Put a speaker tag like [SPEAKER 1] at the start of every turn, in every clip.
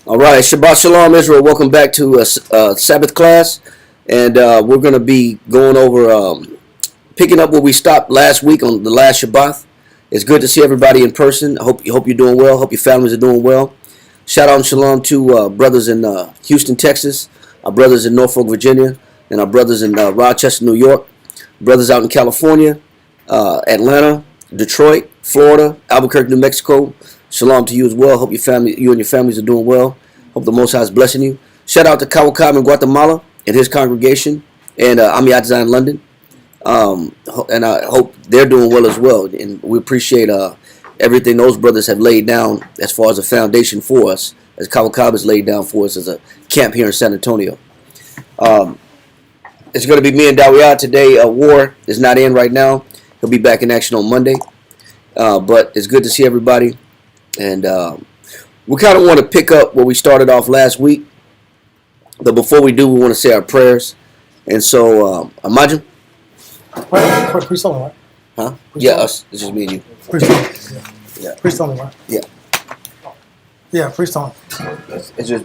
[SPEAKER 1] All right, Shabbat Shalom, Israel. Welcome back to Sabbath class, and we're going to be going over, picking up where we stopped last week on the last Shabbat. It's good to see everybody in person. I hope you're doing well. Hope your families are doing well. Shout out and shalom to brothers in Houston, Texas, our brothers in Norfolk, Virginia, and our brothers in Rochester, New York, brothers out in California, Atlanta, Detroit, Florida, Albuquerque, New Mexico. Shalom to you as well. Hope you and your families are doing well. Hope the Most High is blessing you. Shout out to Kawakam in Guatemala and his congregation, and Amiatza in London. And I hope they're doing well as well. And we appreciate everything those brothers have laid down as far as a foundation for us, as Kawakam has laid down for us as a camp here in San Antonio. It's going to be me and Dawiyah today. War is not in right now. He'll be back in action on Monday. But it's good to see everybody. And we kind of want to pick up where we started off last week. But before we do, we want to say our prayers. And so, Amajim?
[SPEAKER 2] Priest only, right?
[SPEAKER 1] Huh? Yeah, us. It's just me and you.
[SPEAKER 2] Priest only. Yeah. Priest only, right?
[SPEAKER 1] Yeah.
[SPEAKER 2] Yeah, priest only.
[SPEAKER 1] It's just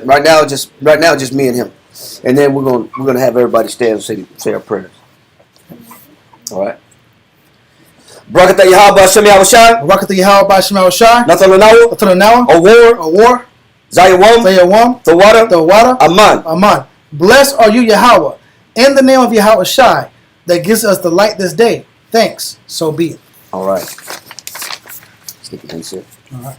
[SPEAKER 1] right now. Just me and him. And then we're gonna have everybody stand and say our prayers. All right. Barakatah Yahweh Hashem Yahushai.
[SPEAKER 2] Barakatah Yahweh Hashem Yahushai.
[SPEAKER 1] Natalanawa.
[SPEAKER 2] A war.
[SPEAKER 1] Zayawam.
[SPEAKER 2] Tawada.
[SPEAKER 1] Aman.
[SPEAKER 2] Blessed are you, Yahweh, in the name of Yahweh Shai, that gives us the light this day. Thanks. So be it.
[SPEAKER 1] All right. Stick it in, sir.
[SPEAKER 2] All right.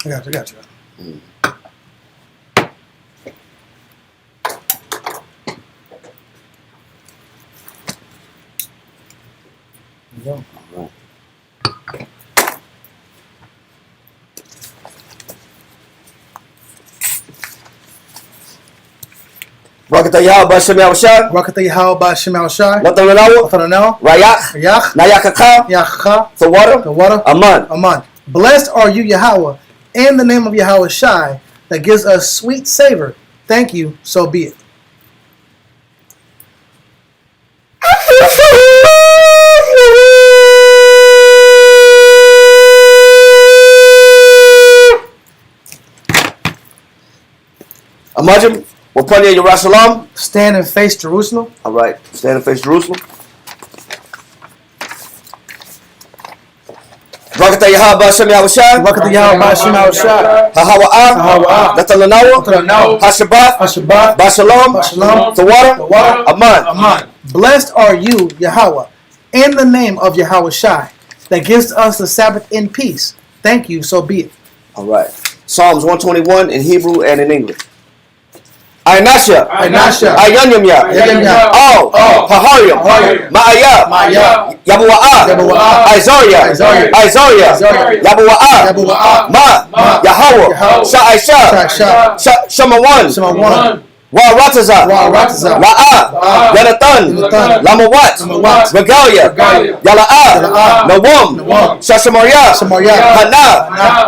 [SPEAKER 2] I got you. There you go.
[SPEAKER 1] Barakatah Yahweh Hashem Yahushai.
[SPEAKER 2] Barakatah Yahweh Hashem Yahushai.
[SPEAKER 1] Natalanawa.
[SPEAKER 2] Rayach.
[SPEAKER 1] Nayakaka.
[SPEAKER 2] Tawada.
[SPEAKER 1] Aman.
[SPEAKER 2] Blessed are you, Yahweh, in the name of Yahweh Shai, that gives us sweet savor. Thank you, so be it.
[SPEAKER 1] Amajim, we're praying in Jerusalem.
[SPEAKER 2] Stand and face Jerusalem.
[SPEAKER 1] All right, stand and face Jerusalem. Barakatah Yahweh Hashem Yahushai.
[SPEAKER 2] Barakatah Yahweh Hashem Yahushai.
[SPEAKER 1] Hahawa'ah. Natalanawa. Hashabbat. Bashalom. Tawada. Aman.
[SPEAKER 2] Blessed are you, Yahweh, in the name of Yahweh Shai, that gives us the Sabbath in peace. Thank you, so be it.
[SPEAKER 1] All right. Psalms 121 in Hebrew and in English. Aynasha. Ayanyamya. Paharyam. Ma'aya. Yabuwa'ah. Isaiah. Yabuwa'ah. Ma. Yahweh. Sha'aisha. Shamawan. Wa'arataza. La'ah. Yanatan. Lamawat. Regalia. Yala'ah. Nawam. Shashamarya. Hana.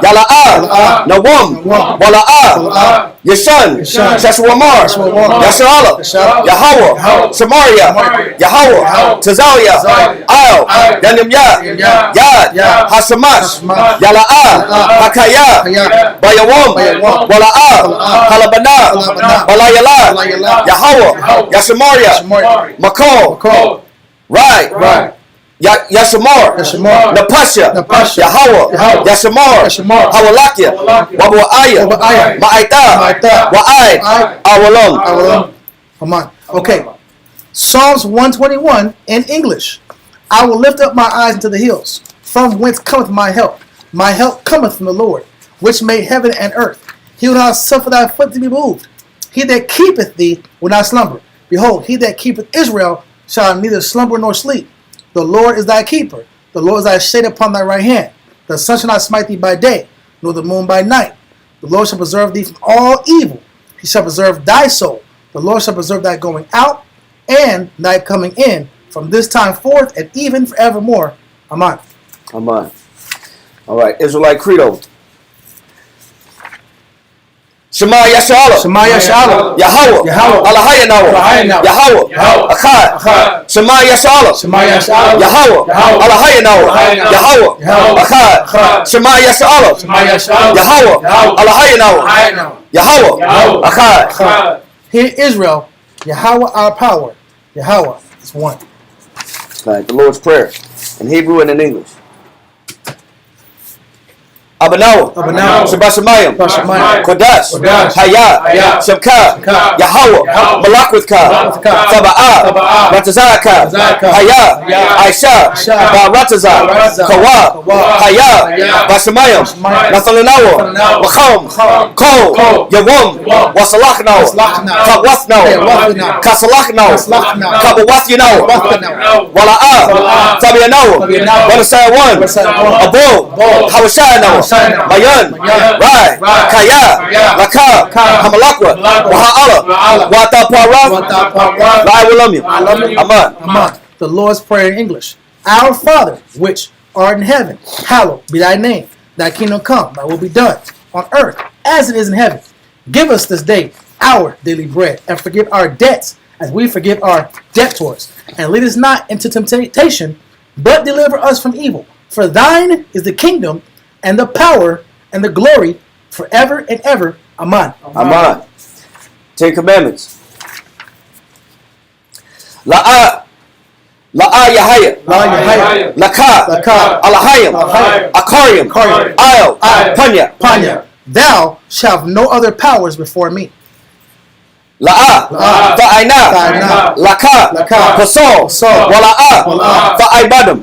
[SPEAKER 1] Yala'ah. Nawam. Wala'ah. Yashan, Shashwamar, Yasharala, Yahweh, Samaria, Yahweh, Tazalia, Al, Yanimya, Yad, Hashamash, Yala'ah, Hakaya, Bayawam, Wala'ah, Halabana, Balayala, Yahweh, Yashamaria, Makol, Right. Yashamar, Napasha, Yahweh, Yashamar, Hawalakia, Wabu'aya, Ma'aita, Wa'ai, Awalom.
[SPEAKER 2] Come on. Okay. Psalms 121 in English. I will lift up my eyes into the hills, from whence cometh my help. My help cometh from the Lord, which made heaven and earth. He will not suffer thy foot to be moved. He that keepeth thee will not slumber. Behold, he that keepeth Israel shall neither slumber nor sleep. The Lord is thy keeper. The Lord is thy shade upon thy right hand. The sun shall not smite thee by day, nor the moon by night. The Lord shall preserve thee from all evil. He shall preserve thy soul. The Lord shall preserve thy going out and thy coming in from this time forth and even forevermore. Amen.
[SPEAKER 1] Amen. All right, Israelite Credo. Shema Yashala.
[SPEAKER 2] Shema Yashala.
[SPEAKER 1] Yahweh.
[SPEAKER 2] Yahweh.
[SPEAKER 1] Alahaya Nawa. Yahweh. Akkad. Shema Yashala.
[SPEAKER 2] Shema Yashala.
[SPEAKER 1] Yahweh. Alahaya Nawa. Yahweh. Akkad. Shema Yashala.
[SPEAKER 2] Shema Yashala.
[SPEAKER 1] Yahweh. Alahaya Nawa. Yahweh. Akkad.
[SPEAKER 2] Hear Israel, Yahweh our power. Yahweh is one.
[SPEAKER 1] All right, the Lord's Prayer in Hebrew and in English. Abanawa, Shabbat Shemayim, Kodash, Hayah, Shabka, Yahweh, Malakwithka, Taba'ah, Ratazaka, Hayah, Aisha, Barataza, Kawa, Hayah, Bashemayim, Nathalanawa, Wacham, Ko, Yawam, Wasalachnawa, Kabwathnawa, Kasalachnawa, Kabawathinawa, Wala'ah, Tabianawa, Walasayawan, Abo, Hawashanawa, Mayan, Rai, Kaya, Laka, Hamalakwa, Waha'ala, Watapara, I will love you. Amen.
[SPEAKER 2] The Lord's Prayer in English. Our Father, which art in heaven, hallowed be thy name. Thy kingdom come, thy will be done, on earth as it is in heaven. Give us this day our daily bread, and forgive our debts as we forgive our debtors. And lead us not into temptation, but deliver us from evil. For thine is the kingdom, and the power, and the glory, forever and ever. Amen.
[SPEAKER 1] Amen. 10 Commandments. La'a Yahaya. Laka. Alahayim. Akarium. Io. Panya.
[SPEAKER 2] Thou shalt have no other powers before me.
[SPEAKER 1] La'a. Fa'aina. Laka. Pasol. Wala'a. Fa'aibadam.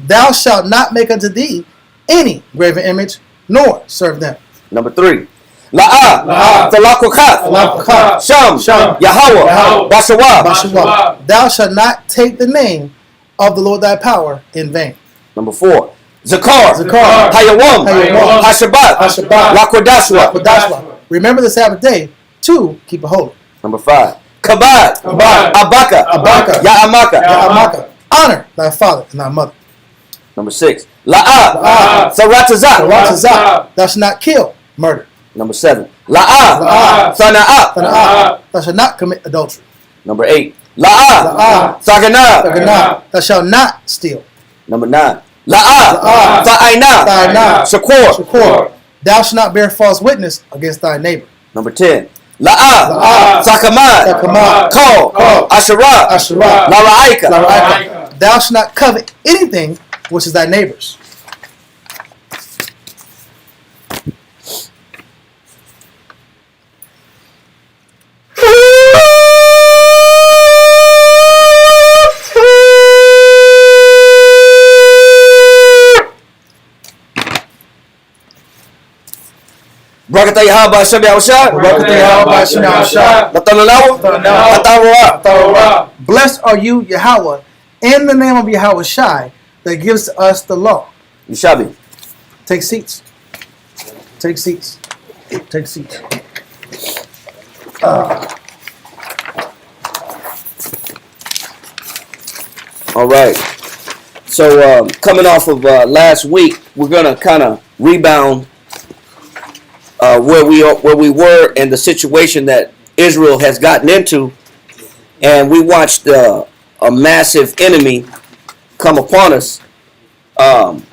[SPEAKER 2] Thou shalt not make unto thee any graven image, nor serve them.
[SPEAKER 1] Number 3. La'a. Talakukat. Sham. Yahweh. Bashawa.
[SPEAKER 2] Thou shalt not take the name of the Lord thy power in vain.
[SPEAKER 1] Number 4. Zakar. Hayawam. Hashabat. Lakodashwa.
[SPEAKER 2] Remember the Sabbath day to keep it holy.
[SPEAKER 1] Number 5. Kabad. Abaka. Ya'amaka.
[SPEAKER 2] Honor thy father and thy mother.
[SPEAKER 1] Number 6. La'a. Saratazak.
[SPEAKER 2] Thou shalt not kill, murder.
[SPEAKER 1] Number 7. La'a. Thana'a.
[SPEAKER 2] Thou shalt not commit adultery.
[SPEAKER 1] Number 8. La'a. Sagana.
[SPEAKER 2] Thou shalt not steal.
[SPEAKER 1] Number 9. La'a. Fa'aina. Shakor.
[SPEAKER 2] Thou shalt not bear false witness against thy neighbor.
[SPEAKER 1] Number 10. La'a. Sakamad. Ko. Asherah. Lara'ika.
[SPEAKER 2] Thou shalt not covet anything which is thy neighbor's.
[SPEAKER 1] Barakatah Yahweh Hashem Yahushua. Natalalawa.
[SPEAKER 2] Blessed are you, Yahweh, in the name of Yahweh Shai, that gives to us the law.
[SPEAKER 1] Yishabi.
[SPEAKER 2] Take seats. Take seats. Take seats.
[SPEAKER 1] All right. So coming off of last week, we're gonna kind of rebound where we were and the situation that Israel has gotten into, and we watched a massive enemy come upon us, and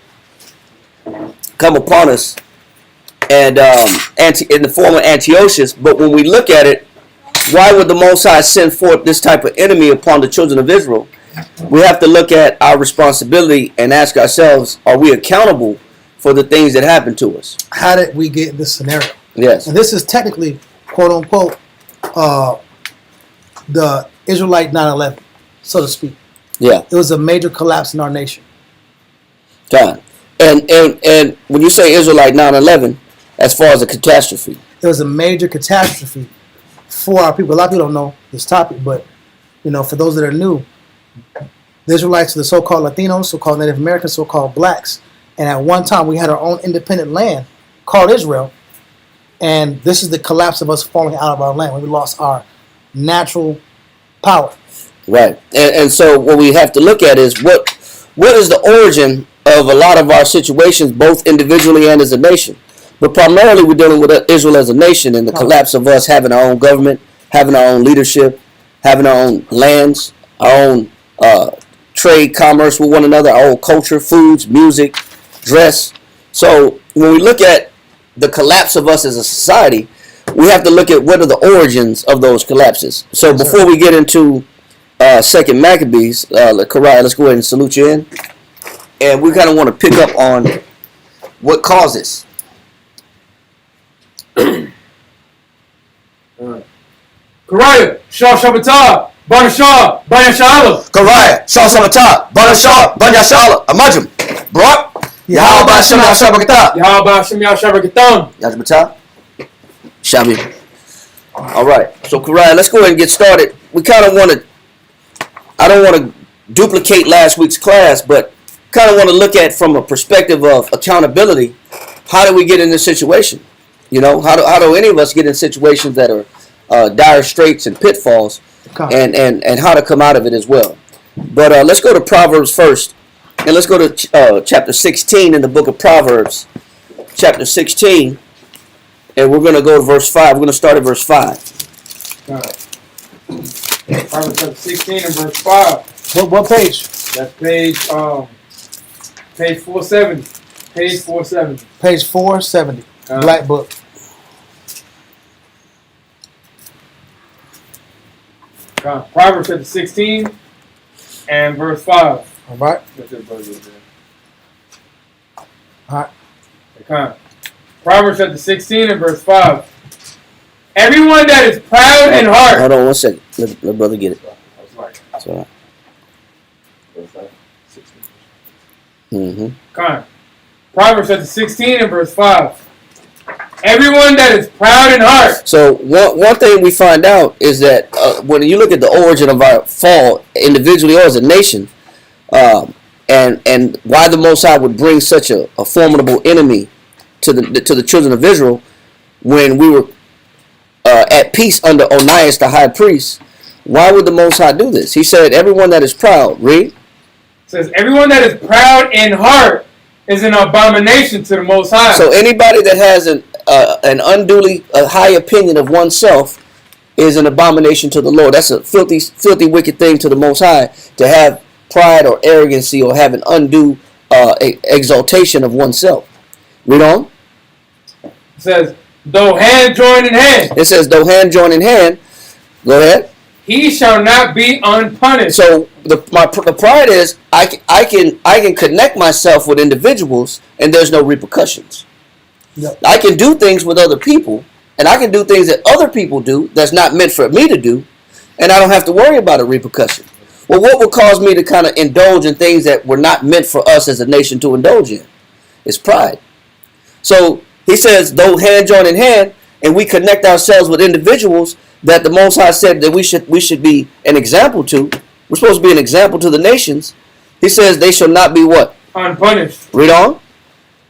[SPEAKER 1] in the form of Antiochus. But when we look at it, why would the Most High send forth this type of enemy upon the children of Israel? We have to look at our responsibility and ask ourselves, are we accountable for the things that happen to us?
[SPEAKER 2] How did we get in this scenario?
[SPEAKER 1] Yes.
[SPEAKER 2] And this is technically, quote unquote, the Israelite 9/11, so to speak.
[SPEAKER 1] Yeah.
[SPEAKER 2] It was a major collapse in our nation.
[SPEAKER 1] God. And when you say Israelite 9/11, as far as a catastrophe.
[SPEAKER 2] it was a major catastrophe for our people. A lot of people don't know this topic, but for those that are new, the Israelites, the so-called Latinos, so-called Native Americans, so-called blacks, and at one time we had our own independent land called Israel, and this is the collapse of us falling out of our land when we lost our natural power.
[SPEAKER 1] Right, and so what we have to look at is what is the origin of a lot of our situations, both individually and as a nation. But primarily we're dealing with Israel as a nation and the collapse of us having our own government, having our own leadership, having our own lands, our own trade, commerce with one another, our own culture, foods, music, dress. So when we look at the collapse of us as a society, we have to look at what are the origins of those collapses. So before we get into Second Maccabees, Karai, let's go ahead and salute you in. And we kind of want to pick up on what causes.
[SPEAKER 3] Karaya, Shah Shabbatah, Bana Shah, Banya Shala.
[SPEAKER 1] Karai, Shah Sabatah, Bana Shah, Banya Shala, Amajum, Brock, Yahweh Shem Yahshabakata,
[SPEAKER 3] Yahweh Shem Yahshabakatam.
[SPEAKER 1] Yahshabakata, Shabi. All right, so Karai, let's go ahead and get started. We kind of want to, I don't want to duplicate last week's class, but kind of want to look at from a perspective of accountability. How do we get in this situation? How do any of us get in situations that are dire straits and pitfalls, and how to come out of it as well? But let's go to Proverbs first, and let's go to chapter 16 in the book of Proverbs, chapter 16, and we're going to go to verse 5. We're going to start at verse 5.
[SPEAKER 3] Proverbs chapter 16 and verse 5.
[SPEAKER 2] What page?
[SPEAKER 3] That's page 470. Page 470.
[SPEAKER 2] Page 470. Black book.
[SPEAKER 3] Proverbs chapter 16 and verse 5.
[SPEAKER 2] All right.
[SPEAKER 3] All right. Proverbs chapter 16 and verse 5. Everyone that is proud in heart.
[SPEAKER 1] Hold on one second. Let brother get it. That's all right.
[SPEAKER 3] Proverbs chapter 16 and verse 5. Everyone that is proud in heart.
[SPEAKER 1] So one thing we find out is that when you look at the origin of our fall, individually or as a nation, and why the Most High would bring such a formidable enemy to the children of Israel, when we were at peace under Onias the high priest, why would the Most High do this? He said, "Everyone that is proud." Read.
[SPEAKER 3] It says, "Everyone that is proud in heart is an abomination to the Most High."
[SPEAKER 1] So anybody that has an unduly high opinion of oneself is an abomination to the Lord. That's a filthy, filthy, wicked thing to the Most High, to have pride or arrogancy or have an undue exaltation of oneself. Read on.
[SPEAKER 3] It says, "Though hand join in hand."
[SPEAKER 1] It says, "Though hand join in hand." Go ahead.
[SPEAKER 3] "He shall not be unpunished."
[SPEAKER 1] So the pride is I can connect myself with individuals and there's no repercussions.
[SPEAKER 2] Yep.
[SPEAKER 1] I can do things with other people, and I can do things that other people do that's not meant for me to do, and I don't have to worry about a repercussion. Well, what would cause me to kind of indulge in things that were not meant for us as a nation to indulge in? It's pride. So he says, though hand join in hand, and we connect ourselves with individuals that the Most High said that we should be an example to. We're supposed to be an example to the nations. He says they shall not be what?
[SPEAKER 3] Unpunished.
[SPEAKER 1] Read on.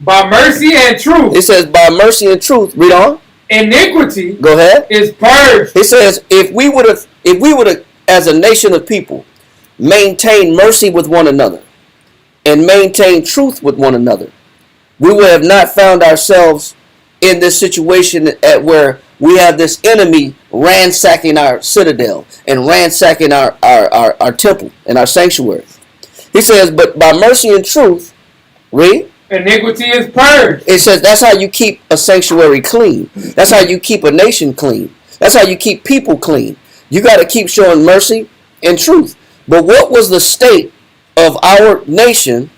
[SPEAKER 3] By mercy and truth.
[SPEAKER 1] It says by mercy and truth. Read on.
[SPEAKER 3] Iniquity.
[SPEAKER 1] Go ahead.
[SPEAKER 3] Is purged.
[SPEAKER 1] He says if we would have as a nation of people maintain mercy with one another and maintain truth with one another, we would have not found ourselves in this situation at where we have this enemy ransacking our citadel and ransacking our temple and our sanctuary. He says, but by mercy and truth, read.
[SPEAKER 3] Iniquity is purged.
[SPEAKER 1] It says that's how you keep a sanctuary clean. That's how you keep a nation clean. That's how you keep people clean. You got to keep showing mercy and truth. But what was the state of our nation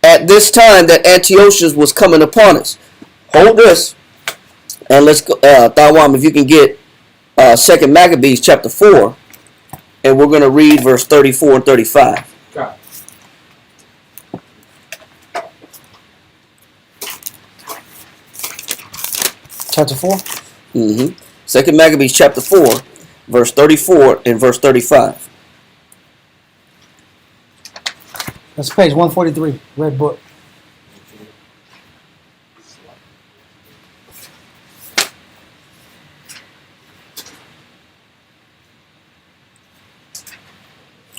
[SPEAKER 1] at this time that Antiochus was coming upon us? Hold this, and let's go. Thawam, if you can get 2 Maccabees chapter 4, and we're going to read verse 34 and 35.
[SPEAKER 3] God.
[SPEAKER 2] Chapter 4?
[SPEAKER 1] Mm-hmm. 2 Maccabees chapter 4, verse 34 and verse 35.
[SPEAKER 2] That's page 143, red book.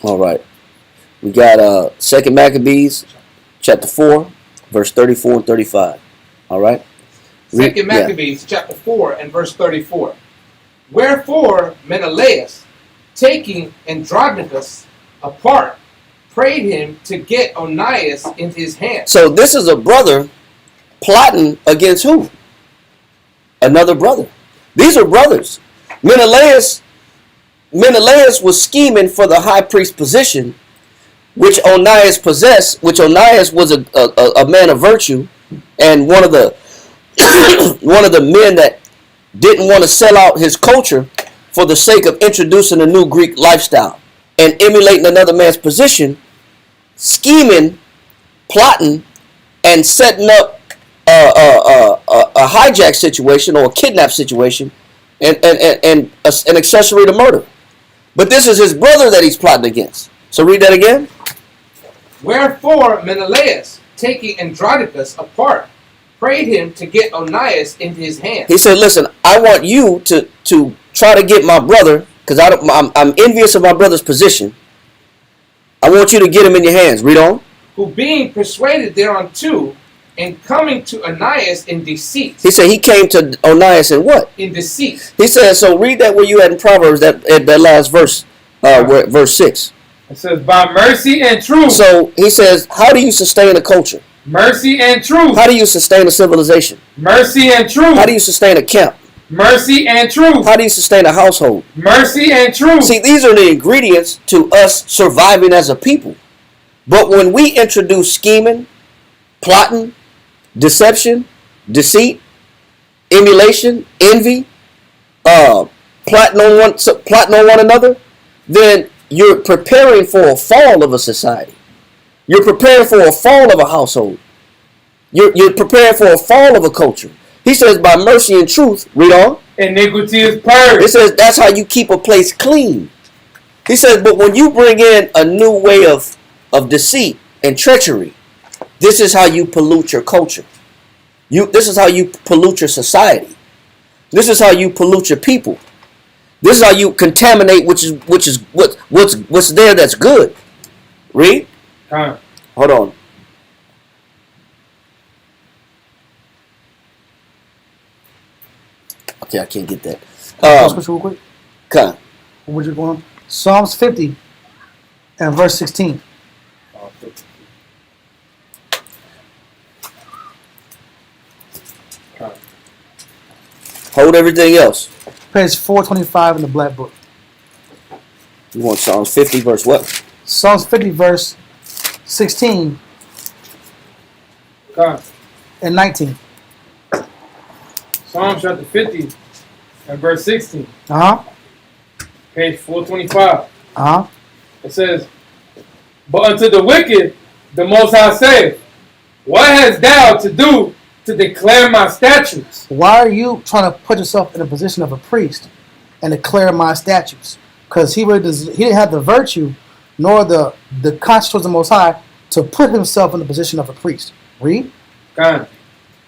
[SPEAKER 1] All right. We got 2 Maccabees chapter 4, verse 34 and 35. All right.
[SPEAKER 4] Second Maccabees chapter 4 and verse 34. Wherefore Menelaus, taking Andronicus apart, prayed him to get Onias in his hand.
[SPEAKER 1] So this is a brother plotting against who? Another brother. These are brothers. Menelaus was scheming for the high priest position, which Onias possessed, which Onias was a man of virtue, and one of the men that didn't want to sell out his culture for the sake of introducing a new Greek lifestyle and emulating another man's position, scheming, plotting, and setting up a hijack situation or a kidnap situation and an accessory to murder. But this is his brother that he's plotting against. So read that again.
[SPEAKER 4] Wherefore Menelaus, taking Andronicus apart, prayed him to get Onias into his hand.
[SPEAKER 1] He said, listen, I want you to try to get my brother, because I'm envious of my brother's position. I want you to get him in your hands. Read on.
[SPEAKER 4] Who being persuaded thereunto, and coming to Onias in deceit.
[SPEAKER 1] He said he came to Onias in what?
[SPEAKER 4] In deceit.
[SPEAKER 1] He said, so read that where you had in Proverbs, that last verse, verse 6.
[SPEAKER 3] It says, by mercy and truth.
[SPEAKER 1] So he says, how do you sustain a culture?
[SPEAKER 3] Mercy and truth.
[SPEAKER 1] How do you sustain a civilization?
[SPEAKER 3] Mercy and truth.
[SPEAKER 1] How do you sustain a camp?
[SPEAKER 3] Mercy and truth.
[SPEAKER 1] How do you sustain a household?
[SPEAKER 3] Mercy and truth.
[SPEAKER 1] See, these are the ingredients to us surviving as a people. But when we introduce scheming, plotting, deception, deceit, emulation, envy, plotting on one another, then you're preparing for a fall of a society. You're preparing for a fall of a household. You're preparing for a fall of a culture. He says, by mercy and truth, read on.
[SPEAKER 3] Iniquity is purged.
[SPEAKER 1] It says that's how you keep a place clean. He says, but when you bring in a new way of deceit and treachery, this is how you pollute your culture. This is how you pollute your society. This is how you pollute your people. This is how you contaminate what's there that's good. Read. Hold on. Okay, I can't get that.
[SPEAKER 2] Scripture real quick.
[SPEAKER 1] Okay.
[SPEAKER 2] What you going? Psalms 50 and verse 16.
[SPEAKER 1] Hold everything else.
[SPEAKER 2] Page 425 in the black book.
[SPEAKER 1] You want Psalms 50 verse what?
[SPEAKER 2] Psalms 50 verse 16 and 19.
[SPEAKER 3] Psalms chapter 50 and verse 16.
[SPEAKER 4] Page 425.
[SPEAKER 3] It says, but unto the wicked the Most High saith, what hast thou to do to declare my statutes?
[SPEAKER 2] Why are you trying to put yourself in a position of a priest and declare my statutes? Because he didn't have the virtue nor the conscience towards the Most High to put himself in the position of a priest. Read.
[SPEAKER 3] It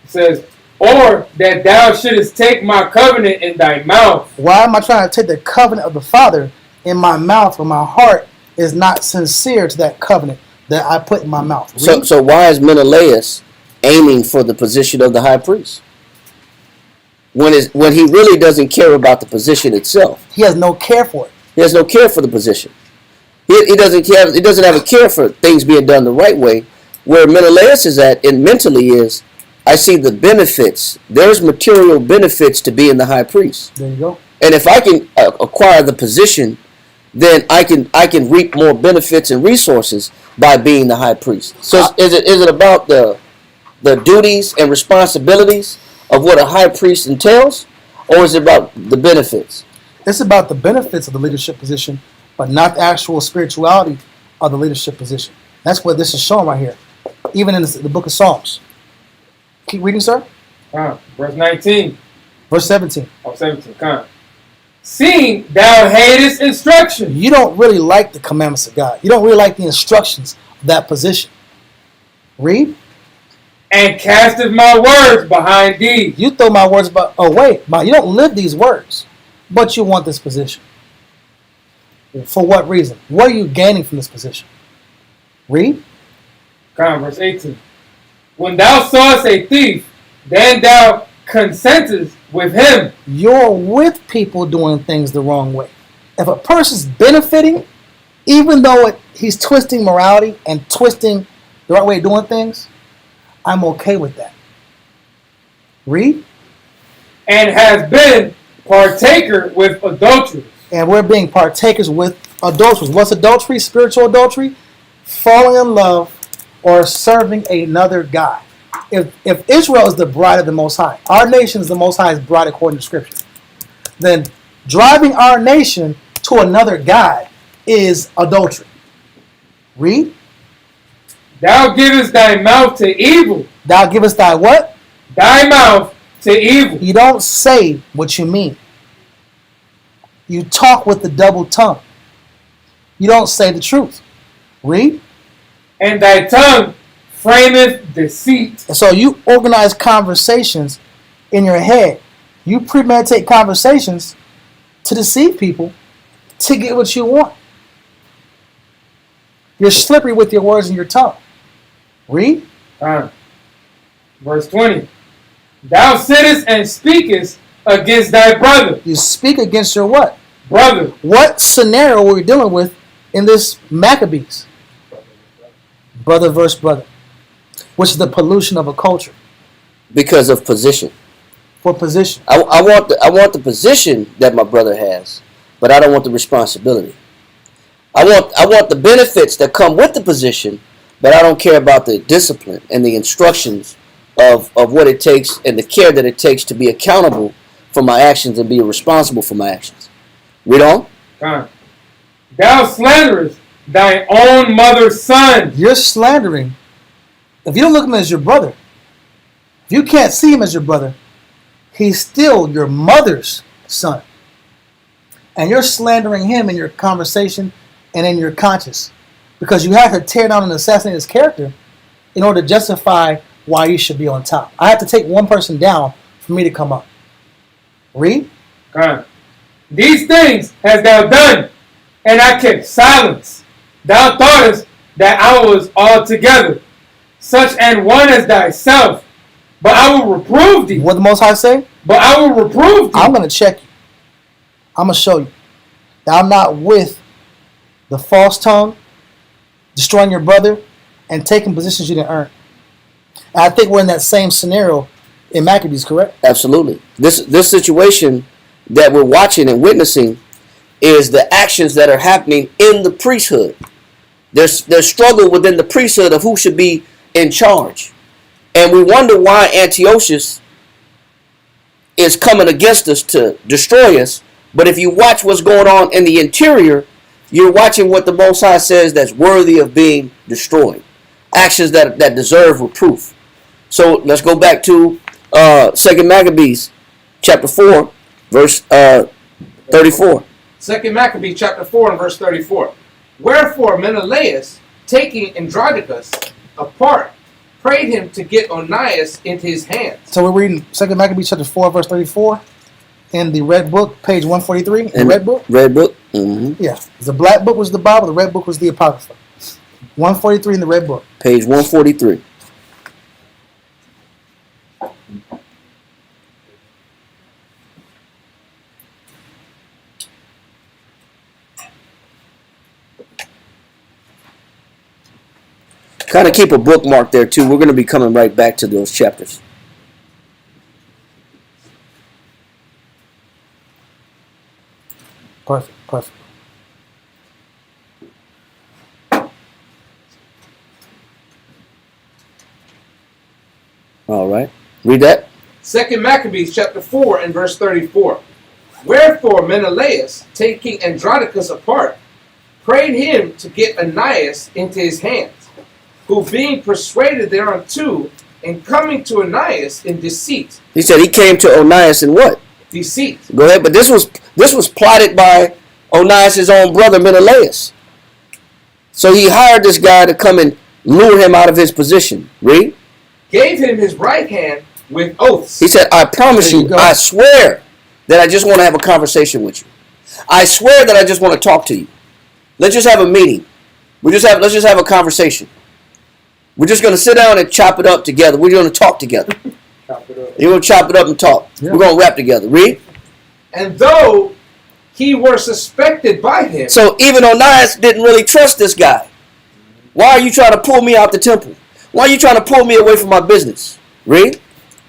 [SPEAKER 3] says, or that thou shouldest take my covenant in thy mouth.
[SPEAKER 2] Why am I trying to take the covenant of the Father in my mouth when my heart is not sincere to that covenant that I put in my mouth?
[SPEAKER 1] So why is Menelaus aiming for the position of the high priest when he really doesn't care about the position itself?
[SPEAKER 2] He has no care for it.
[SPEAKER 1] He has no care for the position. He doesn't care. He doesn't have a care for things being done the right way. Where Menelaus is at and mentally is, I see the benefits. There's material benefits to being the high priest.
[SPEAKER 2] There you go.
[SPEAKER 1] And if I can acquire the position, then I can reap more benefits and resources by being the high priest. So is it about the duties and responsibilities of what a high priest entails, or is it about the benefits?
[SPEAKER 2] It's about the benefits of the leadership position, but not the actual spirituality of the leadership position. That's what this is showing right here, even in the book of Psalms. Keep reading, sir.
[SPEAKER 3] Verse 19.
[SPEAKER 2] Verse 17.
[SPEAKER 3] Oh, 17. Come. Seeing thou hatest instruction.
[SPEAKER 2] You don't really like the commandments of God. You don't really like the instructions of that position. Read.
[SPEAKER 3] And casteth my words behind thee.
[SPEAKER 2] You throw my words away. You don't live these words, but you want this position. For what reason? What are you gaining from this position? Read.
[SPEAKER 3] Come, verse 18. When thou sawest a thief, then thou consentest with him.
[SPEAKER 2] You're with people doing things the wrong way. If a person's benefiting, even though he's twisting morality and twisting the right way of doing things, I'm okay with that. Read.
[SPEAKER 3] And has been partaker with adulterers.
[SPEAKER 2] And we're being partakers with adulterers. What's adultery? Spiritual adultery? Falling in love or serving another God. If Israel is the bride of the Most High, our nation is the Most High's bride according to Scripture, then driving our nation to another God is adultery. Read.
[SPEAKER 3] Thou givest thy mouth to evil.
[SPEAKER 2] Thou givest thy what?
[SPEAKER 3] Thy mouth to evil.
[SPEAKER 2] You don't say what you mean. You talk with the double tongue. You don't say the truth. Read.
[SPEAKER 3] And thy tongue frameth deceit.
[SPEAKER 2] And so you organize conversations in your head. You premeditate conversations to deceive people to get what you want. You're slippery with your words and your tongue. Read.
[SPEAKER 3] Verse 20. Thou sittest and speakest against thy brother.
[SPEAKER 2] You speak against your what?
[SPEAKER 3] Brother.
[SPEAKER 2] What scenario are we dealing with in this Maccabees? Brother versus brother. Which is the pollution of a culture.
[SPEAKER 1] Because of position.
[SPEAKER 2] For position.
[SPEAKER 1] I want the position that my brother has, but I don't want the responsibility. I want the benefits that come with the position, but I don't care about the discipline and the instructions of what it takes and the care that it takes to be accountable for my actions and be responsible for my actions. Read on.
[SPEAKER 3] Thou slanderest thy own mother's son.
[SPEAKER 2] You're slandering. If you don't look at him as your brother, if you can't see him as your brother, he's still your mother's son. And you're slandering him in your conversation and in your conscience. Because you have to tear down and assassinate his character in order to justify why you should be on top. I have to take one person down for me to come up. Read.
[SPEAKER 3] These things hast thou done, and I kept silence. Thou thoughtest that I was altogether such an one as thyself, but I will reprove thee.
[SPEAKER 2] What the Most High say?
[SPEAKER 3] But I will reprove thee.
[SPEAKER 2] I'm going to check you. I'm going to show you that I'm not with the false tongue, destroying your brother, and taking positions you didn't earn. And I think we're in that same scenario in Maccabees, correct?
[SPEAKER 1] Absolutely. This situation that we're watching and witnessing is the actions that are happening in the priesthood. There's struggle within the priesthood of who should be in charge. And we wonder why Antiochus is coming against us to destroy us. But if you watch what's going on in the interior, you're watching what the Most High says that's worthy of being destroyed. Actions that deserve reproof. So let's go back to 2 Maccabees chapter 4, verse 34.
[SPEAKER 4] 2 Maccabees chapter 4 and verse 34. Wherefore Menelaus, taking Andronicus apart, prayed him to get Onias into his hands.
[SPEAKER 2] So we're reading 2 Maccabees chapter 4, verse 34 in the red book, page 143. In the red book?
[SPEAKER 1] Red book? Mm-hmm.
[SPEAKER 2] Yeah. The black book was the Bible, the red book was the Apocrypha. 143 in the red book.
[SPEAKER 1] Page 143. Kind of keep a bookmark there too. We're going to be coming right back to those chapters.
[SPEAKER 2] Perfect.
[SPEAKER 1] All right. Read that.
[SPEAKER 4] 2 Maccabees chapter 4 and verse 34. Wherefore Menelaus, taking Andronicus apart, prayed him to get Onias into his hands, who being persuaded thereunto and coming to Onias in deceit.
[SPEAKER 1] He said he came to Onias in what?
[SPEAKER 4] Deceit.
[SPEAKER 1] Go ahead. But this was plotted by Onias' own brother Menelaus. So he hired this guy to come and lure him out of his position. Read.
[SPEAKER 4] Gave him his right hand with oaths.
[SPEAKER 1] He said, I promise you, I swear that I just want to have a conversation with you. I swear that I just want to talk to you. Let's just have a meeting. Let's just have a conversation. We're just going to sit down and chop it up together. We're going to talk together. You're going to chop it up and talk. Yeah. We're going to rap together. Read.
[SPEAKER 4] And though he were suspected by him.
[SPEAKER 1] So even Onias didn't really trust this guy. Why are you trying to pull me out the temple? Why are you trying to pull me away from my business? Read.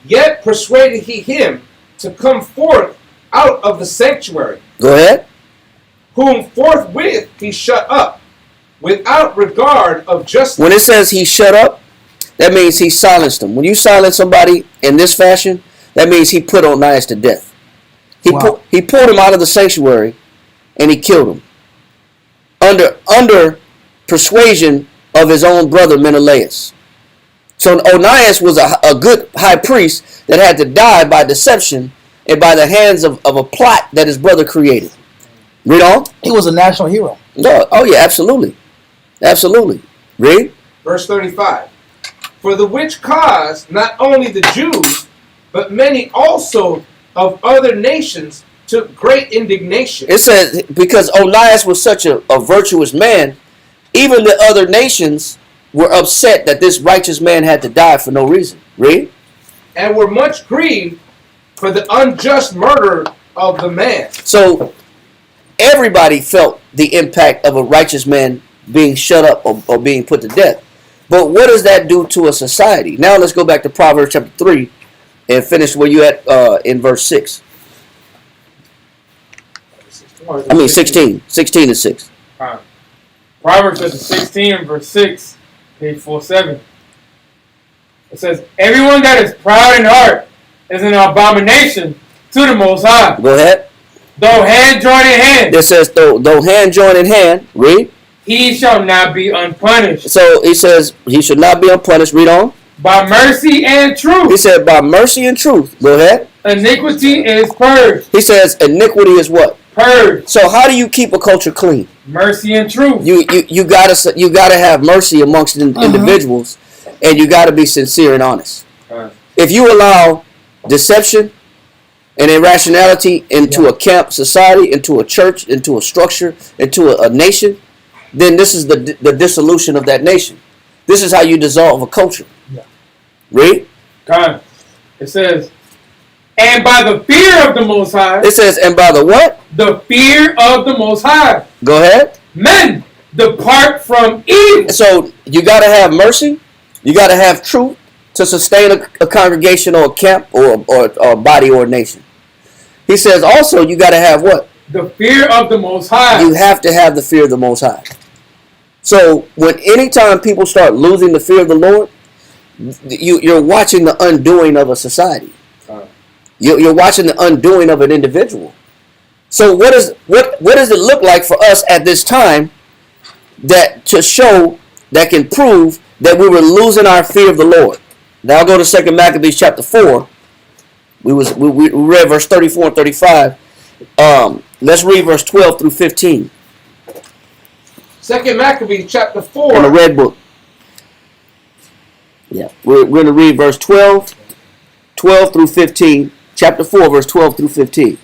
[SPEAKER 4] Yet persuaded he him to come forth out of the sanctuary.
[SPEAKER 1] Go ahead.
[SPEAKER 4] Whom forthwith he shut up, without regard of justice.
[SPEAKER 1] When it says he shut up, that means he silenced him. When you silence somebody in this fashion, that means he put Onias to death. He pulled him out of the sanctuary and he killed him. Under persuasion of his own brother Menelaus. So Onias was a good high priest that had to die by deception and by the hands of a plot that his brother created. Read on.
[SPEAKER 2] He was a national hero.
[SPEAKER 1] No, oh yeah, absolutely. Absolutely. Read.
[SPEAKER 4] Verse 35. For the which cause not only the Jews, but many also of other nations took great indignation.
[SPEAKER 1] It says, because Onias was such a virtuous man, even the other nations were upset that this righteous man had to die for no reason. Read.
[SPEAKER 4] And were much grieved for the unjust murder of the man.
[SPEAKER 1] So everybody felt the impact of a righteous man being shut up or being put to death. But what does that do to a society? Now let's go back to Proverbs chapter 3 and finish where you at in verse 6. I mean 16. 16 and 6.
[SPEAKER 3] Proverbs chapter 16 verse 6, page 47. It says, everyone that is proud in heart is an abomination to the Most High.
[SPEAKER 1] Go ahead.
[SPEAKER 3] Though hand join in hand.
[SPEAKER 1] It says, though hand join in hand. Read.
[SPEAKER 3] He shall not be unpunished.
[SPEAKER 1] So he says he should not be unpunished. Read on.
[SPEAKER 3] By mercy and truth.
[SPEAKER 1] He said by mercy and truth. Go ahead.
[SPEAKER 3] Iniquity is purged.
[SPEAKER 1] He says iniquity is what?
[SPEAKER 3] Purged.
[SPEAKER 1] So how do you keep a culture clean?
[SPEAKER 3] Mercy and truth.
[SPEAKER 1] You gotta have mercy amongst individuals, and you gotta be sincere and honest. If you allow deception and irrationality into a camp society, into a church, into a structure, into a nation, then this is the dissolution of that nation. This is how you dissolve a culture.
[SPEAKER 2] Yeah.
[SPEAKER 1] Read.
[SPEAKER 3] God. It says, and by the fear of the Most High.
[SPEAKER 1] It says, and by the what?
[SPEAKER 3] The fear of the Most High.
[SPEAKER 1] Go ahead.
[SPEAKER 3] Men depart from evil.
[SPEAKER 1] So you got to have mercy. You got to have truth to sustain a congregation or a camp or a body or a nation. He says also you got to have what?
[SPEAKER 3] The fear of the Most High.
[SPEAKER 1] You have to have the fear of the Most High. So anytime people start losing the fear of the Lord, you're watching the undoing of a society. You're watching the undoing of an individual. So what does it look like for us at this time that can prove that we were losing our fear of the Lord? Now go to 2 Maccabees chapter 4. We read verse 34 and 35. Let's read verse 12 through 15.
[SPEAKER 4] 2 Maccabees chapter 4.
[SPEAKER 1] In the red book. Yeah, we're going to read verse 12 through 15. Chapter 4, verse 12 through 15.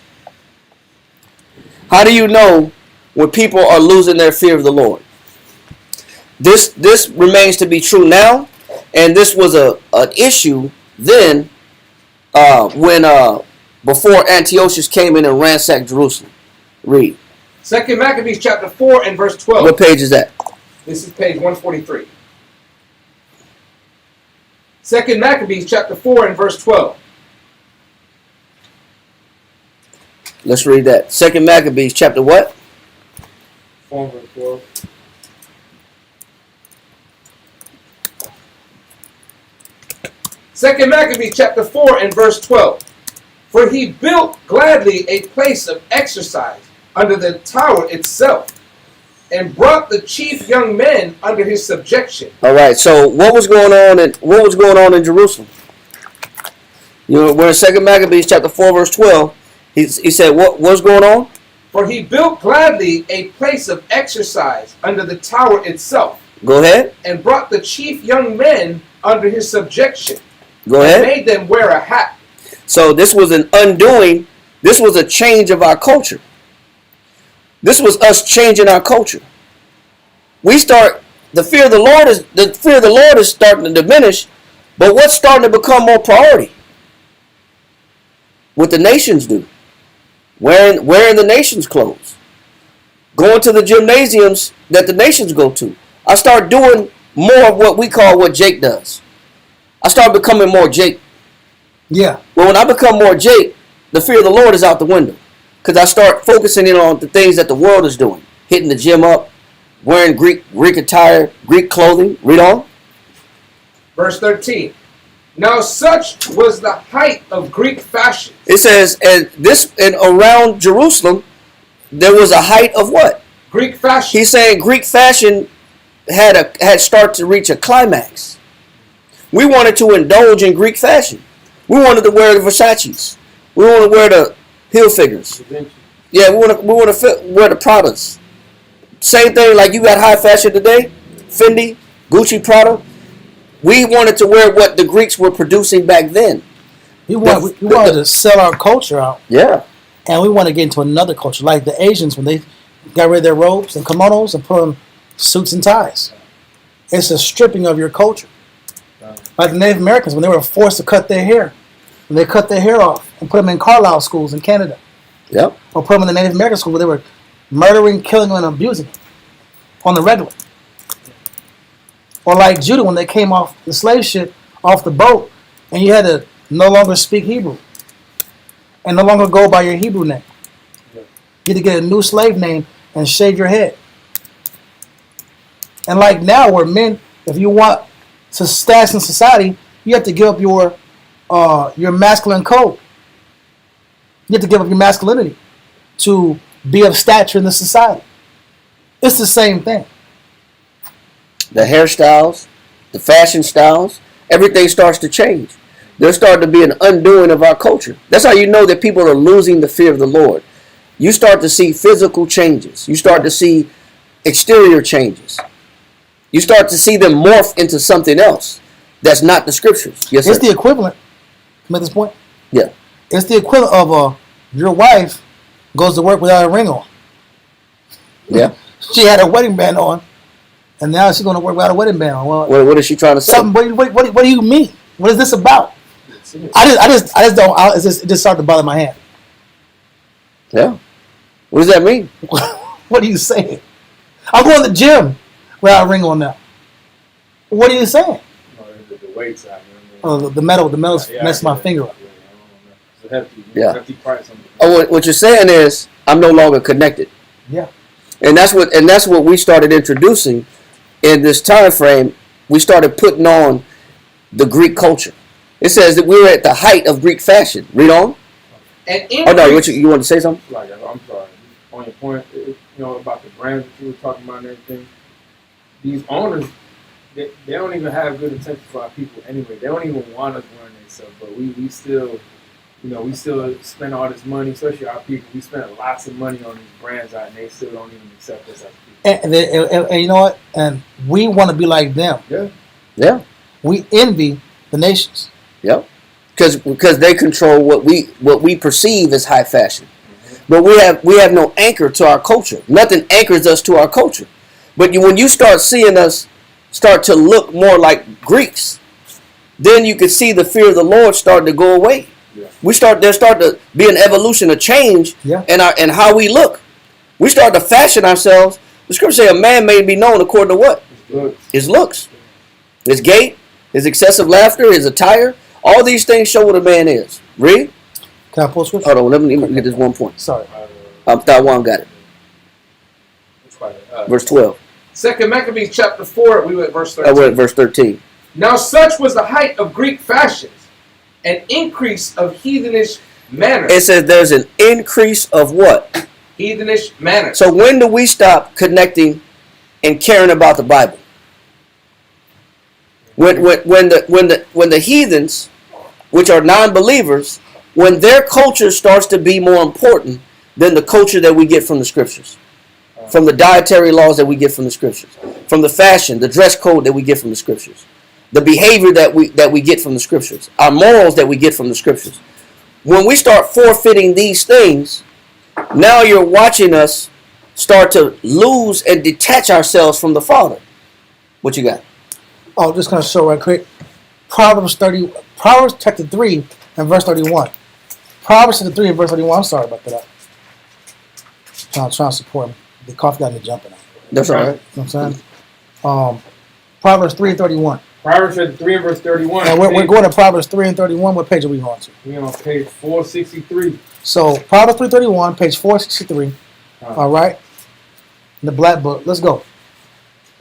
[SPEAKER 1] How do you know when people are losing their fear of the Lord? This remains to be true now, and this was an issue then when before Antiochus came in and ransacked Jerusalem. Read.
[SPEAKER 4] 2 Maccabees chapter 4 and verse 12.
[SPEAKER 1] What page is that?
[SPEAKER 4] This is page 143. 2 Maccabees chapter 4 and verse 12.
[SPEAKER 1] Let's read that. 2 Maccabees chapter what?
[SPEAKER 3] 4 verse 12.
[SPEAKER 4] Second Maccabees chapter 4 and verse 12. For he built gladly a place of exercise under the tower itself, and brought the chief young men under his subjection.
[SPEAKER 1] All right. So what was going on in Jerusalem? You know, we're in 2 Maccabees chapter 4 verse 12. He said, what's going on?
[SPEAKER 4] For he built gladly a place of exercise under the tower itself,
[SPEAKER 1] Go ahead.
[SPEAKER 4] and brought the chief young men under his subjection,
[SPEAKER 1] Go
[SPEAKER 4] and
[SPEAKER 1] ahead.
[SPEAKER 4] made them wear a hat.
[SPEAKER 1] So this was an undoing. This was a change of our culture. This was us changing our culture. The fear of the Lord is starting to diminish, but what's starting to become more priority? What the nations do. Wearing the nations' clothes. Going to the gymnasiums that the nations go to. I start doing more of what Jake does. I start becoming more Jake.
[SPEAKER 2] Yeah.
[SPEAKER 1] Well, when I become more Jake, the fear of the Lord is out the window. Because I start focusing in on the things that the world is doing. Hitting the gym up, wearing Greek attire, Greek clothing. Read on.
[SPEAKER 4] Verse 13. Now such was the height of Greek fashion.
[SPEAKER 1] It says, and around Jerusalem, there was a height of what?
[SPEAKER 4] Greek fashion.
[SPEAKER 1] He's saying Greek fashion had started to reach a climax. We wanted to indulge in Greek fashion. We wanted to wear the Versace's. We want to wear the Hilfigers. Yeah, we want to wear the Pradas. Same thing like you got high fashion today, Fendi, Gucci, Prada. We wanted to wear what the Greeks were producing back then.
[SPEAKER 2] We wanted to sell our culture out.
[SPEAKER 1] Yeah.
[SPEAKER 2] And we want to get into another culture. Like the Asians, when they got rid of their robes and kimonos and put on suits and ties. It's a stripping of your culture. Like the Native Americans, when they were forced to cut their hair. When they cut their hair off and put them in Carlisle schools in Canada.
[SPEAKER 1] Yep.
[SPEAKER 2] Or put them in the Native American school where they were murdering, killing, and abusing them on the regular. Or like Judah when they came off the slave ship, off the boat, and you had to no longer speak Hebrew. And no longer go by your Hebrew name. You had to get a new slave name and shave your head. And like now where men, if you want to status in society, you have to give up your masculine code. You have to give up your masculinity to be of stature in the society. It's the same thing.
[SPEAKER 1] The hairstyles, the fashion styles, everything starts to change. There's starting to be an undoing of our culture. That's how you know that people are losing the fear of the Lord. You start to see physical changes. You start to see exterior changes. You start to see them morph into something else that's not the scriptures. Yes, sir.
[SPEAKER 2] It's the equivalent. Make this point.
[SPEAKER 1] Yeah.
[SPEAKER 2] It's the equivalent of your wife goes to work without a ring on.
[SPEAKER 1] Yeah.
[SPEAKER 2] She had a wedding band on, and now she's going to work without a wedding band on. Well,
[SPEAKER 1] What is she trying to say?
[SPEAKER 2] what do you mean? What is this about? I just don't. It just started to bother my hand.
[SPEAKER 1] Yeah. What does that mean?
[SPEAKER 2] What are you saying? I'm going to the gym without a ring on now. What are you saying?
[SPEAKER 3] The weights out.
[SPEAKER 2] Oh, the metal messed my finger up.
[SPEAKER 1] Yeah. What you're saying is I'm no longer connected.
[SPEAKER 2] Yeah.
[SPEAKER 1] And that's what we started introducing in this time frame. We started putting on the Greek culture. It says that we were at the height of Greek fashion. Read on. Oh no, you want to say something?
[SPEAKER 3] Like, I'm sorry. On your point, about the brands that you were talking about and everything. These owners, they don't even have good intention for our people anyway. They don't even want us wearing their stuff, but we still, we still spend all this money, especially our people. We spend lots of money on these brands out, and they still don't even accept us as people.
[SPEAKER 2] And you know what? And we want to be like them.
[SPEAKER 3] Yeah.
[SPEAKER 1] Yeah.
[SPEAKER 2] We envy the nations.
[SPEAKER 1] Yep. Because they control what we perceive as high fashion. But we have no anchor to our culture. Nothing anchors us to our culture. But when you start seeing us start to look more like Greeks, then you can see the fear of the Lord starting to go away.
[SPEAKER 3] Yeah.
[SPEAKER 1] There start to be an evolution, a change in how we look. We start to fashion ourselves. The scripture says a man may be known according to what? His looks. His gait, his excessive laughter, his attire. All these things show what a man is. Read.
[SPEAKER 2] Can I pull scripture?
[SPEAKER 1] Hold on, let me get this one point.
[SPEAKER 2] Sorry.
[SPEAKER 1] That one got it. Verse 12.
[SPEAKER 4] 2 Maccabees chapter 4, we went verse 13.
[SPEAKER 1] I went verse 13.
[SPEAKER 4] Now such was the height of Greek fashions, an increase of heathenish manners.
[SPEAKER 1] It says there's an increase of what?
[SPEAKER 4] heathenish manners.
[SPEAKER 1] So when do we stop connecting and caring about the Bible? When the heathens, which are non-believers, when their culture starts to be more important than the culture that we get from the scriptures, from the dietary laws that we get from the scriptures, from the fashion, the dress code that we get from the scriptures, the behavior that we get from the scriptures, our morals that we get from the scriptures. When we start forfeiting these things, now you're watching us start to lose and detach ourselves from the Father. What you got?
[SPEAKER 2] Oh, just gonna show right quick. Proverbs chapter 3 and verse 31. Proverbs chapter 3 and verse 31. I'm sorry about that. I'm trying to support him. The coffee got me jumping.
[SPEAKER 1] That's all right.
[SPEAKER 2] You know what I'm saying? Proverbs 3 and 31.
[SPEAKER 3] Proverbs chapter 3 and verse 31.
[SPEAKER 2] Now we're going to Proverbs 3 and 31. What page are we on to?
[SPEAKER 3] We're on page 463.
[SPEAKER 2] So Proverbs 3:31, page 463. All right. In the black book. Let's go.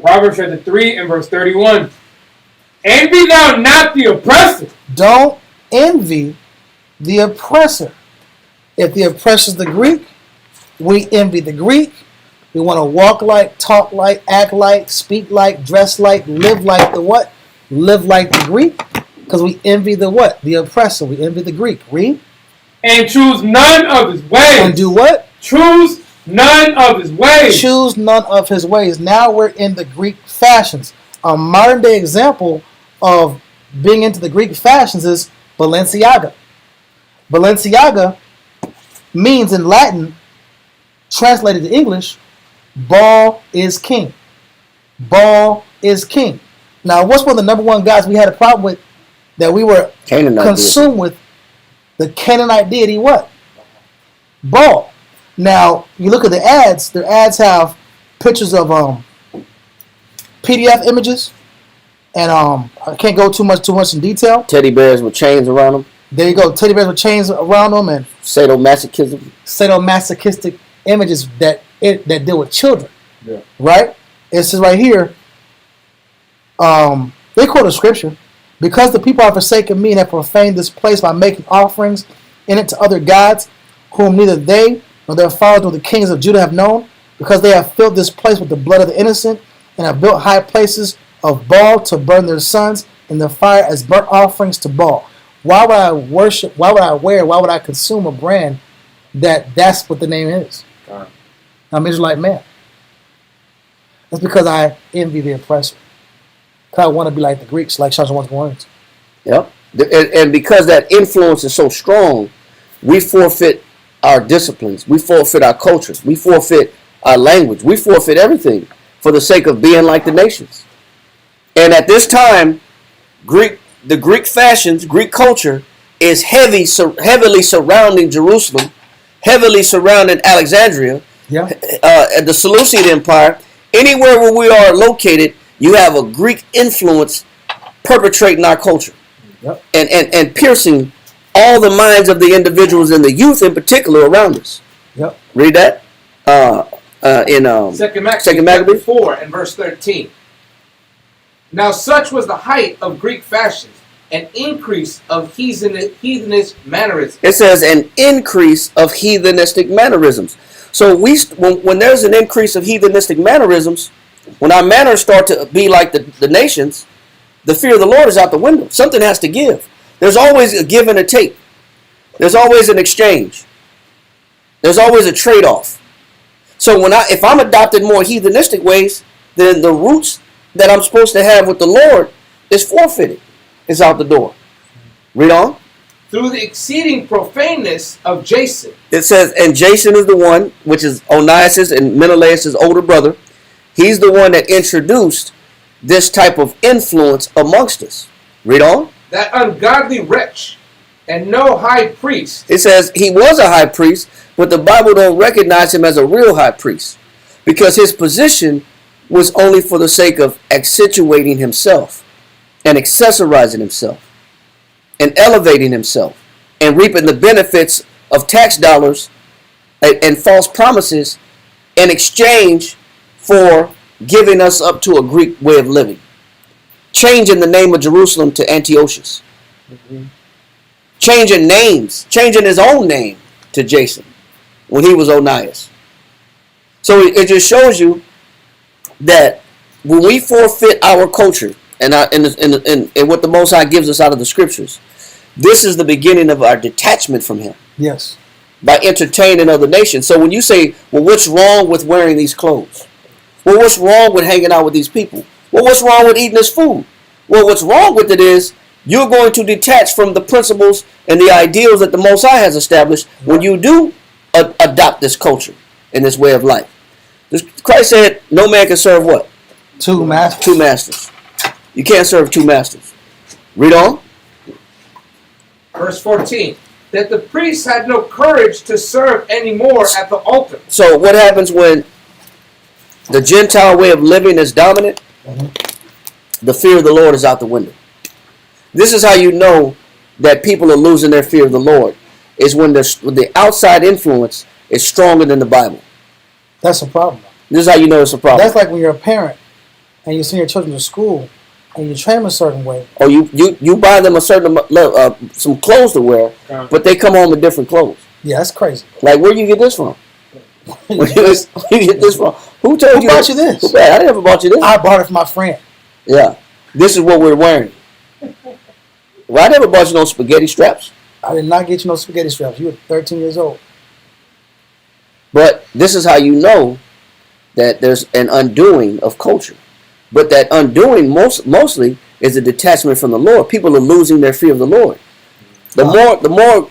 [SPEAKER 3] Proverbs chapter 3 and verse 31. Envy thou not the oppressor.
[SPEAKER 2] Don't envy the oppressor. If the oppressor is the Greek, we envy the Greek. We want to walk like, talk like, act like, speak like, dress like, live like the what? Live like the Greek. Because we envy the what? The oppressor. We envy the Greek. Read.
[SPEAKER 3] And choose none of his ways.
[SPEAKER 2] And do what?
[SPEAKER 3] Choose none of his ways.
[SPEAKER 2] Choose none of his ways. Now we're in the Greek fashions. A modern day example of being into the Greek fashions is Balenciaga. Balenciaga means in Latin, translated to English, ball is king. Ball is king. Now, what's one of the number one guys we had a problem with that we were consumed with? The Canaanite deity what? Baal. Now, you look at the ads, their ads have pictures of PDF images, and I can't go too much in detail.
[SPEAKER 1] Teddy bears with chains around them.
[SPEAKER 2] There you go, teddy bears with chains around them, and sadomasochistic images that deal with children.
[SPEAKER 3] Yeah.
[SPEAKER 2] Right? It says right here, they quote a scripture. Because the people have forsaken me and have profaned this place by making offerings in it to other gods, whom neither they nor their fathers nor the kings of Judah have known, because they have filled this place with the blood of the innocent, and have built high places of Baal to burn their sons in the fire as burnt offerings to Baal. Why would I worship, why would I wear, why would I consume a brand that's what the name is? I'm an Israelite man. That's because I envy the oppressor. I want to be like the Greeks, like Shasha wants going into.
[SPEAKER 1] Yep. And because that influence is so strong, we forfeit our disciplines. We forfeit our cultures. We forfeit our language. We forfeit everything for the sake of being like the nations. And at this time, the Greek fashions, Greek culture is heavily surrounding Jerusalem, heavily surrounding Alexandria, the Seleucid Empire. Anywhere where we are located, you have a Greek influence perpetrating our culture.
[SPEAKER 2] Yep.
[SPEAKER 1] And piercing all the minds of the individuals and the youth in particular around us.
[SPEAKER 2] Yep.
[SPEAKER 1] Read that in
[SPEAKER 4] Second
[SPEAKER 1] Maccabees
[SPEAKER 4] Maccabees 4 and verse 13. Now such was the height of Greek fashions, an increase of heathenish mannerisms.
[SPEAKER 1] It says an increase of heathenistic mannerisms. So when there's an increase of heathenistic mannerisms, when our manners start to be like the nations, the fear of the Lord is out the window. Something has to give. There's always a give and a take. There's always an exchange. There's always a trade-off. So if I'm adopting more heathenistic ways, then the roots that I'm supposed to have with the Lord is forfeited. It's out the door. Read on.
[SPEAKER 4] Through the exceeding profaneness of Jason.
[SPEAKER 1] It says, and Jason is the one, which is Onias and Menelaus' older brother. He's the one that introduced this type of influence amongst us. Read on.
[SPEAKER 4] That ungodly wretch and no high priest.
[SPEAKER 1] It says he was a high priest, but the Bible don't recognize him as a real high priest because his position was only for the sake of accentuating himself and accessorizing himself and elevating himself and reaping the benefits of tax dollars and false promises in exchange for giving us up to a Greek way of living. Changing the name of Jerusalem to Antiochus. Changing names. Changing his own name to Jason when he was Onias. So it just shows you that when we forfeit our culture and what the Most High gives us out of the Scriptures, this is the beginning of our detachment from Him.
[SPEAKER 2] Yes.
[SPEAKER 1] By entertaining other nations. So when you say, well, what's wrong with wearing these clothes? Well, what's wrong with hanging out with these people? Well, what's wrong with eating this food? Well, what's wrong with it is you're going to detach from the principles and the ideals that the Most High has established when you do adopt this culture and this way of life. Christ said, no man can serve what?
[SPEAKER 2] Two masters.
[SPEAKER 1] Two masters. You can't serve two masters. Read on.
[SPEAKER 4] Verse 14. That the priests had no courage to serve anymore at the altar.
[SPEAKER 1] So what happens when the Gentile way of living is dominant? The fear of the Lord is out the window. This is how you know that people are losing their fear of the Lord, is when the outside influence is stronger than the Bible.
[SPEAKER 2] That's a problem.
[SPEAKER 1] This is how you know it's a problem.
[SPEAKER 2] That's like when you're a parent and you send your children to school and you train them a certain way.
[SPEAKER 1] Or you buy them a certain some clothes to wear, but they come home in different clothes.
[SPEAKER 2] Yeah, that's crazy.
[SPEAKER 1] Like, where you get this from? Where you get this from? Who told you?
[SPEAKER 2] Who bought you this?
[SPEAKER 1] I never bought you this.
[SPEAKER 2] I bought it for my friend.
[SPEAKER 1] Yeah, this is what we're wearing. Well, I never bought you no spaghetti straps.
[SPEAKER 2] I did not get you no spaghetti straps. You were 13 years old.
[SPEAKER 1] But this is how you know that there's an undoing of culture. But that undoing mostly is a detachment from the Lord. People are losing their fear of the Lord. The more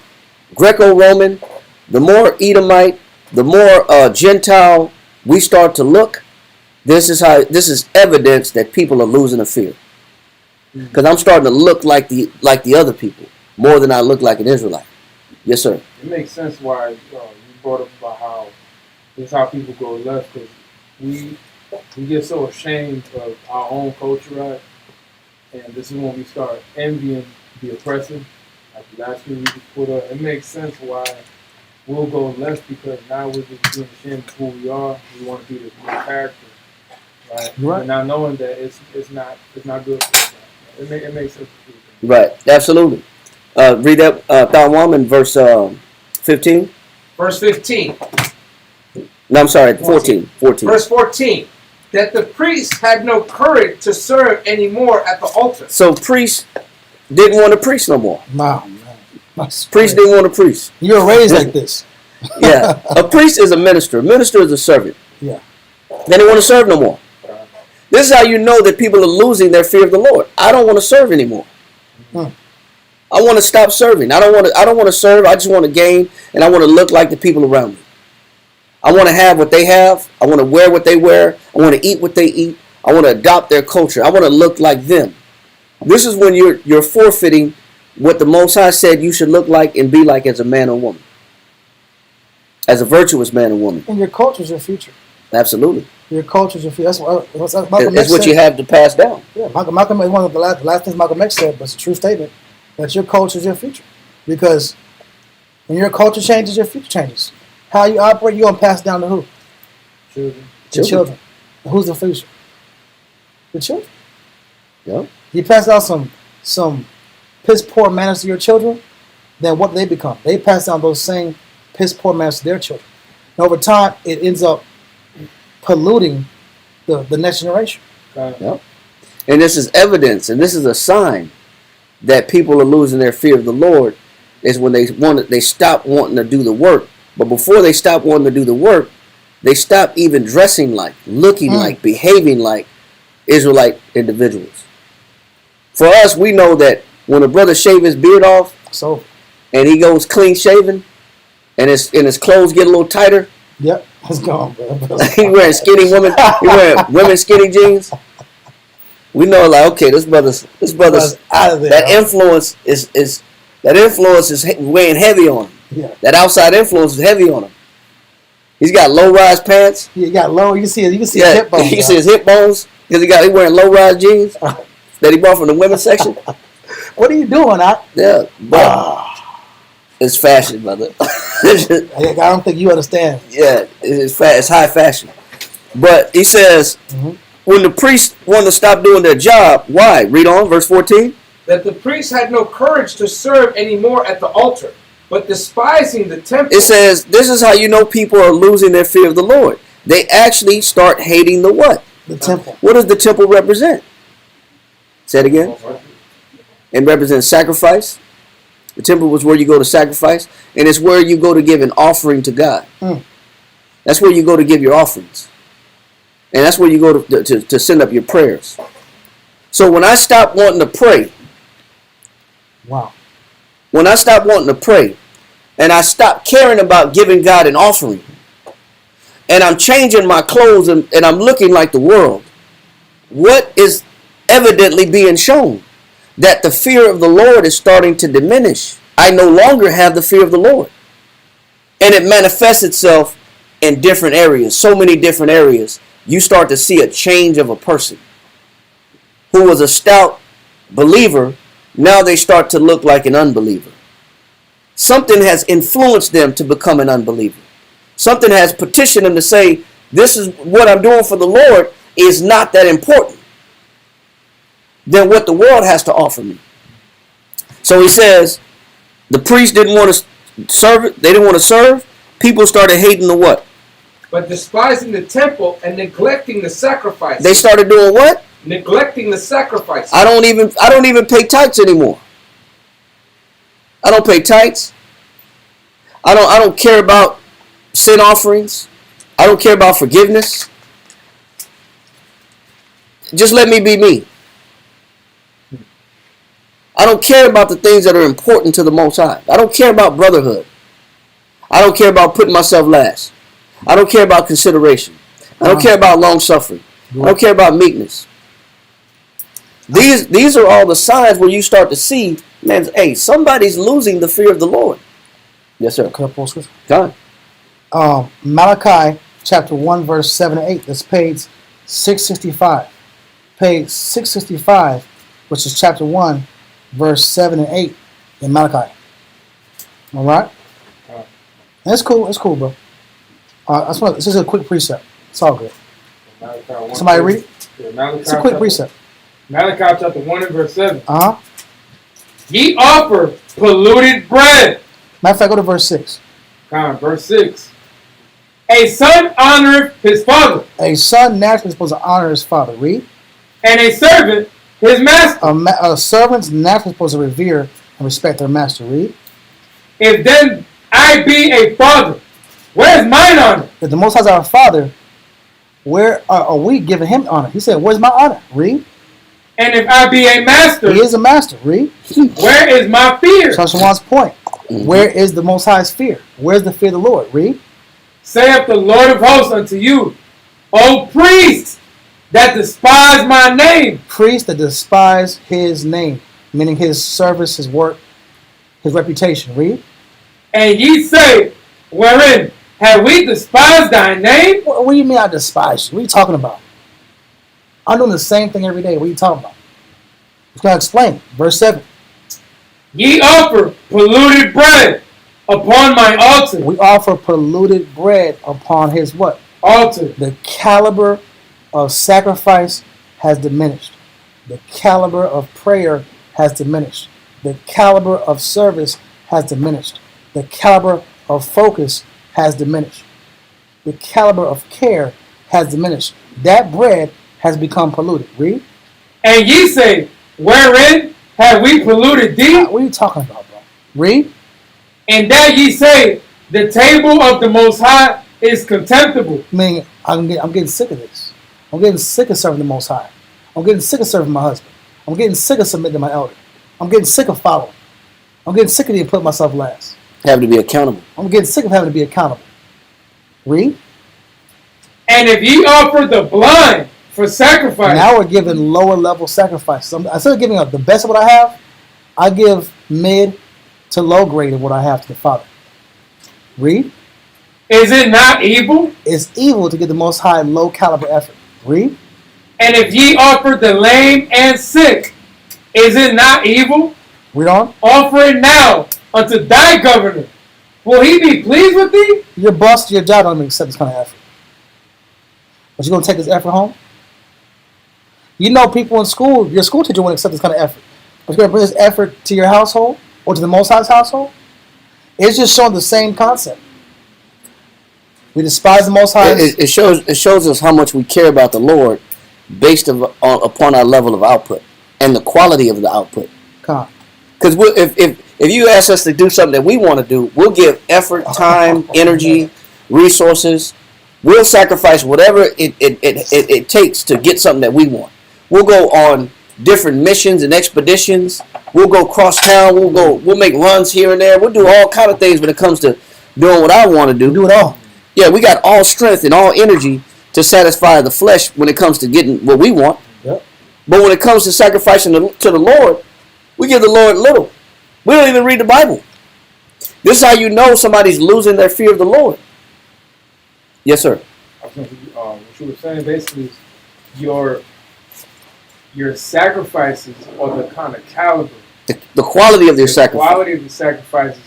[SPEAKER 1] Greco-Roman, the more Edomite, the more Gentile we start to look. This is evidence that people are losing a fear. Because I'm starting to look like the other people more than I look like an Israelite. Yes, sir.
[SPEAKER 3] It makes sense why you brought up about how this is how people go left, because we get so ashamed of our own culture, right? And this is when we start envying the oppressor. Like the last thing we just put up, it makes sense why we'll go left, because now we're just being ashamed of who we are. We want to be this new character, right?
[SPEAKER 2] Right.
[SPEAKER 3] And now knowing that it's not good for us. It makes sense.
[SPEAKER 1] Right, absolutely. Read that Psalm in verse 15.
[SPEAKER 4] Verse 15.
[SPEAKER 1] No, I'm sorry, 14.
[SPEAKER 4] Verse 14. That the priests had no courage to serve anymore at the altar.
[SPEAKER 1] So priests didn't want to preach no more.
[SPEAKER 2] Wow.
[SPEAKER 1] Priests didn't want to preach.
[SPEAKER 2] You were raised like this.
[SPEAKER 1] Yeah. A priest is a minister. A minister is a servant.
[SPEAKER 2] Yeah.
[SPEAKER 1] They didn't want to serve no more. This is how you know that people are losing their fear of the Lord. I don't want to serve anymore. I want to stop serving. I don't want to serve. I just want to gain, and I want to look like the people around me. I want to have what they have. I want to wear what they wear. I want to eat what they eat. I want to adopt their culture. I want to look like them. This is when you're forfeiting what the Most High said you should look like and be like as a man or woman, as a virtuous man or woman.
[SPEAKER 2] And your culture is your future.
[SPEAKER 1] Absolutely.
[SPEAKER 2] Your culture is your future. That's Malcolm
[SPEAKER 1] It's
[SPEAKER 2] X
[SPEAKER 1] what
[SPEAKER 2] said.
[SPEAKER 1] you have to pass down.
[SPEAKER 2] Yeah, Malcolm is one of the last things Malcolm X said, but it's a true statement that your culture is your future. Because when your culture changes, your future changes. How you operate, you're going to pass down to who?
[SPEAKER 3] Children.
[SPEAKER 2] The children. Who's the future? The children.
[SPEAKER 1] Yeah.
[SPEAKER 2] You pass out some piss poor manners to your children, then what do they become? They pass down those same piss poor manners to their children. And over time, it ends up polluting the next generation.
[SPEAKER 1] Yep. And this is evidence, and this is a sign that people are losing their fear of the Lord, is when they stop wanting to do the work. But before they stop wanting to do the work, they stop even dressing like, looking like, behaving like Israelite individuals. For us, we know that when a brother shave his beard off,
[SPEAKER 2] So,
[SPEAKER 1] and he goes clean shaven, and his clothes get a little tighter,
[SPEAKER 2] yep, it's gone, bro.
[SPEAKER 1] he wearing skinny women, he wearing women's skinny jeans. We know, like, okay, this brother's
[SPEAKER 2] out of there.
[SPEAKER 1] that influence is weighing heavy on him.
[SPEAKER 2] Yeah.
[SPEAKER 1] That outside influence is heavy on him. He's got low-rise pants.
[SPEAKER 2] You got low. You can see his
[SPEAKER 1] Yeah,
[SPEAKER 2] hip bones.
[SPEAKER 1] you can see his hip bones because he wearing low-rise jeans that he bought from the women's section.
[SPEAKER 2] What are you doing,
[SPEAKER 1] Yeah, but it's fashion, brother.
[SPEAKER 2] I don't think you understand.
[SPEAKER 1] Yeah, it's high fashion. But he says, when the priests want to stop doing their job, why? Read on, verse 14.
[SPEAKER 4] That the priests had no courage to serve anymore at the altar, but despising the temple.
[SPEAKER 1] It says, this is how you know people are losing their fear of the Lord. they actually start hating the what?
[SPEAKER 2] The temple.
[SPEAKER 1] What does the temple represent? Say it again. It represents sacrifice. The temple was where you go to sacrifice, and it's where you go to give an offering to God. That's where you go to give your offerings. And that's where you go to send up your prayers. So when I stop wanting to pray,
[SPEAKER 2] wow.
[SPEAKER 1] When I stop wanting to pray, and I stop caring about giving God an offering, and I'm changing my clothes and I'm looking like the world, what is evidently being shown? That the fear of the Lord is starting to diminish. I no longer have the fear of the Lord. And it manifests itself in different areas, so many different areas. You start to see a change of a person who was a stout believer. Now they start to look like an unbeliever. Something has influenced them to become an unbeliever. Something has petitioned them to say, this is what I'm doing for the Lord is not that important than what the world has to offer me. So he says, the priests didn't want to serve it. They didn't want to serve. People started hating the what?
[SPEAKER 4] But despising the temple and neglecting the sacrifice.
[SPEAKER 1] They started doing what?
[SPEAKER 4] Neglecting the sacrifice.
[SPEAKER 1] I don't even pay tithes anymore. I don't pay tithes. I don't care about sin offerings. I don't care about forgiveness. Just let me be me. I don't care about the things that are important to the Most High. I don't care about brotherhood. I don't care about putting myself last. I don't care about consideration. I don't care about long suffering. I don't care about meekness. These are all the signs where you start to see, man, hey, somebody's losing the fear of the Lord. Yes, sir.
[SPEAKER 2] Can I pull scripture?
[SPEAKER 1] Go on.
[SPEAKER 2] Malachi chapter 1, verse 7 and 8. That's page 665. Page 665, which is chapter 1, verse 7 and 8 in Malachi. All right? And it's cool. It's cool, bro. This is a quick precept. It's all good. Somebody read it? It's a quick precept.
[SPEAKER 3] Malachi chapter 1 and verse 7.
[SPEAKER 2] Uh-huh.
[SPEAKER 3] Ye offer polluted bread.
[SPEAKER 2] Matter of fact, go to verse 6.
[SPEAKER 3] Verse 6. A son honoreth his father.
[SPEAKER 2] A son naturally is supposed to honor his father. Read.
[SPEAKER 3] And a servant his master.
[SPEAKER 2] A servant's naturally supposed to revere and respect their master. Read.
[SPEAKER 3] If then I be a father, where is mine honor?
[SPEAKER 2] If the Most High is our Father, where are we giving him honor? He said, where's my honor? Read.
[SPEAKER 3] And if I be a master,
[SPEAKER 2] He is a master. Read.
[SPEAKER 3] where is my fear?
[SPEAKER 2] So that's Juan's point. Where is the Most High's fear? Where's the fear of the Lord? Read.
[SPEAKER 3] Saith the Lord of hosts unto you, O priests that despise my name.
[SPEAKER 2] Priests that despise his name, meaning his service, his work, his reputation. Read.
[SPEAKER 3] And ye say, wherein have we despised thy name?
[SPEAKER 2] What do you mean I despise you? What are you talking about? I'm doing the same thing every day. What are you talking about? It's going to explain. Verse 7.
[SPEAKER 3] Ye offer polluted bread upon my altar.
[SPEAKER 2] We offer polluted bread upon his what?
[SPEAKER 3] Altar.
[SPEAKER 2] The caliber of sacrifice has diminished. The caliber of prayer has diminished. The caliber of service has diminished. The caliber of focus has diminished. The caliber of care has diminished. That bread has become polluted. Read.
[SPEAKER 3] And ye say, wherein have we polluted thee?
[SPEAKER 2] What are you talking about, bro? Read.
[SPEAKER 3] And that ye say, the table of the Most High is contemptible.
[SPEAKER 2] Meaning, I'm getting sick of this. I'm getting sick of serving the Most High. I'm getting sick of serving my husband. I'm getting sick of submitting to my elder. I'm getting sick of following. I'm getting sick of putting myself last.
[SPEAKER 1] Having to be accountable.
[SPEAKER 2] I'm getting sick of having to be accountable. Read.
[SPEAKER 3] And if ye offer the blind for sacrifice.
[SPEAKER 2] Now we're giving lower level sacrifices. Instead of giving the best of what I have, I give mid to low grade of what I have to the Father. Read.
[SPEAKER 3] Is it not evil?
[SPEAKER 2] It's evil to give the Most High low caliber effort. Read.
[SPEAKER 3] And if ye offer the lame and sick, is it not evil?
[SPEAKER 2] Read on.
[SPEAKER 3] Offer it now unto thy governor. Will he be pleased with thee?
[SPEAKER 2] Your boss, your job don't even accept this kind of effort. But you're going to take this effort home? You know people in school, your school teacher won't accept this kind of effort. But you're going to bring this effort to your household or to the Most High's household? It's just showing the same concept. We despise the Most High.
[SPEAKER 1] It shows us how much we care about the Lord based upon our level of output and the quality of the output.
[SPEAKER 2] Come.
[SPEAKER 1] Because if you ask us to do something that we want to do, we'll give effort, time, energy, resources. We'll sacrifice whatever it takes to get something that we want. We'll go on different missions and expeditions. We'll go cross town. We'll make runs here and there. We'll do all kind of things when it comes to doing what I want to do.
[SPEAKER 2] Do it all.
[SPEAKER 1] Yeah, we got all strength and all energy to satisfy the flesh when it comes to getting what we want.
[SPEAKER 2] Yep.
[SPEAKER 1] But when it comes to sacrificing to the Lord, we give the Lord little. We don't even read the Bible. This is how you know somebody's losing their fear of the Lord. Yes, sir.
[SPEAKER 3] What you were saying basically is your sacrifices or the kind of caliber.
[SPEAKER 1] The quality of their
[SPEAKER 3] The
[SPEAKER 1] sacrifice.
[SPEAKER 3] quality of the sacrifices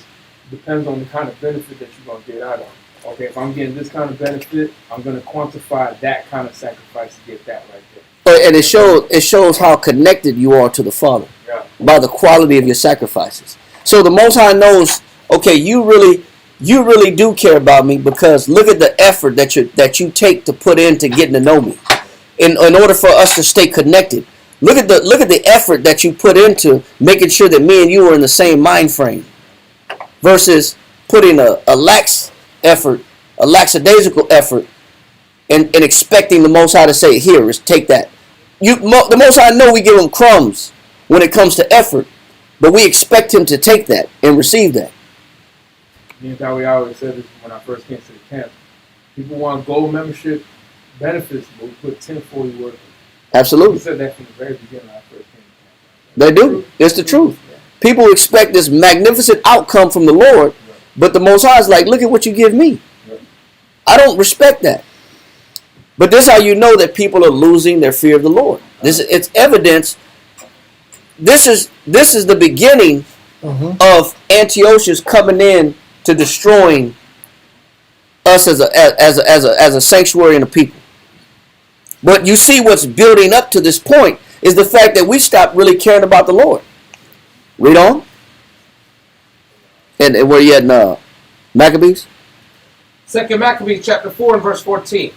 [SPEAKER 3] depends on the kind of benefit that you're going to get out of it. Okay, if I'm getting this kind of benefit, I'm going to quantify that kind of sacrifice to get that right there.
[SPEAKER 1] And it shows how connected you are to the Father
[SPEAKER 3] Yeah.
[SPEAKER 1] by the quality of your sacrifices. So the Most High knows, okay, you really do care about me because look at the effort that you take to put into getting to know me. In order for us to stay connected, look at the effort that you put into making sure that me and you are in the same mind frame, versus putting a lax effort, a lackadaisical effort, and expecting the Most High to say, "Here, take that." The Most High know we give him crumbs when it comes to effort, but we expect him to take that and receive that.
[SPEAKER 3] Me and Dowie always said this when I first came to the camp. People want gold membership benefits, but we put 1040 worth. We
[SPEAKER 1] Absolutely,
[SPEAKER 3] said that from the very beginning when I first came to
[SPEAKER 1] they do. It's the truth. People expect this magnificent outcome from the Lord, but the Most High is like, "Look at what you give me." I don't respect that. But this is how you know that people are losing their fear of the Lord. It's evidence. This is the beginning of Antiochus coming in to destroying us as a sanctuary and a people. But you see what's building up to this point is the fact that we stopped really caring about the Lord. Read on. And where you at in Maccabees?
[SPEAKER 4] 2 Maccabees chapter 4 and verse 14.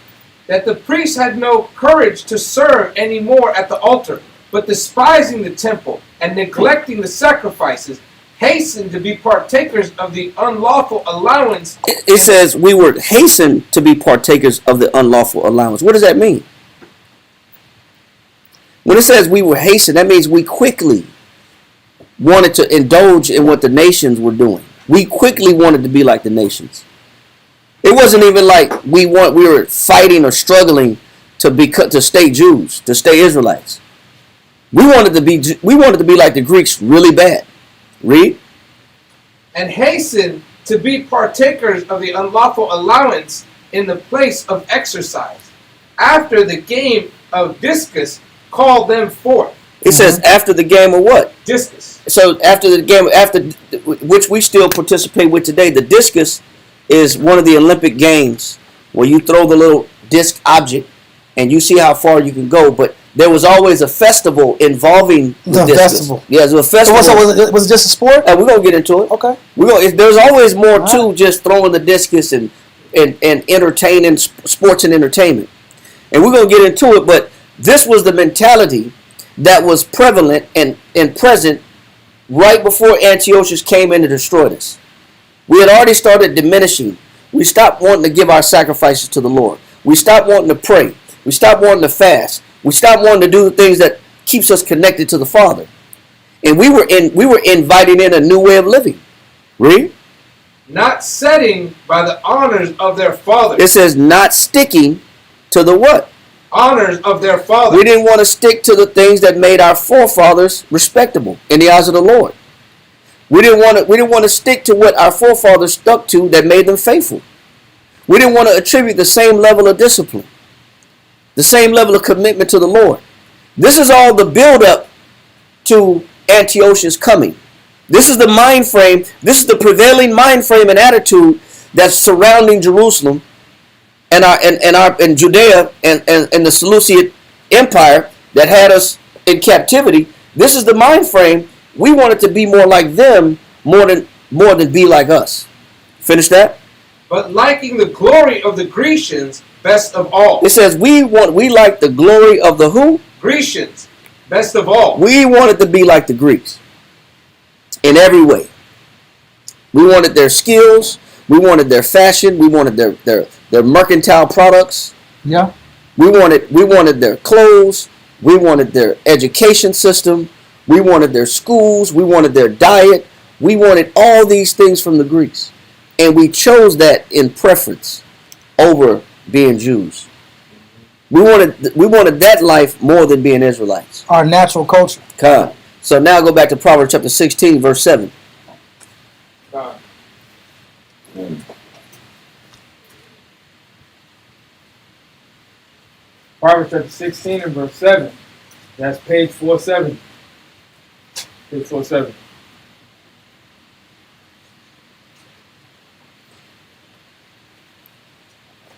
[SPEAKER 4] That the priests had no courage to serve any more at the altar, but despising the temple and neglecting the sacrifices, hastened to be partakers of the unlawful allowance.
[SPEAKER 1] It says we were hastened to be partakers of the unlawful allowance. What does that mean? When it says we were hastened, that means we quickly wanted to indulge in what the nations were doing. We quickly wanted to be like the nations. It wasn't even like we were fighting or struggling to stay Jews, to stay Israelites. We wanted to be like the Greeks really bad. Read.
[SPEAKER 4] And hasten to be partakers of the unlawful allowance in the place of exercise, after the game of discus called them forth.
[SPEAKER 1] It says after the game of what?
[SPEAKER 4] Discus.
[SPEAKER 1] So after the game, which we still participate with today, the discus is one of the Olympic games where you throw the little disc object and you see how far you can go. But there was always a festival involving the discus.
[SPEAKER 2] Festival.
[SPEAKER 1] Yeah, it was a festival.
[SPEAKER 2] So was it just a sport?
[SPEAKER 1] We're gonna get into it.
[SPEAKER 2] Okay.
[SPEAKER 1] There's always more to just throwing the discus and entertaining, sports and entertainment. And we're gonna get into it. But this was the mentality that was prevalent and present right before Antiochus came in and destroyed us. We had already started diminishing. We stopped wanting to give our sacrifices to the Lord. We stopped wanting to pray. We stopped wanting to fast. We stopped wanting to do the things that keeps us connected to the Father. And we were inviting in a new way of living. Read.
[SPEAKER 4] Not setting by the honors of their fathers.
[SPEAKER 1] It says not sticking to the what?
[SPEAKER 4] Honors of their fathers.
[SPEAKER 1] We didn't want to stick to the things that made our forefathers respectable in the eyes of the Lord. We didn't want to stick to what our forefathers stuck to that made them faithful. We didn't want to attribute the same level of discipline, the same level of commitment to the Lord. This is all the build-up to Antiochus coming. This is the mind frame. This is the prevailing mind frame and attitude that's surrounding Jerusalem and Judea and the Seleucid Empire that had us in captivity. This is the mind frame. We wanted to be more like them more than be like us. Finish that.
[SPEAKER 4] but liking the glory of the Grecians best of all.
[SPEAKER 1] It says we like the glory of the who?
[SPEAKER 4] Grecians best of all.
[SPEAKER 1] We wanted to be like the Greeks in every way. We wanted their skills. We wanted their fashion. We wanted their mercantile products.
[SPEAKER 2] Yeah.
[SPEAKER 1] We wanted their clothes. We wanted their education system. We wanted their schools. We wanted their diet. We wanted all these things from the Greeks. And we chose that in preference over being Jews. We wanted that life more than being Israelites.
[SPEAKER 2] Our natural culture.
[SPEAKER 1] God. So now go back to Proverbs chapter 16, verse 7.
[SPEAKER 3] Proverbs chapter 16 and verse 7. That's page 470. Page 470.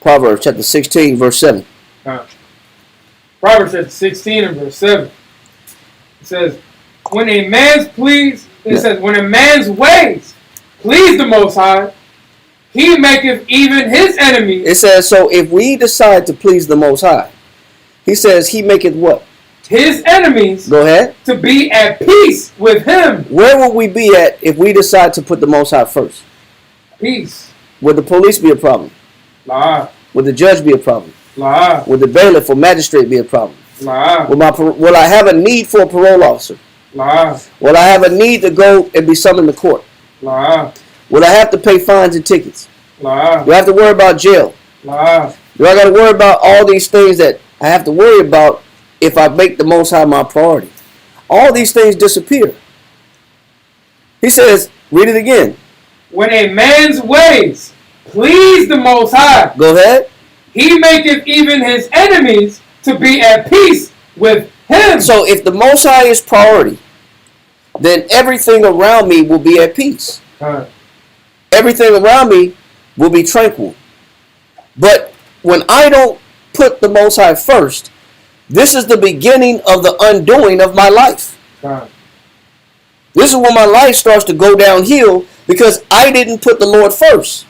[SPEAKER 1] Proverbs chapter 16, verse 7.
[SPEAKER 3] Proverbs chapter 16 and verse 7. It says, when a man's ways please the Most High, he maketh even his enemies.
[SPEAKER 1] It says, so if we decide to please the Most High, he says he maketh what?
[SPEAKER 3] His enemies.
[SPEAKER 1] Go ahead.
[SPEAKER 3] To be at peace with him.
[SPEAKER 1] Where will we be at if we decide to put the Most High first?
[SPEAKER 3] Peace.
[SPEAKER 1] Would the police be a problem?
[SPEAKER 3] Lie.
[SPEAKER 1] Would the judge be a problem?
[SPEAKER 3] Lie.
[SPEAKER 1] Would the bailiff or magistrate be a problem?
[SPEAKER 3] Lie.
[SPEAKER 1] Will I have a need for a parole officer?
[SPEAKER 3] Lie.
[SPEAKER 1] Will I have a need to go and be summoned to court?
[SPEAKER 3] Lie.
[SPEAKER 1] Will I have to pay fines and tickets?
[SPEAKER 3] Lie.
[SPEAKER 1] Do I have to worry about jail?
[SPEAKER 3] Lie.
[SPEAKER 1] Do I got to worry about all these things that I have to worry about if I make the Most High my priority? All these things disappear. He says, read it again.
[SPEAKER 3] When a man's ways please the Most High,
[SPEAKER 1] go ahead.
[SPEAKER 3] He maketh even his enemies to be at peace with him.
[SPEAKER 1] So if the Most High is priority, then everything around me will be at peace. Everything around me will be tranquil. But when I don't put the Most High first, this is the beginning of the undoing of my life. This is when my life starts to go downhill because I didn't put the Lord first.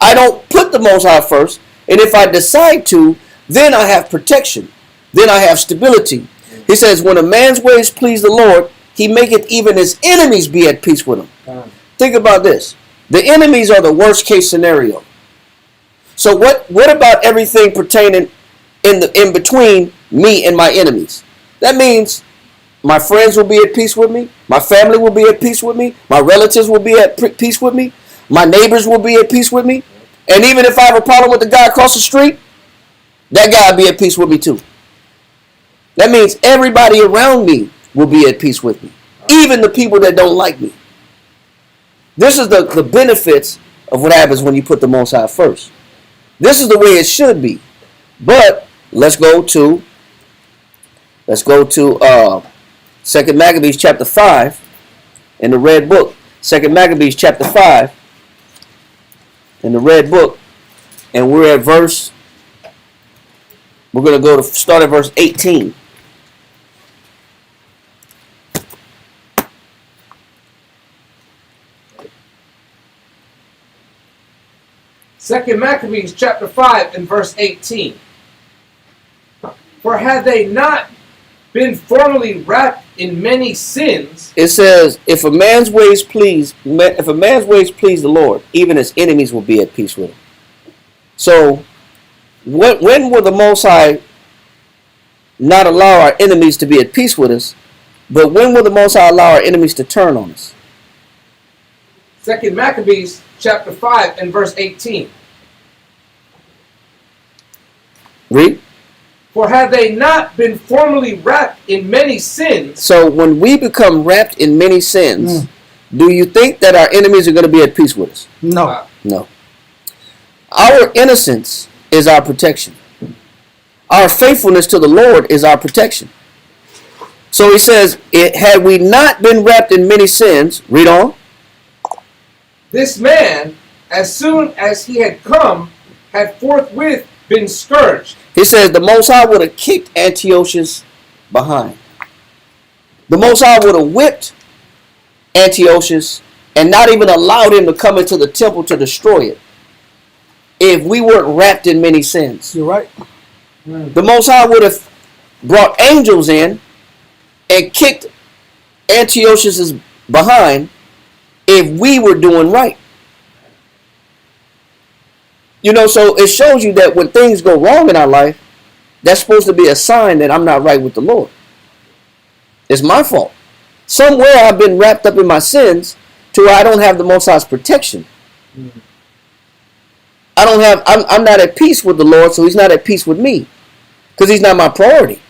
[SPEAKER 1] I don't put the Most High first. And if I decide to, then I have protection. Then I have stability. He says, when a man's ways please the Lord, he maketh even his enemies be at peace with him. Think about this. The enemies are the worst case scenario. So what about everything pertaining in between me and my enemies? That means my friends will be at peace with me. My family will be at peace with me. My relatives will be at peace with me. My neighbors will be at peace with me. And even if I have a problem with the guy across the street, that guy will be at peace with me too. That means everybody around me will be at peace with me. Even the people that don't like me. This is the benefits of what happens when you put the Most High first. This is the way it should be. But let's go to 2 Maccabees chapter 5 in the red book. 2 Maccabees chapter 5 in the red book. And we're going to start at verse 18.
[SPEAKER 4] Second Maccabees chapter 5 and verse 18. For had they not been formerly wrapped in many sins,
[SPEAKER 1] it says, if a man's ways please the Lord, even his enemies will be at peace with him. So, when will the Most High not allow our enemies to be at peace with us? But when will the Most High allow our enemies to turn on us?
[SPEAKER 4] Second Maccabees chapter 5 and verse 18.
[SPEAKER 1] Read.
[SPEAKER 4] For had they not been formerly wrapped in many sins.
[SPEAKER 1] So when we become wrapped in many sins, do you think that our enemies are going to be at peace with us?
[SPEAKER 2] No.
[SPEAKER 1] No. Our innocence is our protection. Our faithfulness to the Lord is our protection. So he says, had we not been wrapped in many sins, read on.
[SPEAKER 4] This man, as soon as he had come, had forthwith been scourged.
[SPEAKER 1] He says the Most High would have kicked Antiochus behind. The Most High would have whipped Antiochus and not even allowed him to come into the temple to destroy it. if we weren't wrapped in many sins.
[SPEAKER 2] You're right.
[SPEAKER 1] The Most High would have brought angels in and kicked Antiochus' behind if we were doing right. You know, so it shows you that when things go wrong in our life, that's supposed to be a sign that I'm not right with the Lord. It's my fault. Somewhere I've been wrapped up in my sins to where I don't have the Most High's protection. I'm not at peace with the Lord, so he's not at peace with me because he's not my priority.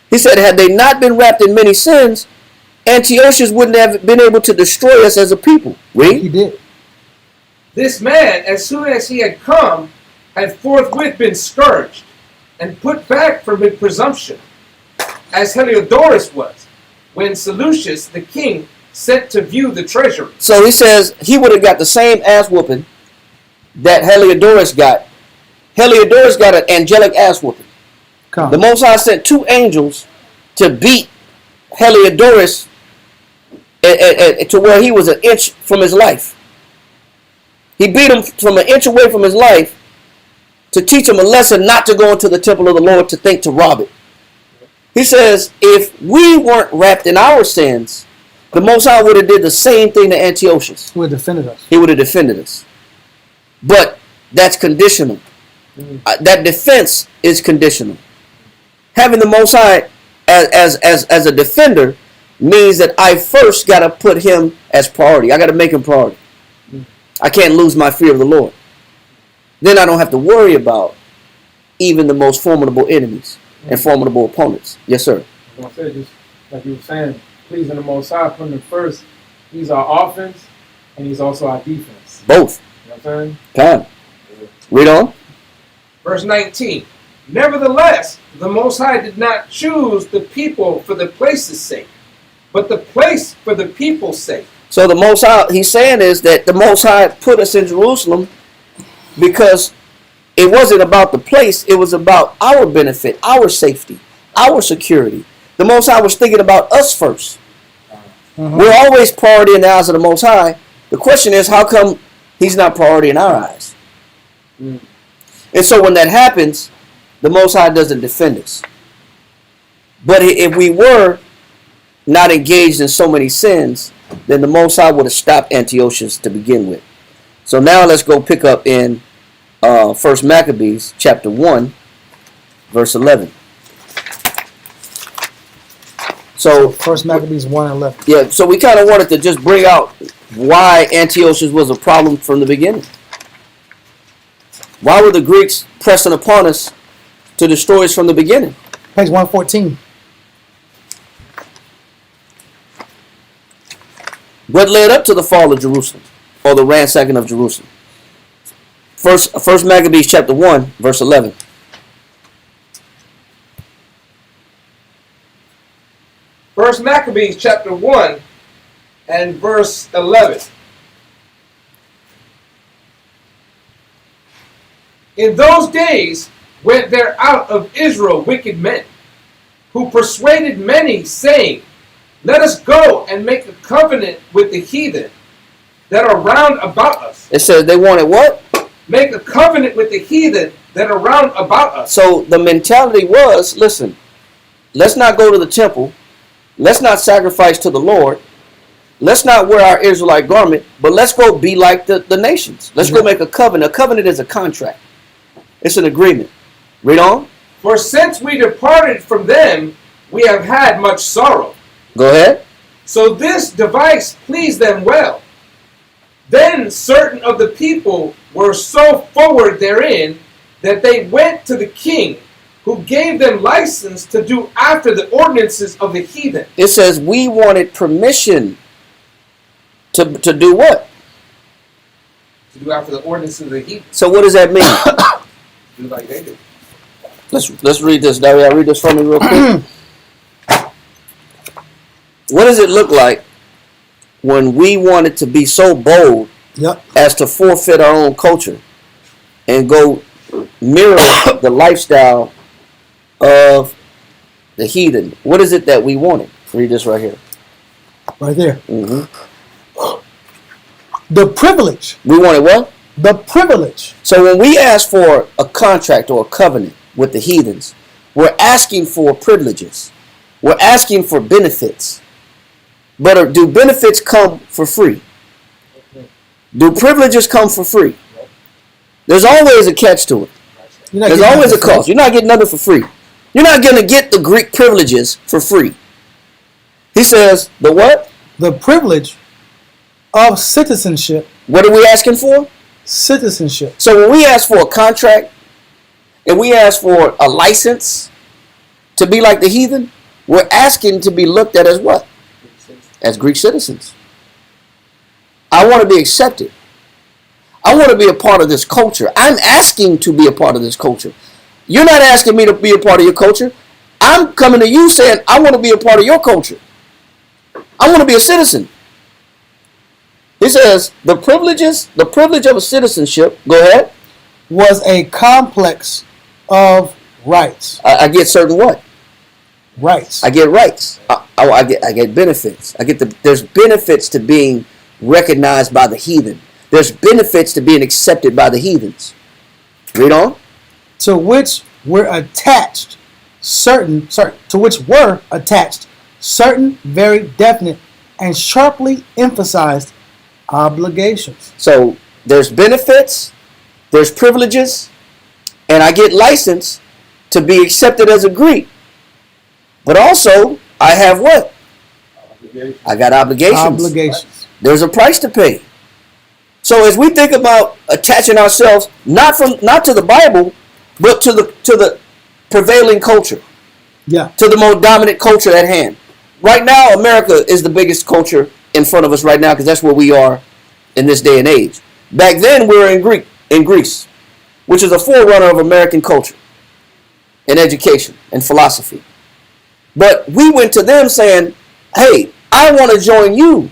[SPEAKER 1] He said, had they not been wrapped in many sins, Antiochus wouldn't have been able to destroy us as a people.
[SPEAKER 2] He did.
[SPEAKER 4] This man, as soon as he had come, had forthwith been scourged and put back from his presumption, as Heliodorus was, when Seleucus the king sent to view the treasury.
[SPEAKER 1] So he says he would have got the same ass whooping that Heliodorus got. Heliodorus got an angelic ass whooping. The Most High sent 2 angels to beat Heliodorus to where he was an inch from his life. He beat him from an inch away from his life to teach him a lesson not to go into the temple of the Lord to think to rob it. He says, if we weren't wrapped in our sins, the Most High would have did the same thing to Antiochus.
[SPEAKER 2] He would have defended us.
[SPEAKER 1] He would have defended us. But that's conditional. That defense is conditional. Having the Most High as a defender means that I first got to put him as priority. I got to make him priority. I can't lose my fear of the Lord. Then I don't have to worry about even the most formidable enemies and formidable opponents. Yes, sir.
[SPEAKER 3] I was going to say, just like you were saying, pleasing the Most High, putting him first. He's our offense, and he's also our defense.
[SPEAKER 1] Both.
[SPEAKER 3] You know what I'm saying?
[SPEAKER 1] Time. Read on.
[SPEAKER 4] Verse 19. Nevertheless, the Most High did not choose the people for the place's sake, but the place for the people's sake.
[SPEAKER 1] So the Most High, he's saying is that the Most High put us in Jerusalem because it wasn't about the place, it was about our benefit, our safety, our security. The Most High was thinking about us first. We're always priority in the eyes of the Most High. The question is, how come he's not priority in our eyes? And so when that happens, the Most High doesn't defend us. But if we were not engaged in so many sins, then the Most High would have stopped Antiochus to begin with. So now let's go pick up in 1 Maccabees chapter 1, verse 11. So
[SPEAKER 2] 1 Maccabees 1:11.
[SPEAKER 1] Yeah, so we kind of wanted to just bring out why Antiochus was a problem from the beginning. Why were the Greeks pressing upon us to destroy us from the beginning?
[SPEAKER 2] Page 114.
[SPEAKER 1] What led up to the fall of Jerusalem, or the ransacking of Jerusalem? First Maccabees chapter 1, verse 11.
[SPEAKER 4] First Maccabees chapter 1 and verse 11. In those days went there out of Israel wicked men, who persuaded many, saying, let us go and make a covenant with the heathen that are round about us.
[SPEAKER 1] It says they wanted what?
[SPEAKER 4] Make a covenant with the heathen that are round about us.
[SPEAKER 1] So the mentality was, listen, let's not go to the temple. Let's not sacrifice to the Lord. Let's not wear our Israelite garment, but let's go be like the nations. Let's go make a covenant. A covenant is a contract. It's an agreement. Read on.
[SPEAKER 4] For since we departed from them, we have had much sorrow.
[SPEAKER 1] Go ahead.
[SPEAKER 4] So this device pleased them well. Then certain of the people were so forward therein that they went to the king, who gave them license to do after the ordinances of the heathen.
[SPEAKER 1] It says we wanted permission to do what?
[SPEAKER 4] To do after the ordinances of the heathen.
[SPEAKER 1] So what does that mean?
[SPEAKER 4] Do like they do.
[SPEAKER 1] Let's read this. Daria, read this for me real quick. What does it look like when we wanted to be so bold as to forfeit our own culture and go mirror the lifestyle of the heathen? What is it that we wanted? Read this right here.
[SPEAKER 2] Right there.
[SPEAKER 1] Mm-hmm.
[SPEAKER 2] The privilege.
[SPEAKER 1] We wanted what?
[SPEAKER 2] The privilege.
[SPEAKER 1] So when we ask for a contract or a covenant with the heathens, we're asking for privileges. We're asking for benefits. But do benefits come for free? Do privileges come for free? There's always a catch to it. There's always a cost. You're not getting nothing for free. You're not going to get the Greek privileges for free. He says, the what?
[SPEAKER 2] The privilege of citizenship.
[SPEAKER 1] What are we asking for?
[SPEAKER 2] Citizenship.
[SPEAKER 1] So when we ask for a contract and we ask for a license to be like the heathen, we're asking to be looked at as what? As Greek citizens. I want to be accepted. I want to be a part of this culture. I'm asking to be a part of this culture. You're not asking me to be a part of your culture. I'm coming to you saying, I want to be a part of your culture. I want to be a citizen. He says, the privilege of a citizenship, go ahead,
[SPEAKER 2] was a complex of rights.
[SPEAKER 1] I get certain what?
[SPEAKER 2] Rights.
[SPEAKER 1] I get rights. I get benefits. There's benefits to being recognized by the heathen. There's benefits to being accepted by the heathens. Read on.
[SPEAKER 2] To which were attached certain very definite and sharply emphasized obligations.
[SPEAKER 1] So there's benefits, there's privileges, and I get license to be accepted as a Greek. But also, I have what? I got obligations. There's a price to pay. So as we think about attaching ourselves not to the Bible, but to the prevailing culture, to the more dominant culture at hand. Right now, America is the biggest culture in front of us right now because that's where we are in this day and age. Back then, we were in Greece, which is a forerunner of American culture and education and philosophy. But we went to them saying, hey, I want to join you.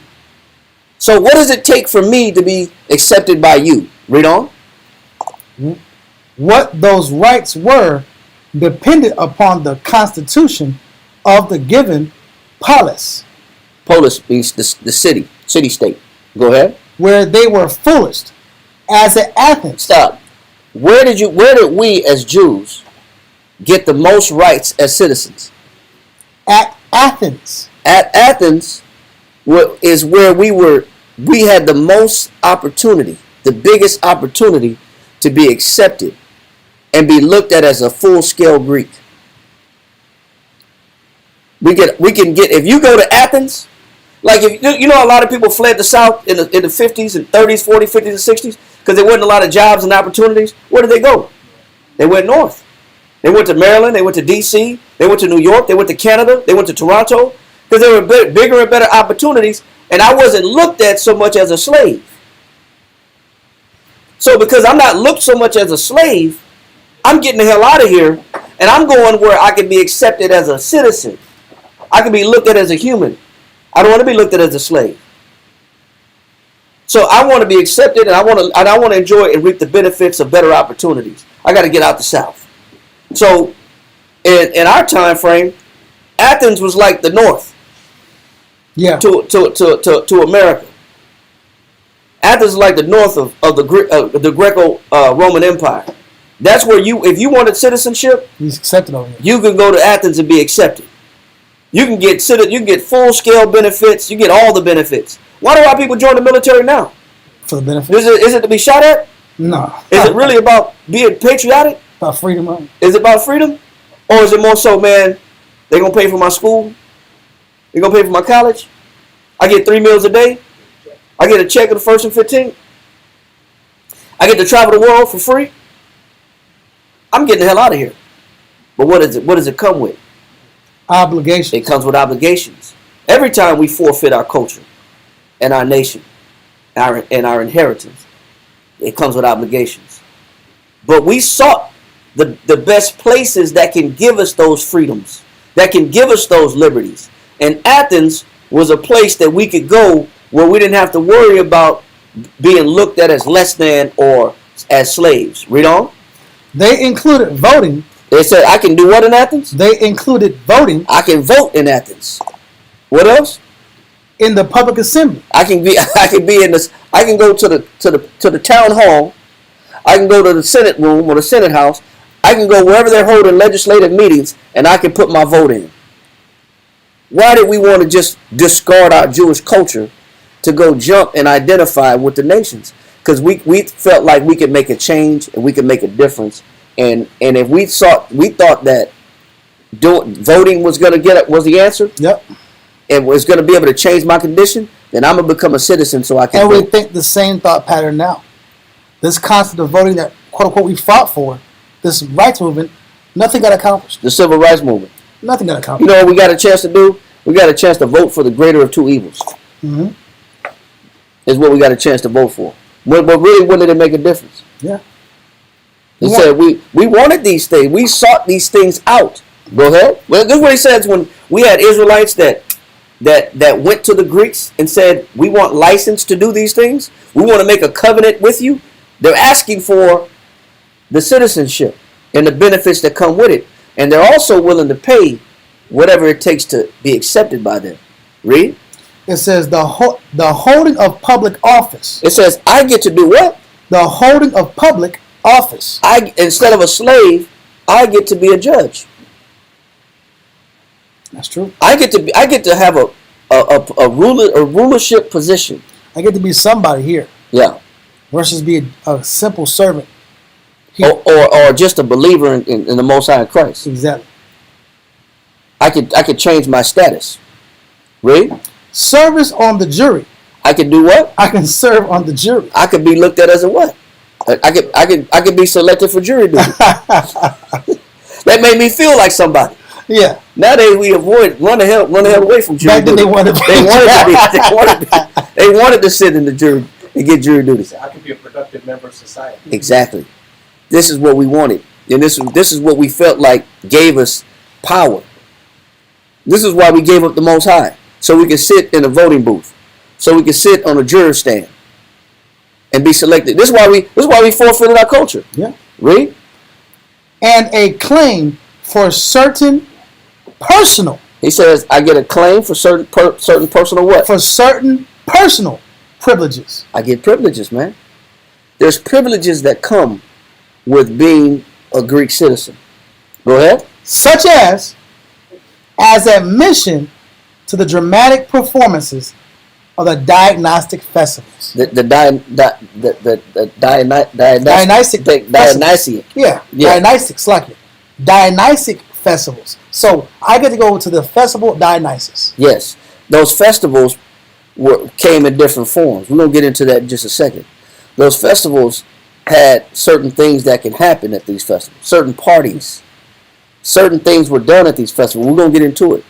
[SPEAKER 1] So what does it take for me to be accepted by you? Read on.
[SPEAKER 2] What those rights were depended upon the constitution of the given polis.
[SPEAKER 1] Polis means the city-state. Go ahead.
[SPEAKER 2] Where they were fullest, as at Athens.
[SPEAKER 1] Stop. Where did we as Jews get the most rights as citizens?
[SPEAKER 2] At Athens.
[SPEAKER 1] At Athens is where we had the most opportunity, the biggest opportunity to be accepted and be looked at as a full-scale Greek. We can get, if you go to Athens, like if you know a lot of people fled the South in the 50s and 30s, 40s, 50s, and 60s because there wasn't a lot of jobs and opportunities. Where did they go? They went north. They went to Maryland, they went to DC, they went to New York, they went to Canada, they went to Toronto because there were bigger and better opportunities, and I wasn't looked at so much as a slave. So because I'm not looked so much as a slave, I'm getting the hell out of here, and I'm going where I can be accepted as a citizen. I can be looked at as a human. I don't want to be looked at as a slave. So I want to be accepted, and I want to enjoy and reap the benefits of better opportunities. I got to get out the South. So in our time frame, Athens was like the North.
[SPEAKER 2] Yeah.
[SPEAKER 1] To America. Athens is like the north of the Greco-Roman Empire. That's where if you wanted citizenship,
[SPEAKER 2] he's accepted over here. You
[SPEAKER 1] can go to Athens and be accepted. You can get full-scale benefits. You get all the benefits. Why do our people join the military now?
[SPEAKER 2] For the benefits.
[SPEAKER 1] Is it to be shot at?
[SPEAKER 2] No.
[SPEAKER 1] Is it really about being patriotic?
[SPEAKER 2] About freedom, right?
[SPEAKER 1] Is it about freedom? Or is it more so, man, they're going to pay for my school? They're going to pay for my college? I get 3 meals a day? I get a check on the 1st and 15th? I get to travel the world for free? I'm getting the hell out of here. But what does it come with?
[SPEAKER 2] Obligations.
[SPEAKER 1] It comes with obligations. Every time we forfeit our culture and our nation and our inheritance, it comes with obligations. But we sought the best places that can give us those freedoms, that can give us those liberties. And Athens was a place that we could go where we didn't have to worry about being looked at as less than or as slaves. Read on.
[SPEAKER 2] They included voting.
[SPEAKER 1] They said, I can do what in Athens?
[SPEAKER 2] They included voting.
[SPEAKER 1] I can vote in Athens. What else?
[SPEAKER 2] In the public assembly.
[SPEAKER 1] I can go to the town hall I can go to the Senate room or the Senate House. I can go wherever they're holding legislative meetings, and I can put my vote in. Why did we want to just discard our Jewish culture to go jump and identify with the nations? Because we felt like we could make a change and we could make a difference. And if we thought that voting was the answer.
[SPEAKER 2] Yep.
[SPEAKER 1] And was going to be able to change my condition, then I'm going to become a citizen so I can
[SPEAKER 2] And
[SPEAKER 1] vote.
[SPEAKER 2] we think the same thought pattern now. This concept of voting that, quote unquote, we fought for, this rights movement, nothing got accomplished.
[SPEAKER 1] The civil rights movement.
[SPEAKER 2] Nothing got
[SPEAKER 1] You
[SPEAKER 2] accomplished.
[SPEAKER 1] know what we got a chance to do? We got a chance to vote for the greater of two evils.
[SPEAKER 2] Mm-hmm.
[SPEAKER 1] Is what we got a chance to vote for. But really, when did it make a difference?
[SPEAKER 2] Yeah.
[SPEAKER 1] He said we wanted these things. We sought these things out. Go ahead. Well, this is what he says when we had Israelites that went to the Greeks and said, we want license to do these things. We want to make a covenant with you. They're asking for the citizenship and the benefits that come with it. And they're also willing to pay whatever it takes to be accepted by them. Read.
[SPEAKER 2] It says the holding of public office.
[SPEAKER 1] It says, I get to do what?
[SPEAKER 2] The holding of public office.
[SPEAKER 1] Instead of a slave, I get to be a judge.
[SPEAKER 2] That's true.
[SPEAKER 1] I get to have a rulership position.
[SPEAKER 2] I get to be somebody here
[SPEAKER 1] Yeah.
[SPEAKER 2] versus be a simple servant here.
[SPEAKER 1] Or just a believer in the Most High Christ.
[SPEAKER 2] Exactly.
[SPEAKER 1] I could change my status. Read.
[SPEAKER 2] Service on the jury.
[SPEAKER 1] I could do what?
[SPEAKER 2] I can serve on the jury.
[SPEAKER 1] I could be looked at as a what? I could be selected for jury duty. That made me feel like somebody.
[SPEAKER 2] Yeah.
[SPEAKER 1] Nowadays we run the hell away from jury
[SPEAKER 2] Back then
[SPEAKER 1] duty.
[SPEAKER 2] they wanted to
[SPEAKER 1] They wanted to sit in the jury and get jury duty.
[SPEAKER 4] I could be a productive member of society.
[SPEAKER 1] Exactly. This is what we wanted, and this is what we felt like gave us power. This is why we gave up the Most High, so we could sit in a voting booth, so we could sit on a jury stand and be selected. This is why we forfeited our culture.
[SPEAKER 2] Yeah.
[SPEAKER 1] Read.
[SPEAKER 2] And a claim for certain personal.
[SPEAKER 1] He says, I get a claim for certain personal what?
[SPEAKER 2] For certain personal privileges.
[SPEAKER 1] I get privileges, man. There's privileges that come with being a Greek citizen. Go ahead.
[SPEAKER 2] Such as admission to the dramatic performances of the diagnostic festivals.
[SPEAKER 1] Dionysian.
[SPEAKER 2] Yeah. Dionysic, like it. Dionysic festivals. So I get to go to the festival of Dionysus.
[SPEAKER 1] Yes. Those festivals came in different forms. We're going to get into that in just a second. Those festivals had certain things that can happen at these festivals. Certain parties. Certain things were done at these festivals. We're going to get into it.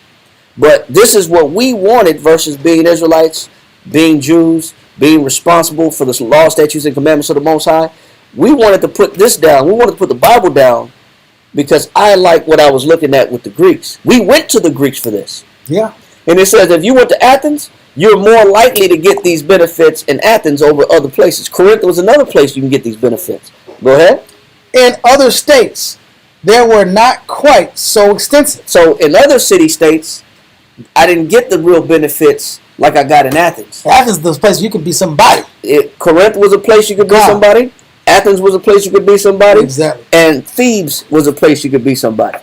[SPEAKER 1] But this is what we wanted versus being Israelites, being Jews, being responsible for the law, statutes, and commandments of the Most High. We wanted to put this down. We wanted to put the Bible down because I like what I was looking at with the Greeks. We went to the Greeks for this.
[SPEAKER 2] Yeah.
[SPEAKER 1] And it says if you went to Athens, you're more likely to get these benefits in Athens over other places. Corinth was another place you can get these benefits. Go ahead.
[SPEAKER 2] In other states, they were not quite so extensive.
[SPEAKER 1] So in other city-states, I didn't get the real benefits like I got in Athens.
[SPEAKER 2] Athens is the place you can be somebody.
[SPEAKER 1] Corinth was a place you could be somebody. Athens was a place you could be somebody.
[SPEAKER 2] Exactly.
[SPEAKER 1] And Thebes was a place you could be somebody.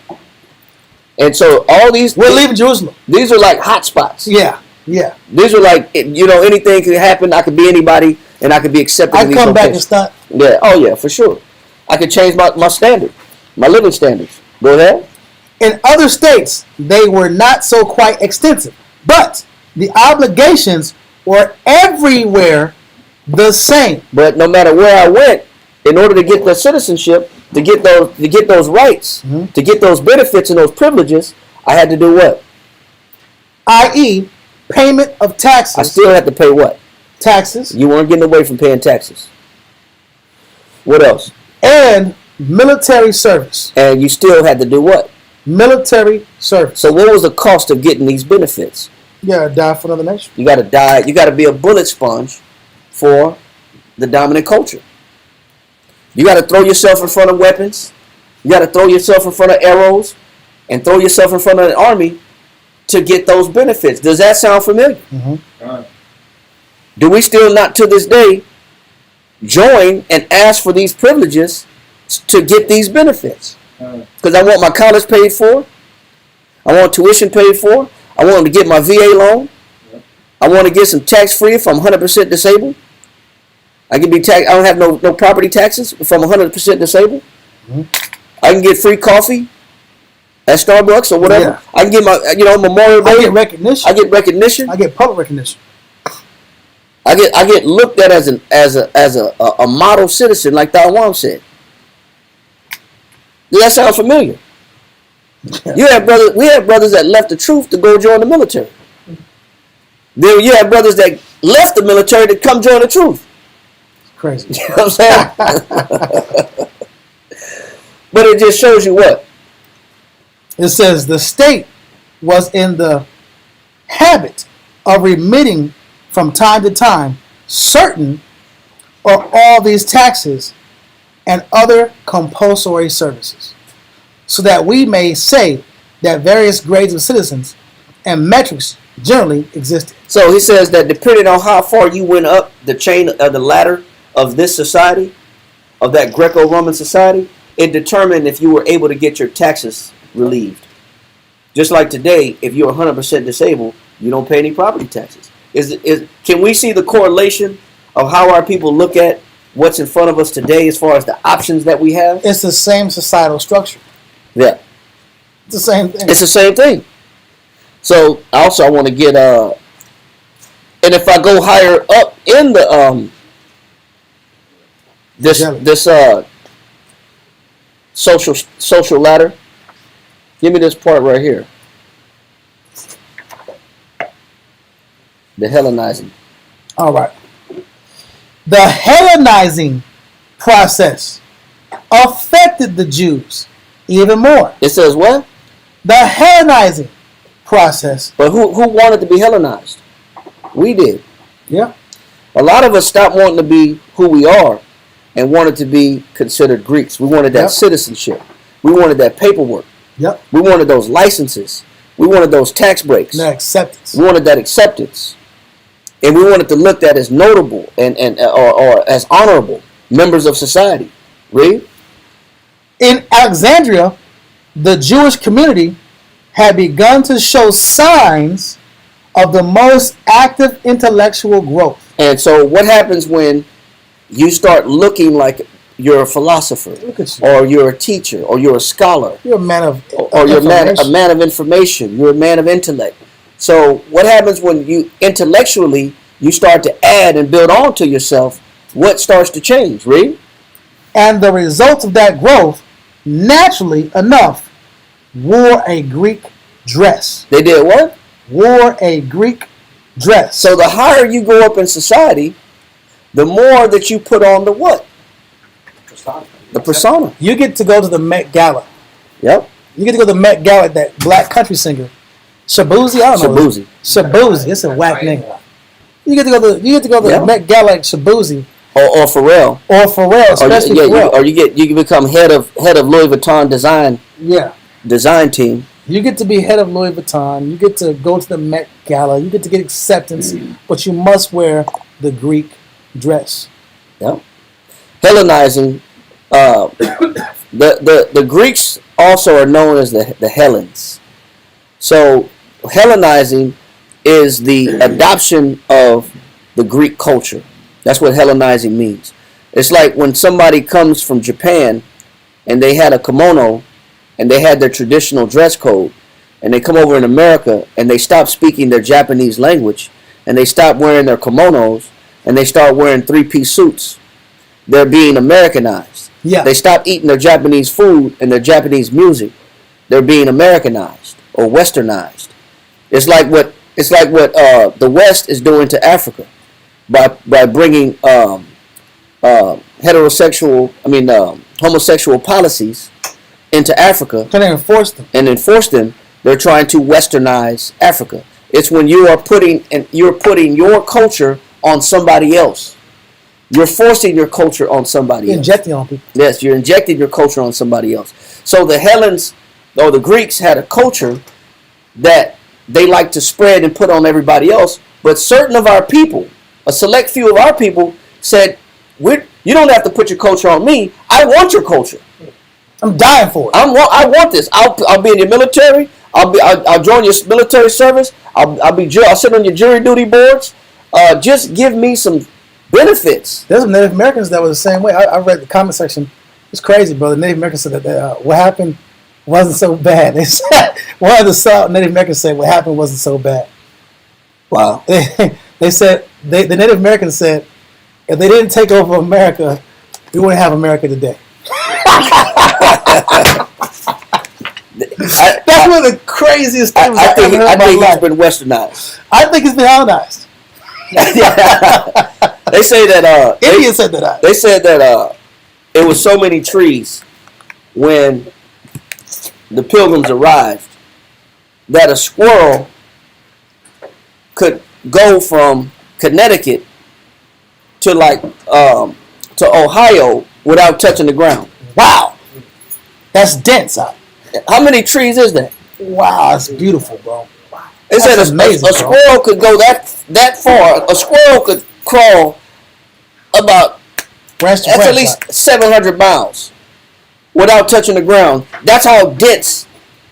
[SPEAKER 1] And so all these...
[SPEAKER 2] We're leaving Jerusalem.
[SPEAKER 1] These are like hot spots.
[SPEAKER 2] Yeah. Yeah.
[SPEAKER 1] These are like, anything can happen. I could be anybody and I could be accepted in these
[SPEAKER 2] come back and
[SPEAKER 1] locations.
[SPEAKER 2] stunt.
[SPEAKER 1] Yeah. Oh, yeah, for sure. I could change my standard, my living standards. Go ahead.
[SPEAKER 2] In other states, they were not so quite extensive. But the obligations were everywhere the same.
[SPEAKER 1] But no matter where I went, in order to get the citizenship, to get those rights, to get those benefits and those privileges, I had to do what?
[SPEAKER 2] I.e., payment of taxes.
[SPEAKER 1] I still had to pay what?
[SPEAKER 2] Taxes.
[SPEAKER 1] You weren't getting away from paying taxes. What else?
[SPEAKER 2] And military service.
[SPEAKER 1] And you still had to do what?
[SPEAKER 2] Military service.
[SPEAKER 1] So what was the cost of getting these benefits?
[SPEAKER 2] You gotta die for another nation.
[SPEAKER 1] You gotta die. You gotta be a bullet sponge for the dominant culture. You gotta throw yourself in front of weapons. You gotta throw yourself in front of arrows and throw yourself in front of an army to get those benefits. Does that sound familiar?
[SPEAKER 2] Mm-hmm.
[SPEAKER 1] Do we still not to this day join and ask for these privileges to get these benefits. Because I want my college paid for. I want tuition paid for. I want to get my VA loan. I want to get some tax free if I'm 100% disabled. I can be tax. I don't have no property taxes if I'm 100% disabled. I can get free coffee at Starbucks or whatever.
[SPEAKER 2] Yeah.
[SPEAKER 1] I can get my Memorial Day.
[SPEAKER 2] I get recognition.
[SPEAKER 1] I get recognition.
[SPEAKER 2] I get public recognition.
[SPEAKER 1] I get looked at as a model citizen, like Taiwan said. Does that sound familiar? We have brothers that left the truth to go join the military. Then you have brothers that left the military to come join the truth.
[SPEAKER 2] It's crazy.
[SPEAKER 1] You know what I'm saying? But it just shows you what?
[SPEAKER 2] It says the state was in the habit of remitting from time to time certain or all these taxes and other compulsory services, so that we may say that various grades of citizens and metrics generally existed.
[SPEAKER 1] So he says that depending on how far you went up the chain of the ladder of this society, of that Greco-Roman society, it determined if you were able to get your taxes relieved. Just like today, if you're 100% disabled, you don't pay any property taxes. Can we see the correlation of how our people look at what's in front of us today as far as the options that we have?
[SPEAKER 2] It's the same societal structure.
[SPEAKER 1] Yeah.
[SPEAKER 2] It's the same thing.
[SPEAKER 1] It's the same thing. So also I want to get and if I go higher up in the this social ladder, give me this part right here. The Hellenizing.
[SPEAKER 2] All right. The Hellenizing process affected the Jews even more.
[SPEAKER 1] It says what?
[SPEAKER 2] The Hellenizing process.
[SPEAKER 1] But who wanted to be Hellenized? We did.
[SPEAKER 2] Yeah.
[SPEAKER 1] A lot of us stopped wanting to be who we are and wanted to be considered Greeks. We wanted that citizenship. We wanted that paperwork.
[SPEAKER 2] Yep.
[SPEAKER 1] We wanted those licenses. We wanted those tax breaks.
[SPEAKER 2] The acceptance.
[SPEAKER 1] We wanted that acceptance. And we wanted to look at as notable or as honorable members of society. Read.
[SPEAKER 2] In Alexandria, the Jewish community had begun to show signs of the most active intellectual growth.
[SPEAKER 1] And so what happens when you start looking like you're a philosopher,
[SPEAKER 2] Look at you.
[SPEAKER 1] or you're a teacher, or you're a scholar,
[SPEAKER 2] You're a man of
[SPEAKER 1] or you're
[SPEAKER 2] information.
[SPEAKER 1] a man of information, you're a man of intellect. So what happens when you intellectually you start to add and build on to yourself? What starts to change? Read.
[SPEAKER 2] And the results of that growth, naturally enough, wore a Greek dress.
[SPEAKER 1] They did what?
[SPEAKER 2] Wore a Greek dress.
[SPEAKER 1] So the higher you go up in society, the more that you put on the what? The persona.
[SPEAKER 2] You get to go to the Met Gala.
[SPEAKER 1] Yep.
[SPEAKER 2] You get to go to the Met Gala, that black country singer, Shabuzi. I don't know.
[SPEAKER 1] Shabuzi.
[SPEAKER 2] Shabuzi. It's a whack name. You get to go to the Met Gala like Shabuzi
[SPEAKER 1] Or Pharrell.
[SPEAKER 2] or Pharrell, especially Pharrell.
[SPEAKER 1] Or you can become head of Louis Vuitton design team.
[SPEAKER 2] You get to be head of Louis Vuitton. You get to go to the Met Gala. You get to get acceptance, but you must wear the Greek dress.
[SPEAKER 1] Yep. Hellenizing. The Greeks also are known as the Hellenes. So Hellenizing is the adoption of the Greek culture. That's what Hellenizing means. It's like when somebody comes from Japan and they had a kimono and they had their traditional dress code, and they come over in America and they stop speaking their Japanese language and they stop wearing their kimonos and they start wearing three-piece suits. They're being Americanized.
[SPEAKER 2] Yeah.
[SPEAKER 1] They stop eating their Japanese food and their Japanese music. They're being Americanized or Westernized. It's like what the West is doing to Africa by bringing homosexual policies into Africa.
[SPEAKER 2] Trying to enforce them.
[SPEAKER 1] And enforce them. They're trying to Westernize Africa. It's when you are putting your culture on somebody else. You're forcing your culture on somebody else.
[SPEAKER 2] Injecting on people.
[SPEAKER 1] Yes, you're injecting your culture on somebody else. So the Hellenes or the Greeks had a culture that they like to spread and put on everybody else. But certain of our people, a select few of our people, said, You don't have to put your culture on me. I want your culture.
[SPEAKER 2] I'm dying for it.
[SPEAKER 1] I want this. I'll be in your military. I'll join your military service. I'll sit on your jury duty boards. Just give me some benefits.
[SPEAKER 2] There's some Native Americans that were the same way. I read the comment section. It's crazy, bro. The Native Americans said that what happened wasn't so bad. They said one of the South Native Americans said what happened wasn't so bad.
[SPEAKER 1] Wow.
[SPEAKER 2] They said the Native Americans said if they didn't take over America, we wouldn't have America today. That's one of the craziest things
[SPEAKER 1] I think
[SPEAKER 2] he's
[SPEAKER 1] been westernized.
[SPEAKER 2] I think it's been colonized.
[SPEAKER 1] They say that
[SPEAKER 2] Indians said that.
[SPEAKER 1] They said that it was so many trees when the Pilgrims arrived that a squirrel could go from Connecticut to to Ohio without touching the ground.
[SPEAKER 2] Wow, that's dense.
[SPEAKER 1] How many trees is that?
[SPEAKER 2] Wow, that's beautiful, bro.
[SPEAKER 1] They said a squirrel could go that far. A squirrel could crawl about that's at least 700 miles without touching the ground. That's how dense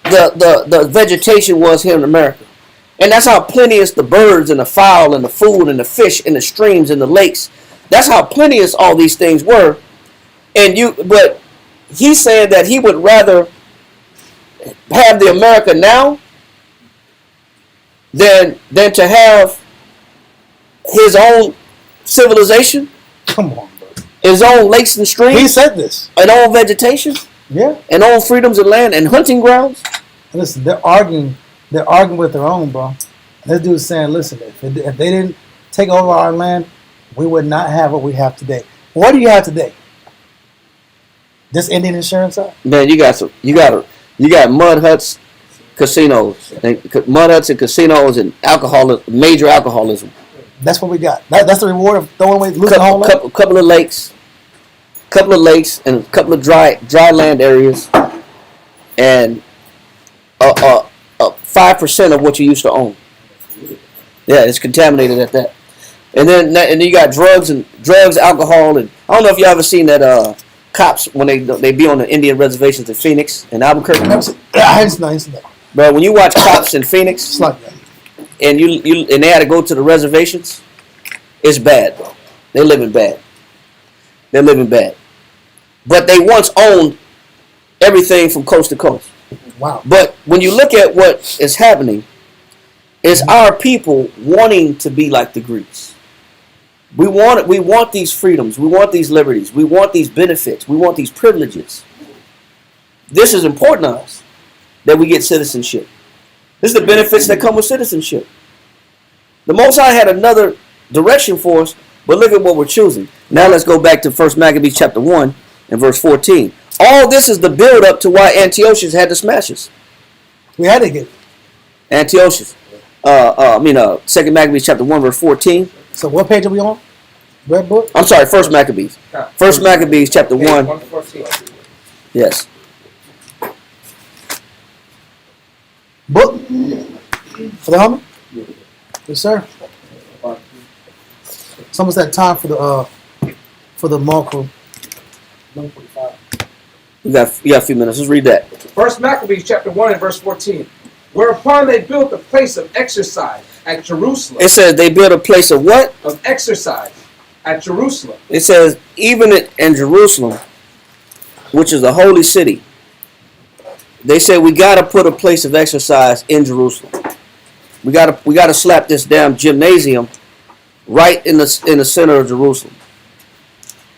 [SPEAKER 1] the vegetation was here in America. And that's how plenteous the birds and the fowl and the food and the fish and the streams and the lakes. That's how plenteous all these things were. But he said that he would rather have the America now than to have his own civilization.
[SPEAKER 2] Come on, bro.
[SPEAKER 1] His own lakes and streams.
[SPEAKER 2] He said this.
[SPEAKER 1] And own vegetation.
[SPEAKER 2] Yeah.
[SPEAKER 1] And own freedoms of land and hunting grounds.
[SPEAKER 2] And listen, they're arguing with their own, bro. And this dude's saying, listen, if they didn't take over our land, we would not have what we have today. What do you have today? This Indian insurance side?
[SPEAKER 1] Man, you got mud huts, casinos, and casinos and major alcoholism.
[SPEAKER 2] That's what we got. That's the reward of throwing away, losing the whole land.
[SPEAKER 1] Couple of lakes, and a couple of dry land areas, and 5% of what you used to own. Yeah, it's contaminated at that. And then you got drugs, alcohol, and I don't know if you ever seen that cops when they be on the Indian reservations in Phoenix and Albuquerque.
[SPEAKER 2] I haven't seen that.
[SPEAKER 1] But when you watch cops in Phoenix,
[SPEAKER 2] it's like that.
[SPEAKER 1] And they had to go to the reservations, it's bad, bro. They're living bad. But they once owned everything from coast to coast.
[SPEAKER 2] Wow.
[SPEAKER 1] But when you look at what is happening, it's our people wanting to be like the Greeks. We want these freedoms. We want these liberties. We want these benefits. We want these privileges. This is important to us, that we get citizenship. This is the benefits that come with citizenship. The Most High had another direction for us, but look at what we're choosing. Now let's go back to 1 Maccabees chapter 1 and verse 14. All this is the build-up to why Antiochus had to smash us.
[SPEAKER 2] We had to get
[SPEAKER 1] Antiochus. 2 Maccabees chapter 1 verse 14.
[SPEAKER 2] So what page are we on? Red book?
[SPEAKER 1] I'm sorry, 1 Maccabees. 1 Maccabees chapter 1.
[SPEAKER 4] 114.
[SPEAKER 1] Yes.
[SPEAKER 2] Book? For the homie? Yes, sir. It's almost that time for the mall crew. 1:45.
[SPEAKER 1] You got a few minutes. Let's read that.
[SPEAKER 4] 1 Maccabees chapter 1 and verse 14. Whereupon they built a place of exercise at Jerusalem.
[SPEAKER 1] It says they built a place of what?
[SPEAKER 4] Of exercise at Jerusalem.
[SPEAKER 1] It says even in Jerusalem, which is the holy city, they said we got to put a place of exercise in Jerusalem. We got to slap this damn gymnasium right in the center of Jerusalem.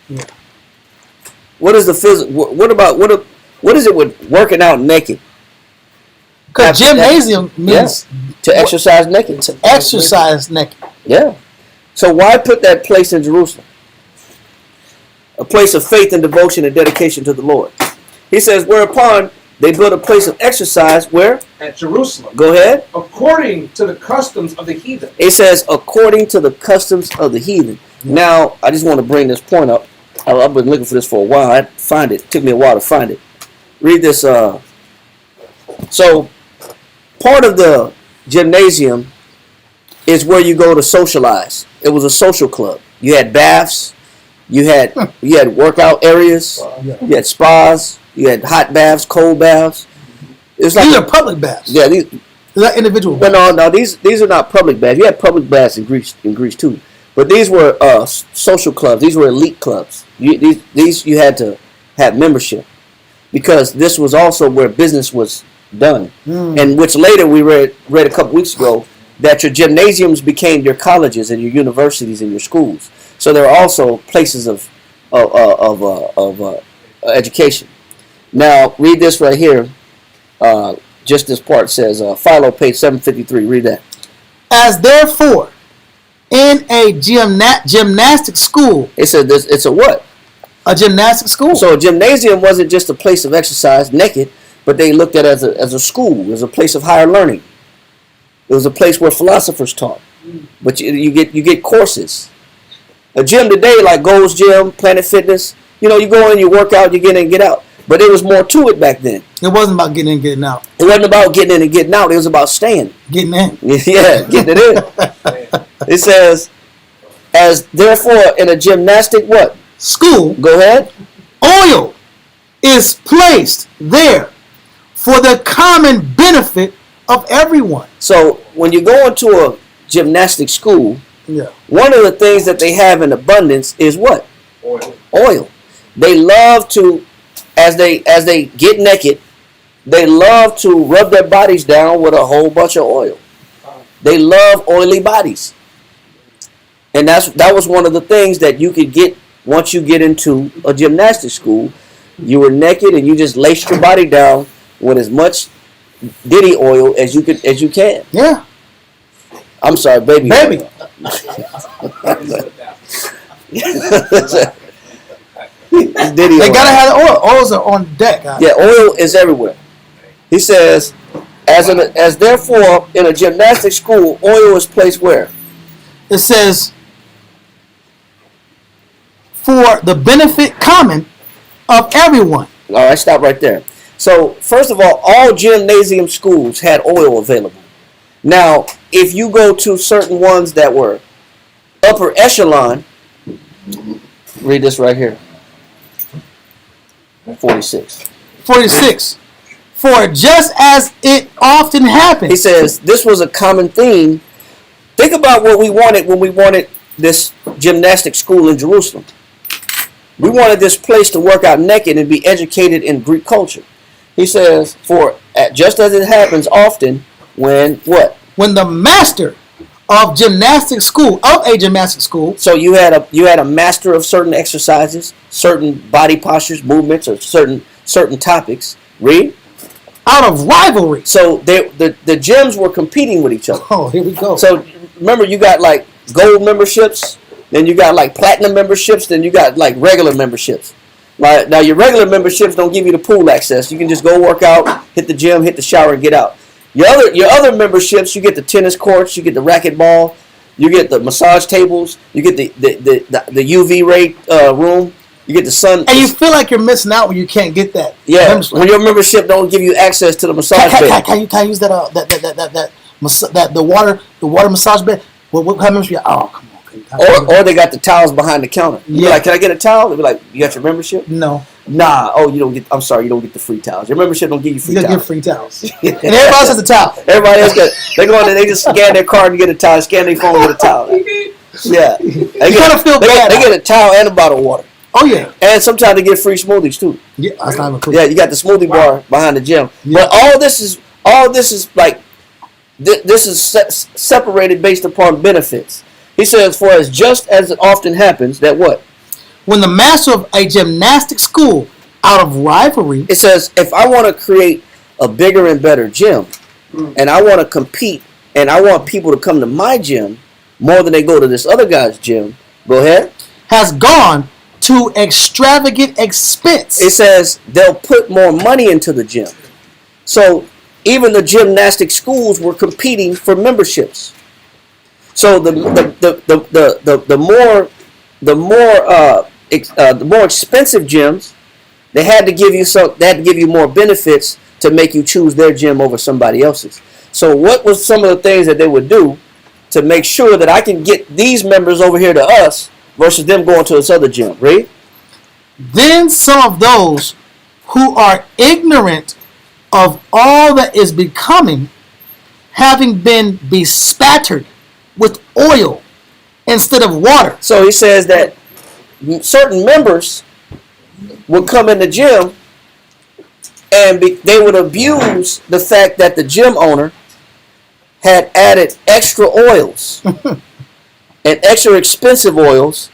[SPEAKER 2] Yeah.
[SPEAKER 1] What is the physical? What is it with working out naked?
[SPEAKER 2] Because gymnasium means
[SPEAKER 1] to exercise naked.
[SPEAKER 2] To exercise naked.
[SPEAKER 1] Yeah. So why put that place in Jerusalem? A place of faith and devotion and dedication to the Lord. He says, whereupon they built a place of exercise where?
[SPEAKER 4] At Jerusalem.
[SPEAKER 1] Go ahead.
[SPEAKER 4] According to the customs of the heathen.
[SPEAKER 1] It says, according to the customs of the heathen. Now, I just want to bring this point up. I've been looking for this for a while. I find it. It took me a while to find it. Read this. So, part of the gymnasium is where you go to socialize. It was a social club. You had baths. You had workout areas.
[SPEAKER 2] Yeah.
[SPEAKER 1] You had spas. You had hot baths, cold baths. It was like
[SPEAKER 2] These are public baths.
[SPEAKER 1] yeah. These,
[SPEAKER 2] They're not individual
[SPEAKER 1] no,
[SPEAKER 2] baths.
[SPEAKER 1] no. These are not public baths. You had public baths in Greece too. But these were social clubs. These were elite clubs. These you had to have membership, because this was also where business was done. And which later we read a couple weeks ago, that your gymnasiums became your colleges and your universities and your schools. So there are also places of education. Now read this right here. Just this part says, follow page 753. Read that.
[SPEAKER 2] As therefore, in a gymnastic school.
[SPEAKER 1] It said this. It's a what?
[SPEAKER 2] A gymnastic school.
[SPEAKER 1] So a gymnasium wasn't just a place of exercise naked, but they looked at it as a school, as a place of higher learning. It was a place where philosophers taught. But you get courses. A gym today, like Gold's Gym, Planet Fitness, you go in, you work out, you get in and get out. But there was more to it back then.
[SPEAKER 2] It wasn't about getting in and getting out.
[SPEAKER 1] It wasn't about getting in and getting out. It was about staying.
[SPEAKER 2] Getting in.
[SPEAKER 1] Yeah, getting it in. It says, as therefore in a gymnastic what?
[SPEAKER 2] School.
[SPEAKER 1] Go ahead.
[SPEAKER 2] Oil is placed there for the common benefit of everyone.
[SPEAKER 1] So when you go into a gymnastic school,
[SPEAKER 2] Yeah.
[SPEAKER 1] one of the things that they have in abundance is what? Oil. They love to, as they get naked, they love to rub their bodies down with a whole bunch of oil. They love oily bodies. And that was one of the things that you could get once you get into a gymnastic school. You were naked and you just laced your body down with as much diddy oil as you can.
[SPEAKER 2] Yeah.
[SPEAKER 1] I'm sorry, baby.
[SPEAKER 2] Baby.
[SPEAKER 1] Diddy
[SPEAKER 2] They
[SPEAKER 1] oil.
[SPEAKER 2] gotta have the oil. Oils are on deck, guys.
[SPEAKER 1] Yeah, oil is everywhere. He says, as therefore in a gymnastic school, oil is placed where?
[SPEAKER 2] It says, for the benefit common of everyone.
[SPEAKER 1] All right, stop right there. So, first of all gymnasium schools had oil available. Now, if you go to certain ones that were upper echelon, read this right here. 46.
[SPEAKER 2] 46. For just as it often happens.
[SPEAKER 1] He says this was a common theme. Think about what we wanted when we wanted this gymnastic school in Jerusalem. We wanted this place to work out naked and be educated in Greek culture. He says, just as it happens often when what?
[SPEAKER 2] When the master of a gymnastic school,
[SPEAKER 1] So you had a master of certain exercises, certain body postures, movements, or certain topics. Read.
[SPEAKER 2] out of rivalry.
[SPEAKER 1] So the gyms were competing with each other.
[SPEAKER 2] Oh, here we go.
[SPEAKER 1] So remember, you got like gold memberships, then you got like platinum memberships, then you got like regular memberships. Now your regular memberships don't give you the pool access. You can just go work out, hit the gym, hit the shower, and get out. Your other memberships, you get the tennis courts, you get the racquetball, you get the massage tables, you get the UV ray room, you get the sun.
[SPEAKER 2] And you feel like you're missing out when you can't get that.
[SPEAKER 1] Yeah,
[SPEAKER 2] membership.
[SPEAKER 1] when your membership don't give you access to the massage bed.
[SPEAKER 2] Can you use the water massage bed? What kind of membership? Oh, come on.
[SPEAKER 1] Or they got the towels behind the counter. You be like, can I get a towel? They be like, you got your membership?
[SPEAKER 2] No.
[SPEAKER 1] Nah. Oh, you don't get. I'm sorry, you don't get the free towels. Your membership don't give you free
[SPEAKER 2] You
[SPEAKER 1] towels.
[SPEAKER 2] get free towels. And everybody else has a towel.
[SPEAKER 1] Everybody else got. They go in there. They just scan their card and get a towel. Scan their phone and get a towel. Yeah. They
[SPEAKER 2] You gotta feel bad.
[SPEAKER 1] They get a towel and a bottle of water.
[SPEAKER 2] Oh yeah.
[SPEAKER 1] And sometimes they get free smoothies too.
[SPEAKER 2] Yeah, that's not even cool.
[SPEAKER 1] Yeah, you got the smoothie bar behind the gym.
[SPEAKER 2] Yeah.
[SPEAKER 1] But all this is like this is separated based upon benefits. He says, for as just as it often happens, that what?
[SPEAKER 2] When the master of a gymnastic school, out of rivalry,
[SPEAKER 1] It says, if I want to create a bigger and better gym, and I want to compete, and I want people to come to my gym more than they go to this other guy's gym, go ahead.
[SPEAKER 2] has gone to extravagant expense.
[SPEAKER 1] It says they'll put more money into the gym. So even the gymnastic schools were competing for memberships. So the more expensive gyms, they had to give you more benefits to make you choose their gym over somebody else's. So what was some of the things that they would do to make sure that I can get these members over here to us, versus them going to this other gym. Read.
[SPEAKER 2] Then some of those who are ignorant of all that is becoming, having been bespattered with oil instead of water.
[SPEAKER 1] So he says that certain members would come in the gym and they would abuse the fact that the gym owner had added extra oils and extra expensive oils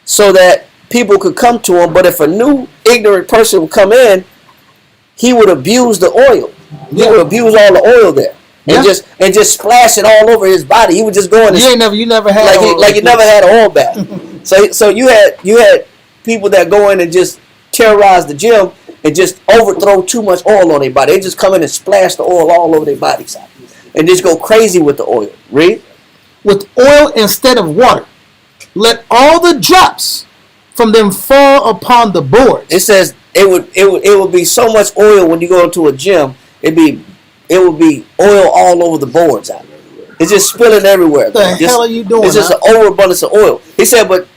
[SPEAKER 1] so that people could come to him. But if a new ignorant person would come in, he would abuse the oil. He would abuse all the oil there and just splash it all over his body. He would just go in.
[SPEAKER 2] You never had
[SPEAKER 1] like you never had an oil bath. so you had people that go in and just terrorize the gym and just overthrow too much oil on their body. They just come in and splash the oil all over their bodies and just go crazy with the oil. Read.
[SPEAKER 2] With oil instead of water. Let all the drops from them fall upon the boards.
[SPEAKER 1] It says it would be so much oil when you go into a gym. It would be oil all over the boards out. It's just spilling everywhere.
[SPEAKER 2] What the hell are you doing?
[SPEAKER 1] It's just an overabundance of oil. He said, but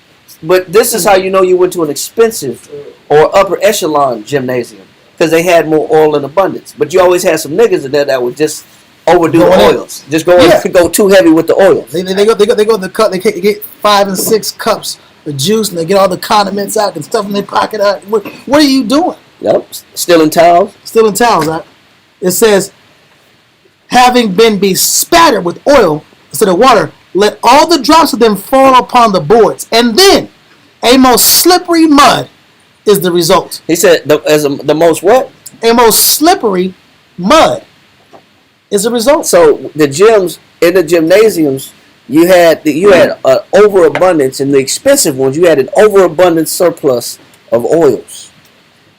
[SPEAKER 1] this is how you know you went to an expensive or upper echelon gymnasium, because they had more oil in abundance. But you always had some niggas in there that would just overdo the oils. Just go too heavy with the oil.
[SPEAKER 2] They go to the cup. They get 5 and 6 cups of juice, and they get all the condiments out and stuff in their pocket out. What are you doing?
[SPEAKER 1] Yep, stealing towels.
[SPEAKER 2] Stealing towels out. It says, having been bespattered with oil instead of water, let all the drops of them fall upon the boards, and then a most slippery mud is the result.
[SPEAKER 1] He said, the most what?
[SPEAKER 2] A most slippery mud is the result.
[SPEAKER 1] So the gyms, in the gymnasiums, you had an overabundance. In the expensive ones, you had an overabundance surplus of oils,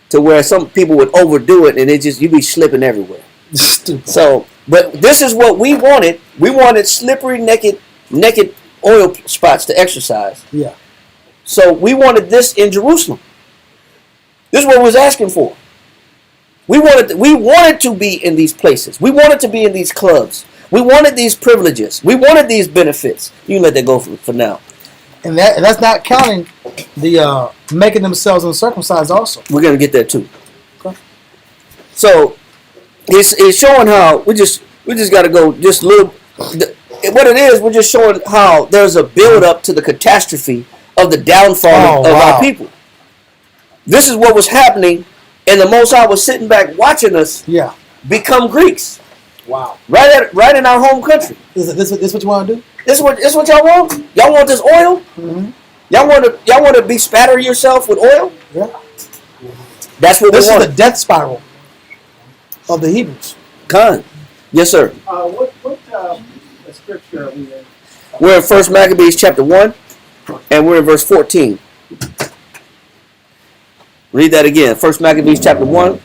[SPEAKER 1] to where some people would overdo it, and you'd be slipping everywhere.
[SPEAKER 2] Stupid.
[SPEAKER 1] So, but this is what we wanted. We wanted slippery, naked oil spots to exercise.
[SPEAKER 2] Yeah.
[SPEAKER 1] So we wanted this in Jerusalem. This is what we was asking for. We wanted to be in these places. We wanted to be in these clubs. We wanted these privileges. We wanted these benefits. You can let that go for now.
[SPEAKER 2] And that's not counting the making themselves uncircumcised also.
[SPEAKER 1] We're gonna get there too.
[SPEAKER 2] Okay.
[SPEAKER 1] So it's showing how we just gotta go just a little. What it is, we're just showing how there's a build up to the catastrophe of the downfall of our people. This is what was happening, and the Most High was sitting back watching us become Greeks.
[SPEAKER 2] Wow.
[SPEAKER 1] Right in our home country.
[SPEAKER 2] Is this what you want to do?
[SPEAKER 1] This what y'all want? Y'all want this oil?
[SPEAKER 2] Mm-hmm.
[SPEAKER 1] Y'all want to bespatter yourself with oil?
[SPEAKER 2] Yeah.
[SPEAKER 1] That's what
[SPEAKER 2] this
[SPEAKER 1] we want.
[SPEAKER 2] This is the death spiral of the Hebrews.
[SPEAKER 1] Khan. Yes, sir.
[SPEAKER 5] What scripture are we in?
[SPEAKER 1] We're in 1 Maccabees chapter 1, and we're in verse 14. Read that again. 1 Maccabees chapter 1,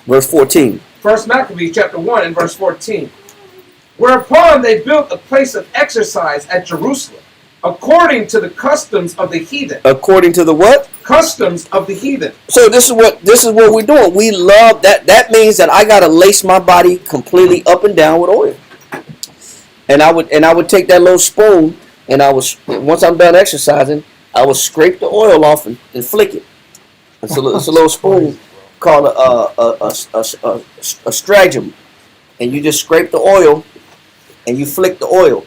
[SPEAKER 1] verse 14.
[SPEAKER 4] 1 Maccabees chapter 1 and verse 14. Whereupon they built a place of exercise at Jerusalem, according to the customs of the heathen.
[SPEAKER 1] According to the what?
[SPEAKER 4] Customs of the heathen.
[SPEAKER 1] So this is what we're doing. We love that. That means that I gotta lace my body completely up and down with oil. And I would take that little spoon, and once I'm done exercising, I would scrape the oil off and flick it. It's a little spoon called a stratagem, and you just scrape the oil, and you flick the oil.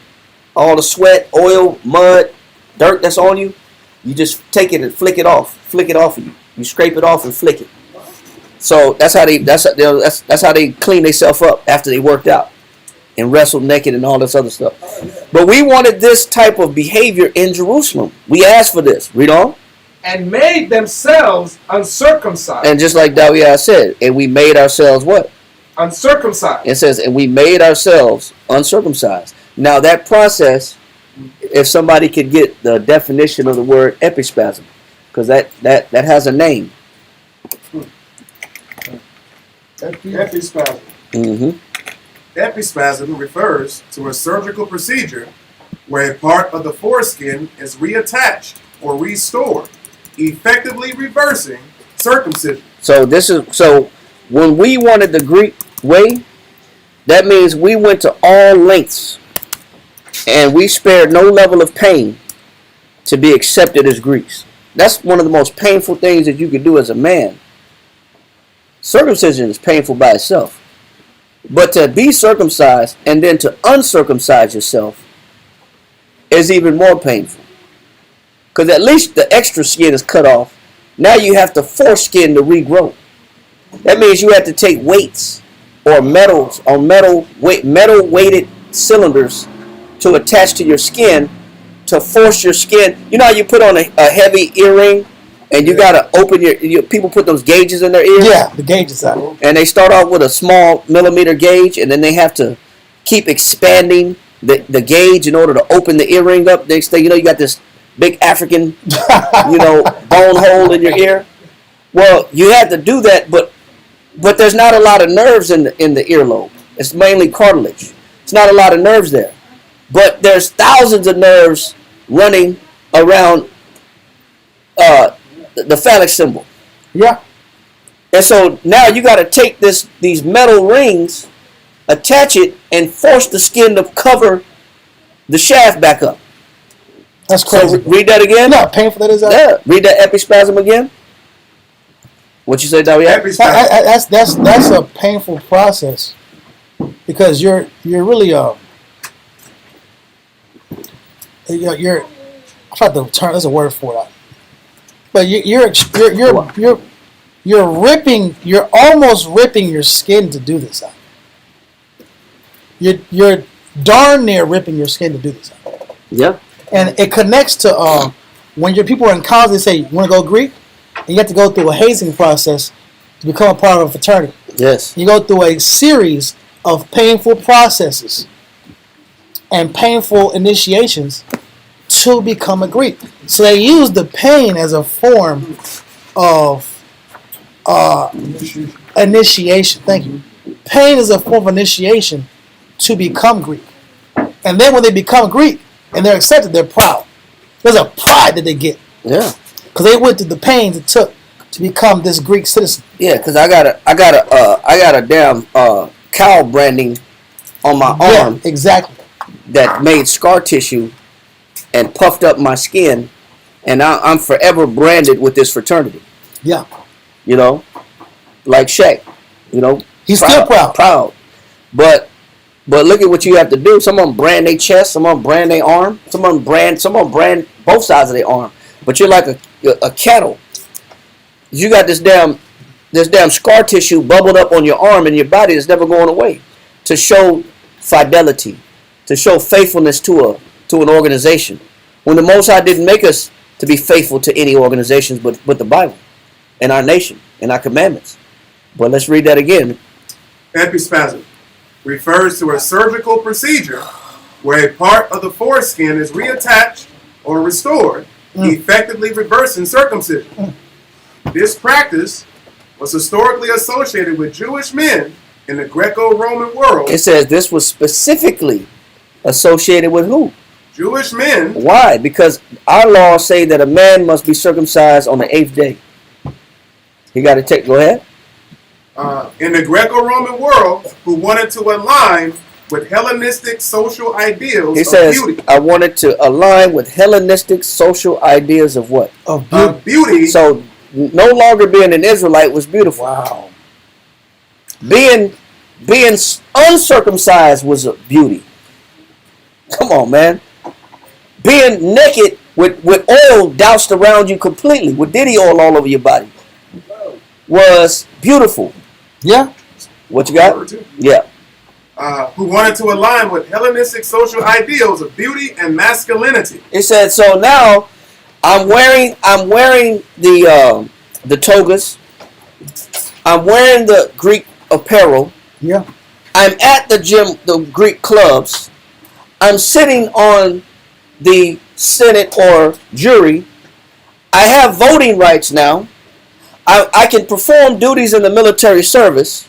[SPEAKER 1] All the sweat, oil, mud, dirt that's on you, you just take it and flick it off of you. You scrape it off and flick it. So that's how they clean themselves up after they worked out and wrestled naked and all this other stuff. But we wanted this type of behavior in Jerusalem. We asked for this. Read on.
[SPEAKER 4] And made themselves uncircumcised.
[SPEAKER 1] And just like Dawiyah said, and we made ourselves what?
[SPEAKER 4] Uncircumcised.
[SPEAKER 1] It says, and we made ourselves uncircumcised. Now that process, if somebody could get the definition of the word epispasm, because that has a name.
[SPEAKER 5] Epispasm.
[SPEAKER 1] Mm-hmm.
[SPEAKER 6] Epispasm refers to a surgical procedure where a part of the foreskin is reattached or restored, effectively reversing circumcision.
[SPEAKER 1] So when we wanted the Greek way, that means we went to all lengths and we spared no level of pain to be accepted as Greeks. That's one of the most painful things that you could do as a man. Circumcision is painful by itself. But to be circumcised and then to uncircumcise yourself is even more painful. Because at least the extra skin is cut off. Now you have to force skin to regrow. That means you have to take weights or metals or metal weighted cylinders to attach to your skin to force your skin. You know how you put on a heavy earring and you gotta open your people put those gauges in their ears?
[SPEAKER 2] Yeah, the gauges out.
[SPEAKER 1] And they start off with a small millimeter gauge and then they have to keep expanding the gauge in order to open the earring up. Next thing you know, you got this big African, bone hole in your ear. Well, you have to do that, but there's not a lot of nerves in the earlobe. It's mainly cartilage. It's not a lot of nerves there. But there's thousands of nerves running around the phallic symbol.
[SPEAKER 2] Yeah.
[SPEAKER 1] And so now you got to take these metal rings, attach it, and force the skin to cover the shaft back up.
[SPEAKER 2] That's crazy.
[SPEAKER 1] So read that again.
[SPEAKER 2] You know how painful that is?
[SPEAKER 1] Yeah. Read that epispasm again. What you say, Dawiah?
[SPEAKER 2] That's a painful process because you're really you're I forgot the term. There's a word for it, but you're almost ripping your skin to do this. You're darn near ripping your skin to do this.
[SPEAKER 1] Yeah.
[SPEAKER 2] And it connects to when your people are in college. They say you want to go Greek, and you have to go through a hazing process to become a part of a fraternity.
[SPEAKER 1] Yes.
[SPEAKER 2] You go through a series of painful processes and painful initiations to become a Greek. So they use the pain as a form of initiation. Thank you. Pain is a form of initiation to become Greek. And then when they become Greek and they're accepted, they're proud. There's a pride that they get.
[SPEAKER 1] Yeah.
[SPEAKER 2] Because they went through the pains it took to become this Greek citizen.
[SPEAKER 1] Yeah, because I got a damn cow branding on my arm.
[SPEAKER 2] Yeah, exactly.
[SPEAKER 1] That made scar tissue and puffed up my skin, and I'm forever branded with this fraternity.
[SPEAKER 2] Yeah.
[SPEAKER 1] Like Shaq.
[SPEAKER 2] He's still proud.
[SPEAKER 1] Proud. But look at what you have to do. Some of them brand their chest, some of them brand their arm, some of them brand both sides of their arm. But you're like a cattle. You got this damn scar tissue bubbled up on your arm and your body is never going away to show fidelity, to show faithfulness to an organization. When the Most High didn't make us to be faithful to any organizations but the Bible and our nation and our commandments. But let's read that again.
[SPEAKER 6] Epispasm refers to a surgical procedure where a part of the foreskin is reattached or restored, effectively reversing circumcision. This practice was historically associated with Jewish men in the Greco-Roman world.
[SPEAKER 1] It says this was specifically associated with who?
[SPEAKER 6] Jewish men.
[SPEAKER 1] Why? Because our laws say that a man must be circumcised on the 8th day. He got to go ahead.
[SPEAKER 6] In the Greco-Roman world, who wanted to align with Hellenistic social ideals
[SPEAKER 1] He
[SPEAKER 6] of
[SPEAKER 1] says,
[SPEAKER 6] beauty.
[SPEAKER 1] I wanted to align with Hellenistic social ideas of what?
[SPEAKER 2] Of beauty.
[SPEAKER 6] Beauty.
[SPEAKER 1] So no longer being an Israelite was beautiful.
[SPEAKER 2] Wow.
[SPEAKER 1] Being uncircumcised was a beauty. Come on, man. Being naked with oil doused around you completely, with Diddy oil all over your body, was beautiful.
[SPEAKER 2] Yeah.
[SPEAKER 1] What you got? Yeah.
[SPEAKER 6] Who wanted to align with Hellenistic social ideals of beauty and masculinity.
[SPEAKER 1] It said, so now I'm wearing the togas. I'm wearing the Greek apparel.
[SPEAKER 2] Yeah.
[SPEAKER 1] I'm at the gym, the Greek clubs. I'm sitting on the Senate or jury. I have voting rights now. I can perform duties in the military service.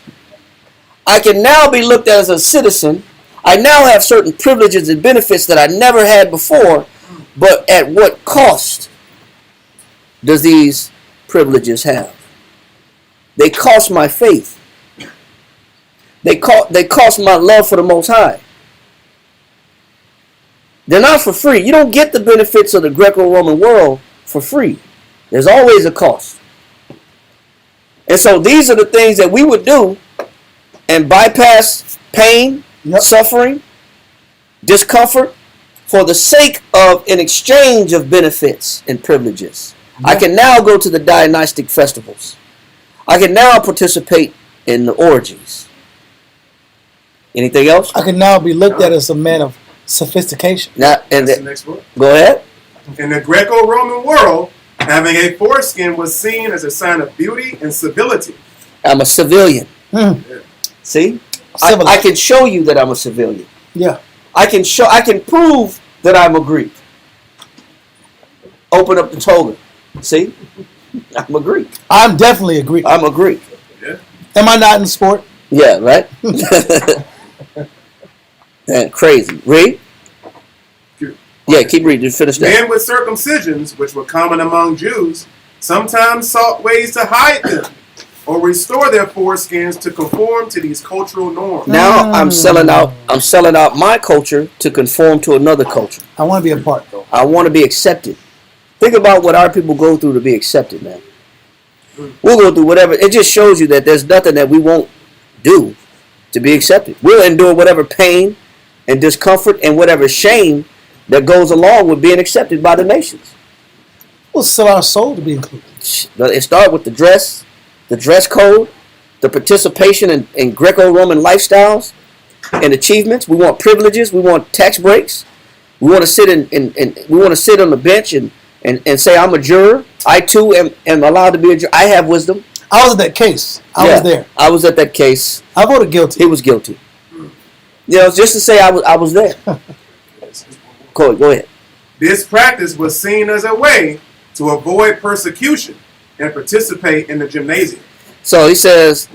[SPEAKER 1] I can now be looked at as a citizen. I now have certain privileges and benefits that I never had before. But at what cost does these privileges have? They cost my faith. They cost my love for the Most High. They're not for free. You don't get the benefits of the Greco-Roman world for free. There's always a cost. And so these are the things that we would do and bypass pain, suffering, discomfort for the sake of an exchange of benefits and privileges. I can now go to the Dionysic festivals. I can now participate in the orgies. Anything else?
[SPEAKER 2] I can now be looked at as a man of sophistication.
[SPEAKER 1] Now, and
[SPEAKER 6] That's the next book.
[SPEAKER 1] go ahead.
[SPEAKER 6] In the Greco-Roman world, having a foreskin was seen as a sign of beauty and civility.
[SPEAKER 1] I'm a civilian. See? I can show you that I'm a civilian.
[SPEAKER 2] Yeah.
[SPEAKER 1] I can prove that I'm a Greek. Open up the toga. See? I'm a Greek.
[SPEAKER 2] I'm definitely a Greek.
[SPEAKER 1] I'm a Greek.
[SPEAKER 6] Yeah.
[SPEAKER 2] Am I not in sport?
[SPEAKER 1] Yeah, right? And crazy. Read? Yeah, keep reading. Finish that.
[SPEAKER 6] Men with circumcisions, which were common among Jews, sometimes sought ways to hide them or restore their foreskins to conform to these cultural norms.
[SPEAKER 1] Now I'm selling out my culture to conform to another culture.
[SPEAKER 2] I want to be a part, though.
[SPEAKER 1] I want to be accepted. Think about what our people go through to be accepted, man. We'll go through whatever. It just shows you that there's nothing that we won't do to be accepted. We'll endure whatever pain and discomfort and whatever shame that goes along with being accepted by the nations.
[SPEAKER 2] We'll sell our soul to be included.
[SPEAKER 1] It started with the dress code, the participation in Greco-Roman lifestyles and achievements. We want privileges. We want tax breaks. We want to sit we want to sit on the bench and say I'm a juror. I too am allowed to be a juror. I have wisdom.
[SPEAKER 2] I was at that case. I was there.
[SPEAKER 1] I was at that case.
[SPEAKER 2] I voted guilty.
[SPEAKER 1] He was guilty. You know, just to say I was there. Go ahead.
[SPEAKER 6] This practice was seen as a way to avoid persecution and participate in the gymnasium.
[SPEAKER 1] So he says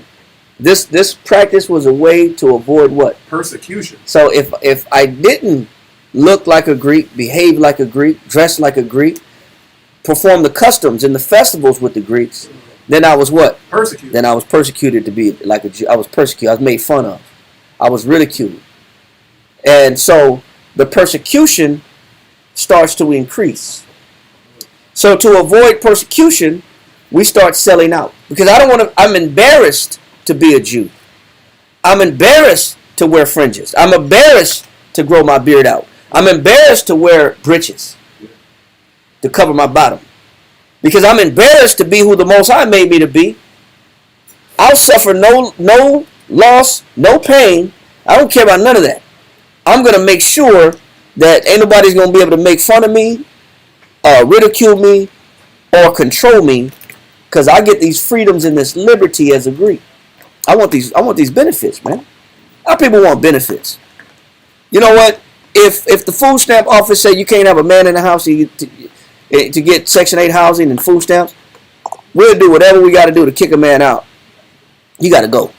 [SPEAKER 1] this practice was a way to avoid what?
[SPEAKER 6] Persecution.
[SPEAKER 1] So if I didn't look like a Greek, behave like a Greek, dress like a Greek, perform the customs and the festivals with the Greeks, then I was what?
[SPEAKER 6] Persecuted.
[SPEAKER 1] Then I was persecuted to be like a Jew. I was persecuted. I was made fun of. I was ridiculed. And so the persecution starts to increase. So to avoid persecution, we start selling out. Because I'm embarrassed to be a Jew. I'm embarrassed to wear fringes. I'm embarrassed to grow my beard out. I'm embarrassed to wear breeches to cover my bottom. Because I'm embarrassed to be who the Most High made me to be. I'll suffer no loss, no pain. I don't care about none of that. I'm going to make sure that ain't nobody's going to be able to make fun of me, ridicule me, or control me, because I get these freedoms and this liberty as a Greek. I want these benefits, man. Our people want benefits. You know what? If the food stamp office say you can't have a man in the house to get Section 8 housing and food stamps, we'll do whatever we got to do to kick a man out. You got to go,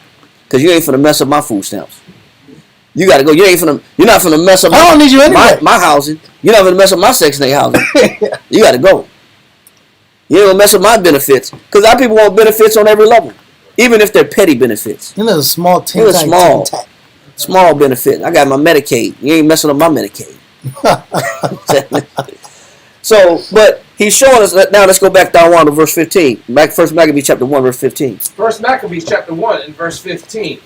[SPEAKER 1] because you ain't finna mess up my food stamps. You got to go. You're not finna mess up
[SPEAKER 2] I don't need you anyway.
[SPEAKER 1] my housing. You're not finna mess up my Section 8 housing. You got to go. You ain't gonna mess up my benefits, because our people want benefits on every level, even if they're petty benefits.
[SPEAKER 2] You know, a small
[SPEAKER 1] Small benefit. I got my Medicaid. You ain't messing up my Medicaid. So, but he's showing us that. Now let's go back down to verse 15. First Maccabees chapter 1, verse 15.
[SPEAKER 4] First Maccabees chapter 1 and verse 15.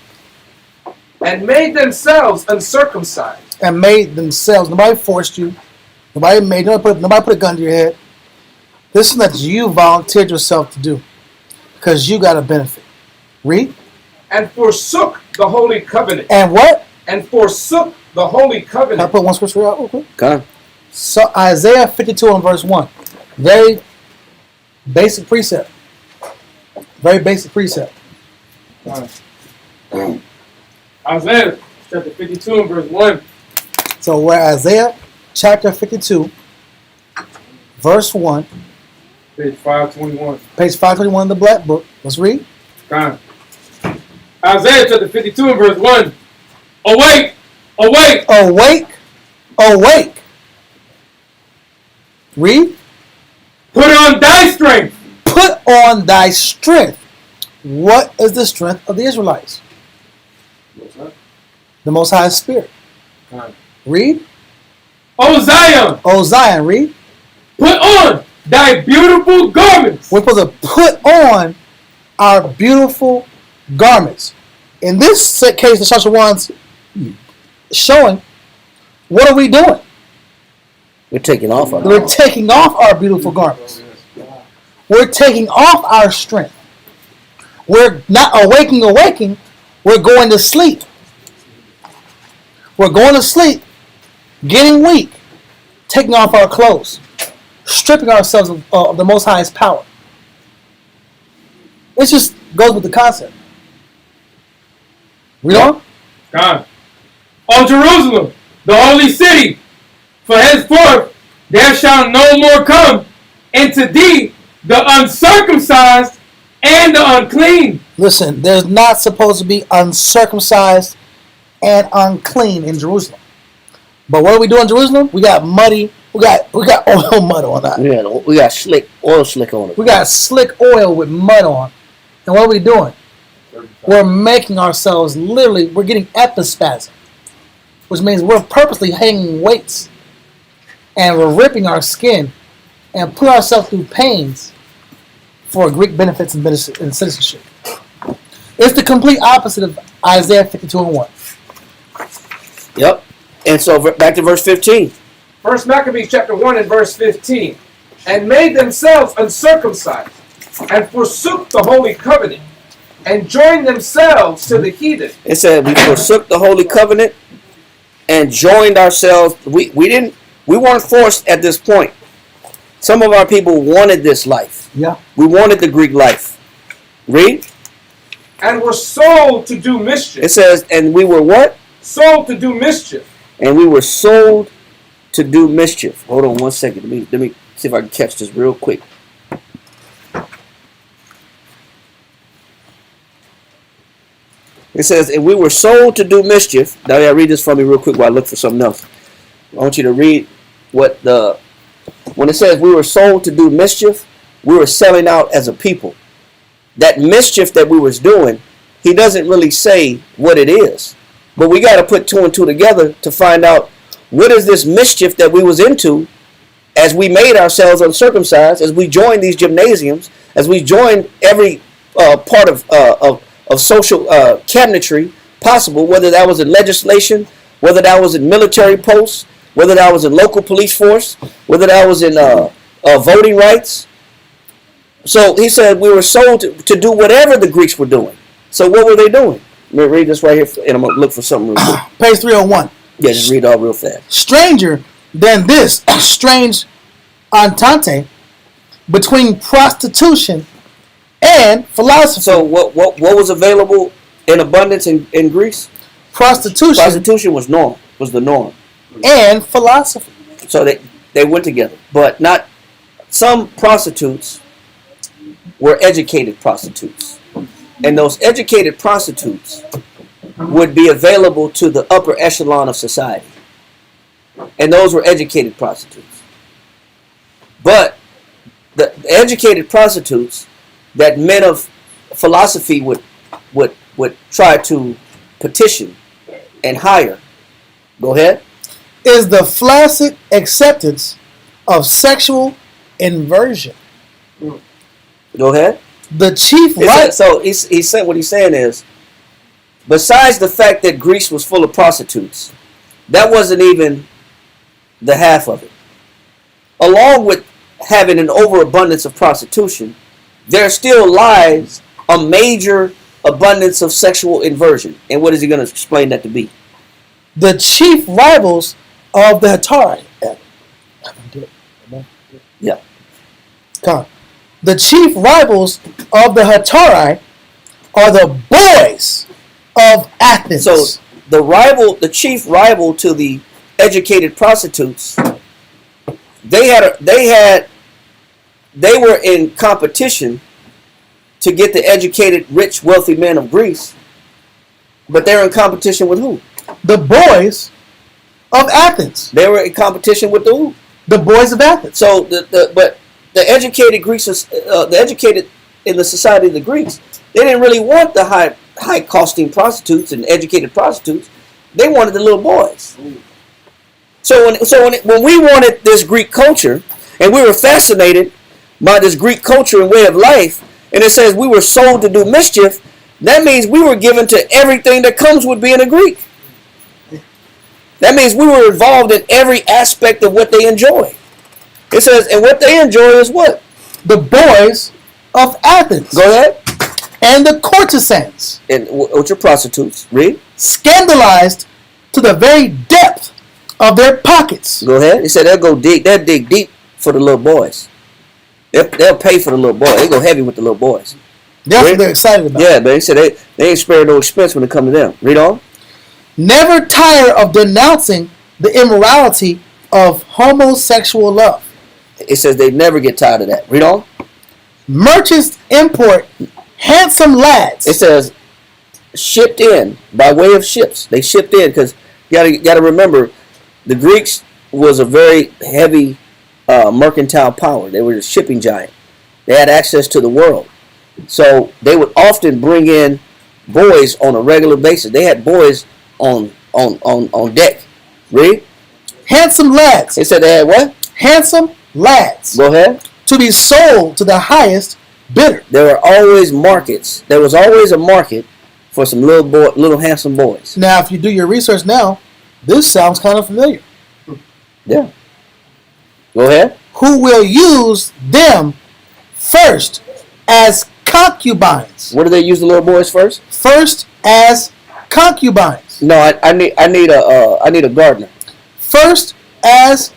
[SPEAKER 4] And made themselves uncircumcised.
[SPEAKER 2] And made themselves. Nobody forced you. Nobody put a gun to your head. This is that you volunteered yourself to do, because you got a benefit. Read.
[SPEAKER 4] And forsook the holy covenant.
[SPEAKER 2] And what?
[SPEAKER 4] And forsook the holy
[SPEAKER 2] Can I
[SPEAKER 4] covenant.
[SPEAKER 2] put one scripture out real quick?
[SPEAKER 1] Okay.
[SPEAKER 2] So Isaiah 52 and verse 1. Very basic precept. Very basic precept.
[SPEAKER 3] Isaiah chapter 52 and verse 1.
[SPEAKER 2] So where Isaiah chapter 52, verse 1,
[SPEAKER 3] Page 521.
[SPEAKER 2] page 521 in the Black Book. Let's read.
[SPEAKER 3] Time. Isaiah chapter 52 and verse 1. Awake! Awake!
[SPEAKER 2] Awake! Awake! Read.
[SPEAKER 3] Put on thy strength!
[SPEAKER 2] Put on thy strength. What is the strength of the Israelites? The Most High Spirit.
[SPEAKER 3] Time.
[SPEAKER 2] Read.
[SPEAKER 3] O Zion,
[SPEAKER 2] O Zion, read.
[SPEAKER 3] put on thy beautiful garments.
[SPEAKER 2] We're supposed to put on our beautiful garments. In this case, the Joshua 1's showing, what are we doing?
[SPEAKER 1] We're taking off our.
[SPEAKER 2] We're taking off our beautiful garments. We're taking off our strength. We're not awaking. We're going to sleep. We're going to sleep, getting weak, taking off our clothes, stripping ourselves of the Most High's power. It just goes with the concept. Read on.
[SPEAKER 3] God. O Jerusalem, the holy city, for henceforth there shall no more come into thee the uncircumcised and the unclean.
[SPEAKER 2] Listen, there's not supposed to be uncircumcised and unclean in Jerusalem. But what do we do in Jerusalem? We got muddy. We got oil mud on that.
[SPEAKER 1] We got slick oil slick on it.
[SPEAKER 2] We got slick oil with mud on. And what are we doing? We're making ourselves literally, we're getting epispasm, which means we're purposely hanging weights and we're ripping our skin and putting ourselves through pains for Greek benefits and citizenship. It's the complete opposite of Isaiah 52:1.
[SPEAKER 1] Yep. And so back to verse 15.
[SPEAKER 4] First Maccabees chapter 1 and verse 15. And made themselves uncircumcised, and forsook the holy covenant, and joined themselves to the heathen.
[SPEAKER 1] It said we forsook the holy covenant and joined ourselves. We weren't forced at this point. Some of our people wanted this life.
[SPEAKER 2] Yeah.
[SPEAKER 1] We wanted the Greek life. Read.
[SPEAKER 4] And were sold to do mischief.
[SPEAKER 1] It says, and we were what?
[SPEAKER 4] Sold to do mischief.
[SPEAKER 1] And we were sold to do mischief. Hold on one second. Let me see if I can catch this real quick. It says, and we were sold to do mischief. Now, yeah, read this for me real quick while I look for something else. I want you to read when it says we were sold to do mischief, we were selling out as a people. That mischief that we was doing, he doesn't really say what it is. But we got to put two and two together to find out what is this mischief that we was into as we made ourselves uncircumcised, as we joined these gymnasiums, as we joined every part of social cabinetry possible, whether that was in legislation, whether that was in military posts, whether that was in local police force, whether that was in voting rights. So he said we were sold to do whatever the Greeks were doing. So what were they doing? Let me read this right here, and I'm going to look for something real quick.
[SPEAKER 2] Page 301.
[SPEAKER 1] Yeah, just read all real fast.
[SPEAKER 2] Stranger than this strange entente between prostitution and philosophy.
[SPEAKER 1] So what was available in abundance in Greece? Prostitution was the norm.
[SPEAKER 2] And philosophy.
[SPEAKER 1] So they went together. But not some prostitutes were educated prostitutes. And those educated prostitutes would be available to the upper echelon of society. And those were educated prostitutes. But the educated prostitutes that men of philosophy would try to petition and hire. Go ahead.
[SPEAKER 2] Is the flaccid acceptance of sexual inversion.
[SPEAKER 1] Go ahead.
[SPEAKER 2] The chief right.
[SPEAKER 1] So he's saying what he's saying is, besides the fact that Greece was full of prostitutes, that wasn't even the half of it. Along with having an overabundance of prostitution, there still lies a major abundance of sexual inversion. And what is he going to explain that to be?
[SPEAKER 2] The chief rivals of the Hetari.
[SPEAKER 1] Yeah.
[SPEAKER 2] Come on. The chief rivals of the Hetari are the boys of Athens.
[SPEAKER 1] So the chief rival to the educated prostitutes, they were in competition to get the educated, rich, wealthy men of Greece. But they're in competition with who?
[SPEAKER 2] The boys of Athens.
[SPEAKER 1] They were in competition with the who?
[SPEAKER 2] The boys of Athens.
[SPEAKER 1] So the educated Greeks, the educated in the society of the Greeks, they didn't really want the high costing prostitutes and educated prostitutes. They wanted the little boys. So when we wanted this Greek culture, and we were fascinated by this Greek culture and way of life, and it says we were sold to do mischief, that means we were given to everything that comes with being a Greek. That means we were involved in every aspect of what they enjoy. It says, and what they enjoy is what?
[SPEAKER 2] The boys of Athens.
[SPEAKER 1] Go ahead.
[SPEAKER 2] And the courtesans.
[SPEAKER 1] And what's your prostitutes? Read.
[SPEAKER 2] Scandalized to the very depth of their pockets.
[SPEAKER 1] Go ahead. He said they'll dig deep for the little boys. They'll pay for the little boys. They go heavy with the little boys.
[SPEAKER 2] That's what they're excited about.
[SPEAKER 1] Yeah, but he said they ain't sparing no expense when it comes to them. Read on.
[SPEAKER 2] Never tire of denouncing the immorality of homosexual love.
[SPEAKER 1] It says they never get tired of that. Read on.
[SPEAKER 2] Merchants import handsome lads.
[SPEAKER 1] It says shipped in by way of ships. They shipped in because you gotta remember the Greeks was a very heavy mercantile power. They were a shipping giant. They had access to the world. So they would often bring in boys on a regular basis. They had boys on deck. Read.
[SPEAKER 2] Handsome lads.
[SPEAKER 1] They said they had what?
[SPEAKER 2] Handsome lads.
[SPEAKER 1] Go ahead.
[SPEAKER 2] To be sold to the highest bidder.
[SPEAKER 1] There were always markets. There was always a market for some little handsome boys.
[SPEAKER 2] Now, if you do your research now, this sounds kind of familiar.
[SPEAKER 1] Yeah. Go ahead.
[SPEAKER 2] Who will use them first as concubines?
[SPEAKER 1] What do they use the little boys first?
[SPEAKER 2] First as concubines.
[SPEAKER 1] No, I need a gardener.
[SPEAKER 2] First as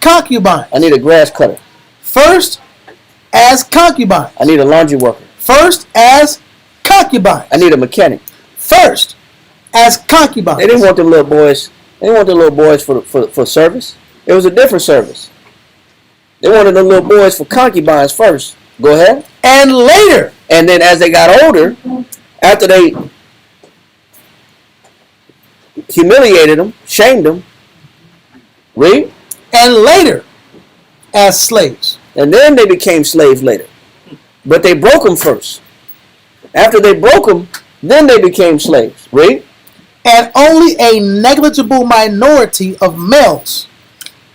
[SPEAKER 2] concubines.
[SPEAKER 1] I need a grass cutter.
[SPEAKER 2] First as concubines.
[SPEAKER 1] I need a laundry worker.
[SPEAKER 2] First as concubines.
[SPEAKER 1] I need a mechanic.
[SPEAKER 2] First as concubines.
[SPEAKER 1] They didn't want them little boys. They didn't want the little boys for service. It was a different service. They wanted the little boys for concubines first. Go ahead.
[SPEAKER 2] And later.
[SPEAKER 1] And then as they got older, after they humiliated them, shamed them, read.
[SPEAKER 2] And later as slaves.
[SPEAKER 1] And then they became slaves later. But they broke them first. After they broke them, then they became slaves. Read.
[SPEAKER 2] And only a negligible minority of males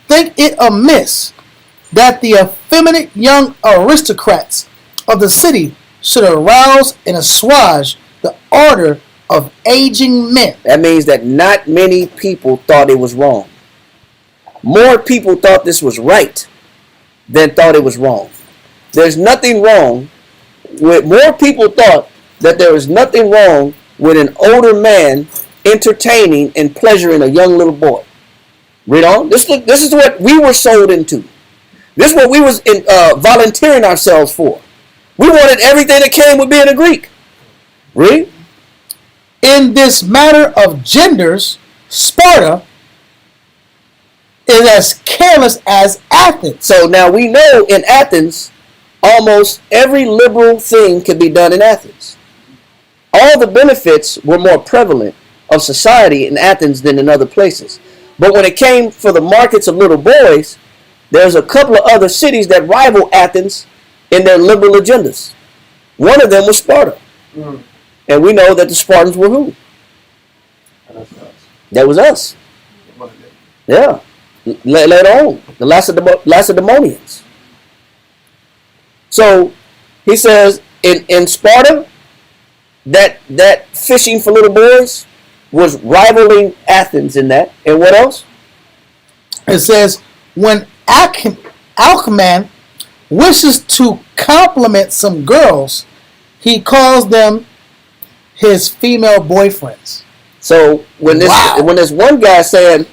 [SPEAKER 2] think it amiss that the effeminate young aristocrats of the city should arouse and assuage the ardor of aging men.
[SPEAKER 1] That means that not many people thought it was wrong. More people thought this was right than thought it was wrong. There's nothing wrong with more people thought that there was nothing wrong with an older man entertaining and pleasuring a young little boy. Read on. This is what we were sold into. This is what we was volunteering ourselves for. We wanted everything that came with being a Greek. Read.
[SPEAKER 2] In this matter of genders, Sparta is as careless as Athens.
[SPEAKER 1] So now we know in Athens, almost every liberal thing could be done in Athens. All the benefits were more prevalent of society in Athens than in other places. But when it came for the markets of little boys, there's a couple of other cities that rival Athens in their liberal agendas. One of them was Sparta. And we know that the Spartans were who? That was us. Yeah. Later on, the Lacedaemonians. So he says in Sparta, that fishing for little boys was rivaling Athens in that. And what else?
[SPEAKER 2] It says, when Alcman wishes to compliment some girls, he calls them his female boyfriends.
[SPEAKER 1] So when there's one guy saying,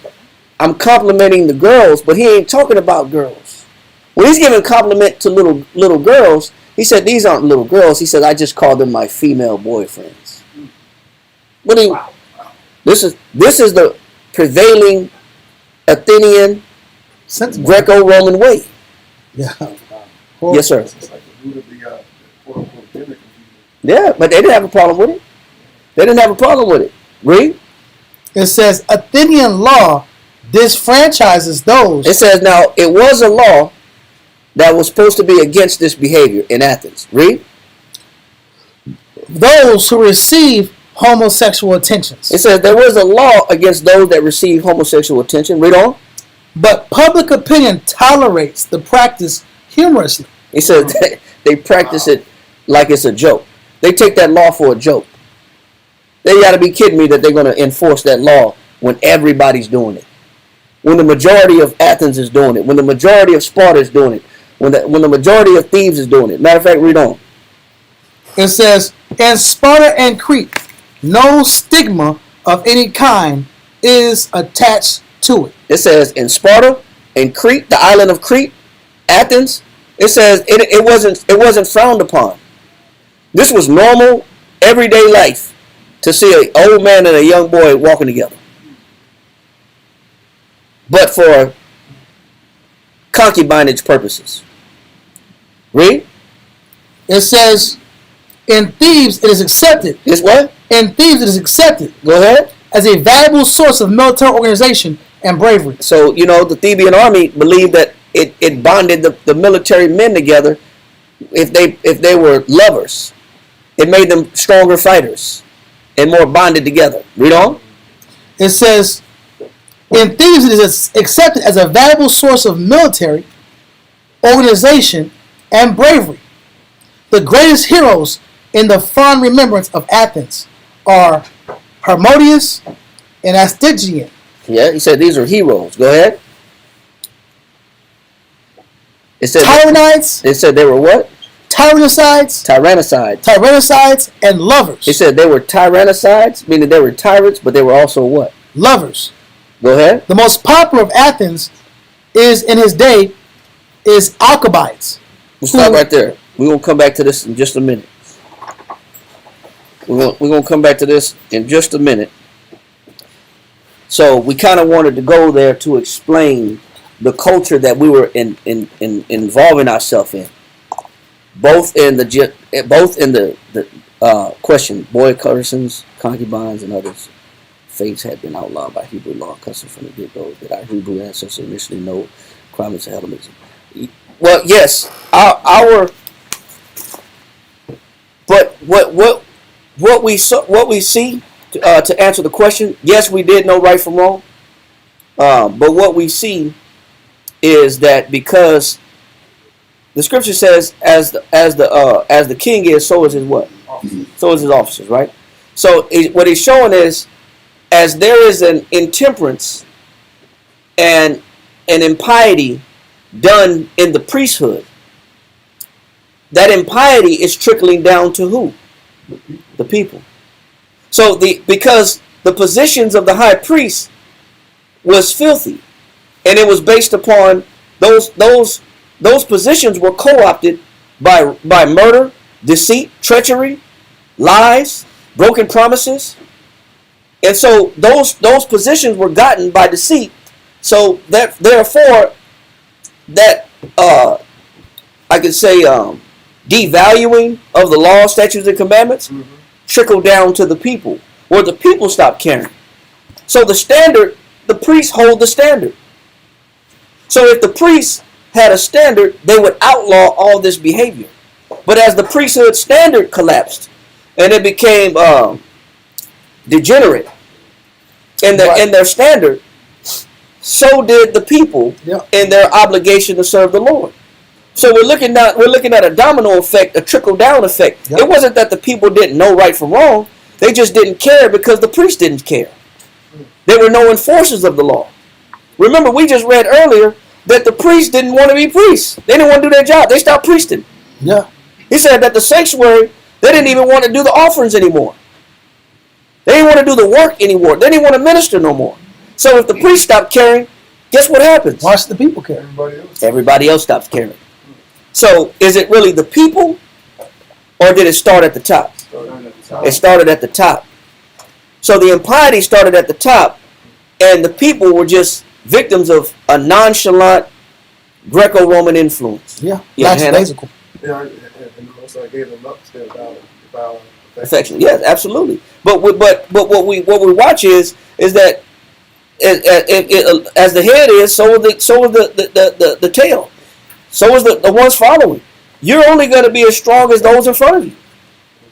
[SPEAKER 1] I'm complimenting the girls, but he ain't talking about girls. When he's giving compliment to little girls, he said these aren't little girls. He said I just call them my female boyfriends. What do you? Wow. This is the prevailing Athenian Greco-Roman way.
[SPEAKER 2] Yeah.
[SPEAKER 1] Yes, sir.
[SPEAKER 6] It's like the root of the quote-unquote gender confusion.
[SPEAKER 1] Yeah, but they didn't have a problem with it. They didn't have a problem with it. Read.
[SPEAKER 2] It says Athenian law disfranchises those.
[SPEAKER 1] It says now it was a law that was supposed to be against this behavior in Athens. Read.
[SPEAKER 2] Those who receive homosexual attentions.
[SPEAKER 1] It says there was a law against those that receive homosexual attention. Read on.
[SPEAKER 2] but public opinion tolerates the practice humorously.
[SPEAKER 1] He says they practice it like it's a joke. They take that law for a joke. They got to be kidding me that they're going to enforce that law when everybody's doing it. When the majority of Athens is doing it. When the majority of Sparta is doing it. When the majority of Thebes is doing it. Matter of fact, read on.
[SPEAKER 2] It says, in Sparta and Crete, no stigma of any kind is attached to it.
[SPEAKER 1] It says in Sparta, in Crete, the island of Crete, Athens, it says it wasn't frowned upon. This was normal, everyday life to see an old man and a young boy walking together. But for concubinage purposes. Read.
[SPEAKER 2] It says, in Thebes it is accepted.
[SPEAKER 1] It's what?
[SPEAKER 2] In Thebes it is accepted.
[SPEAKER 1] Go ahead.
[SPEAKER 2] As a valuable source of military organization and bravery.
[SPEAKER 1] So, the Theban army believed that it bonded the military men together if they were lovers. It made them stronger fighters and more bonded together. Read on.
[SPEAKER 2] It says, in Thebes it is accepted as a valuable source of military organization and bravery. The greatest heroes in the fond remembrance of Athens are Harmodius and Astygian.
[SPEAKER 1] Yeah, he said these are heroes. Go ahead. It said
[SPEAKER 2] Tyranides.
[SPEAKER 1] It said they were what?
[SPEAKER 2] Tyrannicides.
[SPEAKER 1] Tyrannicides.
[SPEAKER 2] And lovers.
[SPEAKER 1] It said they were tyrannicides, meaning they were tyrants, but they were also what?
[SPEAKER 2] Lovers.
[SPEAKER 1] Go ahead.
[SPEAKER 2] The most popular of Athens is in his day is Alcibiades.
[SPEAKER 1] We'll stop right there. We're going to come back to this in just a minute. We're going to come back to this in just a minute. So we kind of wanted to go there to explain the culture that we were involving ourselves in, both in the question, boy courtesans, concubines, and others. Faiths had been outlawed by Hebrew law, custom from the get-go that our Hebrew ancestors initially know requirements of Hellenism. Well, yes, but what we see to answer the question, yes, we did know right from wrong, but what we see is that because the scripture says, as the king is, so is his what? So is his officers, right? So what he's showing is, as there is an intemperance and an impiety done in the priesthood, that impiety is trickling down to who? The people. So because the positions of the high priest was filthy, and it was based upon those positions were co-opted by murder, deceit, treachery, lies, broken promises. And so those positions were gotten by deceit. So that therefore that I could say devaluing of the law, statutes, and commandments trickled down to the people, where the people stopped caring. So the standard, the priests hold the standard. So if the priests had a standard, they would outlaw all this behavior. But as the priesthood standard collapsed and it became degenerate in their standard, so did the people in their obligation to serve the Lord. So we're looking at a domino effect, a trickle down effect. It wasn't that the people didn't know right from wrong; they just didn't care because the priests didn't care. There were no enforcers of the law. Remember, we just read earlier that the priests didn't want to be priests. They didn't want to do their job. They stopped priesting.
[SPEAKER 2] Yeah.
[SPEAKER 1] He said that the sanctuary, they didn't even want to do the offerings anymore. They didn't want to do the work anymore. They didn't want to minister no more. So if the priest stopped caring, guess what happens?
[SPEAKER 2] Why should the people care?
[SPEAKER 1] Everybody else stops caring. So is it really the people, or did it start at the top? It started at the top. So the impiety started at the top, and the people were just victims of a nonchalant Greco-Roman influence.
[SPEAKER 2] Yeah,
[SPEAKER 1] lackadaisical.
[SPEAKER 6] Yeah, and the Most High gave them up to about
[SPEAKER 1] affection. Yes, absolutely. But what we watch is that as the head is, so is the tail. So is the ones following. You're only going to be as strong as those in front of you.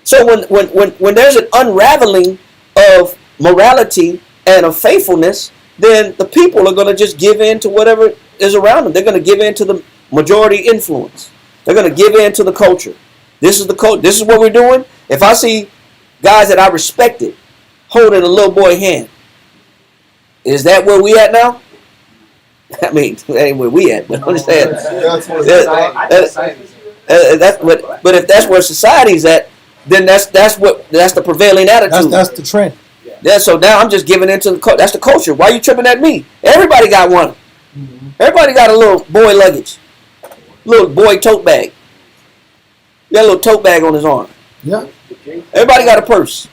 [SPEAKER 1] So when there's an unraveling of morality and of faithfulness, then the people are going to just give in to whatever is around them. They're going to give in to the majority influence. They're going to give in to the culture. This is the code. This is what we're doing. If I see guys that I respected holding a little boy hand, is that where we at now? I mean, that ain't where we at. But understand. But if that's where society's at, then that's the prevailing attitude.
[SPEAKER 2] That's the trend.
[SPEAKER 1] Yeah. So now I'm just giving into that's the culture. Why are you tripping at me? Everybody got one. Everybody got a little boy luggage, little boy tote bag. He got a little tote bag on his arm.
[SPEAKER 2] Yeah.
[SPEAKER 1] Everybody got a purse,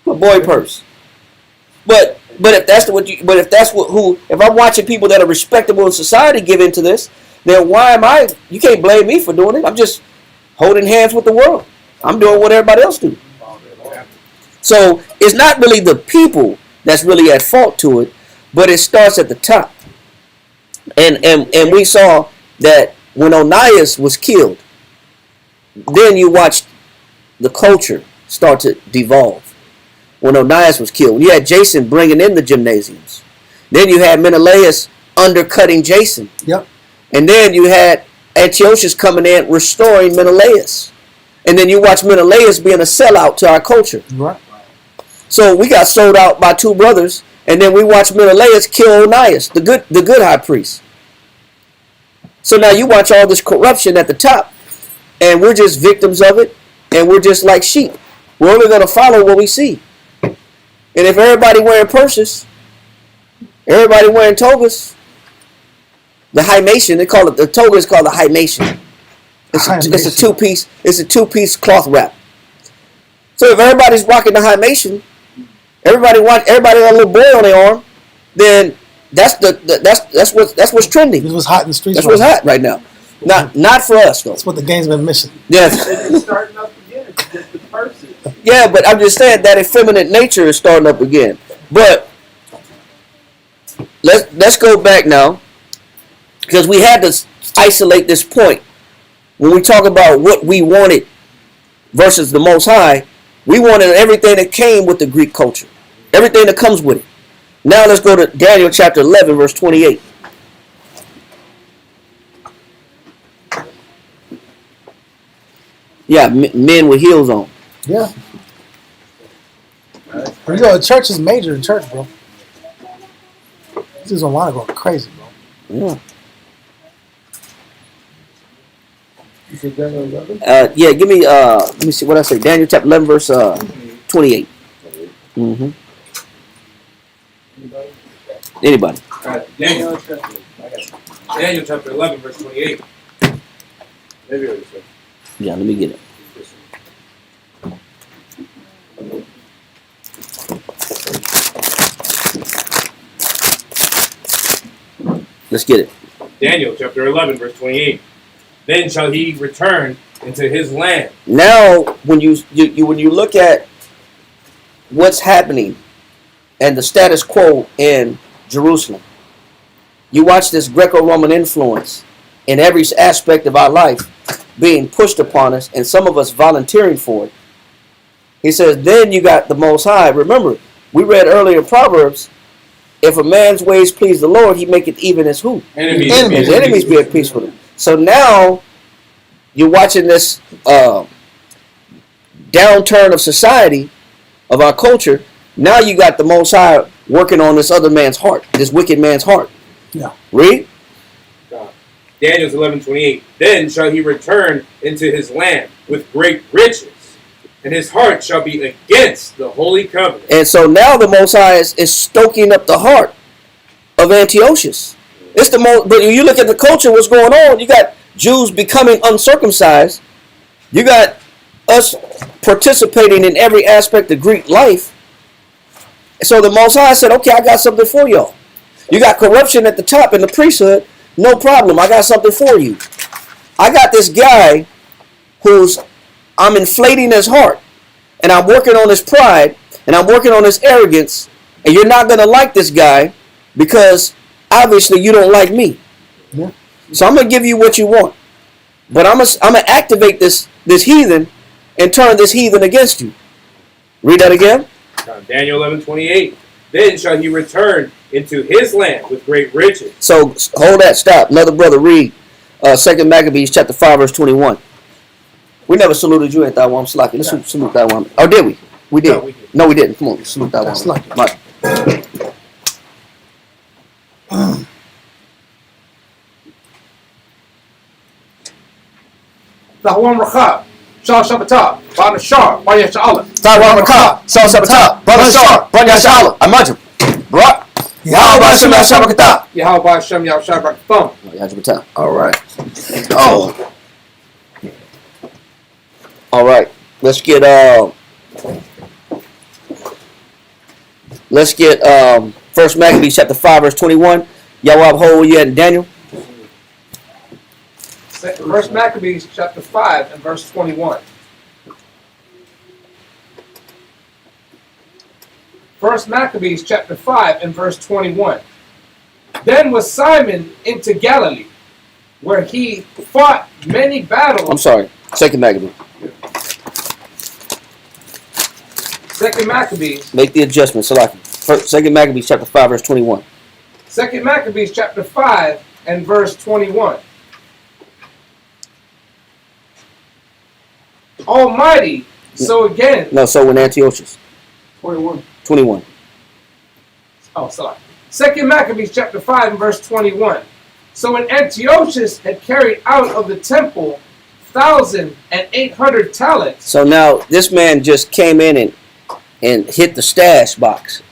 [SPEAKER 1] a boy purse. But if I'm watching people that are respectable in society give into this, then why am I? You can't blame me for doing it. I'm just holding hands with the world. I'm doing what everybody else do. So it's not really the people that's really at fault to it, but it starts at the top. And we saw that when Onias was killed, then you watched the culture start to devolve. When Onias was killed, you had Jason bringing in the gymnasiums. Then you had Menelaus undercutting Jason.
[SPEAKER 2] Yep.
[SPEAKER 1] And then you had Antiochus coming in restoring Menelaus. And then you watch Menelaus being a sellout to our culture.
[SPEAKER 2] Right.
[SPEAKER 1] So we got sold out by two brothers, and then we watch Menelaus kill Onias, the good high priest. So now you watch all this corruption at the top, and we're just victims of it, and we're just like sheep. We're only going to follow what we see. And if everybody wearing purses, everybody wearing togas, the hymation, the toga is called the hymation. It's a two-piece cloth wrap. So if everybody's rocking the hymation, everybody got a little boy on their arm, then that's what's trending.
[SPEAKER 2] This was hot in the streets.
[SPEAKER 1] That's what's hot right now. Not for us though.
[SPEAKER 2] That's what the game's been missing.
[SPEAKER 1] Yes.
[SPEAKER 5] It's starting up again. It's just the purses.
[SPEAKER 1] Yeah, but I'm just saying that effeminate nature is starting up again. But let's go back now, because we had to isolate this point. When we talk about what we wanted versus the Most High, we wanted everything that came with the Greek culture, everything that comes with it. Now let's go to Daniel chapter 11, verse 28. Yeah, men with heels on.
[SPEAKER 2] Yeah. You know, the church is major in church, bro. This is online going crazy, bro.
[SPEAKER 1] Yeah.
[SPEAKER 3] You said Daniel 11?
[SPEAKER 1] Yeah, give me, let me see what I say. Daniel chapter 11, verse 28. Mm-hmm. Anybody?
[SPEAKER 3] Daniel chapter 11, verse 28. Maybe I said.
[SPEAKER 1] Yeah, let me get it. Let's get it.
[SPEAKER 3] Daniel chapter 11, verse 28. Then shall he return into his land.
[SPEAKER 1] Now, when you look at what's happening and the status quo in Jerusalem, you watch this Greco-Roman influence in every aspect of our life being pushed upon us, and some of us volunteering for it. He says, then you got the Most High. Remember, we read earlier in Proverbs, if a man's ways please the Lord, he maketh even his who? His enemies be at peace with him. So now, you're watching this downturn of society, of our culture. Now you got the Most High working on this other man's heart, this wicked man's heart.
[SPEAKER 2] Yeah.
[SPEAKER 1] Read.
[SPEAKER 3] Daniel 11:28. Then shall he return into his land with great riches, and his heart shall be against the holy covenant.
[SPEAKER 1] And so now the Most High is stoking up the heart of Antiochus. It's the most. But when you look at the culture, what's going on? You got Jews becoming uncircumcised. You got us participating in every aspect of Greek life. So the Most High said, okay, I got something for y'all. You got corruption at the top in the priesthood. No problem. I got something for you. I got this guy I'm inflating his heart, and I'm working on his pride, and I'm working on his arrogance, and you're not going to like this guy because obviously you don't like me.
[SPEAKER 2] Yeah.
[SPEAKER 1] So I'm going to give you what you want. But I'm going to activate this heathen and turn this heathen against you. Read that again.
[SPEAKER 3] Daniel 11:28.
[SPEAKER 7] Then shall he return into his land with great riches.
[SPEAKER 1] So hold that, stop. Another brother, read 2 Maccabees chapter 5, verse 21. We never saluted you at that one. Slacking. Let's salute that one. Oh, did we? We did.
[SPEAKER 7] No, we didn't.
[SPEAKER 1] No, we didn't. Come on, salute that
[SPEAKER 2] That's
[SPEAKER 1] one.
[SPEAKER 2] slacking.
[SPEAKER 1] My-
[SPEAKER 4] Lahwan Rachab, Shah Shabbatah, Bana Shah, Banya Sha'ala.
[SPEAKER 1] Taiwan Makah, South Sabatah, Brother Shah, Brother Yashala, Amajim, Bro, Yahweh Shem Yashabakata.
[SPEAKER 4] Yahweh Hashem Yahshua Barakthum.
[SPEAKER 1] All right. Oh. All right. Let's get 1 Maccabees chapter 5, verse 21. Y'all hold where you at in Daniel?
[SPEAKER 4] 1 Maccabees chapter 5 and verse 21. 1 Maccabees chapter 5 and verse 21. Then was Simon into Galilee, where he fought many battles.
[SPEAKER 1] I'm sorry. 2 Maccabees.
[SPEAKER 4] 2 Maccabees.
[SPEAKER 1] Make the adjustment. Salaki. 2 Maccabees chapter 5, verse 21.
[SPEAKER 4] 2 Maccabees chapter 5 and verse 21. Almighty, so again.
[SPEAKER 1] No, so when Antiochus.
[SPEAKER 2] 21.
[SPEAKER 1] 21.
[SPEAKER 4] Oh, sorry. 2 Maccabees chapter 5 and verse 21. So when Antiochus had carried out of the temple 1,800 talents.
[SPEAKER 1] So now this man just came in and hit the stash box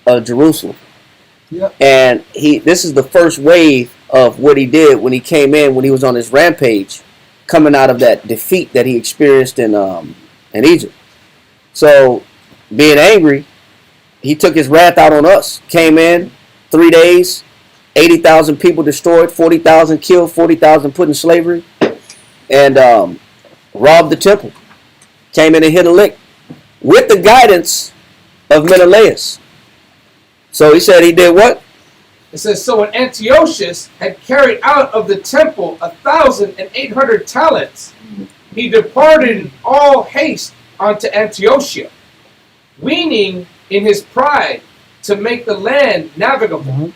[SPEAKER 1] of Jerusalem.
[SPEAKER 2] Yep.
[SPEAKER 1] And this is the first wave of what he did when he came in, when he was on his rampage, coming out of that defeat that he experienced in Egypt. So being angry, he took his wrath out on us. Came in 3 days, 80,000 people destroyed, 40,000 killed, 40,000 put in slavery, and robbed the temple. Came in and hit a lick with the guidance of Menelaus. So he said he did what?
[SPEAKER 4] It says, so when Antiochus had carried out of the temple 1,800 talents, he departed in all haste unto Antiochia, weening in his pride to make the land navigable,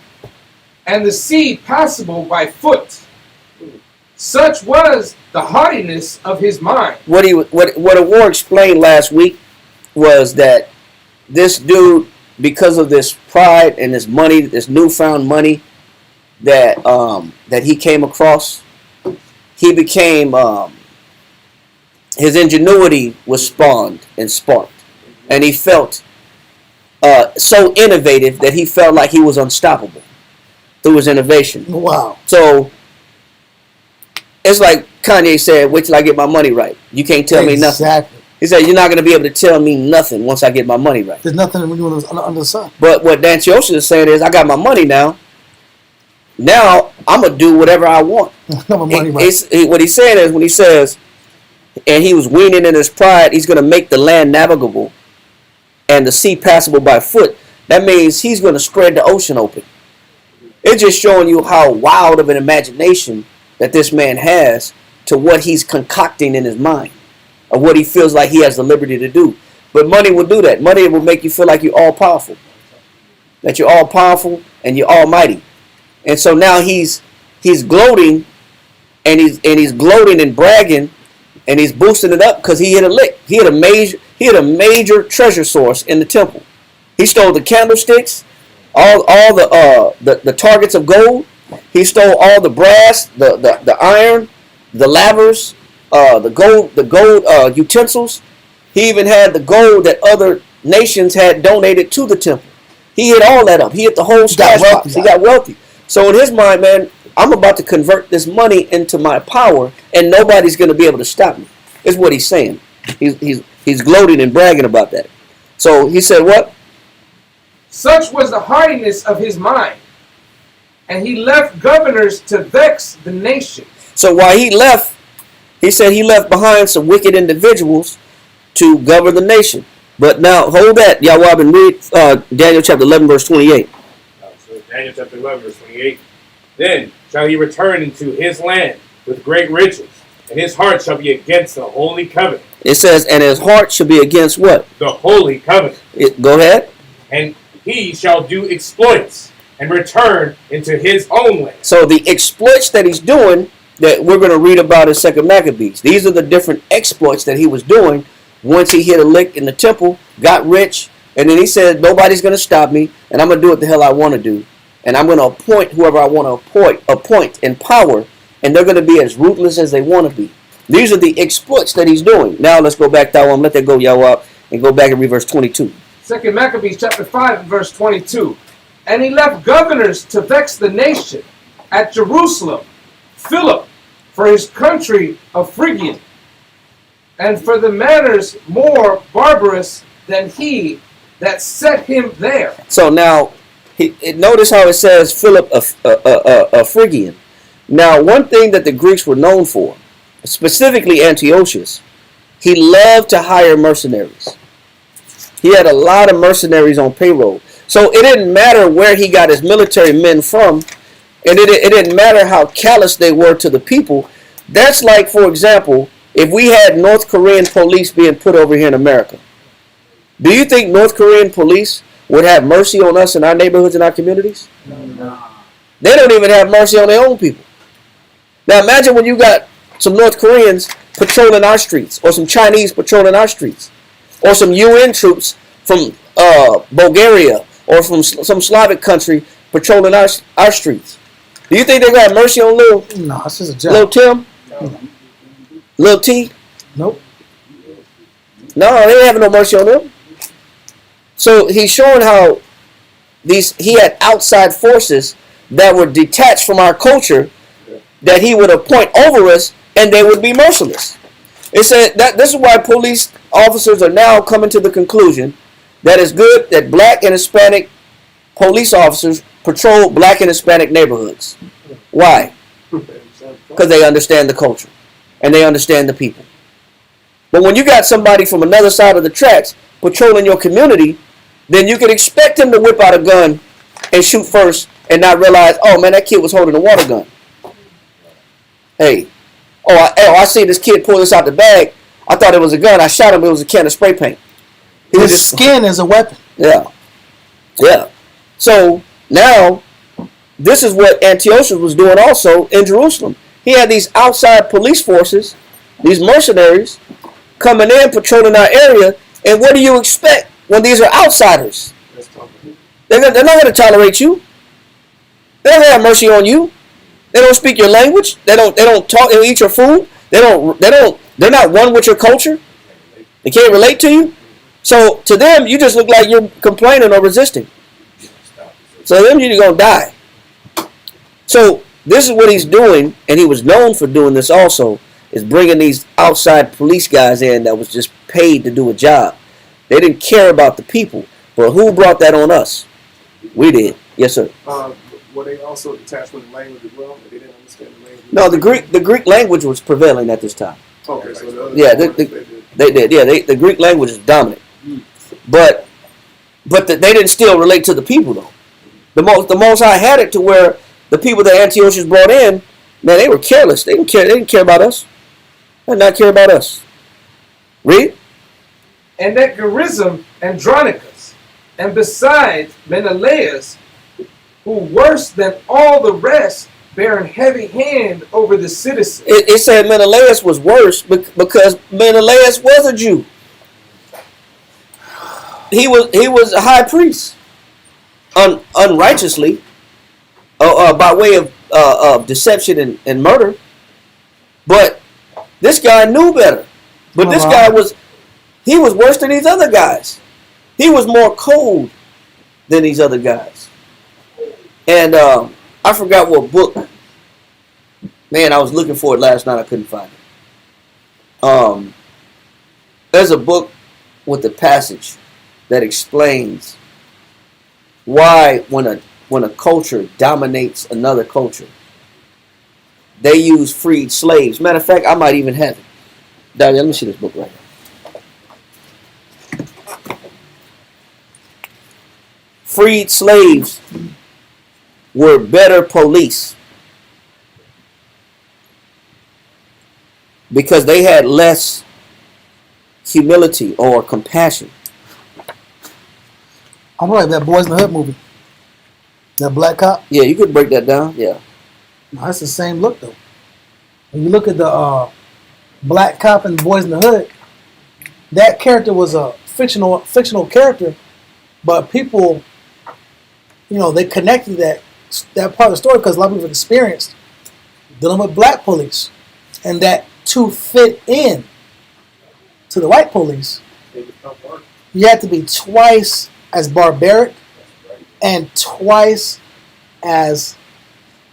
[SPEAKER 4] and the sea passable by foot. Such was the haughtiness of his mind.
[SPEAKER 1] What Awar explained last week was that this dude, because of this pride and this money, this newfound money that he came across, he became his ingenuity was spawned and sparked, and he felt so innovative that he felt like he was unstoppable through his innovation.
[SPEAKER 2] Wow.
[SPEAKER 1] So it's like Kanye said, wait till I get my money right. You can't tell me nothing.
[SPEAKER 2] Exactly.
[SPEAKER 1] He said, you're not going to be able to tell me nothing once I get my money right.
[SPEAKER 2] There's nothing when you're under the sun.
[SPEAKER 1] But what Antiochus is saying is, I got my money now. Now I'm going to do whatever I want.
[SPEAKER 2] My money right.
[SPEAKER 1] What he's saying is, when he says, and he was weaning in his pride, he's going to make the land navigable and the sea passable by foot. That means he's going to spread the ocean open. It's just showing you how wild of an imagination that this man has to what he's concocting in his mind, of what he feels like he has the liberty to do. But money will do that. Money will make you feel like you're all powerful, that you're all powerful and you're almighty. And so now he's gloating, and he's gloating and bragging, and he's boosting it up because he hit a lick. He had a major treasure source in the temple. He stole the candlesticks, all the targets of gold. He stole all the brass, the iron, the lavers, the gold utensils. He even had the gold that other nations had donated to the temple. He hit all that up. He hit the whole stash box. He got wealthy. So in his mind, man, I'm about to convert this money into my power, and nobody's going to be able to stop me. Is what he's saying. He's gloating and bragging about that. So he said what?
[SPEAKER 4] Such was the haughtiness of his mind, and he left governors to vex the nation.
[SPEAKER 1] So while he left, he said he left behind some wicked individuals to govern the nation. But now, hold that, Yahweh, and read Daniel chapter 11, verse 28.
[SPEAKER 7] So Daniel chapter 11, verse 28. Then shall he return into his land with great riches, and his heart shall be against the holy covenant.
[SPEAKER 1] It says, and his heart shall be against what?
[SPEAKER 7] The holy covenant.
[SPEAKER 1] Go ahead.
[SPEAKER 7] And he shall do exploits and return into his own land.
[SPEAKER 1] So the exploits that he's doing, that we're going to read about in 2 Maccabees. These are the different exploits that he was doing once he hit a lick in the temple, got rich, and then he said, nobody's going to stop me, and I'm going to do what the hell I want to do. And I'm going to appoint whoever I want to appoint in power, and they're going to be as ruthless as they want to be. These are the exploits that he's doing. Now let's go back, let that go, y'all, and go back and read verse 22.
[SPEAKER 4] 2 Maccabees chapter 5 and verse 22. And he left governors to vex the nation at Jerusalem, Philip, for his country of Phrygian, and for the manners more barbarous than he that set him there.
[SPEAKER 1] So now, notice how it says Philip a Phrygian. Now, one thing that the Greeks were known for, specifically Antiochus, he loved to hire mercenaries. He had a lot of mercenaries on payroll. So it didn't matter where he got his military men from, and it didn't matter how callous they were to the people. That's like, for example, if we had North Korean police being put over here in America. Do you think North Korean police would have mercy on us in our neighborhoods and our communities?
[SPEAKER 5] No.
[SPEAKER 1] They don't even have mercy on their own people. Now imagine when you got some North Koreans patrolling our streets, or some Chinese patrolling our streets, or some UN troops from Bulgaria or from some Slavic country patrolling our streets. Do you think they got mercy on
[SPEAKER 2] No, it's just a job.
[SPEAKER 1] little Tim? Little T?
[SPEAKER 2] Nope.
[SPEAKER 1] No, they ain't having no mercy on them. So he's showing how he had outside forces that were detached from our culture that he would appoint over us, and they would be merciless. It said that this is why police officers are now coming to the conclusion that it's good that black and Hispanic police officers patrol black and Hispanic neighborhoods. Why? Because they understand the culture and they understand the people. But when you got somebody from another side of the tracks patrolling your community, then you can expect him to whip out a gun and shoot first and not realize, oh man, that kid was holding a water gun. Hey, I see this kid pull this out the bag. I thought it was a gun. I shot him. It was a can of spray paint.
[SPEAKER 2] His skin is a weapon.
[SPEAKER 1] Yeah. Yeah. So now, this is what Antiochus was doing also in Jerusalem. He had these outside police forces, these mercenaries, coming in, patrolling our area. And what do you expect when these are outsiders? They're not going to tolerate you. They don't have mercy on you. They don't speak your language. They don't talk. They don't eat your food. They're not one with your culture. They can't relate to you. So to them, you just look like you're complaining or resisting. So them, you're going to die. So this is what he's doing, and he was known for doing this also, is bringing these outside police guys in that was just paid to do a job. They didn't care about the people. But who brought that on us? We did. Yes, sir.
[SPEAKER 6] Were they also attached with the language as well? They didn't understand the language?
[SPEAKER 1] No, the Greek language was prevailing at this time.
[SPEAKER 6] Okay, so the other
[SPEAKER 1] Yeah,
[SPEAKER 6] ones,
[SPEAKER 1] they did. Yeah, the Greek language is dominant. But they didn't still relate to the people though. The Most High had it to where the people that Antiochus brought in, man, they were careless. They didn't care about us. They did not care about us. Read.
[SPEAKER 4] And at Gerizim, Andronicus, and besides Menelaus, who worse than all the rest, bearing heavy hand over the citizens.
[SPEAKER 1] It said Menelaus was worse because Menelaus was a Jew. He was a high priest, unrighteously, by way of deception and murder. But this guy knew better. But this guy was worse than these other guys. He was more cold than these other guys. And I forgot what book. Man, I was looking for it last night. I couldn't find it. There's a book with a passage that explains why when a culture dominates another culture, they use freed slaves. Matter of fact, I might even have it. Daniel, let me see this book right here. Freed slaves were better police because they had less humility or compassion.
[SPEAKER 2] I'm like that Boys in the Hood movie. That black cop.
[SPEAKER 1] Yeah, you could break that down. Yeah.
[SPEAKER 2] No, that's the same look though. When you look at the black cop in Boys in the Hood, that character was a fictional character, but people, they connected that part of the story because a lot of people have experienced dealing with black police, and that to fit in to the white police, you have to be twice as barbaric and twice as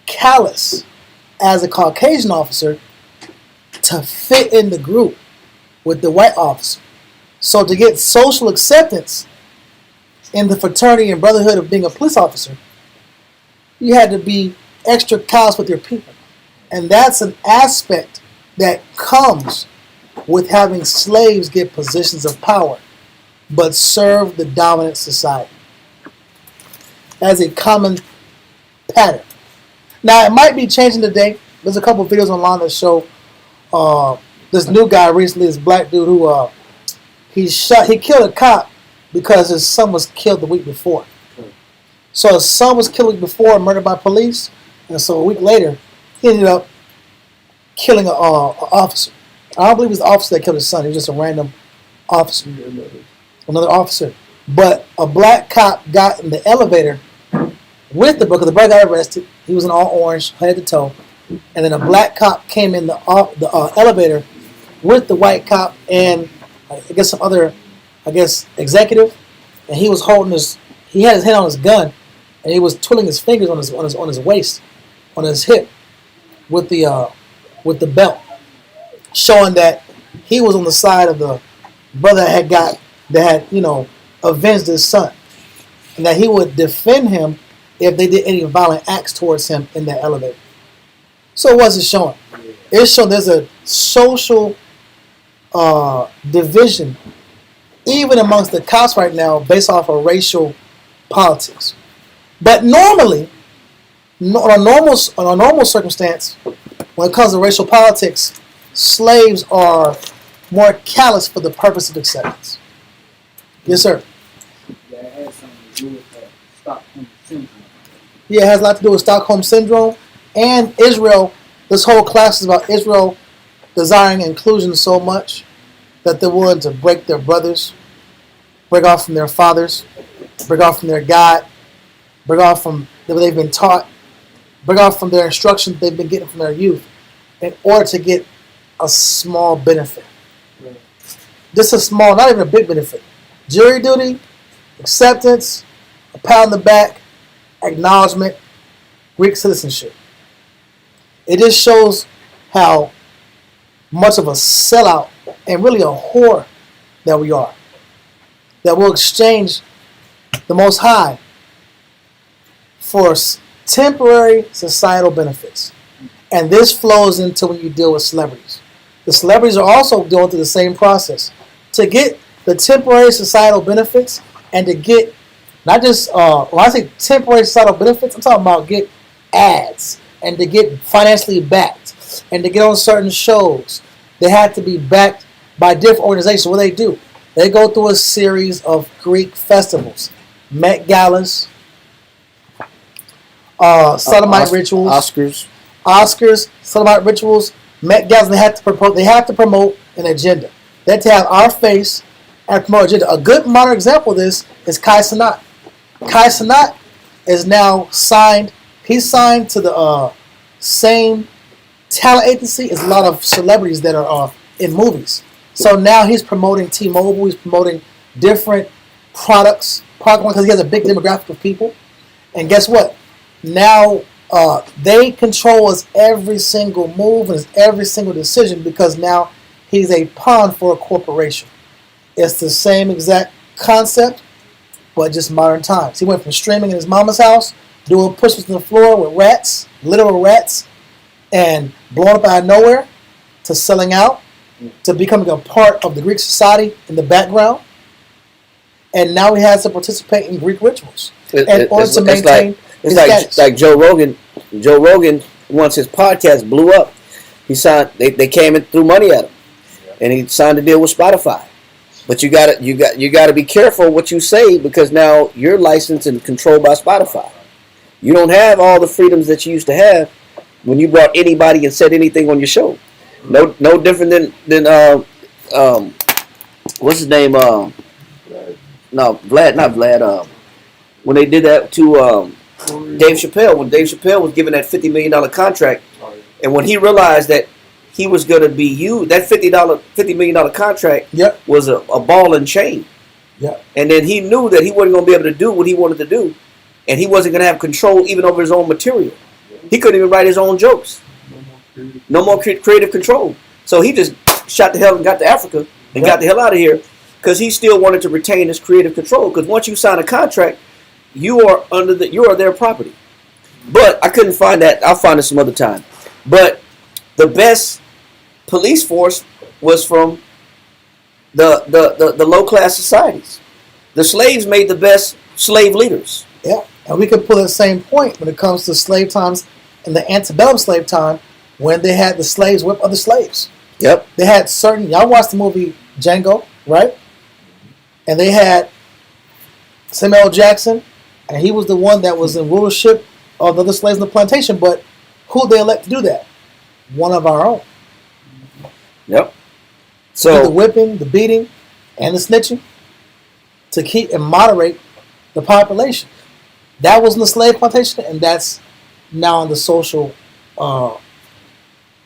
[SPEAKER 2] callous as a Caucasian officer to fit in the group with the white officer. So to get social acceptance in the fraternity and brotherhood of being a police officer, you had to be extra callous with your people. And that's an aspect that comes with having slaves get positions of power, but serve the dominant society as a common pattern. Now, it might be changing today. There's a couple of videos online that show this new guy recently, this black dude who he killed a cop because his son was killed the week before. So his son was killed the week before, murdered by police, and so a week later, he ended up killing an officer. I don't believe it was the officer that killed his son. He was just a random officer, another officer. But a black cop got in the elevator with the book, because the brother got arrested. He was in all orange, head to toe. And then a black cop came in the elevator with the white cop and I guess some other, executive. And he was he had his hand on his gun, and he was twiddling his fingers on his waist, on his hip, with the belt, showing that he was on the side of the brother that had avenged his son, and that he would defend him if they did any violent acts towards him in that elevator. So what's it showing? It's showing there's a social division even amongst the cops right now based off of racial politics. But normally, on a normal circumstance, when it comes to racial politics, slaves are more callous for the purpose of acceptance. Yes, sir.
[SPEAKER 5] Yeah, it has something to do with that Stockholm syndrome.
[SPEAKER 2] Yeah, it has a lot to do with Stockholm syndrome and Israel. This whole class is about Israel desiring inclusion so much that they're willing to break their brothers, break off from their fathers, break off from their God, break off from what they've been taught, break off from their instruction they've been getting from their youth in order to get a small benefit. Just a small, not even a big benefit. Jury duty, acceptance, a pat on the back, acknowledgement, Greek citizenship. It just shows how much of a sellout and really a whore that we are. That we'll exchange the Most High for temporary societal benefits. And this flows into when you deal with celebrities. The celebrities are also going through the same process. To get the temporary societal benefits and to get, not just, when I say temporary societal benefits, I'm talking about get ads and to get financially backed and to get on certain shows. They have to be backed by different organizations. What they do, they go through a series of Greek festivals, Met Galas, sodomite rituals, Oscars, sodomite rituals, Met Galas. They have to promote an agenda. They have to have our face and promote an agenda. A good modern example of this is Kai Cenat. Kai Cenat is now signed. He's signed to the same talent agency as a lot of celebrities that are in movies. So now he's promoting T-Mobile. He's promoting different products because he has a big demographic of people. And guess what? Now they control his every single move and his every single decision because now he's a pawn for a corporation. It's the same exact concept, but just modern times. He went from streaming in his mama's house, doing push-ups on the floor with rats, literal rats, and blowing up out of nowhere, to selling out, to becoming a part of the Greek society in the background. And now he has to participate in Greek rituals in order to maintain his status.
[SPEAKER 1] It's like Joe Rogan. Joe Rogan, once his podcast blew up, he signed. They came and threw money at him, and he signed a deal with Spotify. But you gotta be careful what you say, because now you're licensed and controlled by Spotify. You don't have all the freedoms that you used to have when you brought anybody and said anything on your show. No different than what's his name? No, Vlad, not Vlad. When they did that to Dave Chappelle, when Dave Chappelle was given that $50 million contract, and when he realized that he was going to be used, that $50 million contract was a ball and chain.
[SPEAKER 2] Yep.
[SPEAKER 1] And then he knew that he wasn't going to be able to do what he wanted to do, and he wasn't going to have control even over his own material. He couldn't even write his own jokes. No more creative control. So he just shot the hell and got to Africa and got the hell out of here, because he still wanted to retain his creative control. Because once you sign a contract, you are their property. But I couldn't find that. I'll find it some other time. But the best police force was from the low class societies. The slaves made the best slave leaders.
[SPEAKER 2] Yeah, and we could pull the same point when it comes to slave times in the antebellum slave time, when they had the slaves whip other slaves.
[SPEAKER 1] Yep.
[SPEAKER 2] They had certain. Y'all watched the movie Django, right? And they had Samuel L. Jackson, and he was the one that was in rulership of the other slaves in the plantation. But who they elect to do that? One of our own.
[SPEAKER 1] Yep.
[SPEAKER 2] So
[SPEAKER 1] So
[SPEAKER 2] the whipping, the beating, and the snitching to keep and moderate the population. That was in the slave plantation, and that's now in the social.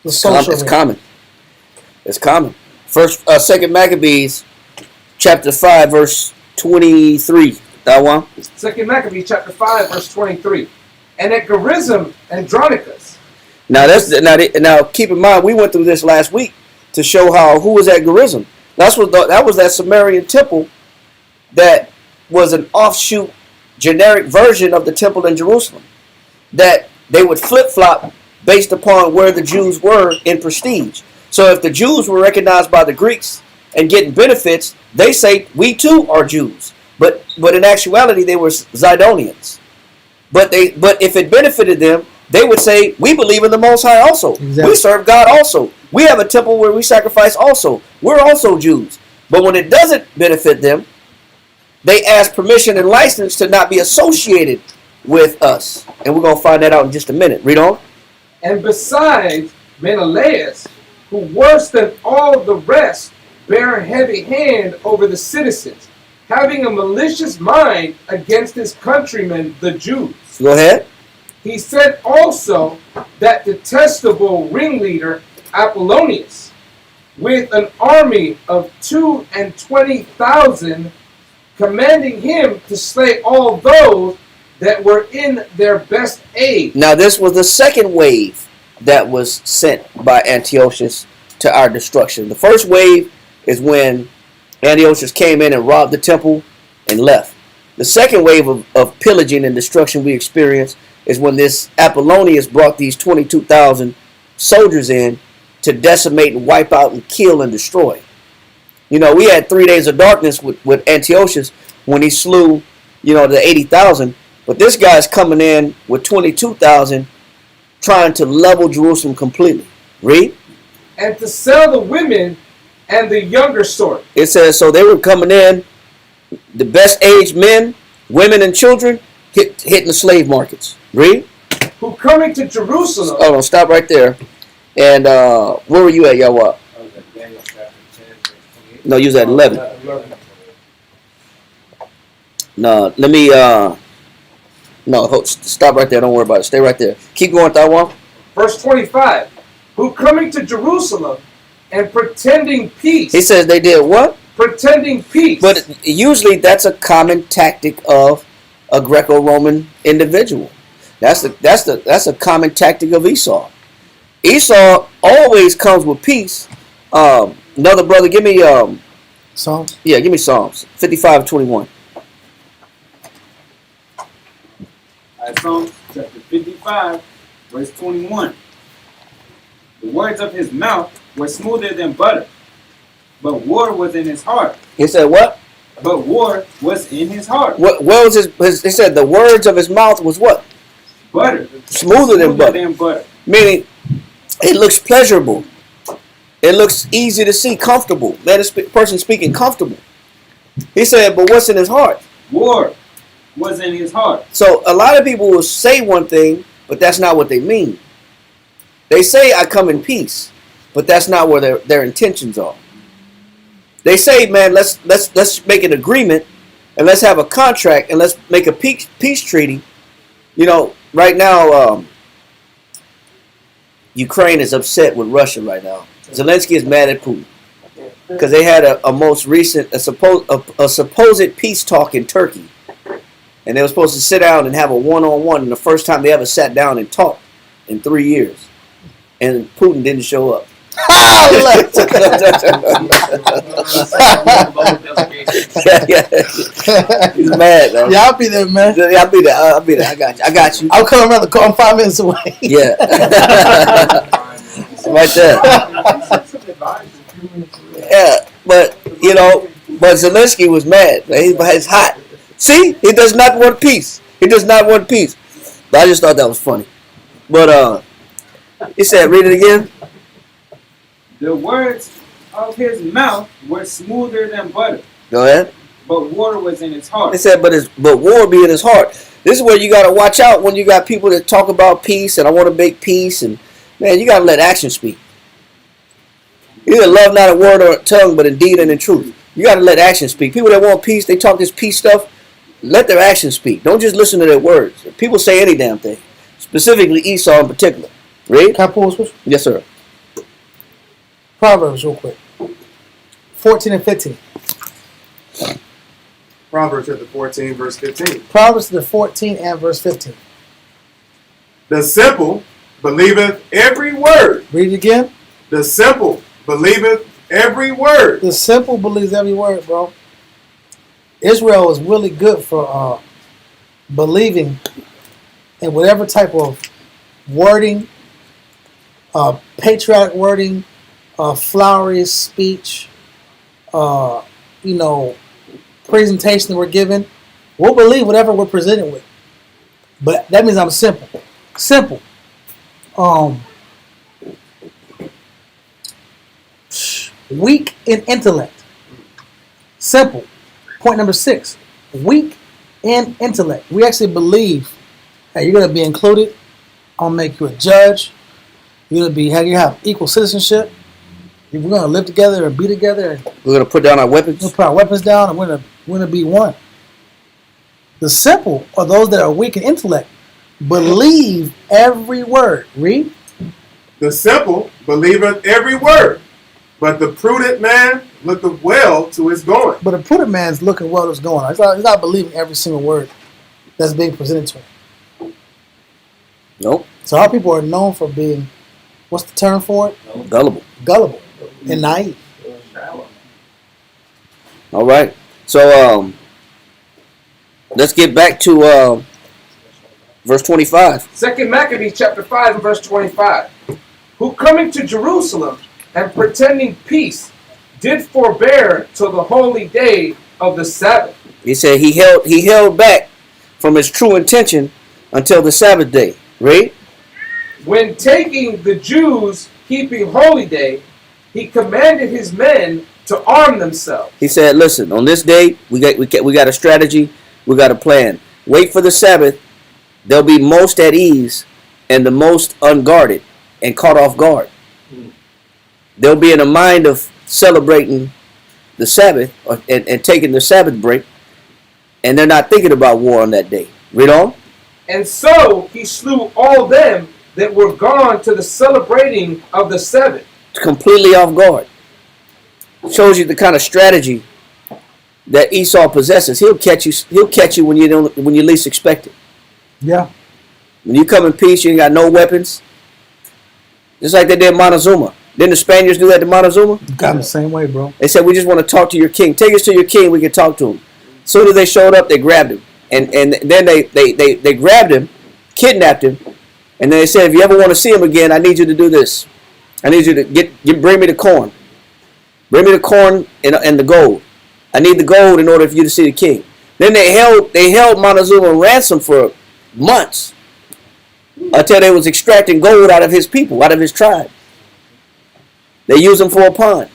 [SPEAKER 1] it's
[SPEAKER 2] arena.
[SPEAKER 1] common. It's common. Second Maccabees, chapter 5, verse 23. That one.
[SPEAKER 4] 2 Maccabees chapter 5, verse 23. And at Gerizim, Andronicus.
[SPEAKER 1] Now keep in mind, we went through this last week to show who was at Gerizim. That was that Sumerian temple that was an offshoot, generic version of the temple in Jerusalem. That they would flip-flop based upon where the Jews were in prestige. So if the Jews were recognized by the Greeks and getting benefits, they say, we too are Jews. But in actuality, they were Zidonians. But if it benefited them, they would say, we believe in the Most High also.
[SPEAKER 2] Exactly.
[SPEAKER 1] We serve God also. We have a temple where we sacrifice also. We're also Jews. But when it doesn't benefit them, they ask permission and license to not be associated with us. And we're going to find that out in just a minute. Read on.
[SPEAKER 4] And besides, Menelaus, who worse than all the rest, bare a heavy hand over the citizens, having a malicious mind against his countrymen, the Jews.
[SPEAKER 1] Go ahead.
[SPEAKER 4] He said also that detestable ringleader Apollonius, with an army of 22,000, commanding him to slay all those that were in their best age.
[SPEAKER 1] Now this was the second wave that was sent by Antiochus to our destruction. The first wave is when Antiochus came in and robbed the temple and left. The second wave of pillaging and destruction we experienced is when this Apollonius brought these 22,000 soldiers in to decimate and wipe out and kill and destroy. You know, we had 3 days of darkness with Antiochus when he slew, the 80,000. But this guy's coming in with 22,000 trying to level Jerusalem completely. Read.
[SPEAKER 4] And to sell the women and the younger sort.
[SPEAKER 1] It says, so they were coming in, the best aged men, women, and children, hitting the slave markets. Read.
[SPEAKER 4] Who coming to Jerusalem.
[SPEAKER 1] Hold on, stop right there. And where were you at, Yahweh? No, you was at 11. No, let me, stop right there. Don't worry about it. Stay right there. Keep going, Taiwan.
[SPEAKER 4] Verse 25. Who coming to Jerusalem and pretending peace.
[SPEAKER 1] He says they did what?
[SPEAKER 4] Pretending peace.
[SPEAKER 1] But usually that's a common tactic of a Greco-Roman individual. That's a common tactic of Esau. Esau always comes with peace. Another brother, give me
[SPEAKER 2] Psalms.
[SPEAKER 1] Yeah, give me Psalms 55:21.
[SPEAKER 5] Psalms chapter 55, verse 21. The words of his mouth were smoother than butter, but war was in his heart.
[SPEAKER 1] He said what?
[SPEAKER 5] But war was in his heart.
[SPEAKER 1] What was his? He said the words of his mouth was what?
[SPEAKER 5] Butter.
[SPEAKER 1] Smoother than butter. Meaning, it looks pleasurable. It looks easy to see, comfortable. That is person speaking comfortable. He said, but what's in his heart?
[SPEAKER 5] War was in his heart.
[SPEAKER 1] So a lot of people will say one thing, but that's not what they mean. They say, I come in peace, but that's not where their intentions are. They say, man, let's make an agreement and let's have a contract and let's make a peace treaty. You know, right now, Ukraine is upset with Russia right now. Zelensky is mad at Putin because they had a supposed peace talk in Turkey, and they were supposed to sit down and have a one-on-one, and the first time they ever sat down and talked in 3 years, and Putin didn't show up. He's mad, man.
[SPEAKER 2] Yeah, I'll be there, man.
[SPEAKER 1] Yeah, I'll be there. I got you.
[SPEAKER 2] I'll come around the corner 5 minutes away.
[SPEAKER 1] Yeah. Right there. Yeah, but Zelensky was mad. He's hot. See, he does not want peace. He does not want peace. But I just thought that was funny. But he said, read it again.
[SPEAKER 5] The words of his mouth were smoother than butter,
[SPEAKER 1] Go ahead.
[SPEAKER 5] but water was in his heart.
[SPEAKER 1] He said, but war be in his heart. This is where you got to watch out when you got people that talk about peace and I want to make peace, and man, you got to let action speak. You either love not a word or a tongue, but in deed and in truth. You got to let action speak. People that want peace, they talk this peace stuff. Let their actions speak. Don't just listen to their words. People say any damn thing, specifically Esau in particular. Read.
[SPEAKER 2] Can I pull a switch?
[SPEAKER 1] Yes, sir.
[SPEAKER 2] Proverbs real quick. 14 and 15.
[SPEAKER 6] Proverbs chapter 14, verse 15.
[SPEAKER 2] Proverbs chapter 14 and verse 15.
[SPEAKER 6] The simple believeth every word.
[SPEAKER 2] Read it again.
[SPEAKER 6] The simple believeth every word.
[SPEAKER 2] The simple believes every word, bro. Israel is really good for believing in whatever type of wording, patriotic wording, flowery speech, presentation we're given. We'll believe whatever we're presented with. But that means I'm simple. Simple. Weak in intellect. Simple. Point number 6. Weak in intellect. We actually believe that you're going to be included. I'll make you a judge. You're going to have equal citizenship. We're going to live together and be together. And
[SPEAKER 1] We're going to put down our weapons.
[SPEAKER 2] we'll put our weapons down and we're going to be one. The simple are those that are weak in intellect. Believe every word. Read.
[SPEAKER 6] The simple believeth every word, but the prudent man looketh well to his going.
[SPEAKER 2] But a prudent man's looking well what's going on. He's not believing every single word that's being presented to him.
[SPEAKER 1] Nope.
[SPEAKER 2] So our people are known for being, what's the term for it?
[SPEAKER 1] Gullible.
[SPEAKER 2] Gullible and naive.
[SPEAKER 1] All right. So let's get back to verse 25.
[SPEAKER 4] 2 Maccabees chapter 5 and verse 25. Who coming to Jerusalem and pretending peace did forbear till the holy day of the Sabbath.
[SPEAKER 1] He said he held back from his true intention until the Sabbath day. Read.
[SPEAKER 4] When taking the Jews keeping holy day, he commanded his men to arm themselves.
[SPEAKER 1] He said, listen, on this day, we got a strategy, we got a plan. Wait for the Sabbath. They'll be most at ease and the most unguarded and caught off guard. They'll be in a mind of celebrating the Sabbath and taking the Sabbath break, and they're not thinking about war on that day. Read on.
[SPEAKER 4] And so he slew all them that were gone to the celebrating of the Sabbath.
[SPEAKER 1] Completely off guard. Shows you the kind of strategy that Esau possesses. He'll catch you when you least expect it.
[SPEAKER 2] Yeah.
[SPEAKER 1] When you come in peace, you ain't got no weapons. Just like they did Montezuma. Didn't the Spaniards do that to Montezuma?
[SPEAKER 2] Got him the same way, bro.
[SPEAKER 1] They said, we just want to talk to your king. Take us to your king, we can talk to him. As soon as they showed up, they grabbed him. And then they grabbed him, kidnapped him, and then they said, if you ever want to see him again, I need you to do this. I need you to bring me the corn. Bring me the corn and the gold. I need the gold in order for you to see the king. Then they held Montezuma ransom for months until they was extracting gold out of his people, out of his tribe. They used him for a pawn.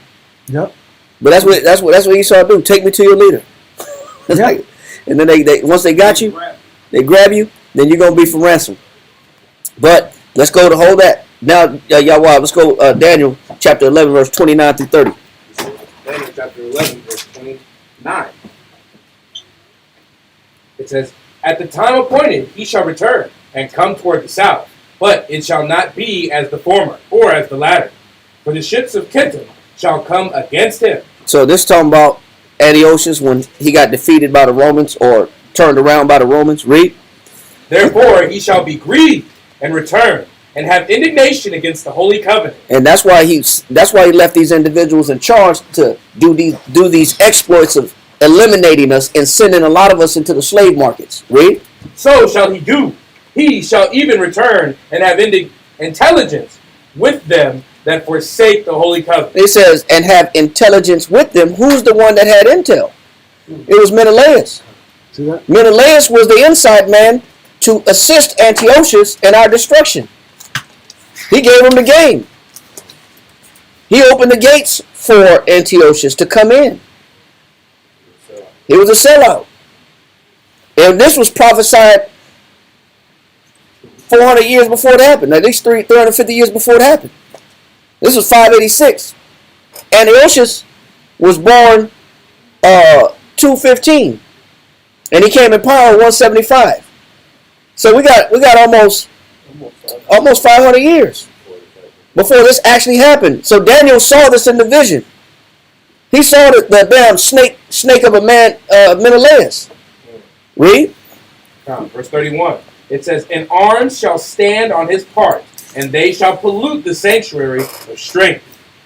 [SPEAKER 2] Yep.
[SPEAKER 1] But that's what Esau do. Take me to your leader. It's
[SPEAKER 2] Yeah.
[SPEAKER 1] like, and then they once they got you, they grab you, then you're gonna be for ransom. But let's go to hold that. Now, Yahweh, let's go Daniel chapter 11, verse 29 through 30.
[SPEAKER 7] Daniel chapter 11, verse 29. It says, "At the time appointed he shall return, and come toward the south. But it shall not be as the former, or as the latter. For the ships of Kittim shall come against him."
[SPEAKER 1] So this talking about Antiochus when he got defeated by the Romans or turned around by the Romans. Read.
[SPEAKER 7] "Therefore he shall be grieved, and return, and have indignation against the holy covenant."
[SPEAKER 1] And that's why he left these individuals in charge to do these exploits of eliminating us and sending a lot of us into the slave markets. Read.
[SPEAKER 7] "So shall he do. He shall even return, and have intelligence with them that forsake the holy covenant."
[SPEAKER 1] It says, and have intelligence with them. Who's the one that had intel? It was Menelaus.
[SPEAKER 2] See that?
[SPEAKER 1] Menelaus was the inside man to assist Antiochus in our destruction. He gave him the game. He opened the gates for Antiochus to come in. He was a sellout. And this was prophesied 400 years before it happened. At least 350 years before it happened. This was 586. Antiochus was born 215. And he came in power 175. So we got almost 500 years before this actually happened. So Daniel saw this in the vision. He saw the damn snake of a man, Menelaus. Read.
[SPEAKER 7] Verse 31. It says, "And arms shall stand on his part, and they shall pollute the sanctuary of strength,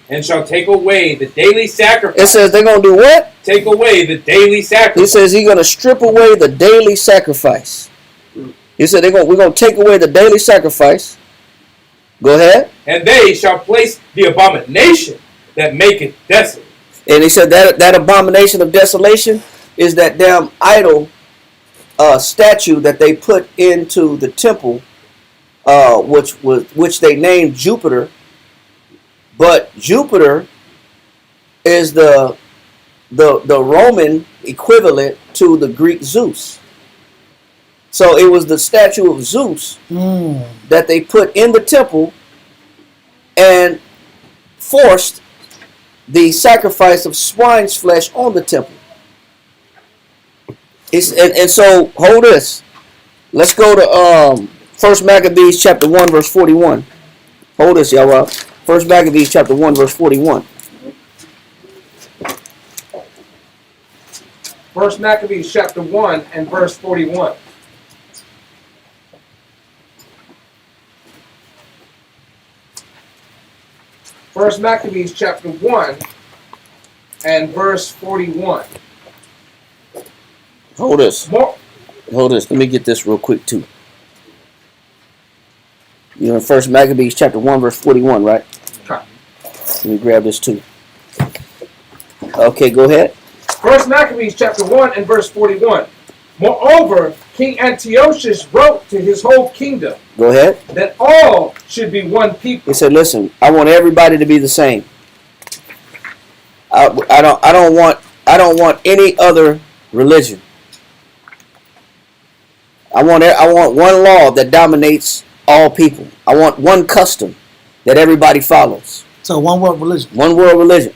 [SPEAKER 7] and shall take away the daily sacrifice."
[SPEAKER 1] It says they're going to do what?
[SPEAKER 7] Take away the daily
[SPEAKER 1] He
[SPEAKER 7] sacrifice.
[SPEAKER 1] says he's going to strip away the daily sacrifice. He said we're going to take away the daily sacrifice. Go ahead.
[SPEAKER 7] "And they shall place the abomination that maketh desolate."
[SPEAKER 1] And he said that abomination of desolation is that damn idol statue that they put into the temple, which they named Jupiter. But Jupiter is the Roman equivalent to the Greek Zeus. So it was the statue of Zeus that they put in the temple and forced the sacrifice of swine's flesh on the temple. And so, hold this. Let's go to 1 Maccabees chapter 1, verse 41. Hold this, y'all. 1 Maccabees chapter 1, verse 41.
[SPEAKER 4] 1 Maccabees chapter 1 and verse 41. First Maccabees chapter 1 and verse 41.
[SPEAKER 1] Hold this.
[SPEAKER 4] More,
[SPEAKER 1] Hold this. Let me get this real quick, too. You're in 1 Maccabees chapter 1, verse 41, right?
[SPEAKER 4] Okay.
[SPEAKER 1] Let me grab this, too. Okay, go ahead.
[SPEAKER 4] First Maccabees chapter 1 and verse 41. Moreover, King Antiochus wrote to his whole kingdom
[SPEAKER 1] Go ahead.
[SPEAKER 4] that all should be one people.
[SPEAKER 1] He said, listen, I want everybody to be the same. I don't want any other religion. I want one law that dominates all people. I want one custom that everybody follows.
[SPEAKER 2] So one world religion.
[SPEAKER 1] One world religion.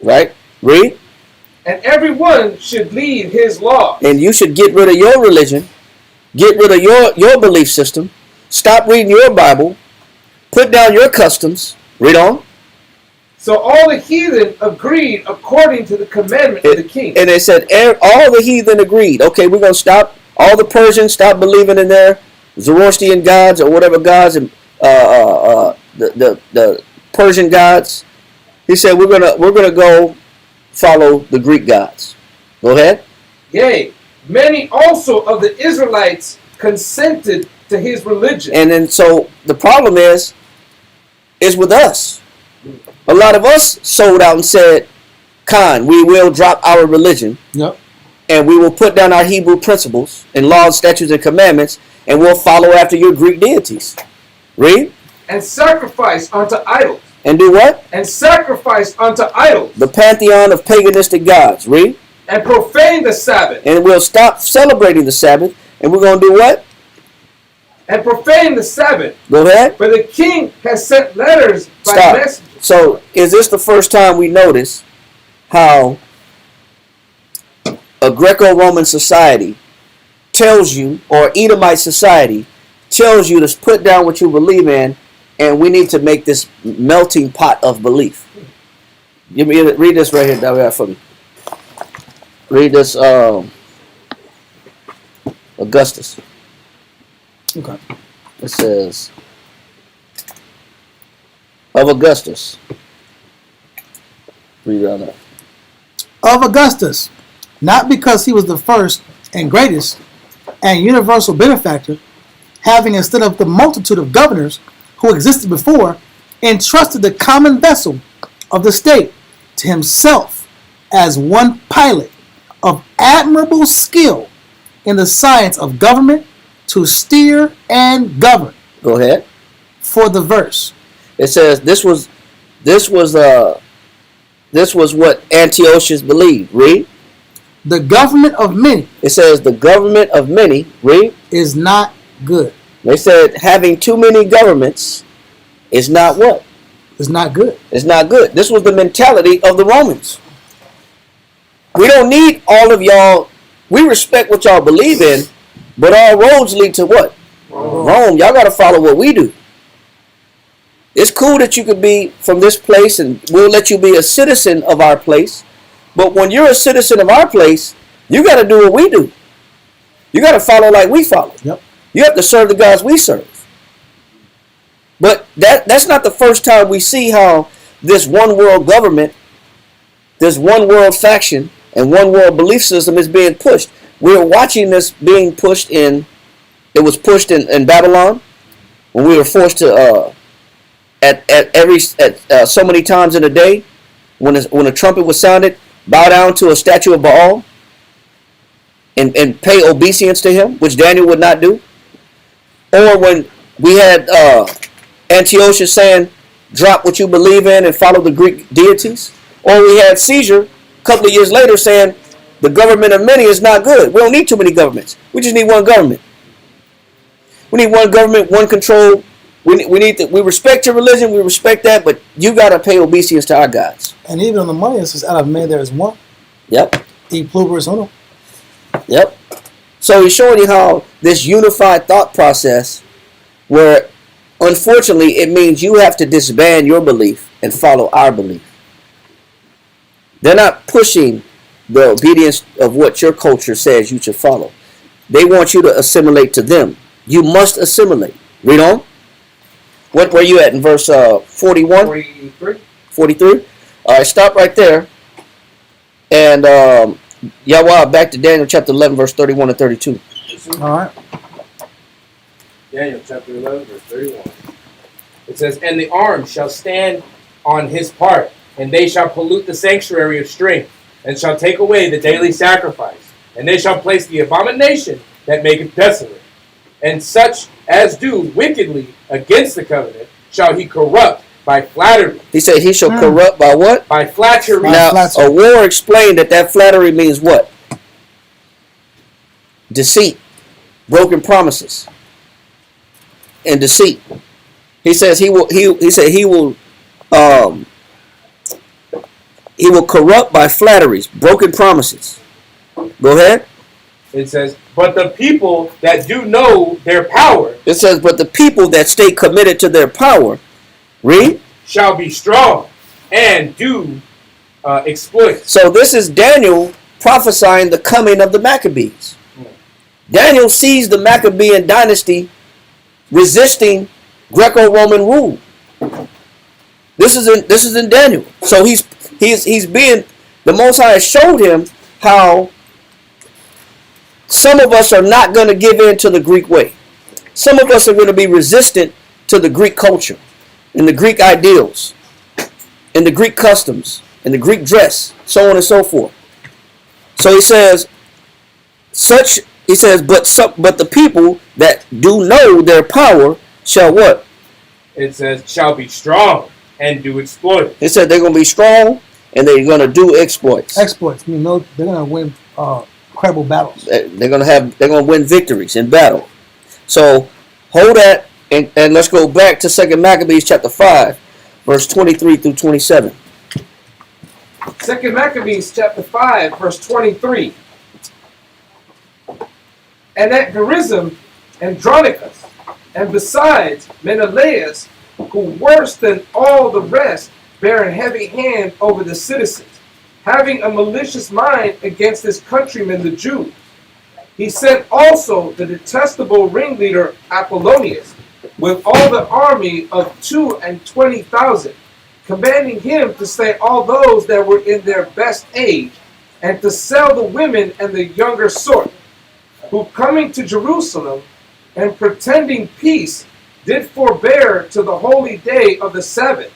[SPEAKER 1] Right? Read.
[SPEAKER 4] And everyone should lead his law.
[SPEAKER 1] And you should get rid of your religion. Get rid of your belief system. Stop reading your Bible. Put down your customs. Read on.
[SPEAKER 4] So all the heathen agreed according to the commandment of the king.
[SPEAKER 1] And they said all the heathen agreed. Okay, we're going to stop. All the Persians stop believing in their Zoroastrian gods or whatever gods, and the Persian gods. He said we're gonna go follow the Greek gods. Go ahead.
[SPEAKER 4] Yea, many also of the Israelites consented to his religion.
[SPEAKER 1] And then so the problem is with us. A lot of us sold out and said, Khan, we will drop our religion.
[SPEAKER 2] Yep.
[SPEAKER 1] And we will put down our Hebrew principles and laws, statutes, and commandments, and we'll follow after your Greek deities. Read.
[SPEAKER 4] And sacrifice unto idols.
[SPEAKER 1] And do what?
[SPEAKER 4] And sacrifice unto idols.
[SPEAKER 1] The pantheon of paganistic gods. Read.
[SPEAKER 4] And profane the Sabbath.
[SPEAKER 1] And we'll stop celebrating the Sabbath. And we're going to do what?
[SPEAKER 4] And profane the Sabbath.
[SPEAKER 1] Go ahead.
[SPEAKER 4] For the king has sent letters by
[SPEAKER 1] Stop.
[SPEAKER 4] messengers.
[SPEAKER 1] So, is this the first time we notice how a Greco-Roman society tells you, or Edomite society tells you to put down what you believe in, and we need to make this melting pot of belief? Read this right here, down for me. Read this, Augustus.
[SPEAKER 2] Okay.
[SPEAKER 1] It says, of Augustus. Read it on that.
[SPEAKER 2] Of Augustus, not because he was the first and greatest and universal benefactor, having instead of the multitude of governors who existed before, entrusted the common vessel of the state to himself as one pilot of admirable skill in the science of government to steer and govern.
[SPEAKER 1] Go ahead.
[SPEAKER 2] For the verse.
[SPEAKER 1] It says this was what Antiochus believed. Read.
[SPEAKER 2] The government of many.
[SPEAKER 1] It says the government of many. Read.
[SPEAKER 2] Is not good.
[SPEAKER 1] They said having too many governments is not what?
[SPEAKER 2] Is not good.
[SPEAKER 1] It's not good. This was the mentality of the Romans. We don't need all of y'all. We respect what y'all believe in, but all roads lead to what? Rome. Y'all got to follow what we do. It's cool that you could be from this place and we'll let you be a citizen of our place. But when you're a citizen of our place, you got to do what we do. You got to follow like we follow.
[SPEAKER 2] Yep.
[SPEAKER 1] You have to serve the gods we serve. But that's not the first time we see how this one world government, this one world faction, and one world belief system is being pushed. We're watching this being pushed it was pushed in Babylon when we were forced to so many times in a day when a trumpet was sounded, bow down to a statue of Baal and pay obeisance to him, which Daniel would not do. Or when we had Antiochus saying, drop what you believe in and follow the Greek deities. Or we had Caesar a couple of years later saying, the government of many is not good. We don't need too many governments. We just need one government. We need one government, one control. We respect your religion, we respect that, but you got to pay obeisance to our gods.
[SPEAKER 2] And even on the money, it says, out of many there is one.
[SPEAKER 1] Yep.
[SPEAKER 2] E pluribus unum.
[SPEAKER 1] Yep. So he's showing you how this unified thought process, where unfortunately it means you have to disband your belief and follow our belief. They're not pushing the obedience of what your culture says you should follow. They want you to assimilate to them. You must assimilate. Read on. What were you at in verse 41?
[SPEAKER 4] 43.
[SPEAKER 1] 43? All right, stop right there. And back to Daniel chapter 11, verse 31 and 32.
[SPEAKER 2] All right.
[SPEAKER 7] Daniel chapter 11, verse 31. It says, and the arm shall stand on his part, and they shall pollute the sanctuary of strength, and shall take away the daily sacrifice, and they shall place the abomination that maketh desolate. And such as do wickedly against the covenant shall he corrupt by flattery.
[SPEAKER 1] He said he shall corrupt by what?
[SPEAKER 7] By flattery.
[SPEAKER 1] Now, a war explained that flattery means what? Deceit, broken promises, and deceit. He says he will corrupt by flatteries, broken promises. Go ahead.
[SPEAKER 7] It says, but the people that do know their power.
[SPEAKER 1] It says, but the people that stay committed to their power, read,
[SPEAKER 7] shall be strong and do exploit.
[SPEAKER 1] So this is Daniel prophesying the coming of the Maccabees. Daniel sees the Maccabean dynasty resisting Greco-Roman rule. This is in Daniel. So he's being, the Most High showed him how some of us are not going to give in to the Greek way. Some of us are going to be resistant to the Greek culture and the Greek ideals and the Greek customs and the Greek dress, so on and so forth. So he says, but the people that do know their power shall what?
[SPEAKER 7] It says, shall be strong and do exploits.
[SPEAKER 1] He said they're going to be strong and they're going to do exploits.
[SPEAKER 2] Exploits. You know, they're going to win incredible battles.
[SPEAKER 1] They're going to win victories in battle. So hold that and let's go back to 2 Maccabees chapter 5, verse 23 through 27.
[SPEAKER 4] 2 Maccabees chapter 5, verse 23. And at Gerizim, Andronicus, and besides Menelaus, who worse than all the rest bear a heavy hand over the citizens, having a malicious mind against his countrymen the Jews. He sent also the detestable ringleader Apollonius, with all the army of 22,000, commanding him to slay all those that were in their best age, and to sell the women and the younger sort, who coming to Jerusalem, and pretending peace, did forbear to the holy day of the Sabbath,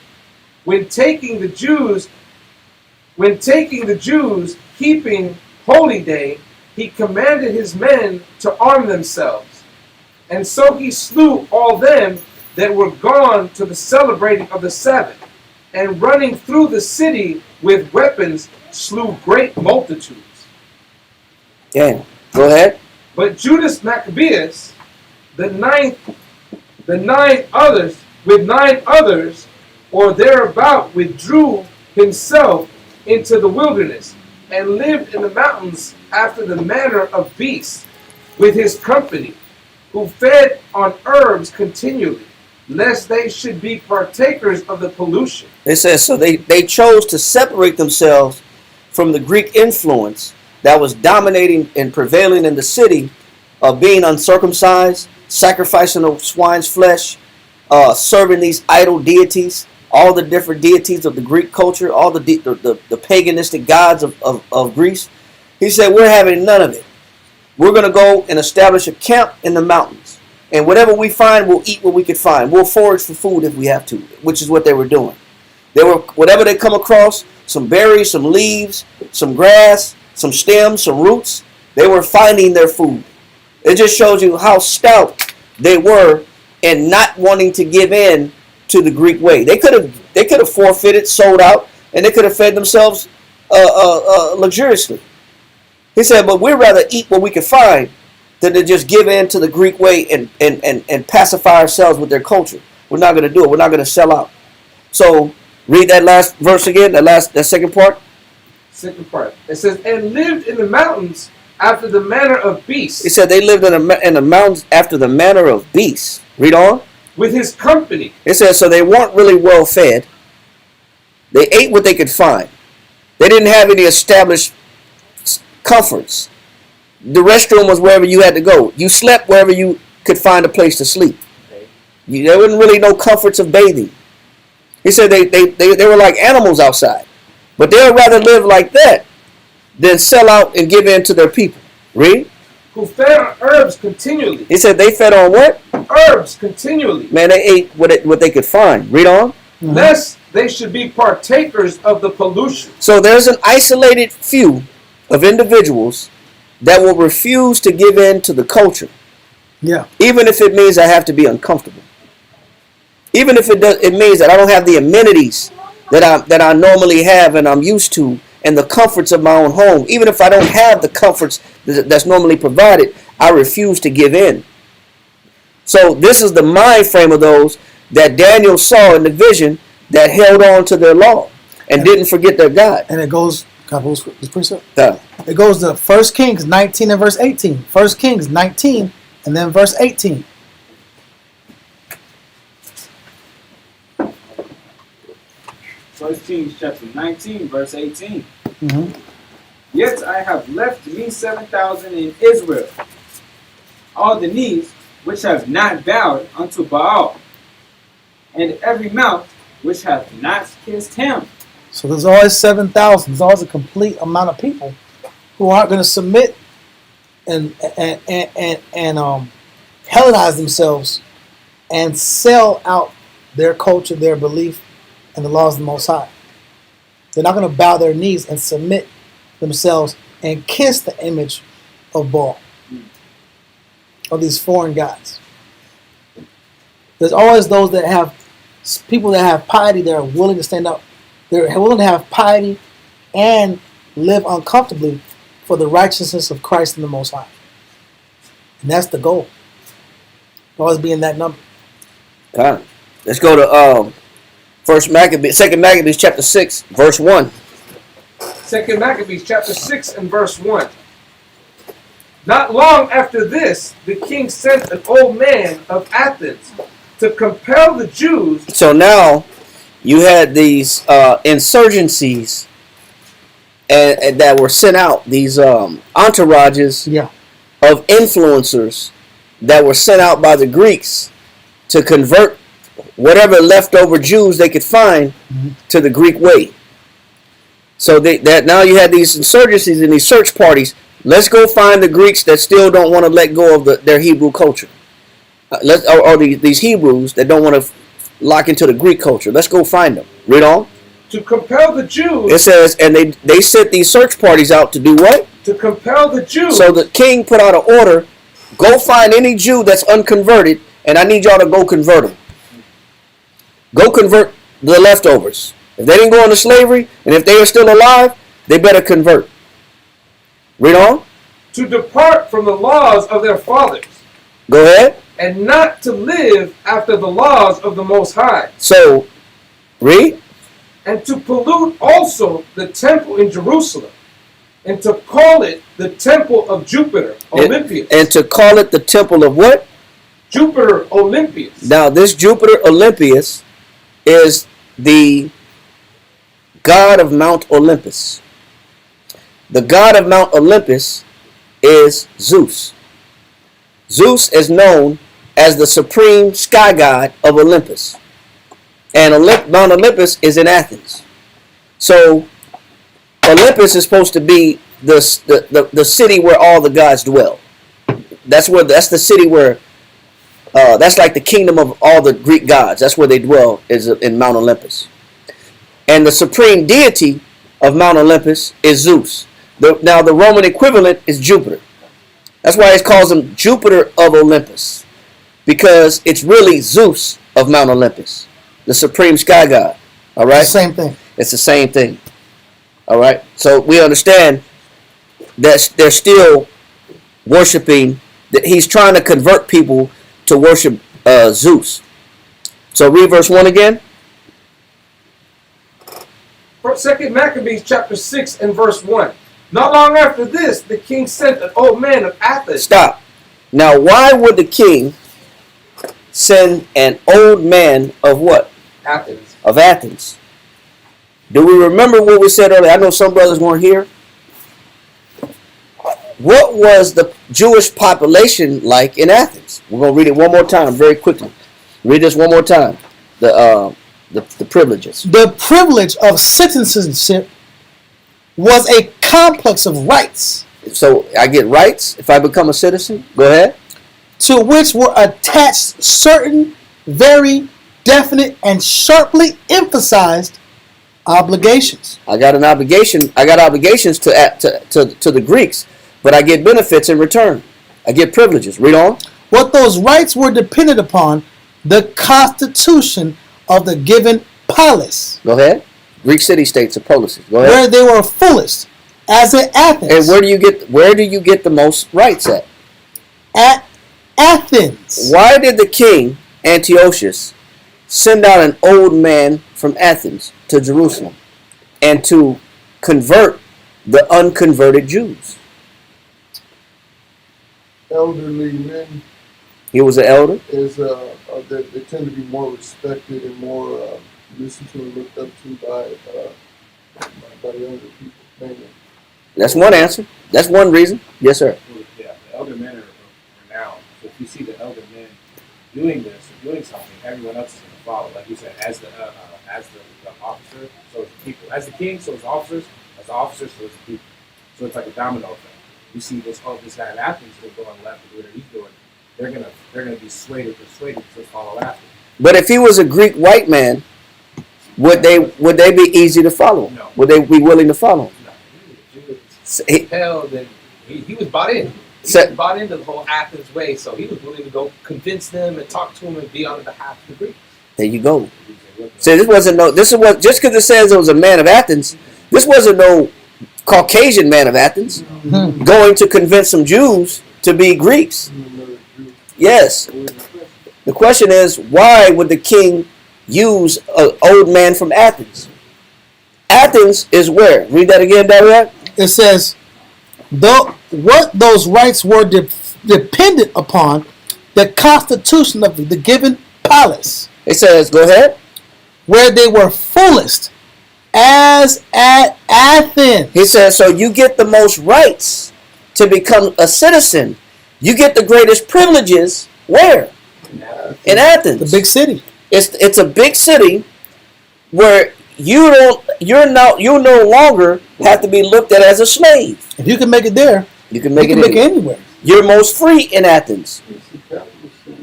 [SPEAKER 4] when taking the Jews, keeping holy day, he commanded his men to arm themselves. And so he slew all them that were gone to the celebrating of the Sabbath, and running through the city with weapons, slew great multitudes.
[SPEAKER 1] Yeah, go ahead.
[SPEAKER 4] But Judas Maccabeus, with nine others, or thereabout, withdrew himself into the wilderness, and lived in the mountains after the manner of beasts, with his company, who fed on herbs continually, lest they should be partakers of the pollution.
[SPEAKER 1] It says, so they chose to separate themselves from the Greek influence that was dominating and prevailing in the city of being uncircumcised, sacrificing of swine's flesh, serving these idol deities, all the different deities of the Greek culture, all the paganistic gods of Greece. He said, we're having none of it. We're going to go and establish a camp in the mountains. And whatever we find, we'll eat what we could find. We'll forage for food if we have to, which is what they were doing. They were, whatever they come across, some berries, some leaves, some grass, some stems, some roots, they were finding their food. It just shows you how stout they were in not wanting to give in to the Greek way. They could have forfeited, sold out, and they could have fed themselves luxuriously. He said, but we'd rather eat what we can find than to just give in to the Greek way and pacify ourselves with their culture. We're not going to do it. We're not going to sell out. So read that last verse again, that second part.
[SPEAKER 4] Second part. It says, and lived in the mountains after the manner of beasts.
[SPEAKER 1] It said they lived in the mountains after the manner of beasts. Read on.
[SPEAKER 4] With his company.
[SPEAKER 1] It says, so they weren't really well fed. They ate what they could find. They didn't have any established comforts. The restroom was wherever you had to go. You slept wherever you could find a place to sleep. There wasn't really no comforts of bathing. He said they were like animals outside. But they would rather live like that than sell out and give in to their people. Read.
[SPEAKER 4] Who fed on herbs continually.
[SPEAKER 1] He said they fed on what?
[SPEAKER 4] Herbs continually.
[SPEAKER 1] Man, they ate what they could find. Read on.
[SPEAKER 2] Mm-hmm.
[SPEAKER 4] Lest they should be partakers of the pollution.
[SPEAKER 1] So there's an isolated few of individuals that will refuse to give in to the culture.
[SPEAKER 2] Yeah.
[SPEAKER 1] Even if it means I have to be uncomfortable. Even if it means that I don't have the amenities that I normally have and I'm used to, and the comforts of my own home. Even if I don't have the comforts that's normally provided, I refuse to give in. So this is the mind frame of those that Daniel saw in the vision that held on to their law and didn't forget their God.
[SPEAKER 2] And it goes, God, what was this precept?
[SPEAKER 1] Yeah.
[SPEAKER 2] It goes to 1 Kings 19 and verse 18. 1 Kings 19 and then verse 18.
[SPEAKER 5] First Kings chapter 19, verse 18.
[SPEAKER 2] Mm-hmm.
[SPEAKER 5] Yet I have left me 7,000 in Israel, all the knees which have not bowed unto Baal, and every mouth which hath not kissed him.
[SPEAKER 2] So there's always 7,000. There's always a complete amount of people who aren't going to submit and Hellenize themselves and sell out their culture, their belief, and the laws of the Most High. They're not going to bow their knees and submit themselves and kiss the image of Baal, of these foreign gods. There's always those that have people that have piety, that are willing to stand up, they're willing to have piety and live uncomfortably for the righteousness of Christ and the Most High. And that's the goal. Always be in that number.
[SPEAKER 1] Okay. Let's go to Second Maccabees chapter 6, verse 1.
[SPEAKER 4] 2 Maccabees chapter 6 and verse 1. Not long after this, the king sent an old man of Athens to compel the Jews.
[SPEAKER 1] So now you had these insurgencies and that were sent out, these entourages of influencers that were sent out by the Greeks to convert whatever leftover Jews they could find to the Greek way. So that now you had these insurgencies and these search parties. Let's go find the Greeks that still don't want to let go of their Hebrew culture. These Hebrews that don't want to lock into the Greek culture. Let's go find them. Read on.
[SPEAKER 4] To compel the Jews.
[SPEAKER 1] It says, and they sent these search parties out to do what?
[SPEAKER 4] To compel the Jews.
[SPEAKER 1] So the king put out an order, go find any Jew that's unconverted, and I need y'all to go convert them. Go convert the leftovers. If they didn't go into slavery, and if they are still alive, they better convert. Read on.
[SPEAKER 4] To depart from the laws of their fathers.
[SPEAKER 1] Go ahead.
[SPEAKER 4] And not to live after the laws of the Most High.
[SPEAKER 1] So, read.
[SPEAKER 4] And to pollute also the temple in Jerusalem. And to call it the temple of Jupiter, Olympius.
[SPEAKER 1] And to call it the temple of what?
[SPEAKER 4] Jupiter, Olympius.
[SPEAKER 1] Now, this Jupiter, Olympius, is the god of Mount Olympus. The god of Mount Olympus is Zeus. Zeus is known as the supreme sky god of Olympus. And Mount Olympus is in Athens. So Olympus is supposed to be the city where all the gods dwell. That's the city where that's like the kingdom of all the Greek gods. That's where they dwell, is in Mount Olympus. And the supreme deity of Mount Olympus is Zeus. Now the Roman equivalent is Jupiter. That's why it calls him Jupiter of Olympus. Because it's really Zeus of Mount Olympus. The supreme sky god. All right?
[SPEAKER 2] It's the same thing.
[SPEAKER 1] It's the same thing. All right? So we understand that they're still worshiping, that he's trying to convert people to worship Zeus. So read verse 1 again.
[SPEAKER 4] 2 Maccabees chapter 6 and verse 1. Not long after this, the king sent an old man of Athens.
[SPEAKER 1] Stop. Now, why would the king send an old man of what?
[SPEAKER 4] Athens.
[SPEAKER 1] Of Athens. Do we remember what we said earlier? I know some brothers weren't here. What was the Jewish population like in Athens? We're going to read it one more time very quickly. Read this one more time. The privileges.
[SPEAKER 2] The privilege of citizenship was a complex of rights.
[SPEAKER 1] So I get rights if I become a citizen? Go ahead.
[SPEAKER 2] To which were attached certain very definite and sharply emphasized obligations.
[SPEAKER 1] I got an obligation. I got obligations to the Greeks, but I get benefits in return. I get privileges. Read on.
[SPEAKER 2] What those rights were dependent upon the constitution of the given polis.
[SPEAKER 1] Go ahead. Greek city-states or policies. Go ahead.
[SPEAKER 2] Where they were fullest, as in Athens.
[SPEAKER 1] And where do you get the most rights at?
[SPEAKER 2] At Athens.
[SPEAKER 1] Why did the king Antiochus send out an old man from Athens to Jerusalem and to convert the unconverted Jews?
[SPEAKER 8] Elderly men.
[SPEAKER 1] He was an elder.
[SPEAKER 8] They tend to be more respected and more listened to and looked up to by younger people mainly.
[SPEAKER 1] That's one answer. That's one reason. Yes, sir.
[SPEAKER 7] Yeah, the elder men are renowned. So if you see the elder men doing this or doing something, everyone else is going to follow. Like you said, as the officer, so is the people. As the king, so is the officers. As the officers, so is the people. So it's like a domino effect. You see this guy in Athens will go on the left and do whatever he's doing. They're gonna be swayed or persuaded to follow after.
[SPEAKER 1] But if he was a Greek white man, would they be easy to follow?
[SPEAKER 7] No.
[SPEAKER 1] Would they be willing to follow?
[SPEAKER 7] No, he was compelled, and he was bought in. He was bought into the whole Athens way, so he was willing to go convince them and talk to them and be on behalf of the Greeks.
[SPEAKER 1] There you go. See, this wasn't no. This is what just because it says it was a man of Athens. This wasn't no Caucasian man of Athens going to convince some Jews to be Greeks. Yes. The question is, why would the king use an old man from Athens? Athens is where? Read that again, Darius.
[SPEAKER 2] It says, though what those rights were dependent upon the constitution of the given palace.
[SPEAKER 1] It says, go ahead.
[SPEAKER 2] Where they were fullest, as at Athens.
[SPEAKER 1] He says, so you get the most rights to become a citizen. You get the greatest privileges. Where? In Athens.
[SPEAKER 2] The big city.
[SPEAKER 1] It's a big city where you no longer have to be looked at as a slave.
[SPEAKER 2] If you can make it there,
[SPEAKER 1] you can make
[SPEAKER 2] it anywhere.
[SPEAKER 1] You're most free in Athens.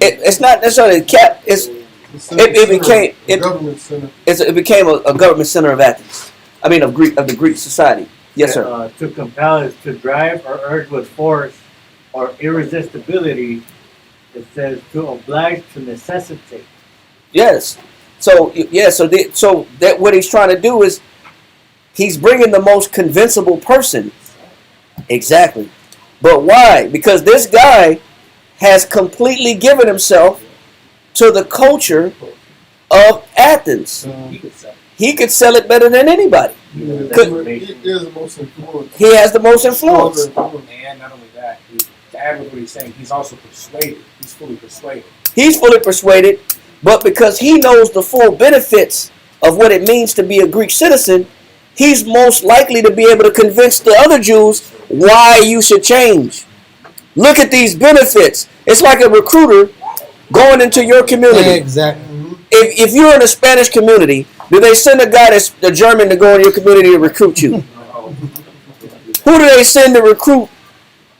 [SPEAKER 1] It's not necessarily cap. It became a government center of Athens. I mean of the Greek society. Yes, sir.
[SPEAKER 9] To compel is to drive or urge with force or irresistibility. It says to oblige, to necessitate.
[SPEAKER 1] Yes. So that what he's trying to do is he's bringing the most convincible person. Exactly. But why? Because this guy has completely given himself to the culture of Athens. He could sell it better than anybody.
[SPEAKER 8] He is the most influential.
[SPEAKER 1] He has the most influence.
[SPEAKER 7] And not only that, to add with what he's saying, he's also persuaded. He's fully persuaded.
[SPEAKER 1] He's fully persuaded, but because he knows the full benefits of what it means to be a Greek citizen, he's most likely to be able to convince the other Jews why you should change. Look at these benefits. It's like a recruiter going into your community.
[SPEAKER 2] Exactly.
[SPEAKER 1] If you're in a Spanish community, do they send a guy that's a German to go in your community to recruit you? Who do they send to recruit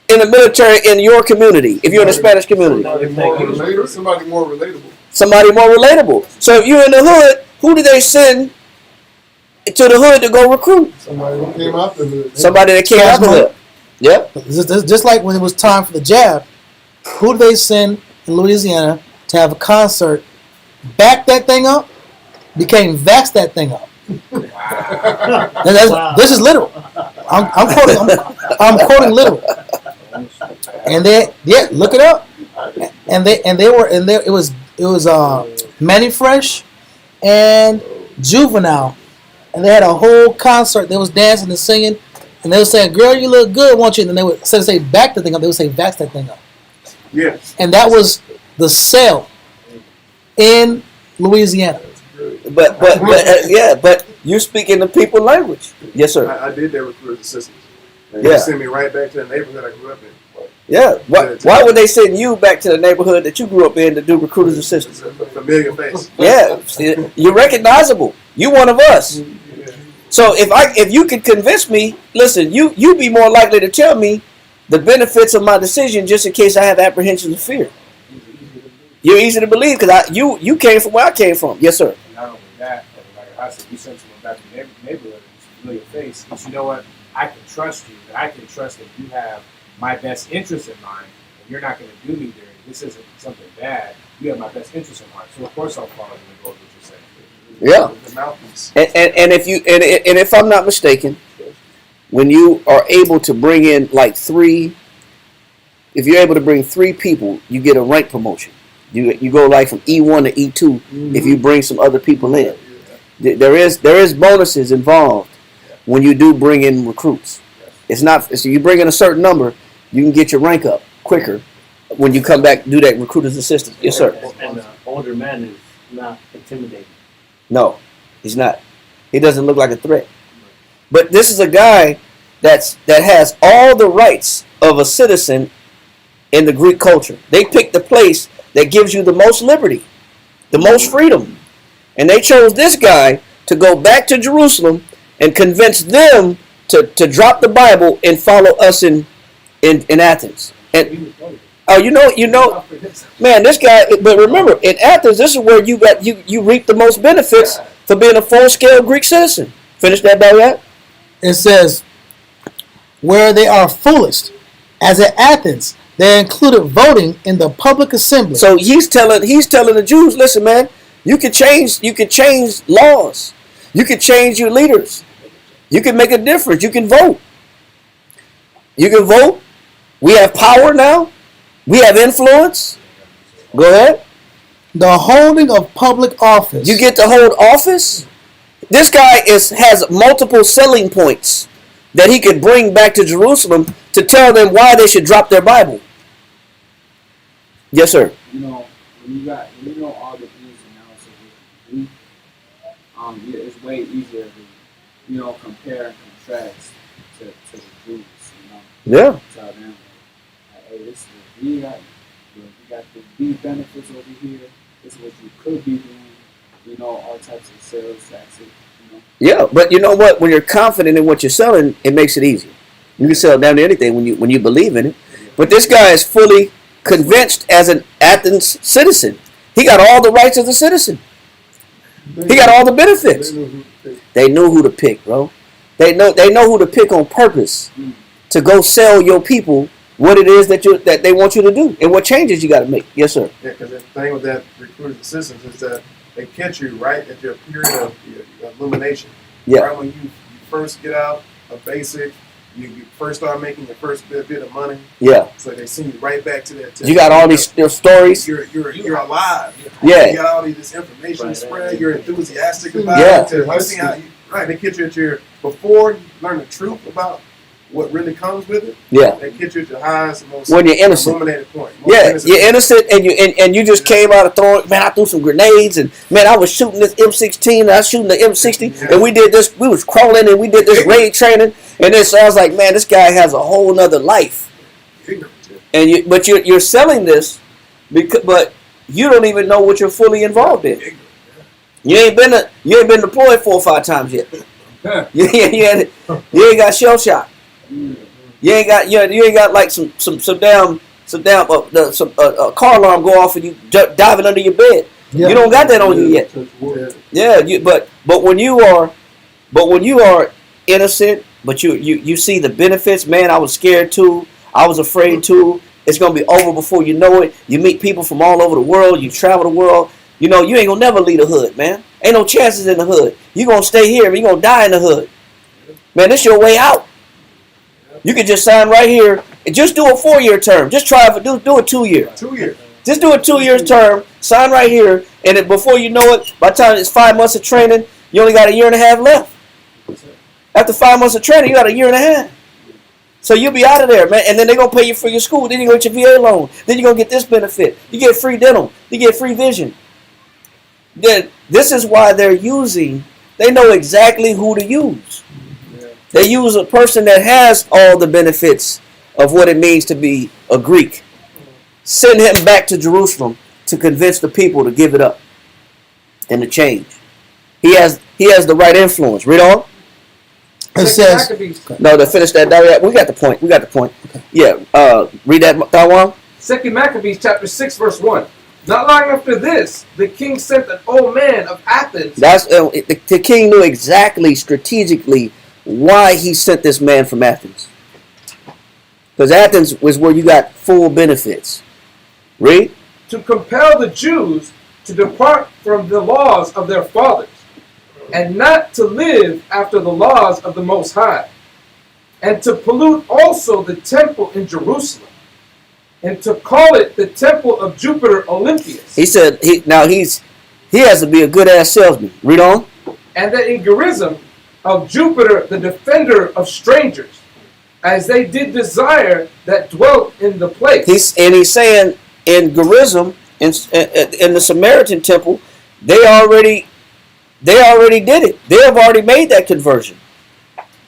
[SPEAKER 1] in the military in your community if you're in a Spanish community?
[SPEAKER 8] Somebody more relatable.
[SPEAKER 1] Somebody more relatable. So if you're in the hood, who do they send to the hood to go recruit?
[SPEAKER 8] Somebody that came out the hood.
[SPEAKER 1] Somebody that came out the hood. Yep.
[SPEAKER 2] Just like when it was time for the jab, who did they send in Louisiana to have a concert, back that thing up, became vax that thing up? Wow. This is literal. I'm quoting literal. And look it up. It was Manny Fresh and Juvenile, and they had a whole concert. They was dancing and singing, and they were saying, "Girl, you look good, won't you?" And then they would, instead of say back the thing up, they would say vax that thing up.
[SPEAKER 6] Yes.
[SPEAKER 2] And that was the sale in Louisiana.
[SPEAKER 1] But you speak in the people language. Yes, sir.
[SPEAKER 6] I did that recruiter's assistance. And
[SPEAKER 1] Yeah.
[SPEAKER 6] they sent me right back to the neighborhood I grew up in.
[SPEAKER 1] Yeah. Why would they send you back to the neighborhood that you grew up in to do recruiter's assistance?
[SPEAKER 6] It's a familiar face.
[SPEAKER 1] Yeah. You're recognizable. You one of us. So if you could convince me, listen, you'd be more likely to tell me the benefits of my decision just in case I have apprehensions of fear. You're easy to believe because you came from where I came from. Yes, sir.
[SPEAKER 7] And not only that, but like I said, you sent someone back to the neighborhood and it's a familiar face. But you know what? I can trust you. That I can trust that you have my best interest in mind, and you're not going to do me dirty. This isn't something bad. You have my best interest in mind. So of course I'll follow you and go with what you're saying.
[SPEAKER 1] Yeah.
[SPEAKER 6] The mouthpiece.
[SPEAKER 1] And if I'm not mistaken, when you are able to bring in if you're able to bring 3 people, you get a rank promotion. You go like from E1 to E2 if you bring some other people in. There is bonuses involved when you do bring in recruits. It's not so you bring in a certain number, you can get your rank up quicker when you come back to do that recruiter's assistant. Yes, sir.
[SPEAKER 9] And the older man is not intimidating.
[SPEAKER 1] No, he's not. He doesn't look like a threat. But this is a guy that has all the rights of a citizen in the Greek culture. They picked the place that gives you the most liberty, the most freedom. And they chose this guy to go back to Jerusalem and convince them to drop the Bible and follow us in Athens. And you know, man, this guy. But remember, in Athens, this is where you reap the most benefits for being a full-scale Greek citizen. Finish that, Darius.
[SPEAKER 2] It says, where they are fullest, as at Athens, they included voting in the public assembly.
[SPEAKER 1] So he's telling the Jews, listen, man, You can change laws. You can change your leaders. You can make a difference. You can vote. You can vote. We have power now. We have influence. Go ahead.
[SPEAKER 2] The holding of public office.
[SPEAKER 1] You get to hold office. This guy has multiple selling points that he could bring back to Jerusalem to tell them why they should drop their Bible. Yes, sir.
[SPEAKER 5] You know, when you know all the ins and outs of it, yeah, it's way easier to, compare and contrast to the Jews,
[SPEAKER 1] Yeah.
[SPEAKER 5] Tell them, like, hey, this is what we got. You got these benefits over here. This is what you could be doing. All types of sales taxes.
[SPEAKER 1] Yeah, but you know what? When you're confident in what you're selling, it makes it easier. You can sell down to anything when you believe in it. But this guy is fully convinced as an Athens citizen. He got all the rights as a citizen. He got all the benefits. They knew who to pick, bro. They know who to pick on purpose to go sell your people what it is that they want you to do and what changes you got to make. Yes, sir.
[SPEAKER 6] Yeah, because the thing with that recruiters assistants is that they catch you right at your period of your illumination.
[SPEAKER 1] Yeah.
[SPEAKER 6] Right when you first get out of basic, you first start making your first bit of money.
[SPEAKER 1] Yeah.
[SPEAKER 6] So they send you right back to that.
[SPEAKER 1] You got all these stories.
[SPEAKER 6] You're alive.
[SPEAKER 1] Yeah.
[SPEAKER 6] You got all this information spread. You're enthusiastic about
[SPEAKER 1] Yeah.
[SPEAKER 6] it. You see how they catch you at your before you learn the truth about what really comes with it.
[SPEAKER 1] Yeah.
[SPEAKER 6] They catch you at your highest and most
[SPEAKER 1] when you're innocent.
[SPEAKER 6] illuminated point.
[SPEAKER 1] Yeah, you're innocent and you just came out of throwing. Man, I threw some grenades and man, I was shooting this M16. And I was shooting the M60 and we did this. We was crawling and we did this raid training. And then so I was like, man, this guy has a whole nother life. And you're selling this but you don't even know what you're fully involved in. You ain't been deployed 4 or 5 times yet. You ain't got shell shock. You ain't got like some car alarm go off and you diving under your bed. Yeah. You don't got that on you yet. Yeah, but when you are innocent, but you see the benefits, man. I was scared too. I was afraid too. It's gonna be over before you know it. You meet people from all over the world. You travel the world. You ain't gonna never leave the hood, man. Ain't no chances in the hood. You gonna stay here. You gonna die in the hood, man. This your way out. You can just sign right here and just do a 4-year term. Just try it. Do a 2-year.
[SPEAKER 6] 2 years.
[SPEAKER 1] Just do a 2-year term. Sign right here, and then before you know it, by the time it's 5 months of training, you only got a 1.5 years left. After 5 months of training, you got a 1.5 years. So you'll be out of there, man. And then they're gonna pay you for your school. Then you get your VA loan. Then you're gonna get this benefit. You get free dental. You get free vision. Then this is why they're using. They know exactly who to use. They use a person that has all the benefits of what it means to be a Greek. Send him back to Jerusalem to convince the people to give it up and to change. He has the right influence. Read on.
[SPEAKER 2] It says,
[SPEAKER 1] no, to finish that. We got the point. Okay. Yeah. Read that, Taiwan.
[SPEAKER 4] 2 Maccabees chapter 6 verse 1. Not long after this, the king sent an old man of Athens.
[SPEAKER 1] The king knew exactly strategically why he sent this man from Athens. Because Athens was where you got full benefits. Read.
[SPEAKER 4] To compel the Jews to depart from the laws of their fathers, and not to live after the laws of the Most High, and to pollute also the temple in Jerusalem, and to call it the temple of Jupiter Olympius.
[SPEAKER 1] He said he has to be a good ass salesman. Read on.
[SPEAKER 4] And the Inquisition of Jupiter, the defender of strangers, as they did desire that dwelt in the place.
[SPEAKER 1] He's saying in Gerizim, in the Samaritan temple, they already did it. They have already made that conversion.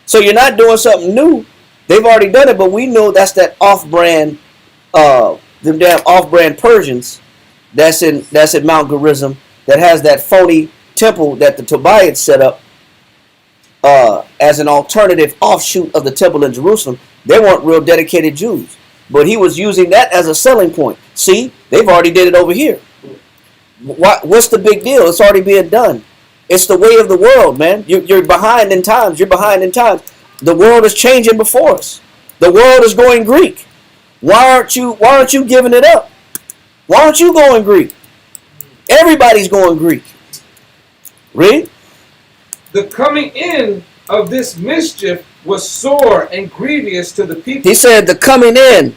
[SPEAKER 1] So you're not doing something new. They've already done it, but we know that's that off-brand, them damn off-brand Persians that's in Mount Gerizim that has that phony temple that the Tobias set up as an alternative offshoot of the temple in Jerusalem. They weren't real dedicated Jews, but he was using that as a selling point. See, they've already did it over here. What's the big deal? It's already being done. It's the way of the world, man. You're behind in times. The world is changing before us. The world is going Greek. Why aren't you giving it up? Why aren't you going Greek? Everybody's going Greek. Read.
[SPEAKER 4] The coming in of this mischief was sore and grievous to the people.
[SPEAKER 1] He said the coming in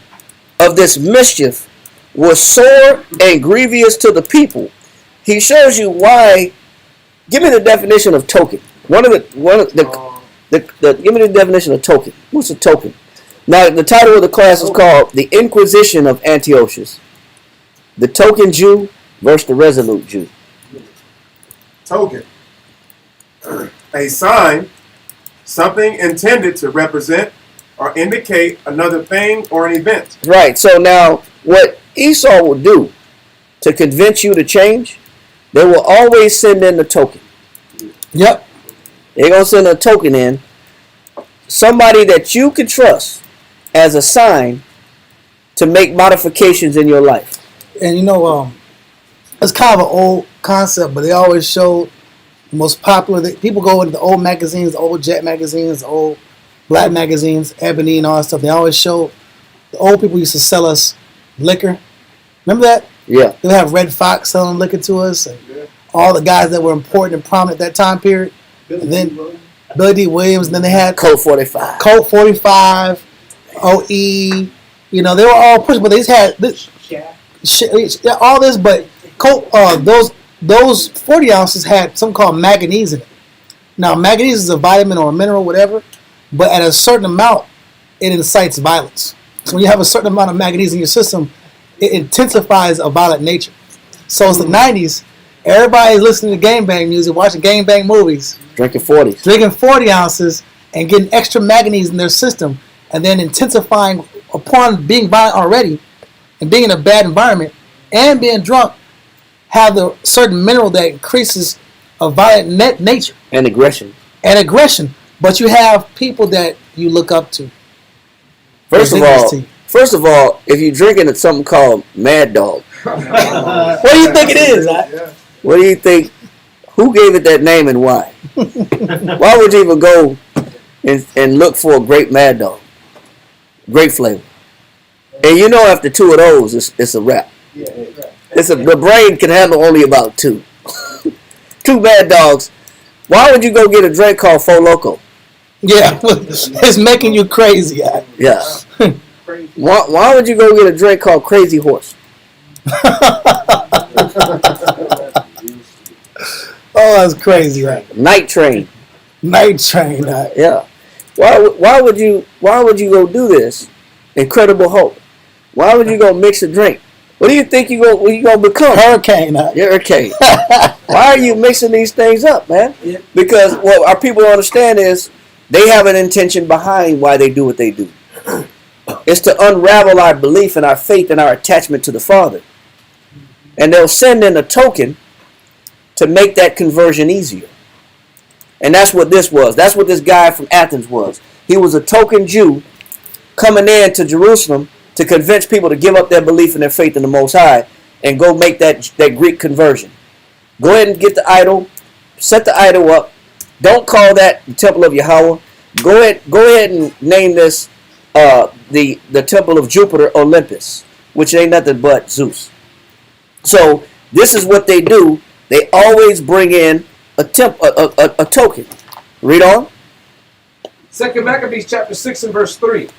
[SPEAKER 1] of this mischief was sore and grievous to the people. He shows you why. Give me the definition of token. Give me the definition of token. What's a token? Now, the title of the class is called The Inquisition of Antiochus. The token Jew versus the resolute Jew.
[SPEAKER 6] Token. A sign, something intended to represent or indicate another thing or an event.
[SPEAKER 1] Right. So now, what Esau will do to convince you to change, they will always send in the token.
[SPEAKER 2] Yep.
[SPEAKER 1] They're going to send a token in. Somebody that you can trust as a sign to make modifications in your life.
[SPEAKER 2] And it's kind of an old concept, but they always show the most popular. People go into the old magazines, the old Jet magazines, the old black magazines, Ebony and all that stuff. They always show the old people used to sell us liquor. Remember that?
[SPEAKER 1] Yeah.
[SPEAKER 2] They would have Red Fox selling liquor to us, and all the guys that were important and prominent at that time period. And then Billy D. Williams, and then they had
[SPEAKER 1] Colt 45.
[SPEAKER 2] Colt 45, OE. They were all pushed, but they just had this, all this. But Colt, those 40 ounces had something called manganese in it. Now, manganese is a vitamin or a mineral, whatever, but at a certain amount, it incites violence. So when you have a certain amount of manganese in your system, it intensifies a violent nature. So it's the 90s. Everybody's listening to gangbang music, watching gangbang movies.
[SPEAKER 1] Drinking 40s.
[SPEAKER 2] Drinking 40 ounces and getting extra manganese in their system, and then intensifying upon being violent already and being in a bad environment and being drunk, have the certain mineral that increases a violent nature.
[SPEAKER 1] And aggression.
[SPEAKER 2] But you have people that you look up to.
[SPEAKER 1] First of all, if you're drinking it's something called Mad Dog.
[SPEAKER 2] What do you think it is?
[SPEAKER 1] What do you think? Who gave it that name and why? Why would you even go and look for a great Mad Dog? Great flavor. And after two of those, it's a wrap. The brain can handle only about two. Two Mad Dogs. Why would you go get a drink called Four Loko?
[SPEAKER 2] Yeah, it's making you crazy.
[SPEAKER 1] Yeah. Why would you go get a drink called Crazy Horse?
[SPEAKER 2] Oh, that's crazy, right?
[SPEAKER 1] Night Train.
[SPEAKER 2] Yeah.
[SPEAKER 1] Why would you go do this? Incredible Hulk. Why would you go mix a drink? What do you think you gonna become?
[SPEAKER 2] Hurricane.
[SPEAKER 1] Hurricane. Why are you mixing these things up, man? Yeah. Because what our people don't understand is they have an intention behind why they do what they do. It's to unravel our belief and our faith and our attachment to the Father. And they'll send in a token to make that conversion easier. And that's what this was. That's what this guy from Athens was. He was a token Jew coming in to Jerusalem to convince people to give up their belief and their faith in the Most High and go make that Greek conversion. Go ahead and get the idol, set the idol up. Don't call that the temple of Yahweh. Go ahead and name this the temple of Jupiter Olympus, which ain't nothing but Zeus. So this is what they do. They always bring in a token. Read on.
[SPEAKER 4] 2 Maccabees chapter 6 and verse 3.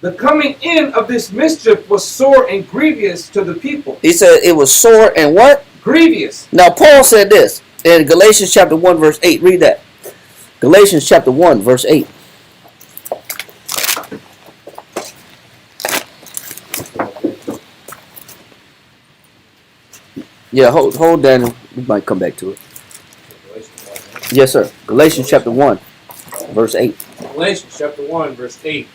[SPEAKER 4] The coming in of this mischief was sore and grievous to the people.
[SPEAKER 1] He said it was sore and what?
[SPEAKER 4] Grievous.
[SPEAKER 1] Now Paul said this in Galatians chapter 1 verse 8. Read that. Galatians chapter 1 verse 8. Yeah, hold Daniel. We might come back to it. Yes, sir. Galatians chapter 1 verse 8.
[SPEAKER 7] Galatians chapter 1 verse 8.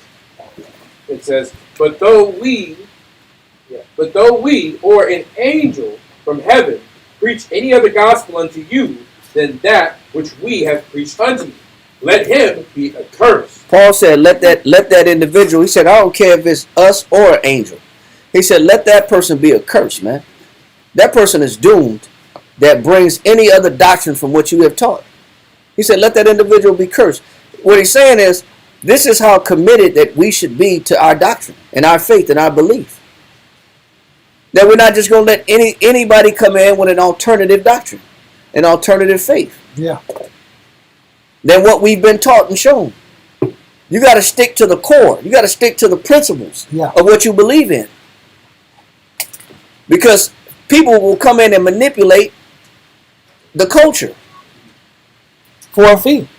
[SPEAKER 7] It says, But though we or an angel from heaven preach any other gospel unto you than that which we have preached unto you, let him be accursed.
[SPEAKER 1] Paul said, let that individual, he said, I don't care if it's us or an angel. He said, let that person be accursed, man. That person is doomed that brings any other doctrine from what you have taught. He said, let that individual be cursed. What he's saying is, this is how committed that we should be to our doctrine and our faith and our belief. That we're not just going to let anybody come in with an alternative doctrine, an alternative faith.
[SPEAKER 2] Yeah.
[SPEAKER 1] Than what we've been taught and shown. You got to stick to the core. You got to stick to the principles of what you believe in. Because people will come in and manipulate the culture.
[SPEAKER 2] For a fee.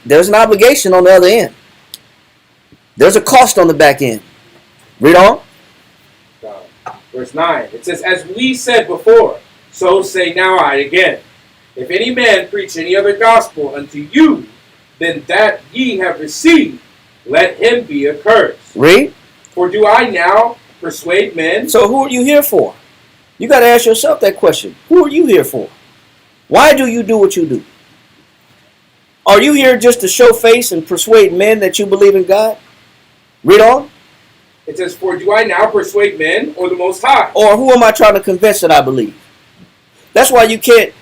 [SPEAKER 1] There's an obligation on the other end. There's a cost on the back end. Read on.
[SPEAKER 7] Verse 9. It says, as we said before, so say now I again. If any man preach any other gospel unto you than that ye have received, let him be accursed.
[SPEAKER 1] Read.
[SPEAKER 7] For do I now persuade men?
[SPEAKER 1] So who are you here for? You got to ask yourself that question. Who are you here for? Why do you do what you do? Are you here just to show face and persuade men that you believe in God? Read on.
[SPEAKER 7] It says, for do I now persuade men or the Most High?
[SPEAKER 1] Or who am I trying to convince that I believe? That's why you can't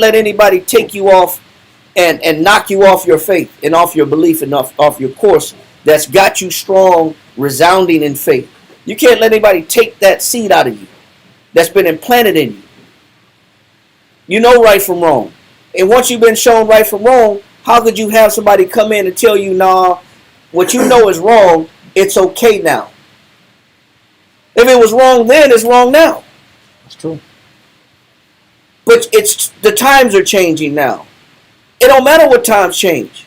[SPEAKER 1] let anybody take you off and knock you off your faith and off your belief and off your course that's got you strong, resounding in faith. You can't let anybody take that seed out of you that's been implanted in you. You know right from wrong. And once you've been shown right from wrong, how could you have somebody come in and tell you, nah, what you know is wrong, it's okay now. If it was wrong then, it's wrong now.
[SPEAKER 2] That's true.
[SPEAKER 1] But the times are changing now. It don't matter what times change.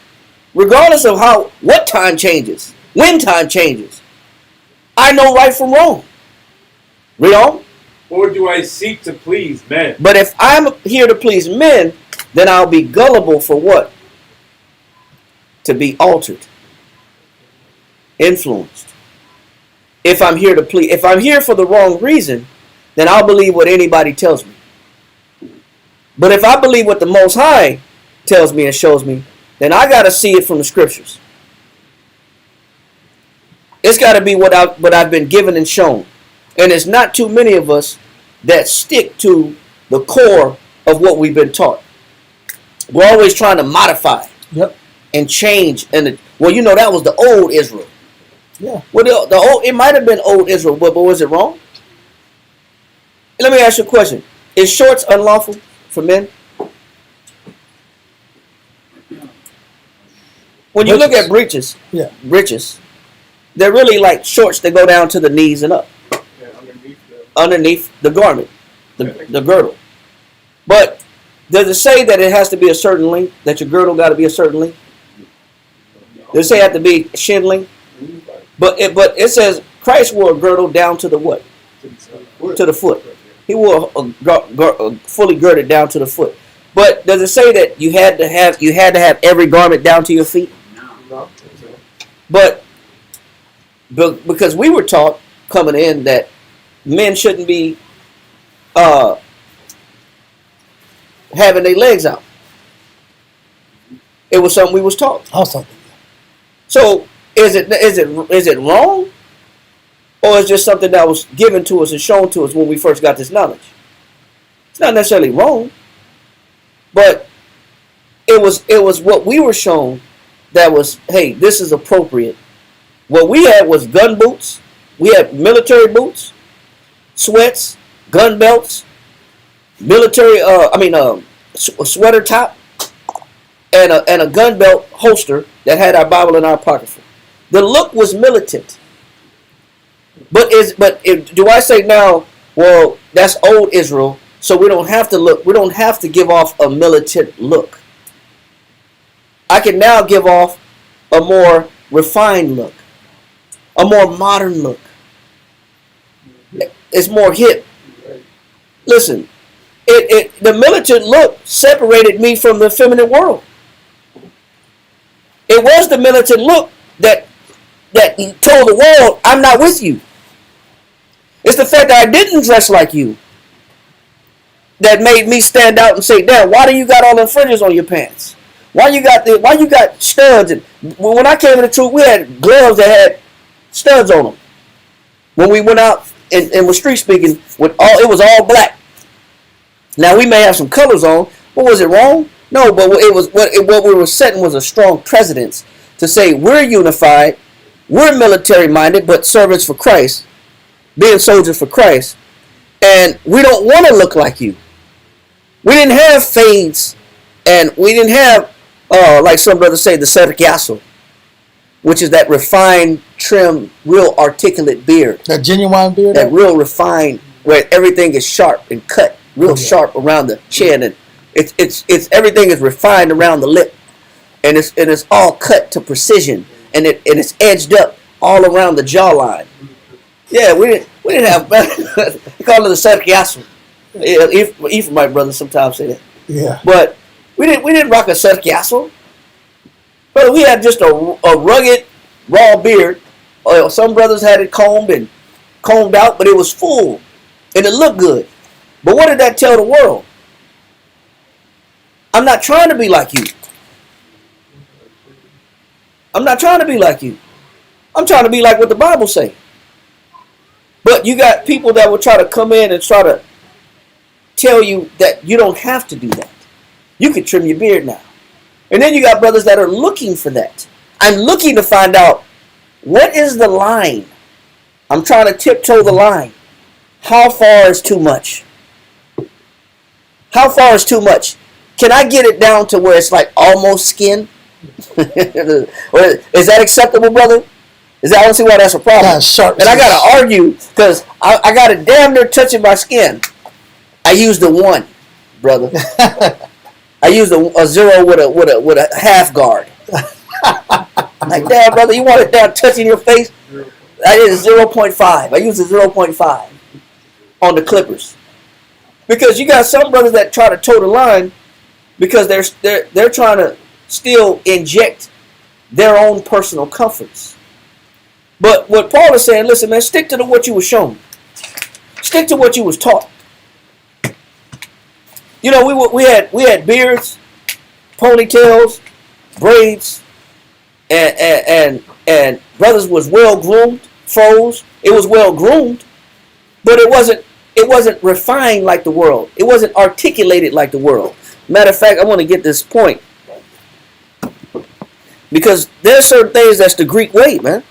[SPEAKER 1] Regardless of what time changes, when time changes. I know right from wrong. Read on.
[SPEAKER 7] Or do I seek to please men?
[SPEAKER 1] But if I'm here to please men, then I'll be gullible for what? To be altered. Influenced. If I'm here for the wrong reason, then I'll believe what anybody tells me. But if I believe what the Most High tells me and shows me, then I got to see it from the scriptures. It's got to be what I've been given and shown. And it's not too many of us that stick to the core of what we've been taught. We're always trying to modify and change. And that was the old Israel.
[SPEAKER 2] Yeah.
[SPEAKER 1] Well, it might have been old Israel, but was it wrong? Let me ask you a question. Is shorts unlawful for men? When you look at breeches, they're really like shorts that go down to the knees and up. Underneath the garment, the girdle. But does it say that it has to be a certain length, that your girdle got to be a certain length? Does it say it have to be shin length? But it says Christ wore a girdle down to the what? To the foot. He wore a fully girded down to the foot. But does it say that you had to have every garment down to your feet?
[SPEAKER 6] No.
[SPEAKER 1] But because we were taught coming in that men shouldn't be having their legs out. It was something we was taught.
[SPEAKER 2] Also.
[SPEAKER 1] So is it wrong? Or is it just something that was given to us and shown to us when we first got this knowledge? It's not necessarily wrong. But it was what we were shown that was, hey, this is appropriate. What we had was gun boots. We had military boots, sweats, gun belts, military, a sweater top, and a gun belt holster that had our Bible in our pocket. The look was militant. But do I say now, well, that's old Israel, so we don't have to look, we don't have to give off a militant look. I can now give off a more refined look, a more modern look. It's more hip. Listen, the militant look separated me from the feminine world. It was the militant look that told the world, I'm not with you. It's the fact that I didn't dress like you that made me stand out and say, damn, why do you got all the fringes on your pants? Why you got studs? And when I came in the truth, we had gloves that had studs on them. When we went out and was street speaking, it was all black. Now we may have some colors on, but was it wrong? No, but what we were setting was a strong precedence to say we're unified, we're military minded, but servants for Christ. being soldiers for Christ, and we don't want to look like you. We didn't have fades, and we didn't have, like some brothers say, the sargasso, which is that refined, trim, real articulate beard.
[SPEAKER 2] That genuine beard?
[SPEAKER 1] That real refined, where everything is sharp and cut, real sharp around the chin, and it's everything is refined around the lip, and it's all cut to precision, and it's edged up all around the jawline. Yeah, we didn't have we call it the sargasso. Yeah, even my brother sometimes say that.
[SPEAKER 2] Yeah.
[SPEAKER 1] But we didn't rock a sargasso. But we had just a rugged, raw beard. Some brothers had it combed out, but it was full, and it looked good. But what did that tell the world? I'm not trying to be like you. I'm not trying to be like you. I'm trying to be like what the Bible say. But you got people that will try to come in and try to tell you that you don't have to do that. You can trim your beard now. And then you got brothers that are looking for that. I'm looking to find out, what is the line? I'm trying to tiptoe the line. How far is too much? How far is too much? Can I get it down to where it's like almost skin? Is that acceptable, brother? I don't see why that's a problem.
[SPEAKER 2] That's sharp.
[SPEAKER 1] And I got to argue because I got it damn near touching my skin. I used the 1, brother. I used a 0 with a half guard. Like, damn, brother, you want it down touching your face? I did a 0.5. I used a 0.5 on the clippers. Because you got some brothers that try to toe the line because they're trying to still inject their own personal comforts. But what Paul is saying, listen, man, stick to what you were shown. Stick to what you was taught. You know, we had beards, ponytails, braids, and brothers was well groomed, froze. It was well groomed, but it wasn't refined like the world. It wasn't articulated like the world. Matter of fact, I want to get this point because there's certain things that's the Greek way, man.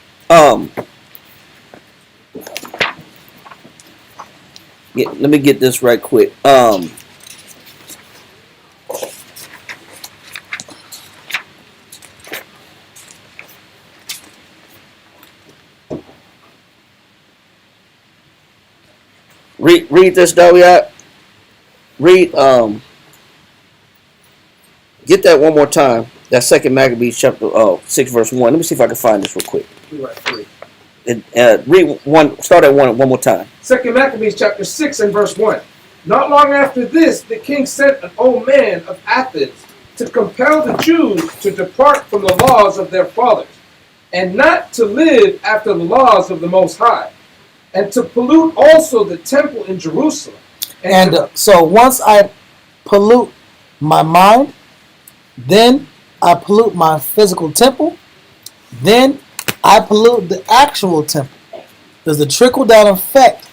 [SPEAKER 1] Let me get this right quick. Read this, Dawiyat. Read, get that one more time. That 2 Maccabees chapter 6 verse 1. Let me see if I can find this real quick. Read one. Start at one more time.
[SPEAKER 4] 2 Maccabees chapter 6 and verse 1. Not long after this, the king sent an old man of Athens to compel the Jews to depart from the laws of their fathers, and not to live after the laws of the Most High, and to pollute also the temple in Jerusalem.
[SPEAKER 2] So once I pollute my mind, then I pollute my physical temple, then I pollute the actual temple. There's a trickle-down effect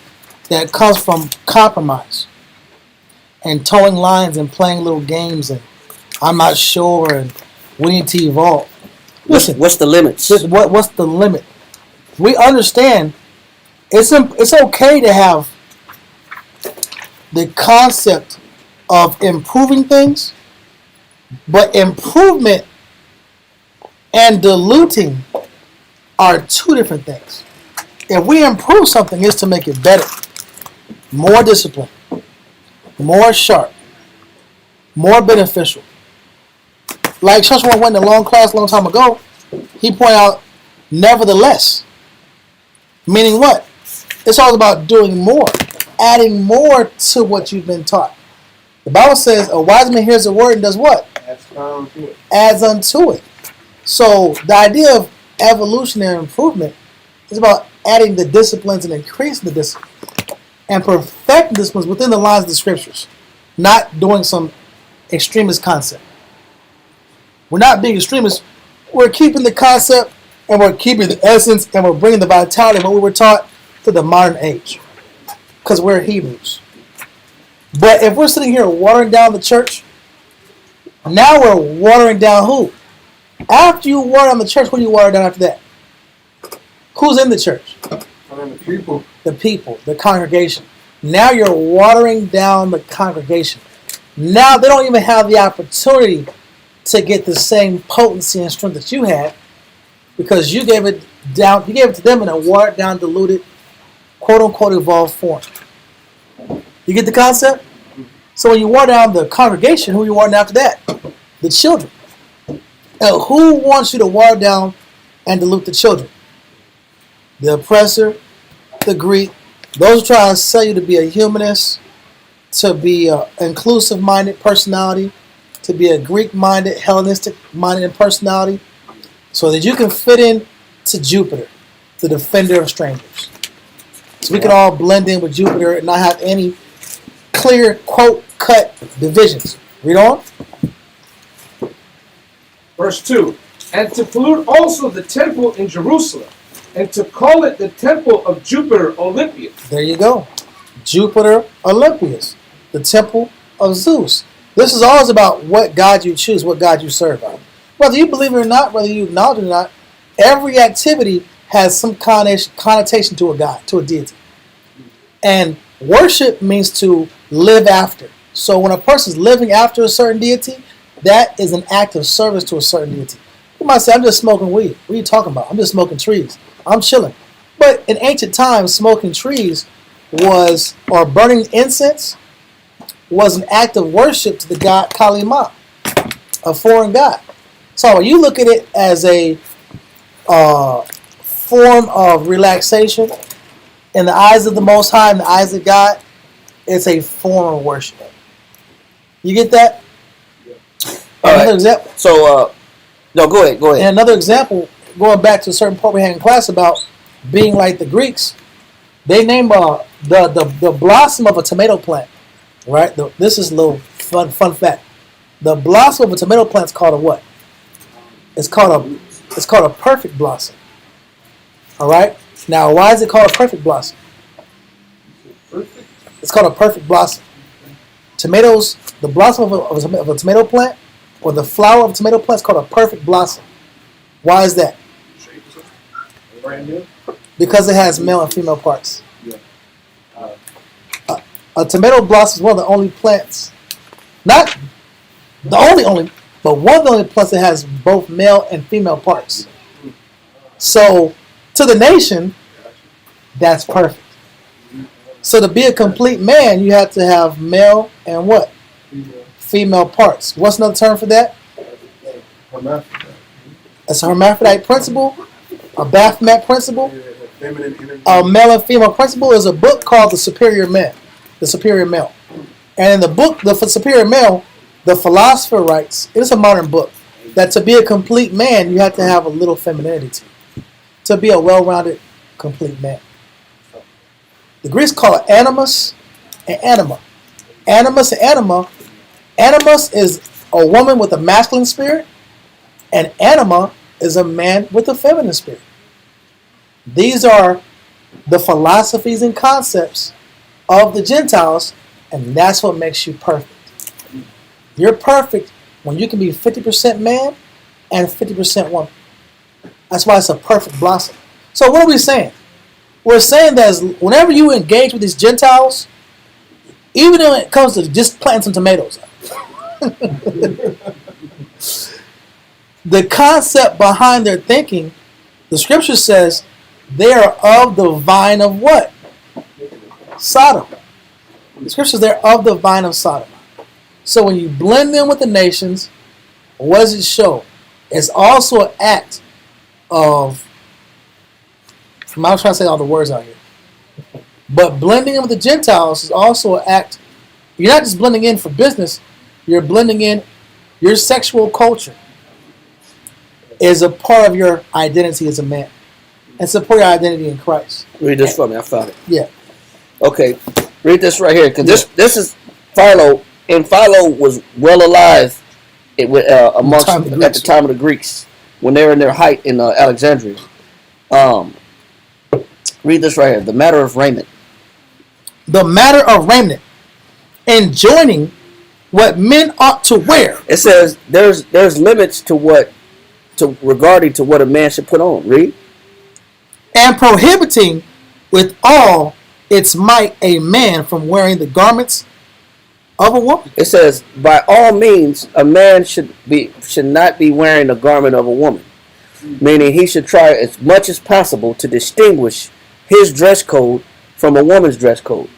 [SPEAKER 2] that comes from compromise and towing lines and playing little games and I'm not sure and we need to evolve. Listen,
[SPEAKER 1] what's the limits?
[SPEAKER 2] What's the limit? We understand it's okay to have the concept of improving things, but improvement and diluting are two different things. If we improve something, it's to make it better, more disciplined, more sharp, more beneficial. Like someone went in a long class a long time ago, he pointed out, nevertheless, meaning what? It's all about doing more, adding more to what you've been taught. The Bible says a wise man hears a word and does what? Adds unto it. So the idea of evolutionary improvement is about adding the disciplines and increasing the disciplines and perfecting disciplines within the lines of the scriptures, not doing some extremist concept. We're not being extremists. We're keeping the concept and we're keeping the essence and we're bringing the vitality of what we were taught to the modern age because we're Hebrews. But if we're sitting here watering down the church, now we're watering down who? After you water down the church, who do you water down after that? Who's in the church?
[SPEAKER 8] People.
[SPEAKER 2] The people, the congregation. Now you're watering down the congregation. Now they don't even have the opportunity to get the same potency and strength that you had because you gave it down. You gave it to them in a watered down, diluted, quote unquote evolved form. You get the concept? So when you water down the congregation, who are you watering after that? The children. Now, who wants you to water down and dilute the children? The oppressor, the Greek. Those trying to sell you to be a humanist, to be an inclusive-minded personality, to be a Greek-minded, Hellenistic-minded personality, so that you can fit in to Jupiter, the defender of strangers. So we can all blend in with Jupiter and not have any clear, quote-cut divisions. Read on.
[SPEAKER 4] Verse 2. And to pollute also the temple in Jerusalem, and to call it the temple of Jupiter Olympius.
[SPEAKER 2] There you go. Jupiter Olympius, the temple of Zeus. This is always about what God you choose, what God you serve. Whether you believe it or not, whether you acknowledge it or not, every activity has some connotation to a God, to a deity. And worship means to live after. So when a person's living after a certain deity, that is an act of service to a certain deity. You might say, I'm just smoking weed. What are you talking about? I'm just smoking trees. I'm chilling. But in ancient times, smoking trees or burning incense was an act of worship to the god Kali Ma, a foreign god. So you look at it as a form of relaxation in the eyes of the Most High, in the eyes of God. It's a form of worship. You get that? Another example.
[SPEAKER 1] So, no, go ahead.
[SPEAKER 2] And another example, going back to a certain part we had in class about being like the Greeks, they name the blossom of a tomato plant, right? This is a little fun fact. The blossom of a tomato plant is called a what? It's called a perfect blossom. All right. Now, why is it called a perfect blossom? It's called a perfect blossom. Tomatoes, the blossom of a tomato plant, or the flower of a tomato plant is called a perfect blossom. Why is that?
[SPEAKER 5] Brand new.
[SPEAKER 2] Because it has male and female parts. A tomato blossom is one of the only plants, not the only, but one of the only plants that has both male and female parts. So, to the nation, that's perfect. So to be a complete man, you have to have male and what? Female parts. What's another term for that? It's a hermaphrodite principle, a Baphomet principle. A male and female principle is a book called The Superior Man, The Superior Male. And in the book, The Superior Male, the philosopher writes, it is a modern book, that to be a complete man, you have to have a little femininity to be a well-rounded, complete man. The Greeks call it animus and anima. Animus and anima. Animus is a woman with a masculine spirit, and anima is a man with a feminine spirit. These are the philosophies and concepts of the Gentiles, and that's what makes you perfect. You're perfect when you can be 50% man and 50% woman. That's why it's a perfect blossom. So what are we saying? We're saying that whenever you engage with these Gentiles, even when it comes to just planting some tomatoes, the concept behind their thinking, the scripture says they are of the vine of what? Sodom. The scripture says they're of the vine of Sodom. So when you blend them with the nations, what does it show? It's also an act of, I'm not trying to say all the words out here, but blending in with the Gentiles is also an act. You're not just blending in for business, you're blending in your sexual culture is a part of your identity as a man. And support your identity in Christ.
[SPEAKER 1] Read this for me. I found it.
[SPEAKER 2] Yeah.
[SPEAKER 1] Okay. Read this right here. Because this is Philo. And Philo was well alive at the time of the Greeks. When they were in their height in Alexandria. Read this right here. The matter of raiment.
[SPEAKER 2] The matter of raiment. Enjoining what men ought to wear.
[SPEAKER 1] It says there's limits to regarding to what a man should put on. Read.
[SPEAKER 2] And prohibiting with all its might a man from wearing the garments of a woman.
[SPEAKER 1] It says, by all means, a man should not be wearing the garment of a woman. Meaning he should try as much as possible to distinguish his dress code from a woman's dress code.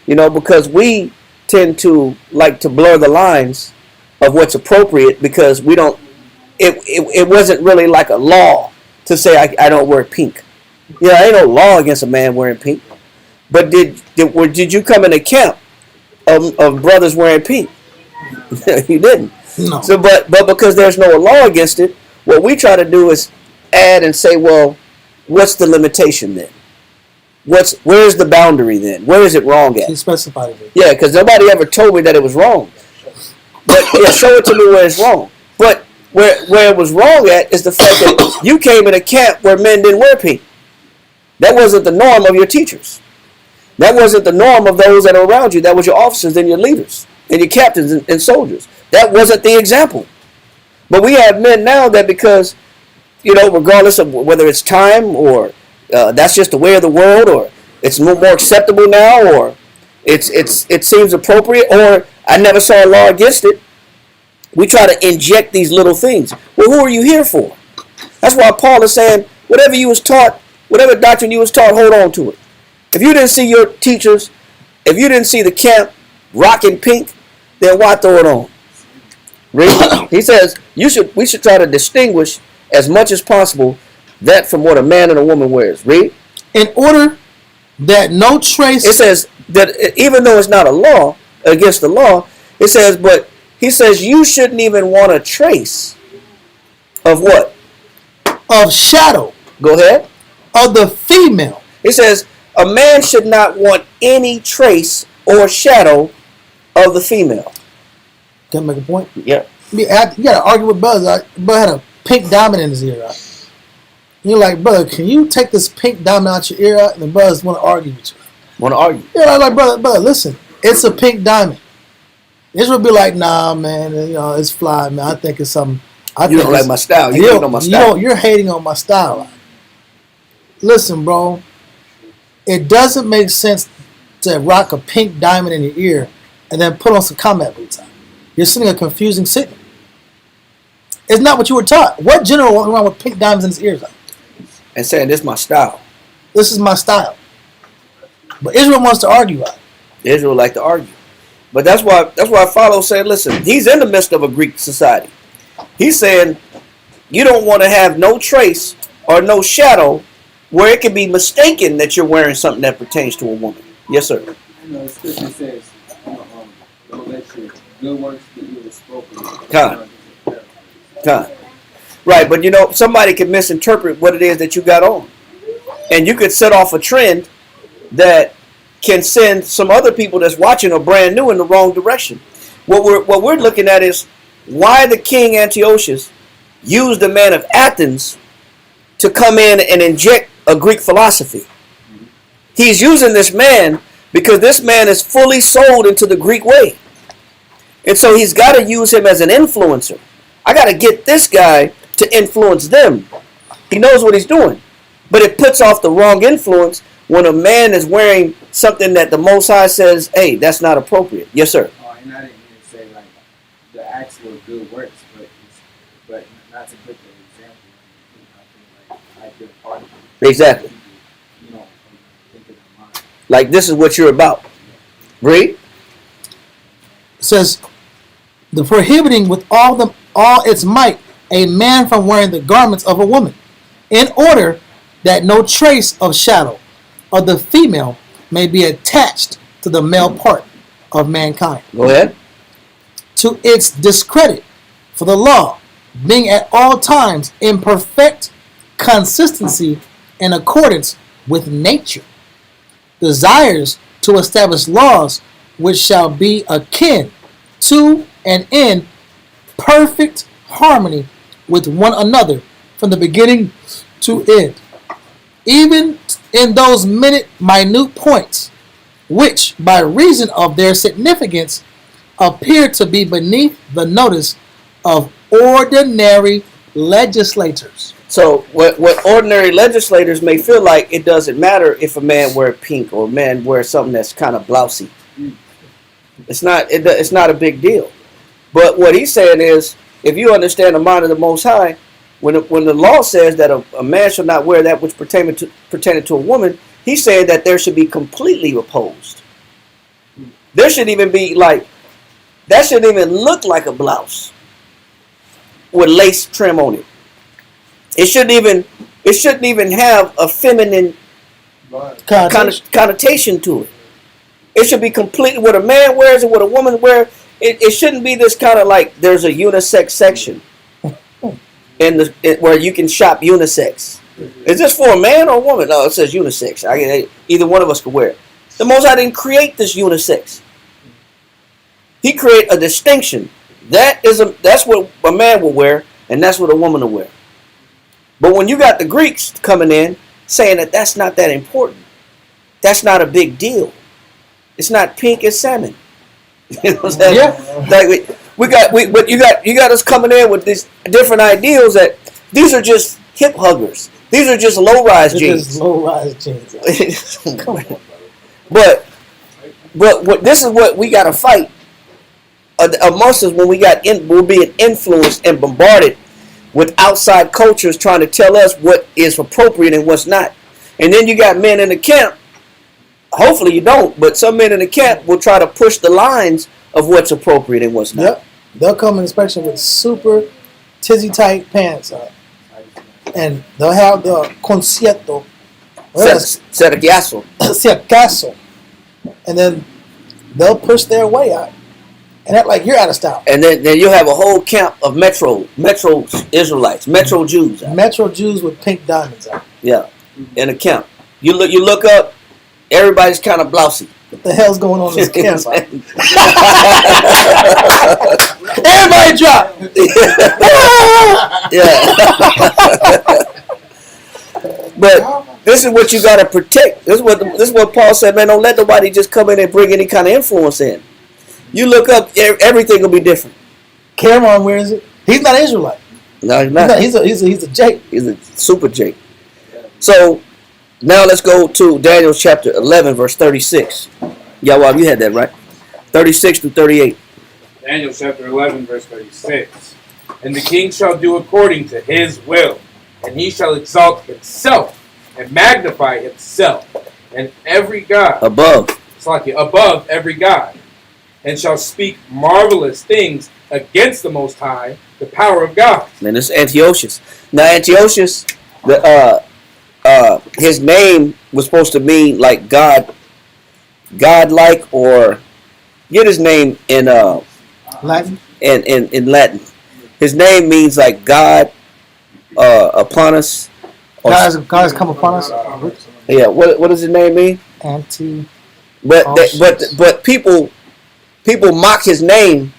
[SPEAKER 1] You know, because we tend to like to blur the lines of what's appropriate because we don't, it wasn't really like a law to say I don't wear pink. Yeah, ain't no law against a man wearing pink. But did you come in a camp of brothers wearing pink? You didn't.
[SPEAKER 2] No.
[SPEAKER 1] So, but because there's no law against it, what we try to do is add and say, well, what's the limitation then? Where's the boundary then? Where is it wrong at?
[SPEAKER 2] He specified it.
[SPEAKER 1] Yeah, because nobody ever told me that it was wrong. But yeah, show it to me where it's wrong. But where it was wrong at is the fact that you came in a camp where men didn't wear pink. That wasn't the norm of your teachers. That wasn't the norm of those that are around you. That was your officers and your leaders and your captains and soldiers. That wasn't the example. But we have men now that because, you know, regardless of whether it's time or that's just the way of the world, or it's more acceptable now, or it seems appropriate, or I never saw a law against it. We try to inject these little things. Well, who are you here for? That's why Paul is saying, whatever you was taught, whatever doctrine you was taught, hold on to it. If you didn't see your teachers, if you didn't see the camp rocking pink, then why throw it on? Read. He says we should try to distinguish as much as possible that from what a man and a woman wears. Read.
[SPEAKER 2] In order that no trace.
[SPEAKER 1] It says that even though it's not a law against the law, it says, but he says you shouldn't even want a trace of what?
[SPEAKER 2] Of shadow.
[SPEAKER 1] Go ahead.
[SPEAKER 2] Of the female.
[SPEAKER 1] It says a man should not want any trace or shadow of the female.
[SPEAKER 2] Can I make a point?
[SPEAKER 1] Yeah.
[SPEAKER 2] You got to argue with Buzz. Buzz had a pink diamond in his ear. Right? You're like, brother, can you take this pink diamond out your ear? And the Buzz want to argue with you.
[SPEAKER 1] Want to argue?
[SPEAKER 2] Yeah, I'm like, brother, listen, it's a pink diamond. Israel be like, nah, man, you know, it's fly, man. I think it's something.
[SPEAKER 1] You don't like my style. You hating on my style.
[SPEAKER 2] You're hating on my style. Listen, bro, it doesn't make sense to rock a pink diamond in your ear and then put on some combat boots on. You're sending a confusing signal. It's not what you were taught. What general walking around with pink diamonds in his ears?
[SPEAKER 1] And saying this is my style.
[SPEAKER 2] This is my style. But Israel wants to argue about it.
[SPEAKER 1] Israel like to argue. But that's why Philo said, listen, he's in the midst of a Greek society. He's saying you don't want to have no trace or no shadow where it can be mistaken that you're wearing something that pertains to a woman. Yes, sir.
[SPEAKER 5] You know, the scripture says, don't let your good works be evil spoken.
[SPEAKER 1] Con. Right, but you know, somebody can misinterpret what it is that you got on. And you could set off a trend that can send some other people that's watching or brand new in the wrong direction. What we're looking at is why the king Antiochus used the man of Athens to come in and inject a Greek philosophy. He's using this man because this man is fully sold into the Greek way. And so he's got to use him as an influencer. I got to get this guy to influence them. He knows what he's doing. But it puts off the wrong influence when a man is wearing something that the Most High says, hey, that's not appropriate. Yes, sir.
[SPEAKER 5] Oh, and I didn't mean to say like the actual good works, but not to put the example. I think like I feel part of it.
[SPEAKER 1] Exactly.
[SPEAKER 5] You know, think of their mind.
[SPEAKER 1] Like this is what you're about. Read.
[SPEAKER 2] It says, the prohibiting with all its might a man from wearing the garments of a woman, in order that no trace of shadow of the female may be attached to the male part of mankind.
[SPEAKER 1] Go ahead.
[SPEAKER 2] To its discredit, for the law, being at all times in perfect consistency in accordance with nature, desires to establish laws which shall be akin to and in perfect harmony with one another from the beginning to end, even in those minute points which by reason of their significance appear to be beneath the notice of ordinary legislators.
[SPEAKER 1] So what ordinary legislators may feel like, it doesn't matter if a man wear pink or a man wears something that's kind of blousy. It's not a big deal. But what he's saying is, if you understand the mind of the Most High, when the law says that a man shall not wear that which pertained to a woman, he's saying that there should be completely opposed. There should even be that shouldn't even look like a blouse with lace trim on it. It shouldn't even have a feminine connotation to it. It should be completely what a man wears and what a woman wears. It shouldn't be this kind of like there's a unisex section where you can shop unisex. Is this for a man or a woman? No, it says unisex. Either one of us could wear it. The Most High didn't create this unisex. He created a distinction. That's what a man will wear, and that's what a woman will wear. But when you got the Greeks coming in saying that that's not that important, that's not a big deal. It's not pink, it's salmon. You know what I'm saying? Yeah. Like you got us coming in with these different ideals that these are just hip huggers. These are just low-rise jeans.
[SPEAKER 2] Just low-rise jeans. Come on,
[SPEAKER 1] brother. But this is what we got to fight amongst us when we're being influenced and bombarded with outside cultures trying to tell us what is appropriate and what's not. And then you got men in the camp. Hopefully you don't, but some men in the camp will try to push the lines of what's appropriate and what's not.
[SPEAKER 2] Yep. They'll come in inspection with super tizzy tight pants on. And they'll have the concierto.
[SPEAKER 1] Si acaso.
[SPEAKER 2] And then they'll push their way out. And act like you're out of style.
[SPEAKER 1] And then you'll have a whole camp of Metro Israelites, Metro Jews.
[SPEAKER 2] Metro Jews with pink diamonds out.
[SPEAKER 1] Yeah, in a camp. You look up, everybody's kind of blousy.
[SPEAKER 2] What the hell's going on in this camp? Everybody drop.
[SPEAKER 1] Yeah. But this is what you got to protect. This is what Paul said, man. Don't let nobody just come in and bring any kind of influence in. You look up, everything will be different.
[SPEAKER 2] Cameron, where is it? He's not Israelite.
[SPEAKER 1] No, he's not.
[SPEAKER 2] He's a Jake.
[SPEAKER 1] He's a super Jake. So now let's go to Daniel chapter 11, verse 36. Yawab, you had that right. 36 to 38.
[SPEAKER 7] Daniel chapter 11, verse 36. And the king shall do according to his will, and he shall exalt himself and magnify himself, and every god above every god, and shall speak marvelous things against the Most High, the power of God.
[SPEAKER 1] And this is Antiochus. Now Antiochus, his name was supposed to mean like godlike, or get his name in
[SPEAKER 2] Latin.
[SPEAKER 1] In Latin, his name means like God upon us.
[SPEAKER 2] God has come upon us.
[SPEAKER 1] Yeah. What does his name mean? But people mock his name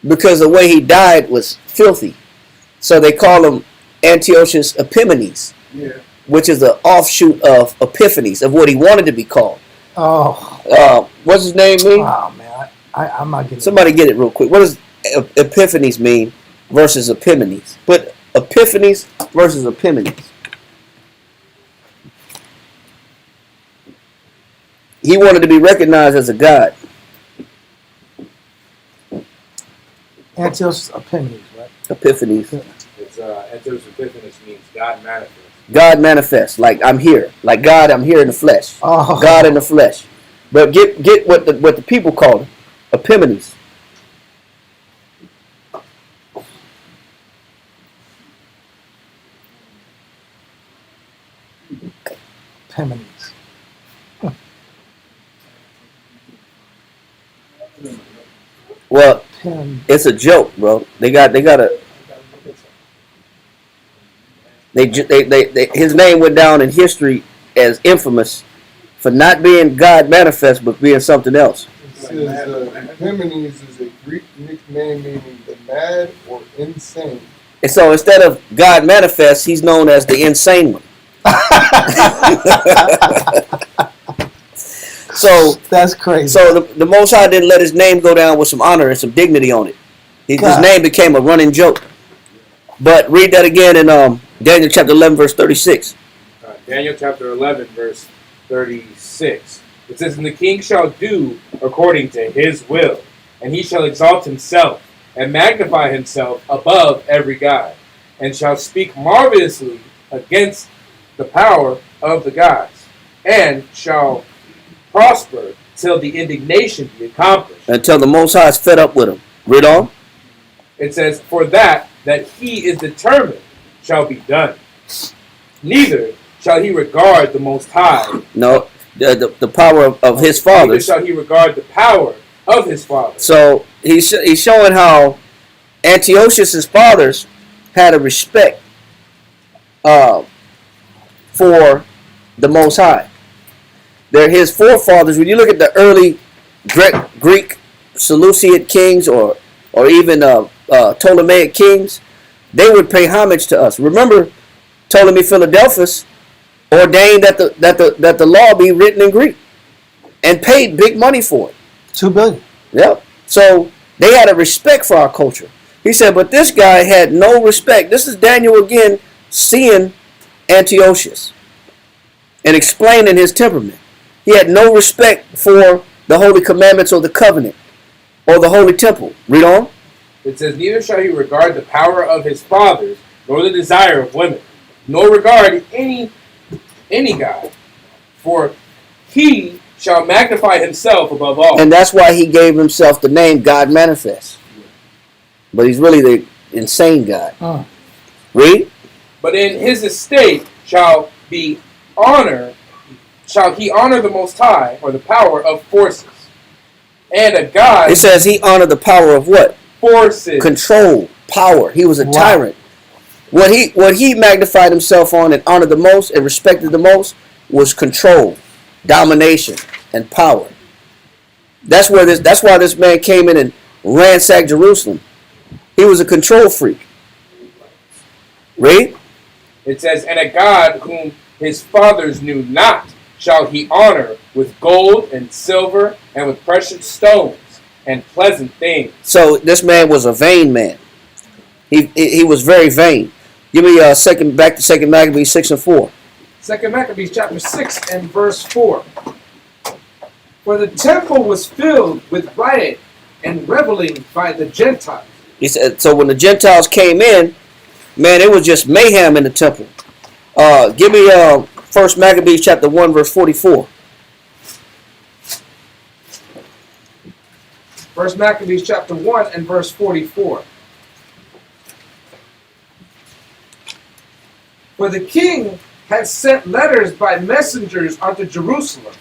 [SPEAKER 1] because the way he died was filthy. So they call him Antiochus Epimanes, which is an offshoot of Epiphanes, of what he wanted to be called.
[SPEAKER 2] Oh.
[SPEAKER 1] What's his name mean?
[SPEAKER 2] Oh, man. I'm not getting
[SPEAKER 1] Somebody get it real quick. What does Epiphanes mean versus Epimanes? Put Epiphanes versus Epimanes. He wanted to be recognized as a god.
[SPEAKER 2] Antiochus Epimanes, right?
[SPEAKER 1] Epiphanies.
[SPEAKER 7] It's Antiochus Epiphanes means God manifest.
[SPEAKER 1] God manifests, like I'm here, like God, I'm here in the flesh.
[SPEAKER 2] Oh.
[SPEAKER 1] God in the flesh. But get what the people call him, Epimanes.
[SPEAKER 2] Epimanes.
[SPEAKER 1] Well, it's a joke, bro. His name went down in history as infamous for not being God manifest, but being something else.
[SPEAKER 8] It says Epimanes is a Greek nickname meaning the mad or insane.
[SPEAKER 1] And so instead of God manifest, he's known as the insane one. So
[SPEAKER 2] that's crazy.
[SPEAKER 1] So the Most High didn't let his name go down with some honor and some dignity on it. His name became a running joke. But read that again in Daniel chapter 11, verse 36.
[SPEAKER 7] Daniel chapter 11, verse 36. It says, "And the king shall do according to his will, and he shall exalt himself, and magnify himself above every god, and shall speak marvelously against the power of the gods, and shall prosper till the indignation be accomplished."
[SPEAKER 1] Until the Most High is fed up with him. Read on.
[SPEAKER 7] It says, "For that he is determined shall be done. Neither shall he regard the Most High."
[SPEAKER 1] No, the power of his
[SPEAKER 7] Neither
[SPEAKER 1] fathers.
[SPEAKER 7] shall he regard the power of his fathers.
[SPEAKER 1] So he's showing how Antiochus' fathers had a respect for the Most High. They're his forefathers. When you look at the early Greek Seleucid kings or even Ptolemaic kings, they would pay homage to us. Remember, Ptolemy Philadelphus ordained that the law be written in Greek and paid big money for it.
[SPEAKER 2] $2 billion.
[SPEAKER 1] Yep. So they had a respect for our culture. He said, but this guy had no respect. This is Daniel again seeing Antiochus and explaining his temperament. He had no respect for the holy commandments or the covenant or the holy temple. Read on.
[SPEAKER 7] It says, "Neither shall he regard the power of his fathers, nor the desire of women, nor regard any god, for he shall magnify himself above all."
[SPEAKER 1] And that's why he gave himself the name God Manifest. But he's really the insane God. Read.
[SPEAKER 7] "But in his estate shall he honor the Most High, or the power of forces, and a god."
[SPEAKER 1] It says he honored the power of what?
[SPEAKER 7] Forces.
[SPEAKER 1] Control, power. He was a tyrant. What he magnified himself on and honored the most and respected the most was control, domination, and power. That's why this man came in and ransacked Jerusalem. He was a control freak. Read.
[SPEAKER 7] It says, "And a god whom his fathers knew not shall he honor with gold and silver and with precious stones and pleasant things."
[SPEAKER 1] So this man was a vain man. He was very vain. Give me back to 2 Maccabees 6 and 4.
[SPEAKER 4] 2 Maccabees chapter 6 and verse 4. "For the temple was filled with riot and reveling by the Gentiles."
[SPEAKER 1] He said, so when the Gentiles came in, man, it was just mayhem in the temple. Give me 1 Maccabees chapter 1 verse 44.
[SPEAKER 4] 1 Maccabees chapter 1 and verse 44. "For the king had sent letters by messengers unto Jerusalem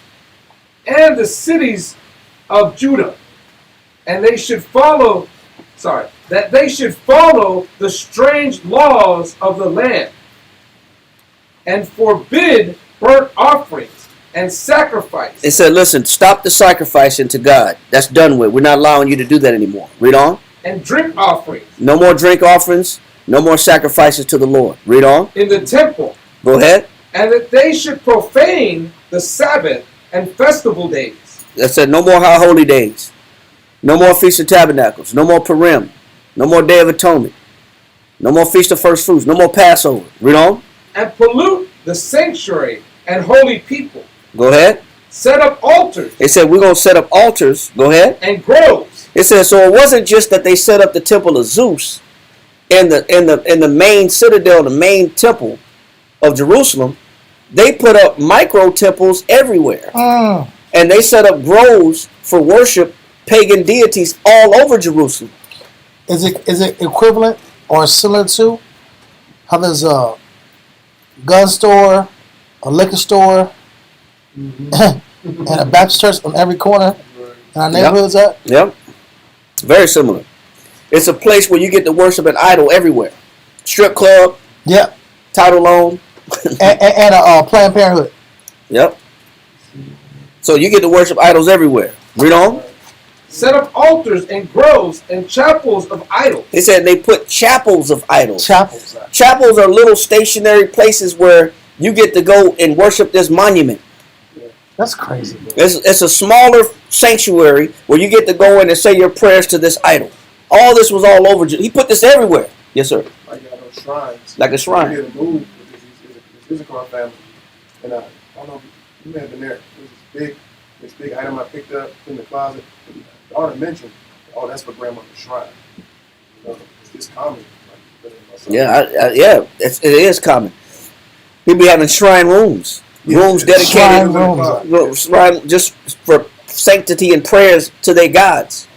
[SPEAKER 4] and the cities of Judah, and they should follow, that they should follow the strange laws of the land, and forbid burnt offerings and sacrifice."
[SPEAKER 1] It said, listen, stop the sacrificing to God. That's done with. We're not allowing you to do that anymore. Read on.
[SPEAKER 4] "And drink offerings
[SPEAKER 1] No more drink offerings. No more sacrifices to the Lord. Read on.
[SPEAKER 4] in the temple,
[SPEAKER 1] Go ahead.
[SPEAKER 4] and that they should profane the Sabbath and festival days."
[SPEAKER 1] That said, no more high holy days. No more Feast of Tabernacles. No more Purim. No more Day of Atonement. No more Feast of First Fruits. No more Passover. Read on.
[SPEAKER 4] "And pollute the sanctuary and holy people.
[SPEAKER 1] Go ahead.
[SPEAKER 4] Set up altars
[SPEAKER 1] It said, we're going to set up altars. Go ahead.
[SPEAKER 4] and groves."
[SPEAKER 1] It says, so it wasn't just that they set up the temple of Zeus in the main citadel, the main temple of Jerusalem. They put up micro temples everywhere. And they set up groves for worship pagan deities all over Jerusalem.
[SPEAKER 2] Is it equivalent or similar to how there's a gun store, a liquor store, and a Baptist church on every corner in our neighborhoods?
[SPEAKER 1] Yep. Very similar. It's a place where you get to worship an idol everywhere. Strip club.
[SPEAKER 2] Yep.
[SPEAKER 1] Title loan.
[SPEAKER 2] and a Planned Parenthood.
[SPEAKER 1] Yep. So you get to worship idols everywhere. Read on.
[SPEAKER 4] Set up altars and groves and chapels of idols.
[SPEAKER 1] They said they put chapels of idols.
[SPEAKER 2] Chapels.
[SPEAKER 1] Chapels are little stationary places where you get to go and worship this monument.
[SPEAKER 2] That's crazy. Bro.
[SPEAKER 1] It's a smaller sanctuary where you get to go in and say your prayers to this idol. All this was all over. He put this everywhere. Yes, sir.
[SPEAKER 5] Like
[SPEAKER 6] shrines.
[SPEAKER 1] Like a shrine.
[SPEAKER 6] We did a move with this Issachar family, and I don't know, you may have been there. It was this big item I picked up in the closet. And the daughter mentioned, oh, that's for grandmother's shrine. You know, it's this common.
[SPEAKER 1] Yeah, it is common. People be having shrine rooms. Rooms dedicated shrine just for sanctity and prayers to their gods.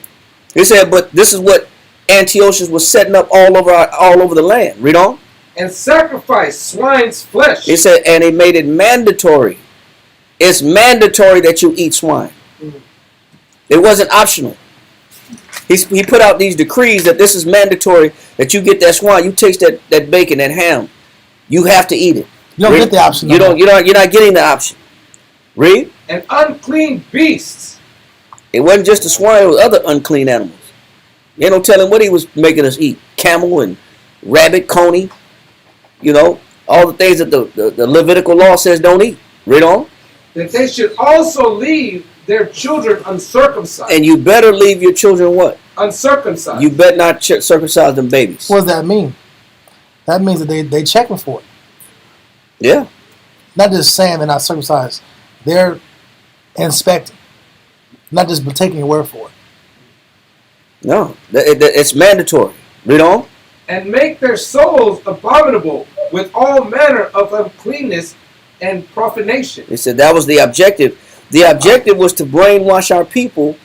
[SPEAKER 1] He said, but this is what Antiochus was setting up all over the land. Read on.
[SPEAKER 4] And sacrifice swine's flesh.
[SPEAKER 1] He said, and he made it mandatory. It's mandatory that you eat swine. It wasn't optional. He put out these decrees that this is mandatory, that you get that swine, you taste that bacon, that ham. You have to eat it.
[SPEAKER 2] You don't get the option.
[SPEAKER 1] You're not getting the option. Read.
[SPEAKER 4] And unclean beasts.
[SPEAKER 1] It wasn't just the swine, it was other unclean animals. You ain't no telling what he was making us eat. Camel and rabbit, coney. You know, all the things that the Levitical law says don't eat. Read on.
[SPEAKER 4] That they should also leave their children uncircumcised.
[SPEAKER 1] And you better leave your children what?
[SPEAKER 4] Uncircumcised.
[SPEAKER 1] You better not circumcise them babies.
[SPEAKER 2] What does that mean? That means that they checking for it.
[SPEAKER 1] Yeah.
[SPEAKER 2] Not just saying they're not circumcised. They're inspecting. Not just taking your word for it.
[SPEAKER 1] No. It's mandatory. Read on.
[SPEAKER 4] And make their souls abominable with all manner of uncleanness and profanation.
[SPEAKER 1] He said that was the objective. The objective was to brainwash our people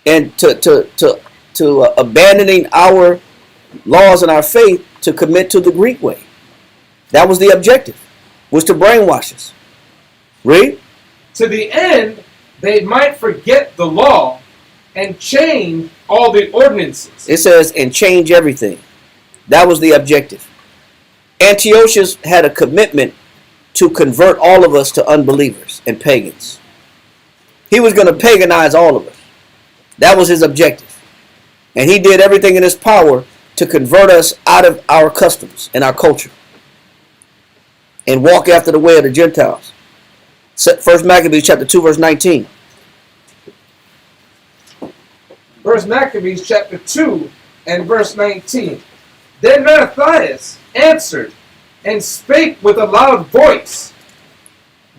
[SPEAKER 1] and to abandoning our laws and our faith to commit to the Greek way. That was the objective, was to brainwash us. Read.
[SPEAKER 4] To the end they might forget the law and change all the ordinances.
[SPEAKER 1] It says, and change everything. That was the objective. Antiochus had a commitment to convert all of us to unbelievers and pagans. He was going to paganize all of us. That was his objective. And he did everything in his power to convert us out of our customs and our culture and walk after the way of the Gentiles. 1 Maccabees chapter 2 verse 19.
[SPEAKER 4] 1 Maccabees chapter 2 and verse 19. Then Matthias answered and spake with a loud voice,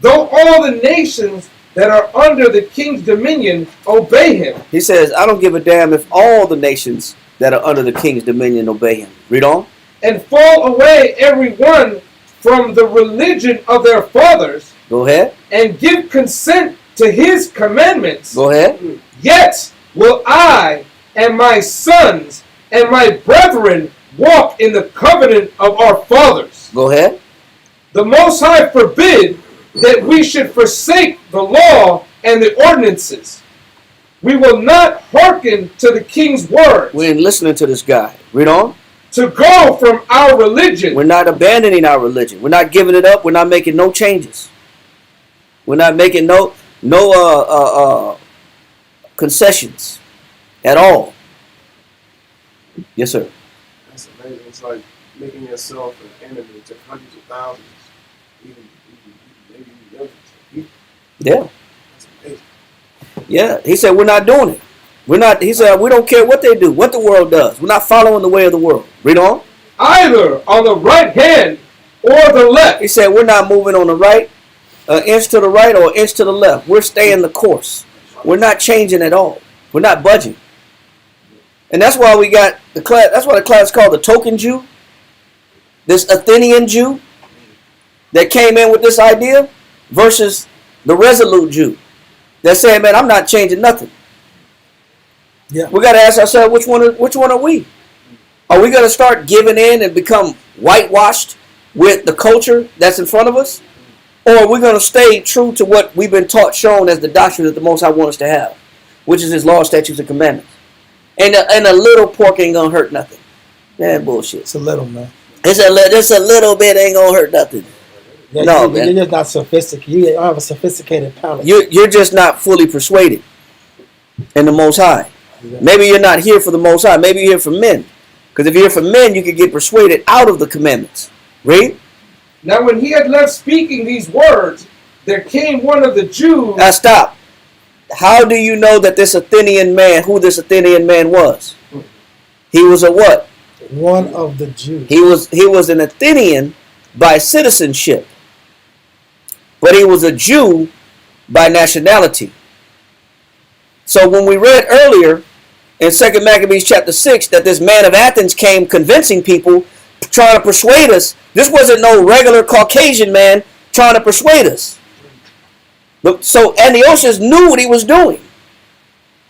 [SPEAKER 4] though all the nations that are under the king's dominion obey him.
[SPEAKER 1] He says, I don't give a damn if all the nations that are under the king's dominion obey him. Read on.
[SPEAKER 4] And fall away every one from the religion of their fathers.
[SPEAKER 1] Go ahead.
[SPEAKER 4] And give consent to his commandments.
[SPEAKER 1] Go ahead.
[SPEAKER 4] Yet will I and my sons and my brethren walk in the covenant of our fathers.
[SPEAKER 1] Go ahead.
[SPEAKER 4] The Most High forbid that we should forsake the law and the ordinances. We will not hearken to the king's words.
[SPEAKER 1] We ain't listening to this guy. Read on.
[SPEAKER 4] To go from our religion.
[SPEAKER 1] We're not abandoning our religion. We're not giving it up. We're not making no changes. We're not making no concessions at all. Yes, sir.
[SPEAKER 6] That's amazing. It's like making yourself an enemy to hundreds of thousands, even maybe millions of people.
[SPEAKER 1] Yeah.
[SPEAKER 6] That's amazing.
[SPEAKER 1] Yeah. He said we're not doing it. We're not. He said we don't care what they do, what the world does. We're not following the way of the world. Read on.
[SPEAKER 4] Either on the right hand or the left.
[SPEAKER 1] He said we're not moving on the right, an inch to the right or an inch to the left. We're staying the course. We're not changing at all. We're not budging. And that's why we got the class. That's why the class is called the token Jew. This Athenian Jew that came in with this idea versus the resolute Jew that's saying, man, I'm not changing nothing.
[SPEAKER 2] Yeah.
[SPEAKER 1] We got to ask ourselves, which one are we? Are we going to start giving in and become whitewashed with the culture that's in front of us? Or are we going to stay true to what we've been taught, shown as the doctrine that the Most High wants us to have, which is his law, statutes, and commandments? And a little pork ain't going to hurt nothing. Man, bullshit.
[SPEAKER 2] It's a little, man.
[SPEAKER 1] It's a little bit ain't going to hurt nothing.
[SPEAKER 2] Yeah,
[SPEAKER 1] No,
[SPEAKER 2] you're
[SPEAKER 1] man.
[SPEAKER 2] just not sophisticated. You don't have a sophisticated palate.
[SPEAKER 1] You're just not fully persuaded in the Most High. Maybe you're not here for the Most High. Maybe you're here for men. Because if you're here for men, you can get persuaded out of the commandments. Read.
[SPEAKER 4] Now when he had left speaking these words, there came one of the Jews.
[SPEAKER 1] Now stop. How do you know that this Athenian man, who this Athenian man was? He was a what?
[SPEAKER 2] One of the Jews.
[SPEAKER 1] He was an Athenian by citizenship, but he was a Jew by nationality. So when we read earlier in 2 Maccabees chapter 6 that this man of Athens came convincing people, trying to persuade us, this wasn't no regular Caucasian man trying to persuade us. But so Antiochus knew what he was doing.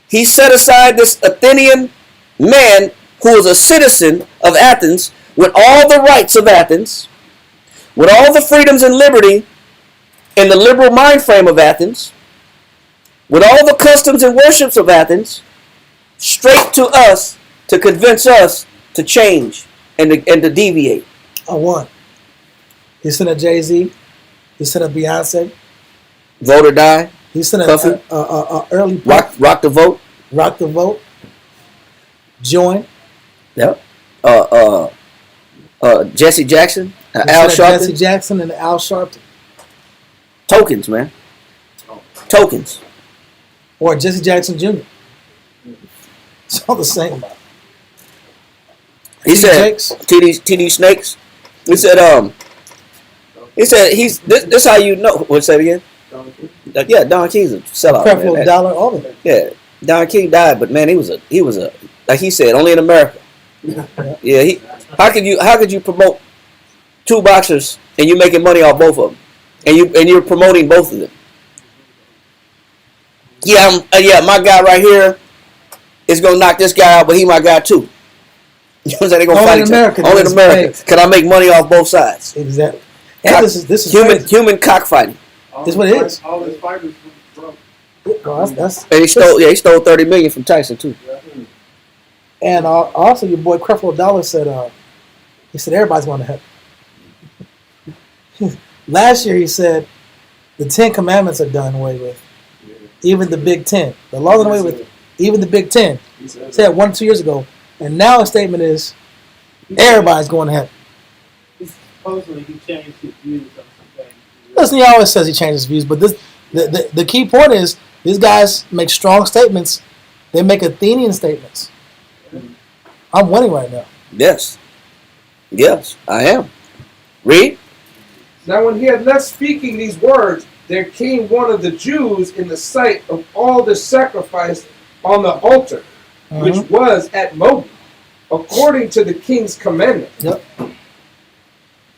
[SPEAKER 1] He set aside this Athenian man who was a citizen of Athens with all the rights of Athens, with all the freedoms and liberty in the liberal mind frame of Athens, with all the customs and worships of Athens, straight to us to convince us to change and to deviate.
[SPEAKER 2] A one. He sent a Jay-Z. He sent a Beyonce.
[SPEAKER 1] Vote or die.
[SPEAKER 2] He sent a early
[SPEAKER 1] rock the vote.
[SPEAKER 2] Rock the vote. Join.
[SPEAKER 1] Yep. Jesse Jackson. Al Sharpton.
[SPEAKER 2] Jesse Jackson and Al Sharpton.
[SPEAKER 1] Tokens, man. Tokens.
[SPEAKER 2] Or Jesse Jackson Jr. It's all the same.
[SPEAKER 1] He said TD Snakes. He said he's this how you know. What's that again? Yeah, Don King's a sellout.
[SPEAKER 2] Creflo Dollar, all of it.
[SPEAKER 1] Yeah, Don King died, but man, he was a like he said, only in America. Yeah, how could you promote two boxers and you making money off both of them, and you're promoting both of them? Yeah, my guy right here is gonna knock this guy out, but he my guy too. You know what I'm saying? They gonna fight each other. Only in America can I make money off both sides.
[SPEAKER 2] Exactly. And this is
[SPEAKER 1] human cockfighting.
[SPEAKER 2] This is what it is.
[SPEAKER 8] All his fighters from
[SPEAKER 1] And he stole $30 million from Tyson too.
[SPEAKER 2] And also, your boy Creflo Dollar said, he said everybody's going to heaven. Last year he said the 10 Commandments are done away with, even the Big 10. The law done away with, even the Big 10. He said 1 or 2 years ago, and now his statement is everybody's going to heaven.
[SPEAKER 9] Supposedly he changed his views on something.
[SPEAKER 2] Listen, he always says he changes views, but the key point is these guys make strong statements. They make Athenian statements. I'm winning right now.
[SPEAKER 1] Yes, I am. Read.
[SPEAKER 4] Now when he had left speaking these words, there came one of the Jews in the sight of all the sacrifice on the altar, which was at Moab, according to the king's commandment.
[SPEAKER 2] Yep.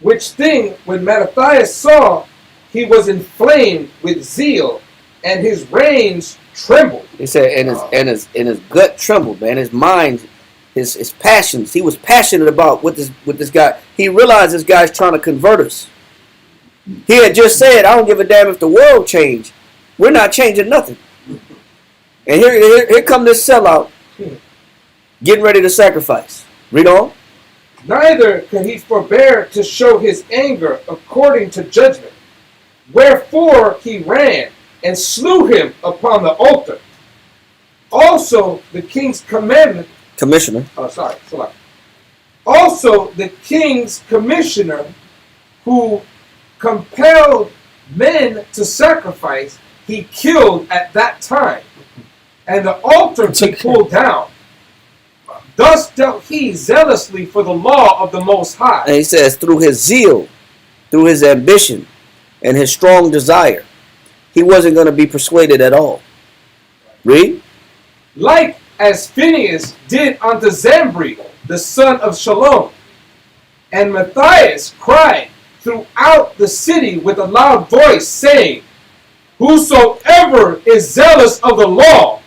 [SPEAKER 4] Which thing, when Mattathias saw, he was inflamed with zeal, and his reins trembled.
[SPEAKER 1] He said, and his gut trembled, man. His mind, his passions. He was passionate about what this guy. He realized this guy's trying to convert us. He had just said, "I don't give a damn if the world changed. We're not changing nothing." And here come this sellout, getting ready to sacrifice. Read on.
[SPEAKER 4] Neither could he forbear to show his anger according to judgment. Wherefore he ran and slew him upon the altar. Also the king's
[SPEAKER 1] commissioner.
[SPEAKER 4] Also the king's commissioner, who compelled men to sacrifice, he killed at that time, and the altar he pulled down. Thus dealt he zealously for the law of the Most High.
[SPEAKER 1] And he says, through his zeal, through his ambition, and his strong desire, he wasn't going to be persuaded at all. Read.
[SPEAKER 4] Like as Phinehas did unto Zambri, the son of Shalom. And Matthias cried throughout the city with a loud voice, saying, Whosoever is zealous of the law,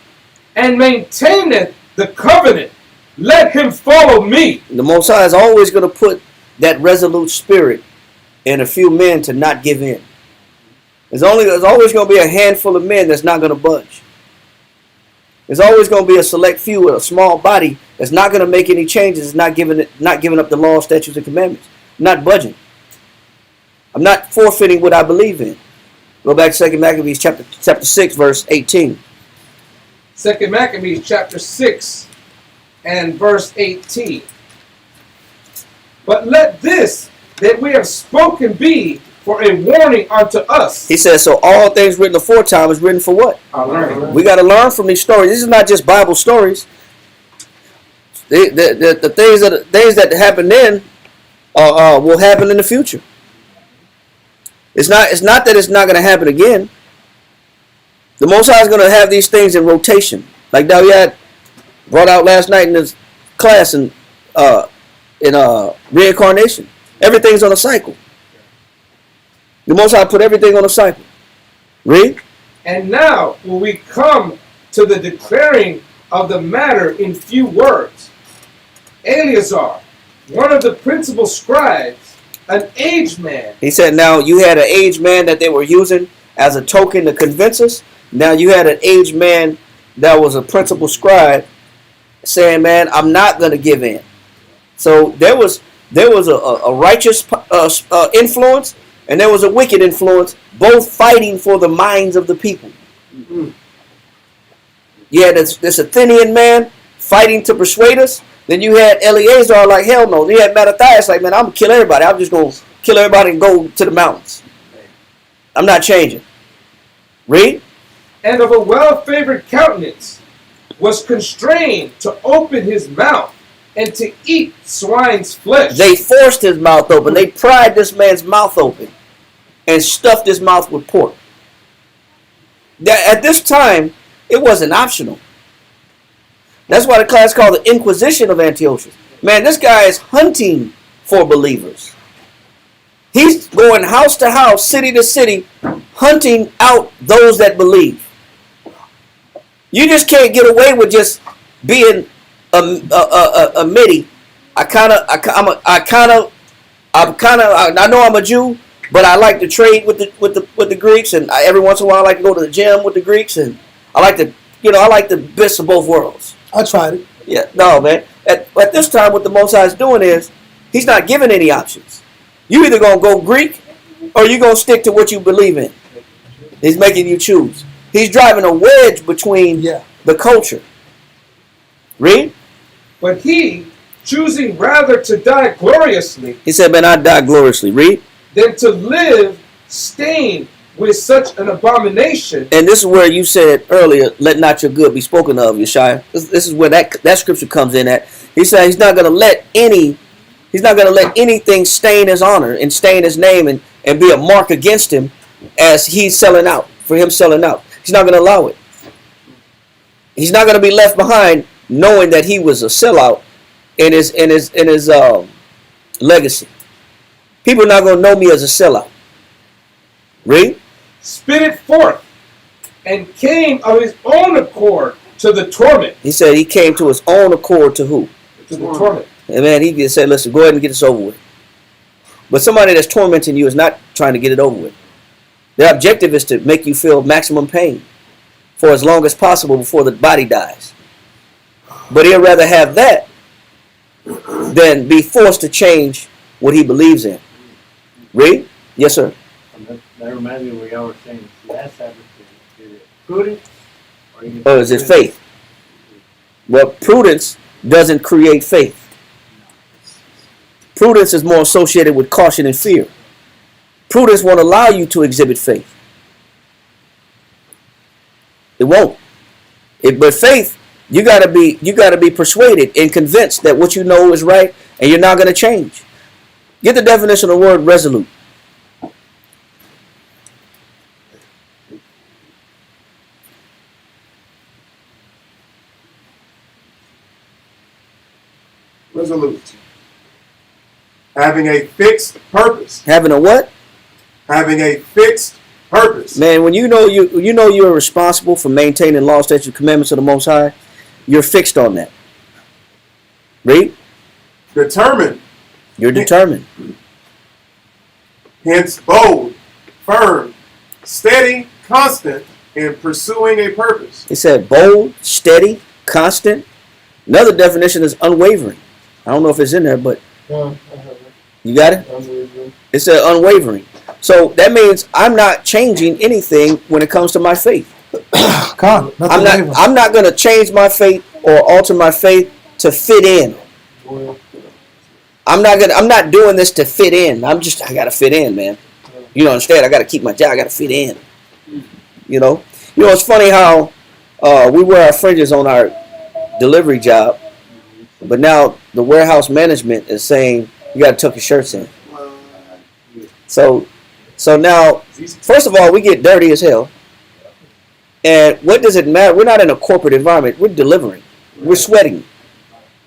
[SPEAKER 4] and maintaineth the covenant, let him follow me.
[SPEAKER 1] The Most High is always going to put that resolute spirit in a few men to not give in. There's always going to be a handful of men that's not going to budge. There's always going to be a select few with a small body that's not going to make any changes, not giving up the law, statutes, and commandments, not budging. I'm not forfeiting what I believe in. Go back to 2 Maccabees chapter 6, verse 18.
[SPEAKER 4] 2 Maccabees chapter 6 and verse 18. But let this that we have spoken be for a warning unto us.
[SPEAKER 1] He says, so all things written aforetime is written for what?
[SPEAKER 4] Our learning.
[SPEAKER 1] We got to learn from these stories. This is not just Bible stories. The things that happen then will happen in the future. It's not that it's not going to happen again. The Most High is going to have these things in rotation, like Dawiyat brought out last night in his class in reincarnation. Everything's on a cycle. The Most High put everything on a cycle. Read.
[SPEAKER 4] And now will we come to the declaring of the matter in few words. Eleazar, one of the principal scribes, an aged man.
[SPEAKER 1] He said, now you had an aged man that they were using as a token to convince us. Now you had an aged man that was a principal scribe saying, man, I'm not going to give in. So there was a righteous influence and there was a wicked influence, both fighting for the minds of the people. Mm-hmm. You had this Athenian man fighting to persuade us. Then you had Eleazar like, hell no. You had Mattathias like, man, I'm going to kill everybody. I'm just going to kill everybody and go to the mountains. I'm not changing. Read.
[SPEAKER 4] And of a well-favored countenance, was constrained to open his mouth and to eat swine's flesh.
[SPEAKER 1] They forced his mouth open. They pried this man's mouth open and stuffed his mouth with pork. At this time, it wasn't optional. That's why the class called the Inquisition of Antiochus. Man, this guy is hunting for believers. He's going house to house, city to city, hunting out those that believe. You just can't get away with just being a midi. I know I'm a Jew, but I like to trade with the Greeks, and every once in a while I like to go to the gym with the Greeks, and I like the best of both worlds.
[SPEAKER 2] I tried it.
[SPEAKER 1] Yeah, no, man. At this time, what the Most High is doing is he's not giving any options. You either gonna go Greek or you gonna stick to what you believe in. He's making you choose. He's driving a wedge between the culture. Read.
[SPEAKER 4] But he, choosing rather to die gloriously,
[SPEAKER 1] he said, man, I die gloriously. Read.
[SPEAKER 4] Than to live stained with such an abomination.
[SPEAKER 1] And this is where you said earlier, let not your good be spoken of, Yeshaya. This is where that scripture comes in at. He said he's not going to let anything stain his honor and stain his name and be a mark against him as he's selling out, for him selling out. He's not going to allow it. He's not going to be left behind knowing that he was a sellout in his legacy. People are not going to know me as a sellout. Read.
[SPEAKER 4] Spit it forth and came of his own accord to the torment.
[SPEAKER 1] He said he came to his own accord to who?
[SPEAKER 4] To the torment.
[SPEAKER 1] And man, he just said, listen, go ahead and get this over with. But somebody that's tormenting you is not trying to get it over with. Their objective is to make you feel maximum pain for as long as possible before the body dies. But he'd rather have that than be forced to change what he believes in. Read? Yes, sir.
[SPEAKER 9] That reminds me of what y'all were saying last Sabbath. Is it prudence? Or
[SPEAKER 1] is it faith? Well, prudence doesn't create faith. Prudence is more associated with caution and fear. Prudence won't allow you to exhibit faith. It won't. But faith, you gotta be persuaded and convinced that what you know is right, and you're not gonna change. Get the definition of the word resolute.
[SPEAKER 6] Resolute. Having a fixed purpose.
[SPEAKER 1] Having a what?
[SPEAKER 6] Having a fixed purpose.
[SPEAKER 1] Man, when you know you're responsible for maintaining law, statutes, commandments of the Most High, you're fixed on that. Read.
[SPEAKER 6] Determined.
[SPEAKER 1] You're determined.
[SPEAKER 6] Hence bold, firm, steady, constant in pursuing a purpose.
[SPEAKER 1] He said bold, steady, constant. Another definition is unwavering. I don't know if it's in there, but you got it?
[SPEAKER 8] Unwavering.
[SPEAKER 1] It said unwavering. So that means I'm not changing anything when it comes to my faith. I'm not going to change my faith or alter my faith to fit in. I'm not doing this to fit in. I got to fit in, man. You don't understand? I got to keep my job. I got to fit in. You know, it's funny how we wear our fringes on our delivery job, But now the warehouse management is saying you got to tuck your shirts in. So now, first of all, we get dirty as hell. And what does it matter? We're not in a corporate environment. We're delivering. We're sweating.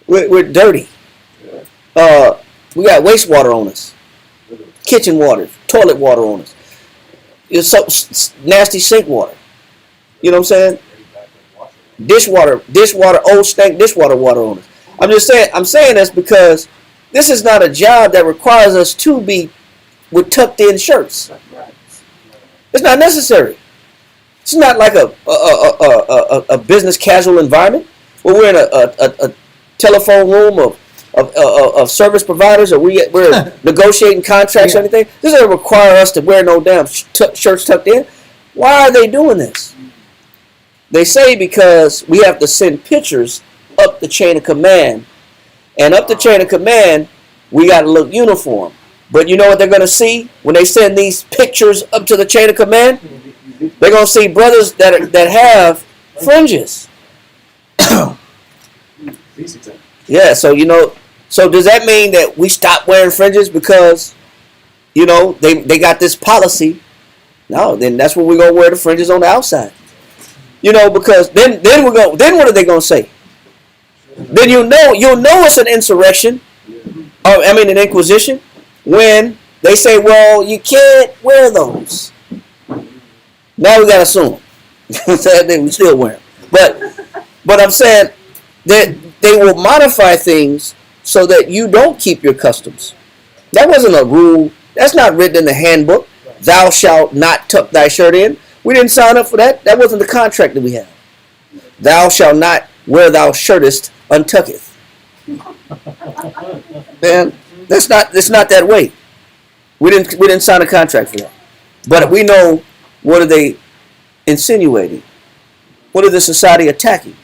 [SPEAKER 1] We're dirty. We got wastewater on us, kitchen water, toilet water on us. It's so nasty sink water. You know what I'm saying? Dishwater, old stank dishwater water on us. I'm saying this because this is not a job that requires us to be with tucked in shirts. It's not necessary. It's not like a business casual environment where we're in a telephone room of service providers, or we're negotiating contracts or anything. This doesn't require us to wear no damn shirts tucked in. Why are they doing this? They say because we have to send pictures up the chain of command. And up the chain of command, we got to look uniform. But you know what they're going to see when they send these pictures up to the chain of command? They're going to see brothers that have fringes. Yeah, so so does that mean that we stop wearing fringes because they got this policy? No, then that's when we're going to wear the fringes on the outside. Because then what are they going to say? Then you'll know it's an insurrection. An inquisition, when they say, well, you can't wear those. Now we got to assume. We still wear them. But I'm saying that they will modify things so that you don't keep your customs. That wasn't a rule. That's not written in the handbook. Thou shalt not tuck thy shirt in. We didn't sign up for that. That wasn't the contract that we have. Thou shalt not wear thou shirtest untucketh. Man, it's not that way. We didn't sign a contract for that. But we know, what are they insinuating? What is the society attacking?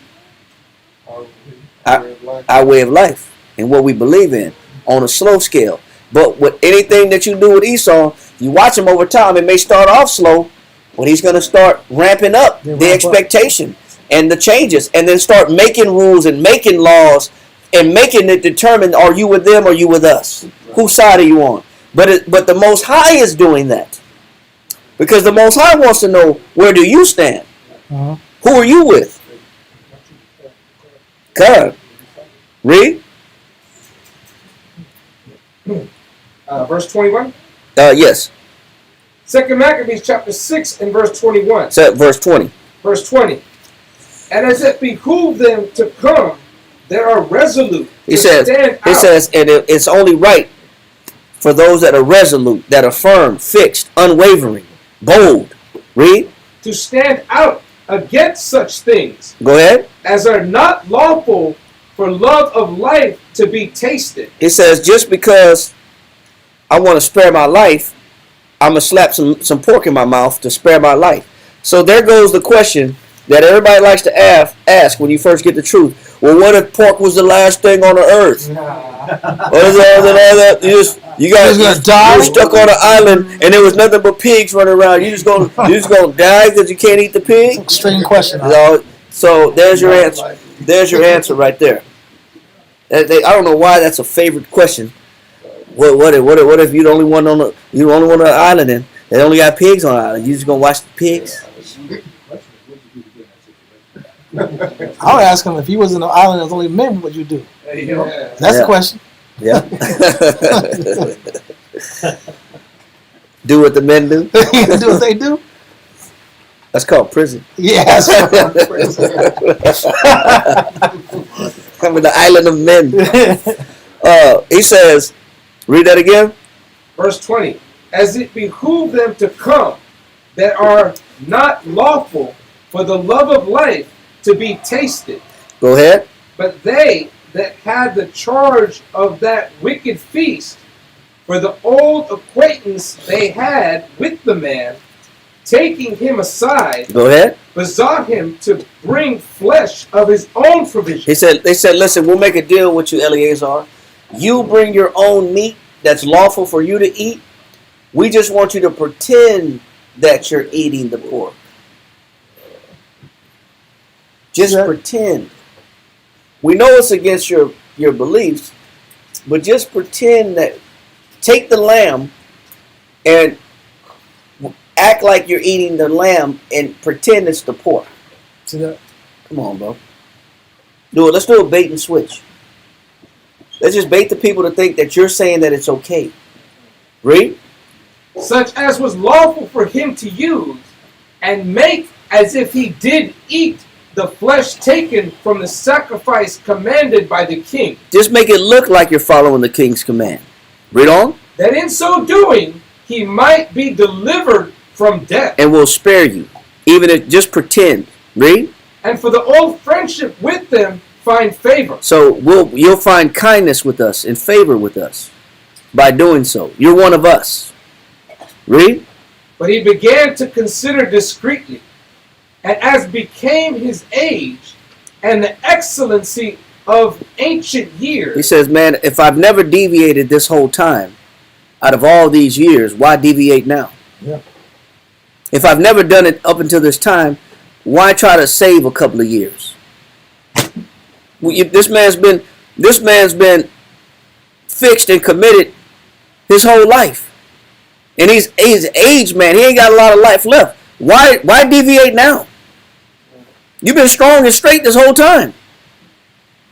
[SPEAKER 1] Our way of life and what we believe in on a slow scale. But with anything that you do with Esau, you watch him over time. It may start off slow, but he's going to start ramping up the expectation and the changes, and then start making rules and making laws and making it determine, are you with them or you with us? Whose side are you on? But the Most High is doing that. Because the Most High wants to know, where do you stand? Uh-huh. Who are you with? God. Read.
[SPEAKER 4] Verse 21?
[SPEAKER 1] Yes.
[SPEAKER 4] 2 Maccabees chapter 6 and verse 21.
[SPEAKER 1] Verse 20.
[SPEAKER 4] Verse 20. And as it behooved them to come, that are resolute.
[SPEAKER 1] It says, and it's only right for those that are resolute, that are firm, fixed, unwavering, bold. Read.
[SPEAKER 4] To stand out against such things.
[SPEAKER 1] Go ahead.
[SPEAKER 4] As are not lawful for love of life to be tasted.
[SPEAKER 1] It says, just because I want to spare my life, I'm going to slap some pork in my mouth to spare my life. So there goes the question that everybody likes to ask when you first get the truth. Well, what if pork was the last thing on the earth? You're stuck on an island and there was nothing but pigs running around. You just gonna die because you can't eat the pig?
[SPEAKER 2] Extreme question.
[SPEAKER 1] So there's your answer. There's your answer right there. I don't know why that's a favorite question. What if you're the only one on the island and they only got pigs on the island? You just gonna watch the pigs?
[SPEAKER 2] I would ask him, if he was in an island and there's only men, what would you do? That's the question.
[SPEAKER 1] Yeah. Do what the men do?
[SPEAKER 2] Do what they do?
[SPEAKER 1] That's called prison.
[SPEAKER 2] Yeah, that's called prison.
[SPEAKER 1] I'm in the island of men. He says, read that again.
[SPEAKER 4] Verse 20. As it behooved them to come, that are not lawful for the love of life to be tasted.
[SPEAKER 1] Go ahead.
[SPEAKER 4] But they that had the charge of that wicked feast, for the old acquaintance they had with the man, taking him aside,
[SPEAKER 1] go ahead,
[SPEAKER 4] besought him to bring flesh of his own provision.
[SPEAKER 1] They said, listen, we'll make a deal with you, Eleazar. You bring your own meat that's lawful for you to eat. We just want you to pretend that you're eating the pork. Just pretend. We know it's against your your beliefs, but just pretend that, take the lamb and act like you're eating the lamb and pretend it's the pork.
[SPEAKER 2] See that?
[SPEAKER 1] Come on, bro. Do it. Let's do a bait and switch. Let's just bait the people to think that you're saying that it's okay. Read.
[SPEAKER 4] Such as was lawful for him to use, and make as if he did eat the flesh taken from the sacrifice commanded by the king.
[SPEAKER 1] Just make it look like you're following the king's command. Read on.
[SPEAKER 4] That in so doing, he might be delivered from death.
[SPEAKER 1] And will spare you. Even if, just pretend. Read.
[SPEAKER 4] And for the old friendship with them, find favor.
[SPEAKER 1] So you'll find kindness with us and favor with us by doing so. You're one of us. Read.
[SPEAKER 4] But he began to consider discreetly, and as became his age and the excellency of ancient years.
[SPEAKER 1] He says, man, if I've never deviated this whole time, out of all these years, why deviate now?
[SPEAKER 2] Yeah.
[SPEAKER 1] If I've never done it up until this time, why try to save a couple of years? This man's been fixed and committed his whole life. And he's aged, man. He ain't got a lot of life left. Why deviate now? You've been strong and straight this whole time.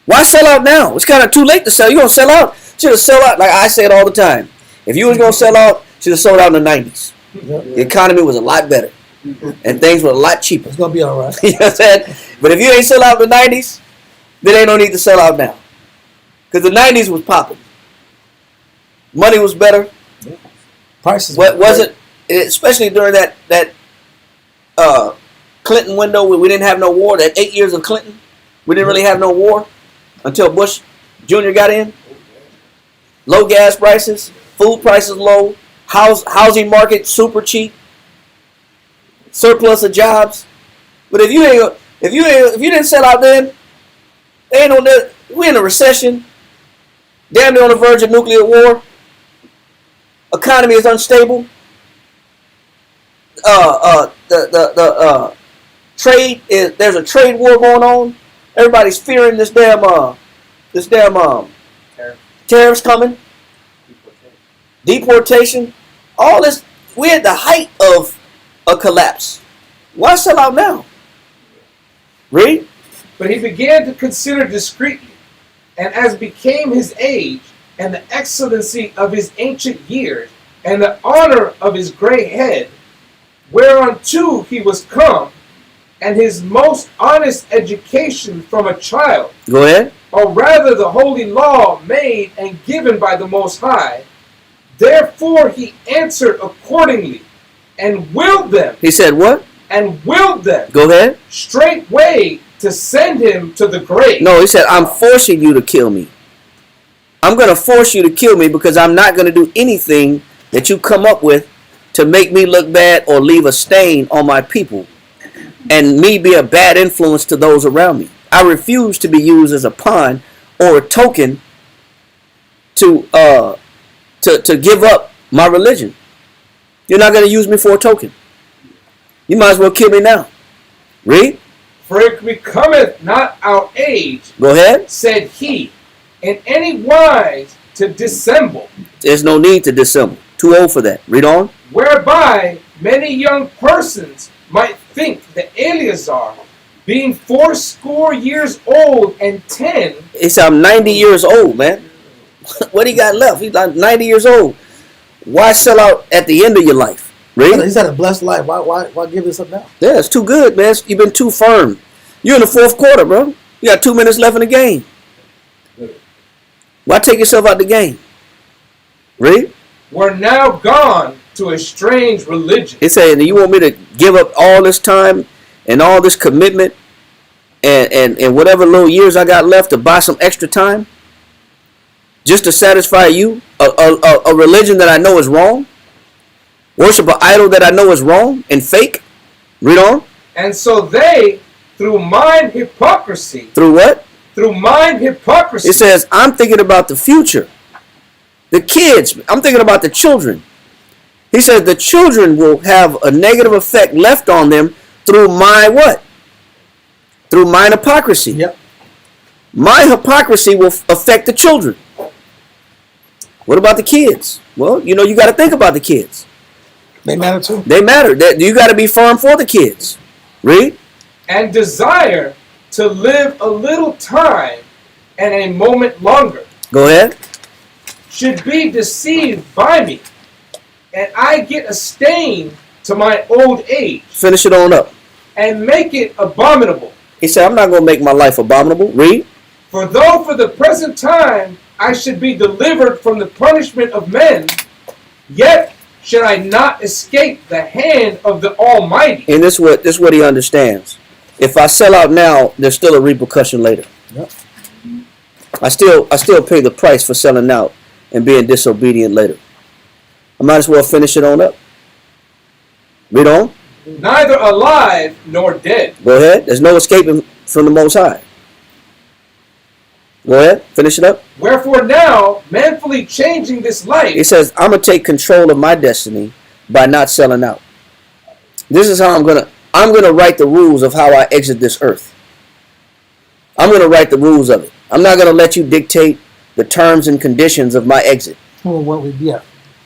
[SPEAKER 1] Why sell out now? It's kind of too late to sell. You gonna sell out? Should have sold out, like I said all the time. If you was gonna sell out, should have sold out in the 90s. The economy was a lot better. And things were a lot cheaper.
[SPEAKER 2] It's gonna be all right.
[SPEAKER 1] You know what I'm saying? But if you ain't sell out in the 90s, then ain't no need to sell out now. Because the 90s was popping. Money was better.
[SPEAKER 2] Prices.
[SPEAKER 1] What was it? Especially during that Clinton window where we didn't have no war. That 8 years of Clinton, we didn't really have no war until Bush Jr. got in. Low gas prices, food prices low, housing market super cheap, surplus of jobs. But if you didn't sell out then, we in a recession, damn near on the verge of nuclear war. Economy is unstable. The trade is, there's a trade war going on. Everybody's fearing this damn tariffs coming. Deportation. All this. We're at the height of a collapse. Why sell out now? Read.
[SPEAKER 4] But he began to consider discreetly, and as became his age, and the excellency of his ancient years, and the honor of his gray head, whereunto he was come, and his most honest education from a child,
[SPEAKER 1] Go ahead.
[SPEAKER 4] or rather the holy law made and given by the Most High, therefore he answered accordingly, and willed them.
[SPEAKER 1] He said what?
[SPEAKER 4] And willed them.
[SPEAKER 1] Go ahead.
[SPEAKER 4] Straightway to send him to the grave.
[SPEAKER 1] No, he said, I'm forcing you to kill me. I'm going to force you to kill me because I'm not going to do anything that you come up with to make me look bad or leave a stain on my people and me be a bad influence to those around me. I refuse to be used as a pawn or a token to give up my religion. You're not going to use me for a token. You might as well kill me now. Read.
[SPEAKER 4] For it becometh not our age,
[SPEAKER 1] Go ahead.
[SPEAKER 4] said he, in any wise to dissemble,
[SPEAKER 1] There's no need to dissemble. Too old for that. Read on.
[SPEAKER 4] whereby many young persons might think that Eleazar, being 80 years old and 10,
[SPEAKER 1] He said, I'm 90 years old, man. What he got left? He's like 90 years old. Why sell out at the end of your life? Read.
[SPEAKER 2] He's had a blessed life. Why give this up now?
[SPEAKER 1] Yeah, it's too good, man. You've been too firm. You're in the fourth quarter, bro. You got 2 minutes left in the game. Why take yourself out the game? Read.
[SPEAKER 4] were now gone to a strange religion.
[SPEAKER 1] He said, you want me to give up all this time and all this commitment and whatever little years I got left to buy some extra time just to satisfy you? A religion that I know is wrong? Worship an idol that I know is wrong and fake? Read on.
[SPEAKER 4] And so they, through mine hypocrisy,
[SPEAKER 1] Through what?
[SPEAKER 4] through mine hypocrisy,
[SPEAKER 1] It says, I'm thinking about the future. The kids. I'm thinking about the children. He says the children will have a negative effect left on them through my what? Through mine hypocrisy.
[SPEAKER 2] Yep.
[SPEAKER 1] My hypocrisy will affect the children. What about the kids? Well, you know, you got to think about the kids.
[SPEAKER 2] They matter too.
[SPEAKER 1] They matter. You got to be firm for the kids. Read.
[SPEAKER 4] And desire to live a little time and a moment longer.
[SPEAKER 1] Go ahead.
[SPEAKER 4] Should be deceived by me, and I get a stain to my old age.
[SPEAKER 1] Finish it on up.
[SPEAKER 4] And make it abominable.
[SPEAKER 1] He said, I'm not going to make my life abominable. Read.
[SPEAKER 4] For though for the present time I should be delivered from the punishment of men, yet should I not escape the hand of the Almighty.
[SPEAKER 1] And this is what he understands. If I sell out now, there's still a repercussion later.
[SPEAKER 2] Yep.
[SPEAKER 1] I still pay the price for selling out and being disobedient later. I might as well finish it on up. Read on.
[SPEAKER 4] Neither alive nor dead.
[SPEAKER 1] Go ahead. There's no escaping from the Most High. Go ahead. Finish it up.
[SPEAKER 4] Wherefore now, manfully changing this life.
[SPEAKER 1] He says, I'm going to take control of my destiny by not selling out. This is how I'm going to write the rules of how I exit this earth. I'm going to write the rules of it. I'm not going to let you dictate the terms and conditions of my exit.
[SPEAKER 2] Yeah.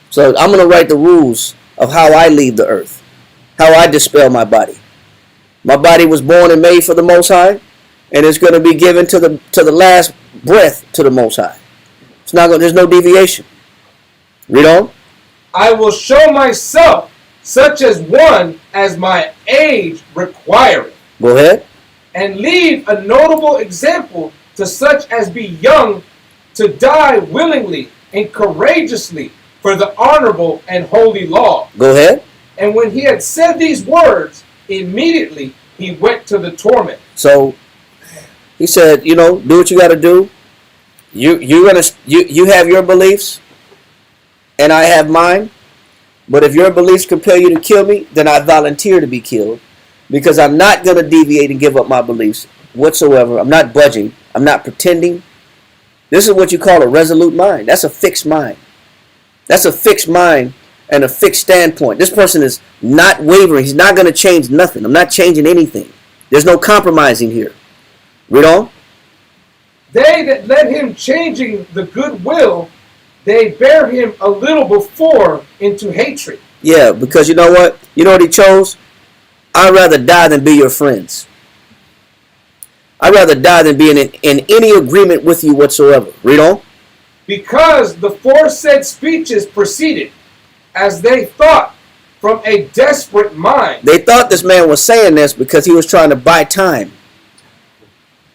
[SPEAKER 1] So I'm going to write the rules of how I leave the earth, how I dispel my body. My body was born and made for the Most High, and it's going to be given to the last breath to the Most High. It's not going. There's no deviation. Read on.
[SPEAKER 4] I will show myself such as one as my age requireth.
[SPEAKER 1] Go ahead.
[SPEAKER 4] And leave a notable example to such as be young to die willingly and courageously for the honorable and holy law.
[SPEAKER 1] Go ahead.
[SPEAKER 4] And when he had said these words, immediately he went to the torment.
[SPEAKER 1] So he said, you know, do what you got to do. You have your beliefs, and I have mine. But if your beliefs compel you to kill me, then I volunteer to be killed, because I'm not going to deviate and give up my beliefs whatsoever. I'm not budging. I'm not pretending. This is what you call a resolute mind. That's a fixed mind. That's a fixed mind and a fixed standpoint. This person is not wavering. He's not going to change nothing. I'm not changing anything. There's no compromising here. Read on.
[SPEAKER 4] They that led him changing the good will, they bear him a little before into hatred.
[SPEAKER 1] Yeah, because you know what? You know what he chose? I'd rather die than be your friends. I'd rather die than be in any agreement with you whatsoever. Read on.
[SPEAKER 4] Because the foresaid speeches proceeded, as they thought, from a desperate mind.
[SPEAKER 1] They thought this man was saying this because he was trying to buy time.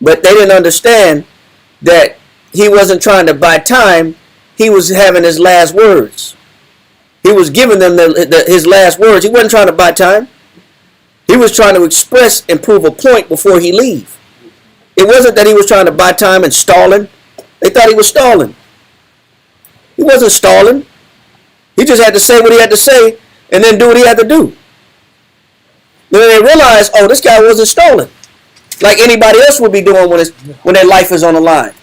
[SPEAKER 1] But they didn't understand that he wasn't trying to buy time. He was having his last words. He was giving them his last words. He wasn't trying to buy time. He was trying to express and prove a point before he leave. It wasn't that he was trying to buy time and stalling. They thought he was stalling. He wasn't stalling. He just had to say what he had to say and then do what he had to do. Then they realized, oh, this guy wasn't stalling, like anybody else would be doing when their life is on the line.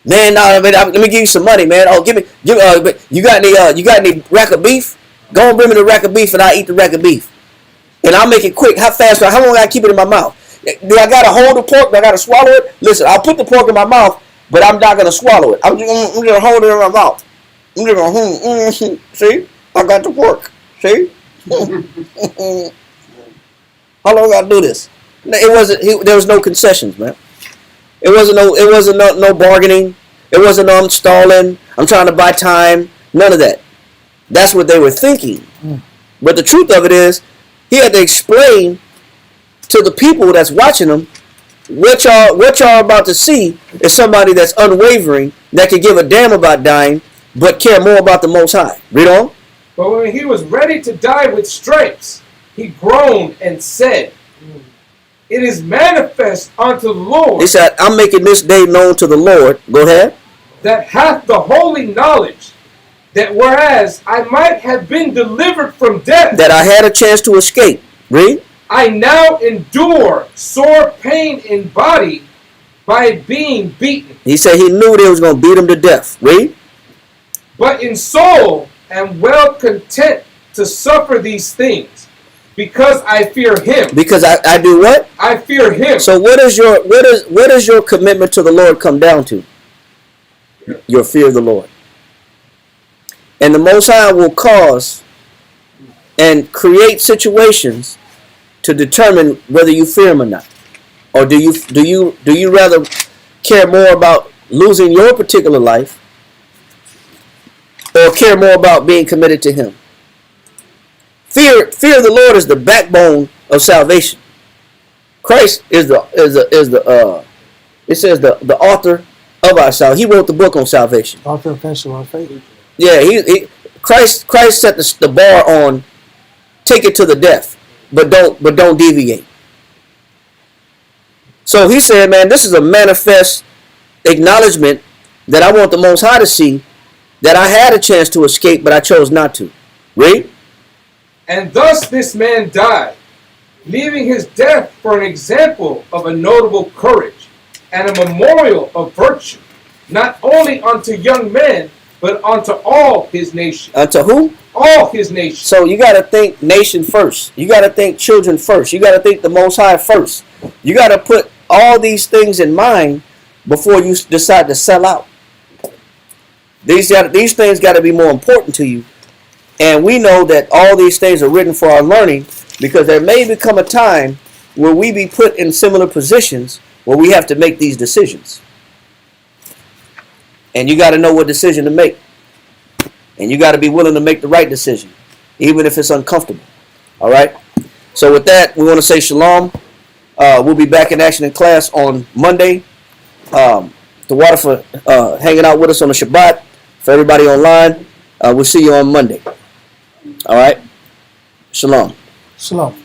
[SPEAKER 1] Man, let me give you some money, man. Oh, you got any rack of beef? Go and bring me the rack of beef, and I'll eat the rack of beef. And I'll make it quick. How fast? How long I keep it in my mouth? Do I gotta hold the pork? Do I gotta swallow it? Listen, I'll put the pork in my mouth, but I'm not gonna swallow it. I'm gonna hold it in my mouth. I'm just gonna see? I got the pork. See? How long I do this? It wasn't. There was no concessions, man. It wasn't no bargaining. It wasn't no I'm stalling. I'm trying to buy time. None of that. That's what they were thinking. But the truth of it is, he had to explain to the people that's watching him what y'all about to see is somebody that's unwavering, that could give a damn about dying, but care more about the Most High. Read on.
[SPEAKER 4] But when he was ready to die with stripes, he groaned and said, it is manifest unto the Lord.
[SPEAKER 1] He said, I'm making this day known to the Lord. Go ahead.
[SPEAKER 4] That hath the holy knowledge, that whereas I might have been delivered from death,
[SPEAKER 1] that I had a chance to escape. Read.
[SPEAKER 4] I now endure sore pain in body by being beaten.
[SPEAKER 1] He said he knew they was going to beat him to death. Read. But
[SPEAKER 4] in soul am well content to suffer these things. Because I fear him.
[SPEAKER 1] Because I do what?
[SPEAKER 4] I fear him.
[SPEAKER 1] So what is your commitment to the Lord come down to? Your fear of the Lord. And the Most High will cause and create situations to determine whether you fear him or not. Or do you rather care more about losing your particular life or care more about being committed to him? Fear of the Lord is the backbone of salvation. Christ is the author of our salvation. He wrote the book on salvation.
[SPEAKER 2] Author of finisher of faith.
[SPEAKER 1] Yeah, Christ set the bar on take it to the death, but don't deviate. So he said, man, this is a manifest acknowledgement that I want the Most High to see that I had a chance to escape, but I chose not to. Read.
[SPEAKER 4] And thus this man died, leaving his death for an example of a notable courage and a memorial of virtue, not only unto young men, but unto all his nation.
[SPEAKER 1] Unto who?
[SPEAKER 4] All his nation.
[SPEAKER 1] So you got to think nation first. You got to think children first. You got to think the Most High first. You got to put all these things in mind before you decide to sell out. These things got to be more important to you. And we know that all these things are written for our learning, because there may become a time where we be put in similar positions where we have to make these decisions. And you got to know what decision to make. And you got to be willing to make the right decision, even if it's uncomfortable. All right? So with that, we want to say shalom. We'll be back in action in class on Monday. The water for hanging out with us on the Shabbat. For everybody online, we'll see you on Monday. All right? Shalom.
[SPEAKER 2] Shalom.